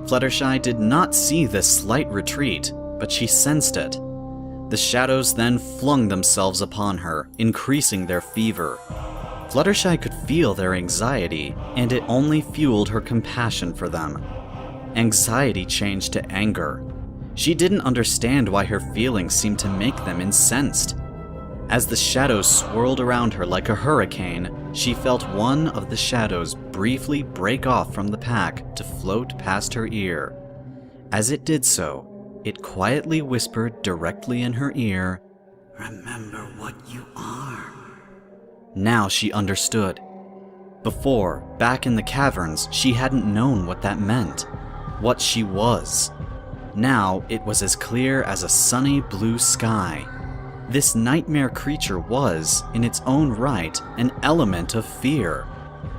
S1: Fluttershy did not see this slight retreat, but she sensed it. The shadows then flung themselves upon her, increasing their fever. Fluttershy could feel their anxiety, and it only fueled her compassion for them. Anxiety changed to anger. She didn't understand why her feelings seemed to make them incensed. As the shadows swirled around her like a hurricane, she felt one of the shadows briefly break off from the pack to float past her ear. As it did so, it quietly whispered directly in her ear, "Remember what you are." Now she understood. Before, back in the caverns, she hadn't known what that meant, what she was. Now it was as clear as a sunny blue sky. This nightmare creature was, in its own right, an element of fear.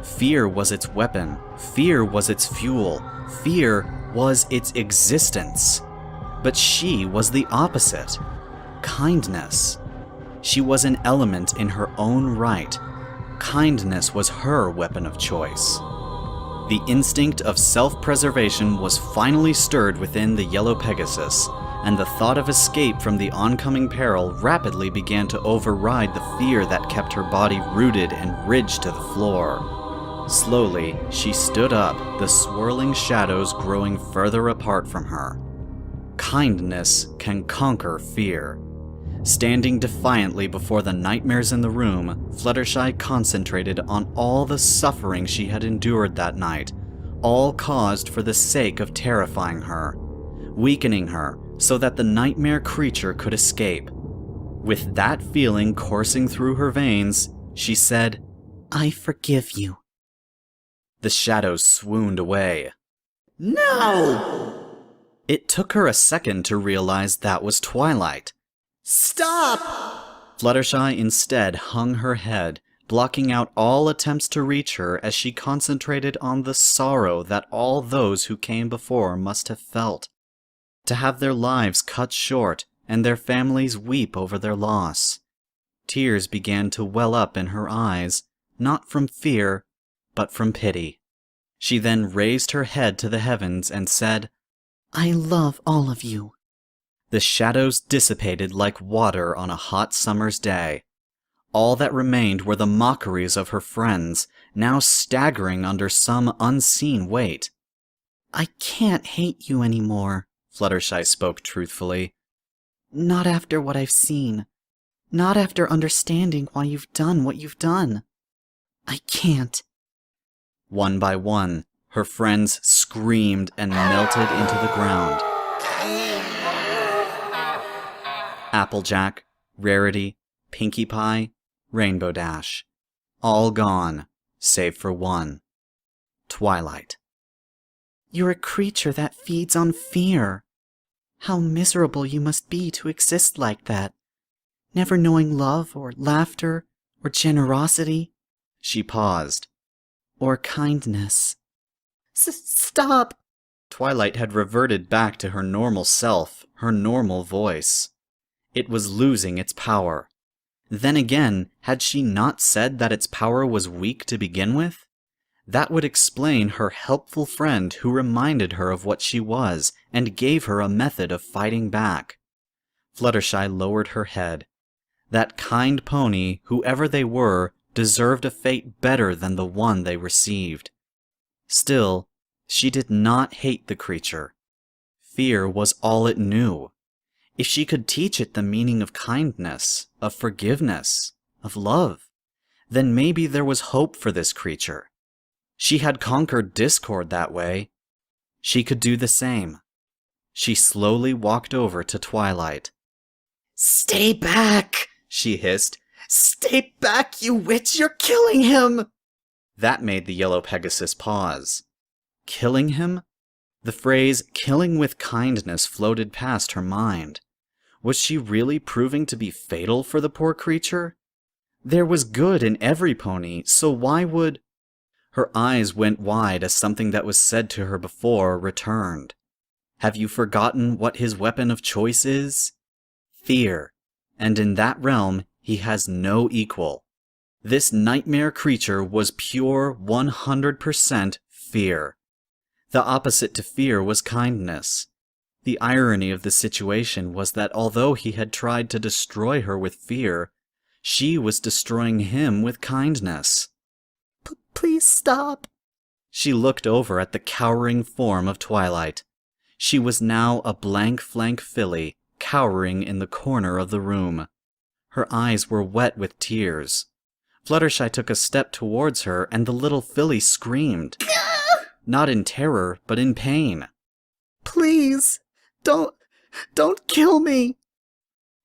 S1: Fear was its weapon. Fear was its fuel. Fear was its existence. But she was the opposite. Kindness. She was an element in her own right. Kindness was her weapon of choice. The instinct of self-preservation was finally stirred within the Yellow Pegasus, and the thought of escape from the oncoming peril rapidly began to override the fear that kept her body rooted and ridged to the floor. Slowly, she stood up, the swirling shadows growing further apart from her. Kindness can conquer fear. Standing defiantly before the nightmares in the room, Fluttershy concentrated on all the suffering she had endured that night, all caused for the sake of terrifying her, weakening her so that the nightmare creature could escape. With that feeling coursing through her veins, she said,
S6: I forgive you.
S1: The shadows swooned away.
S8: No!
S1: It took her a second to realize that was Twilight.
S8: Stop!
S1: Fluttershy instead hung her head, blocking out all attempts to reach her as she concentrated on the sorrow that all those who came before must have felt. To have their lives cut short and their families weep over their loss. Tears began to well up in her eyes, not from fear, but from pity. She then raised her head to the heavens and said,
S6: I love all of you.
S1: The shadows dissipated like water on a hot summer's day. All that remained were the mockeries of her friends, now staggering under some unseen weight.
S6: I can't hate you anymore,
S1: Fluttershy spoke truthfully.
S6: Not after what I've seen. Not after understanding why you've done what you've done. I can't.
S1: One by one, her friends screamed and melted into the ground. Applejack, Rarity, Pinkie Pie, Rainbow Dash. All gone, save for one. Twilight.
S6: You're a creature that feeds on fear. How miserable you must be to exist like that, never knowing love or laughter or generosity.
S1: She paused.
S6: Or kindness.
S8: Stop!
S1: Twilight had reverted back to her normal self, her normal voice. It was losing its power. Then again, had she not said that its power was weak to begin with? That would explain her helpful friend who reminded her of what she was and gave her a method of fighting back. Fluttershy lowered her head. That kind pony, whoever they were, deserved a fate better than the one they received. Still, she did not hate the creature. Fear was all it knew. If she could teach it the meaning of kindness, of forgiveness, of love, then maybe there was hope for this creature. She had conquered discord that way. She could do the same. She slowly walked over to Twilight.
S8: Stay back,
S1: she hissed.
S8: Stay back, you witch! You're killing him!
S1: That made the yellow Pegasus pause. Killing him? The phrase, killing with kindness, floated past her mind. Was she really proving to be fatal for the poor creature? There was good in every pony, so why would... Her eyes went wide as something that was said to her before returned. Have you forgotten what his weapon of choice is? Fear. And in that realm, he has no equal. This nightmare creature was pure 100% fear. The opposite to fear was kindness. The irony of the situation was that although he had tried to destroy her with fear, she was destroying him with kindness.
S8: Please stop.
S1: She looked over at the cowering form of Twilight. She was now a blank flank filly, cowering in the corner of the room. Her eyes were wet with tears. Fluttershy took a step towards her, and the little filly screamed. Not in terror, but in pain.
S8: Please, don't kill me.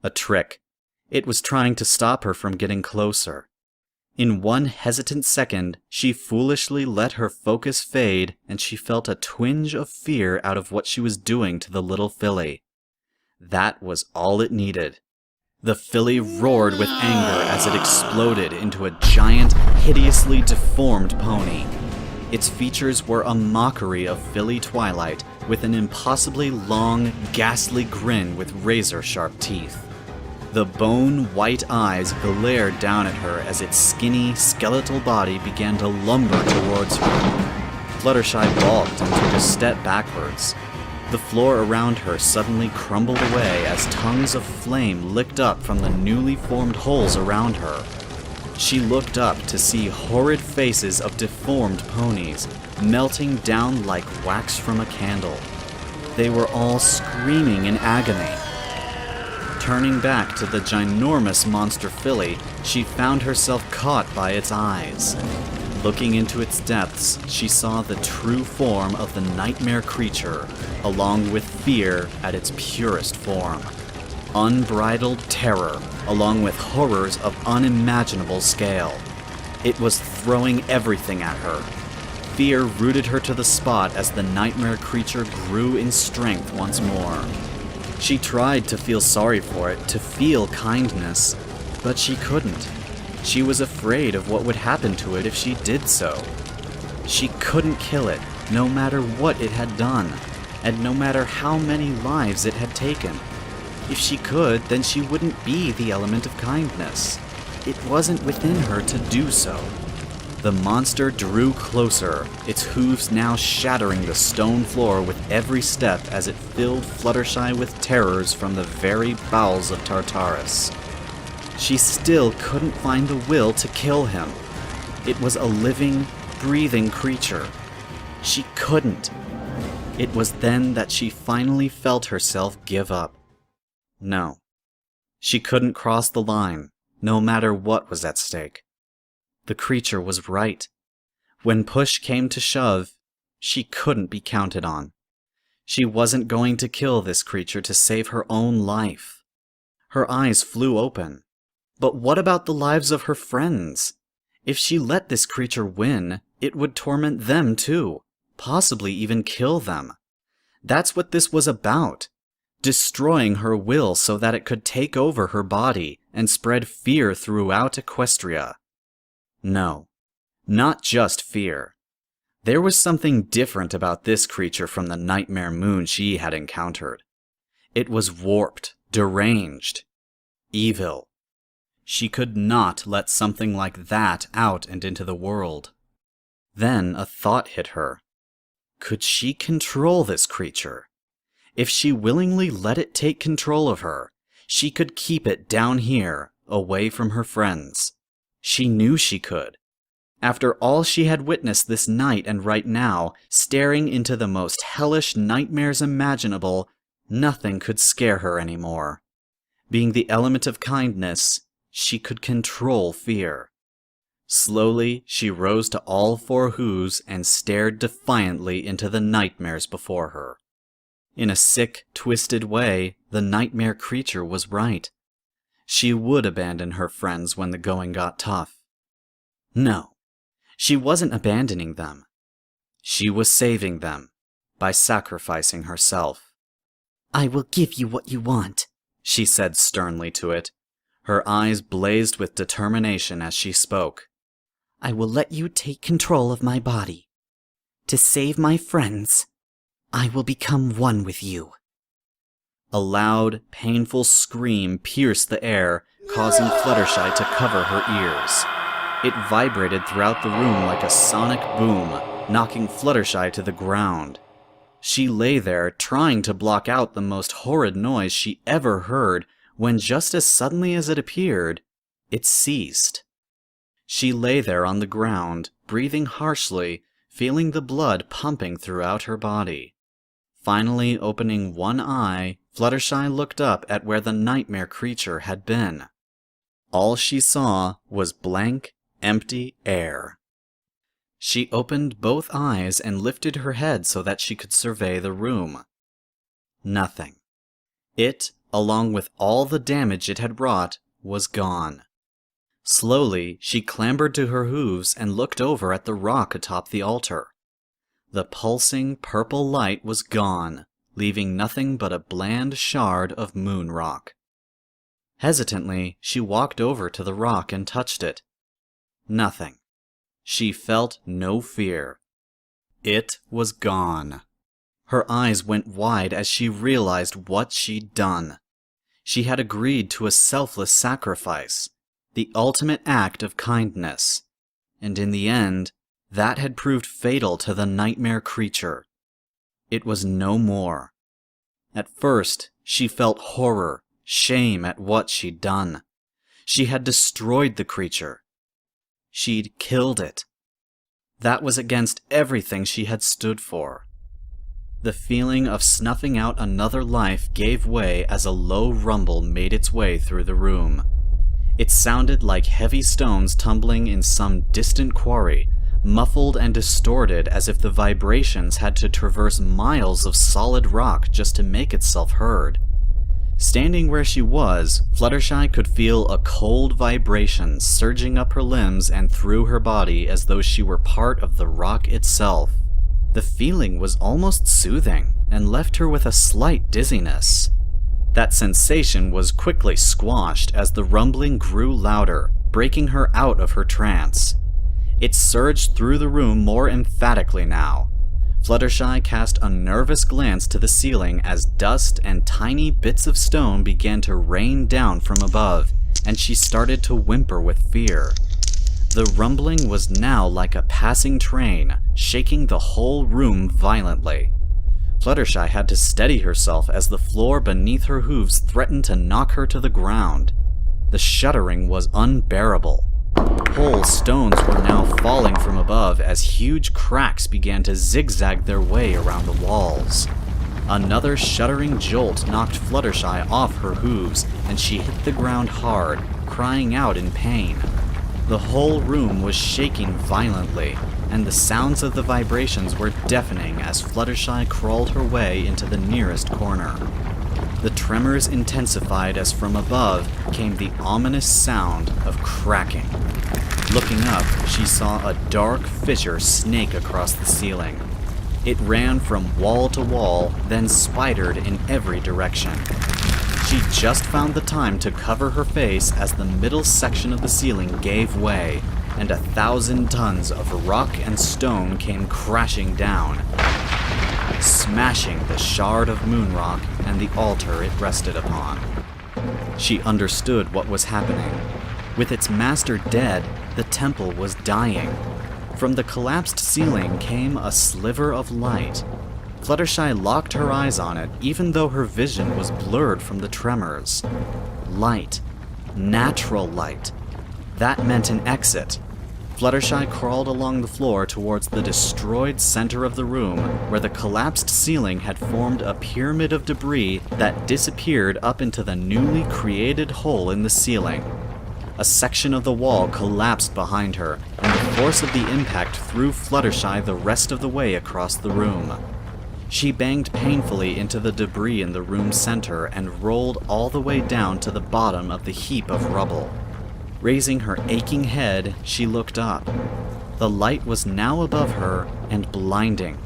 S1: A trick. It was trying to stop her from getting closer. In one hesitant second, she foolishly let her focus fade, and she felt a twinge of fear out of what she was doing to the little filly. That was all it needed. The filly roared with anger as it exploded into a giant, hideously deformed pony. Its features were a mockery of filly Twilight, with an impossibly long, ghastly grin with razor-sharp teeth. The bone-white eyes glared down at her as its skinny, skeletal body began to lumber towards her. Fluttershy balked and took a step backwards. The floor around her suddenly crumbled away as tongues of flame licked up from the newly formed holes around her. She looked up to see horrid faces of deformed ponies melting down like wax from a candle. They were all screaming in agony. Turning back to the ginormous monster filly, she found herself caught by its eyes. Looking into its depths, she saw the true form of the nightmare creature, along with fear at its purest form. Unbridled terror, along with horrors of unimaginable scale. It was throwing everything at her. Fear rooted her to the spot as the nightmare creature grew in strength once more. She tried to feel sorry for it, to feel kindness, but she couldn't. She was afraid of what would happen to it if she did so. She couldn't kill it, no matter what it had done, and no matter how many lives it had taken. If she could, then she wouldn't be the element of kindness. It wasn't within her to do so. The monster drew closer, its hooves now shattering the stone floor with every step as it filled Fluttershy with terrors from the very bowels of Tartarus. She still couldn't find the will to kill him. It was a living, breathing creature. She couldn't. It was then that she finally felt herself give up. No. She couldn't cross the line, no matter what was at stake. The creature was right. When push came to shove, she couldn't be counted on. She wasn't going to kill this creature to save her own life. Her eyes flew open. But what about the lives of her friends? If she let this creature win, it would torment them too, possibly even kill them. That's what this was about. Destroying her will so that it could take over her body and spread fear throughout Equestria. No, not just fear. There was something different about this creature from the nightmare moon she had encountered. It was warped, deranged, evil. She could not let something like that out and into the world. Then a thought hit her. Could she control this creature? If she willingly let it take control of her, she could keep it down here, away from her friends. She knew she could. After all she had witnessed this night and right now, staring into the most hellish nightmares imaginable, nothing could scare her anymore. Being the element of kindness, she could control fear. Slowly, she rose to all four hooves and stared defiantly into the nightmares before her. In a sick, twisted way, the nightmare creature was right. She would abandon her friends when the going got tough. No, she wasn't abandoning them. She was saving them by sacrificing herself.
S6: I will give you what you want,
S1: she said sternly to it. Her eyes blazed with determination as she spoke.
S6: I will let you take control of my body. To save my friends, I will become one with you.
S1: A loud, painful scream pierced the air, causing Fluttershy to cover her ears. It vibrated throughout the room like a sonic boom, knocking Fluttershy to the ground. She lay there, trying to block out the most horrid noise she ever heard, when just as suddenly as it appeared, it ceased. She lay there on the ground, breathing harshly, feeling the blood pumping throughout her body. Finally opening one eye, Fluttershy looked up at where the nightmare creature had been. All she saw was blank, empty air. She opened both eyes and lifted her head so that she could survey the room. Nothing. It, along with all the damage it had wrought, was gone. Slowly, she clambered to her hooves and looked over at the rock atop the altar. The pulsing purple light was gone, leaving nothing but a bland shard of moon rock. Hesitantly, she walked over to the rock and touched it. Nothing. She felt no fear. It was gone. Her eyes went wide as she realized what she'd done. She had agreed to a selfless sacrifice, the ultimate act of kindness, and in the end, that had proved fatal to the nightmare creature. It was no more. At first, she felt horror, shame at what she'd done. She had destroyed the creature. She'd killed it. That was against everything she had stood for. The feeling of snuffing out another life gave way as a low rumble made its way through the room. It sounded like heavy stones tumbling in some distant quarry, muffled and distorted as if the vibrations had to traverse miles of solid rock just to make itself heard. Standing where she was, Fluttershy could feel a cold vibration surging up her limbs and through her body as though she were part of the rock itself. The feeling was almost soothing and left her with a slight dizziness. That sensation was quickly squashed as the rumbling grew louder, breaking her out of her trance. It surged through the room more emphatically now. Fluttershy cast a nervous glance to the ceiling as dust and tiny bits of stone began to rain down from above, and she started to whimper with fear. The rumbling was now like a passing train, shaking the whole room violently. Fluttershy had to steady herself as the floor beneath her hooves threatened to knock her to the ground. The shuddering was unbearable. Whole stones were now falling from above as huge cracks began to zigzag their way around the walls. Another shuddering jolt knocked Fluttershy off her hooves, and she hit the ground hard, crying out in pain. The whole room was shaking violently, and the sounds of the vibrations were deafening as Fluttershy crawled her way into the nearest corner. The tremors intensified as from above came the ominous sound of cracking. Looking up, she saw a dark fissure snake across the ceiling. It ran from wall to wall, then spidered in every direction. She just found the time to cover her face as the middle section of the ceiling gave way, and 1,000 tons of rock and stone came crashing down, smashing the shard of moonrock and the altar it rested upon. She understood what was happening. With its master dead, the temple was dying. From the collapsed ceiling came a sliver of light. Fluttershy locked her eyes on it, even though her vision was blurred from the tremors. Light. Natural light. That meant an exit. Fluttershy crawled along the floor towards the destroyed center of the room, where the collapsed ceiling had formed a pyramid of debris that disappeared up into the newly created hole in the ceiling. A section of the wall collapsed behind her, and the force of the impact threw Fluttershy the rest of the way across the room. She banged painfully into the debris in the room's center and rolled all the way down to the bottom of the heap of rubble. Raising her aching head, she looked up. The light was now above her and blinding.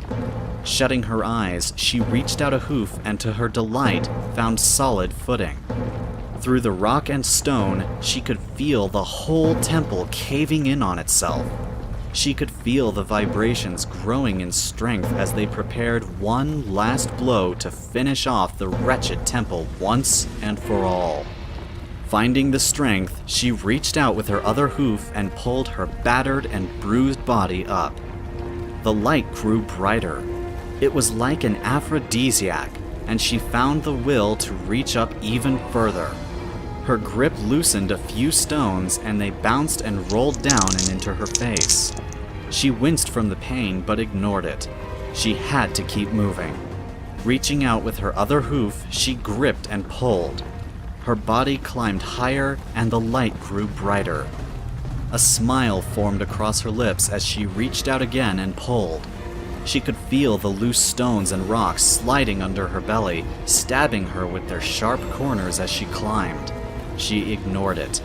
S1: Shutting her eyes, she reached out a hoof and to her delight found solid footing. Through the rock and stone, she could feel the whole temple caving in on itself. She could feel the vibrations growing in strength as they prepared one last blow to finish off the wretched temple once and for all. Finding the strength, she reached out with her other hoof and pulled her battered and bruised body up. The light grew brighter. It was like an aphrodisiac, and she found the will to reach up even further. Her grip loosened a few stones, and they bounced and rolled down and into her face. She winced from the pain, but ignored it. She had to keep moving. Reaching out with her other hoof, she gripped and pulled. Her body climbed higher, and the light grew brighter. A smile formed across her lips as she reached out again and pulled. She could feel the loose stones and rocks sliding under her belly, stabbing her with their sharp corners as she climbed. She ignored it.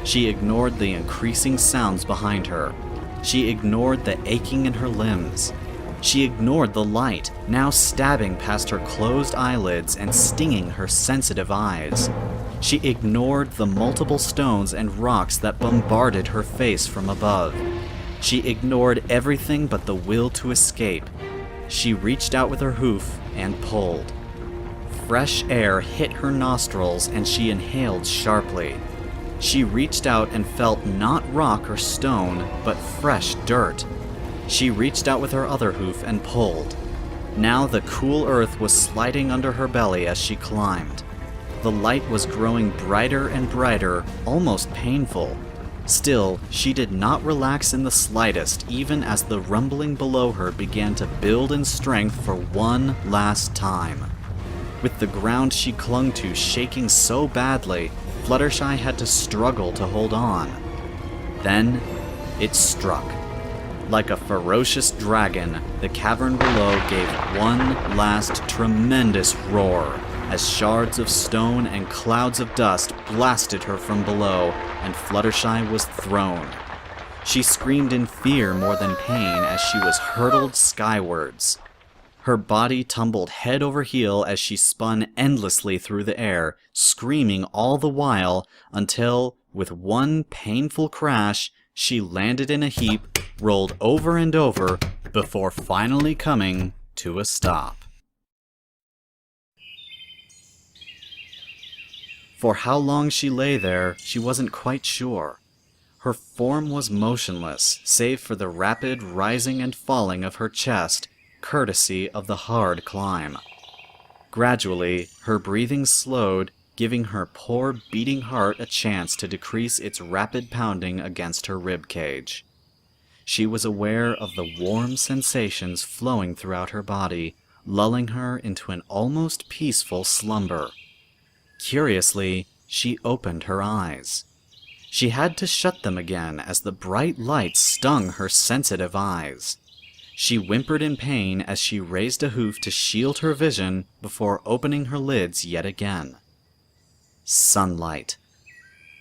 S1: She ignored the increasing sounds behind her. She ignored the aching in her limbs. She ignored the light, now stabbing past her closed eyelids and stinging her sensitive eyes. She ignored the multiple stones and rocks that bombarded her face from above. She ignored everything but the will to escape. She reached out with her hoof and pulled. Fresh air hit her nostrils and she inhaled sharply. She reached out and felt not rock or stone, but fresh dirt. She reached out with her other hoof and pulled. Now the cool earth was sliding under her belly as she climbed. The light was growing brighter and brighter, almost painful. Still, she did not relax in the slightest, even as the rumbling below her began to build in strength for one last time. With the ground she clung to shaking so badly, Fluttershy had to struggle to hold on. Then, it struck. Like a ferocious dragon, the cavern below gave one last tremendous roar as shards of stone and clouds of dust blasted her from below, and Fluttershy was thrown. She screamed in fear more than pain as she was hurtled skywards. Her body tumbled head over heel as she spun endlessly through the air, screaming all the while until, with one painful crash, she landed in a heap, rolled over and over, before finally coming to a stop. For how long she lay there, she wasn't quite sure. Her form was motionless, save for the rapid rising and falling of her chest, courtesy of the hard climb. Gradually, her breathing slowed, giving her poor beating heart a chance to decrease its rapid pounding against her rib cage. She was aware of the warm sensations flowing throughout her body, lulling her into an almost peaceful slumber. Curiously, she opened her eyes. She had to shut them again as the bright light stung her sensitive eyes. She whimpered in pain as she raised a hoof to shield her vision before opening her lids yet again. Sunlight.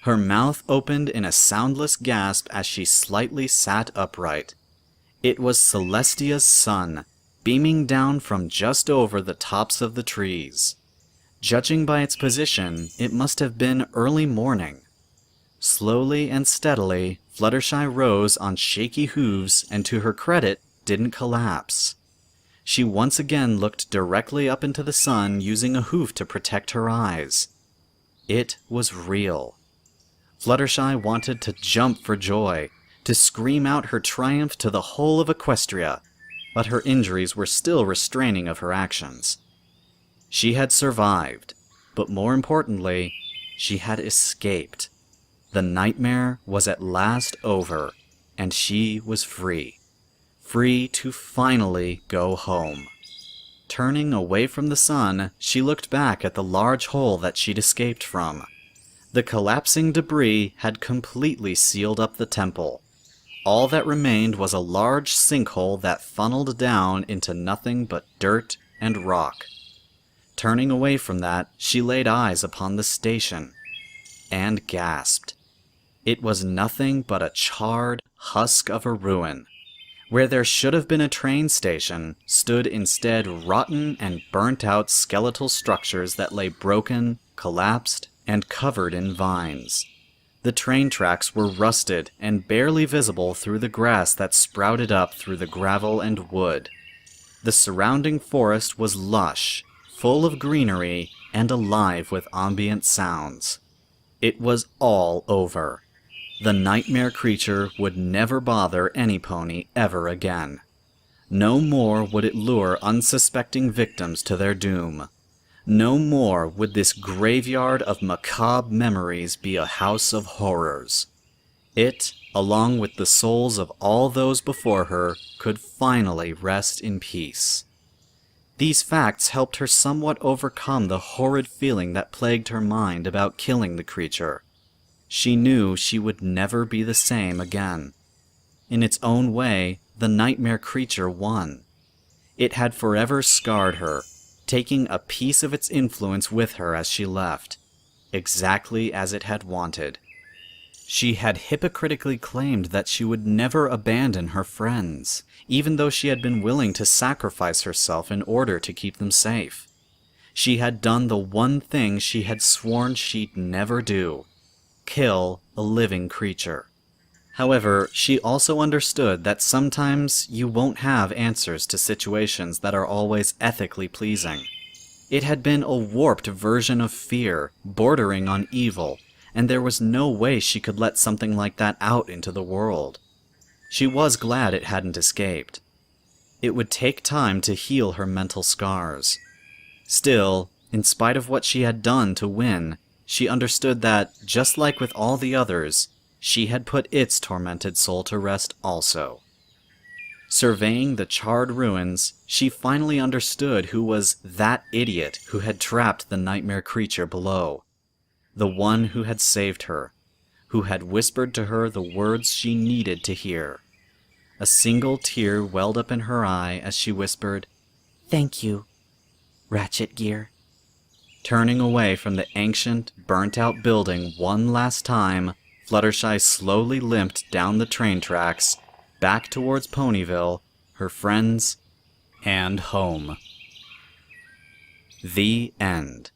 S1: Her mouth opened in a soundless gasp as she slightly sat upright. It was Celestia's sun, beaming down from just over the tops of the trees. Judging by its position, it must have been early morning. Slowly and steadily, Fluttershy rose on shaky hooves and, to her credit, didn't collapse. She once again looked directly up into the sun, using a hoof to protect her eyes. It was real. Fluttershy wanted to jump for joy, to scream out her triumph to the whole of Equestria, but her injuries were still restraining of her actions. She had survived, but more importantly, she had escaped. The nightmare was at last over, and she was free. Free to finally go home. Turning away from the sun, she looked back at the large hole that she'd escaped from. The collapsing debris had completely sealed up the temple. All that remained was a large sinkhole that funneled down into nothing but dirt and rock. Turning away from that, she laid eyes upon the station, and gasped. It was nothing but a charred husk of a ruin. Where there should have been a train station, stood instead rotten and burnt-out skeletal structures that lay broken, collapsed, and covered in vines. The train tracks were rusted and barely visible through the grass that sprouted up through the gravel and wood. The surrounding forest was lush, full of greenery, and alive with ambient sounds. It was all over. The nightmare creature would never bother any pony ever again. No more would it lure unsuspecting victims to their doom. No more would this graveyard of macabre memories be a house of horrors. It, along with the souls of all those before her, could finally rest in peace. These facts helped her somewhat overcome the horrid feeling that plagued her mind about killing the creature. She knew she would never be the same again. In its own way, the nightmare creature won. It had forever scarred her, taking a piece of its influence with her as she left, exactly as it had wanted. She had hypocritically claimed that she would never abandon her friends, even though she had been willing to sacrifice herself in order to keep them safe. She had done the one thing she had sworn she'd never do: kill a living creature. However, she also understood that sometimes you won't have answers to situations that are always ethically pleasing. It had been a warped version of fear, bordering on evil, and there was no way she could let something like that out into the world. She was glad it hadn't escaped. It would take time to heal her mental scars. Still, in spite of what she had done to win, she understood that, just like with all the others, she had put its tormented soul to rest also. Surveying the charred ruins, she finally understood who was that idiot who had trapped the nightmare creature below. The one who had saved her, who had whispered to her the words she needed to hear. A single tear welled up in her eye as she whispered,
S6: Thank you, Ratchet Gear.
S1: Turning away from the ancient, burnt-out building one last time, Fluttershy slowly limped down the train tracks, back towards Ponyville, her friends, and home. The end.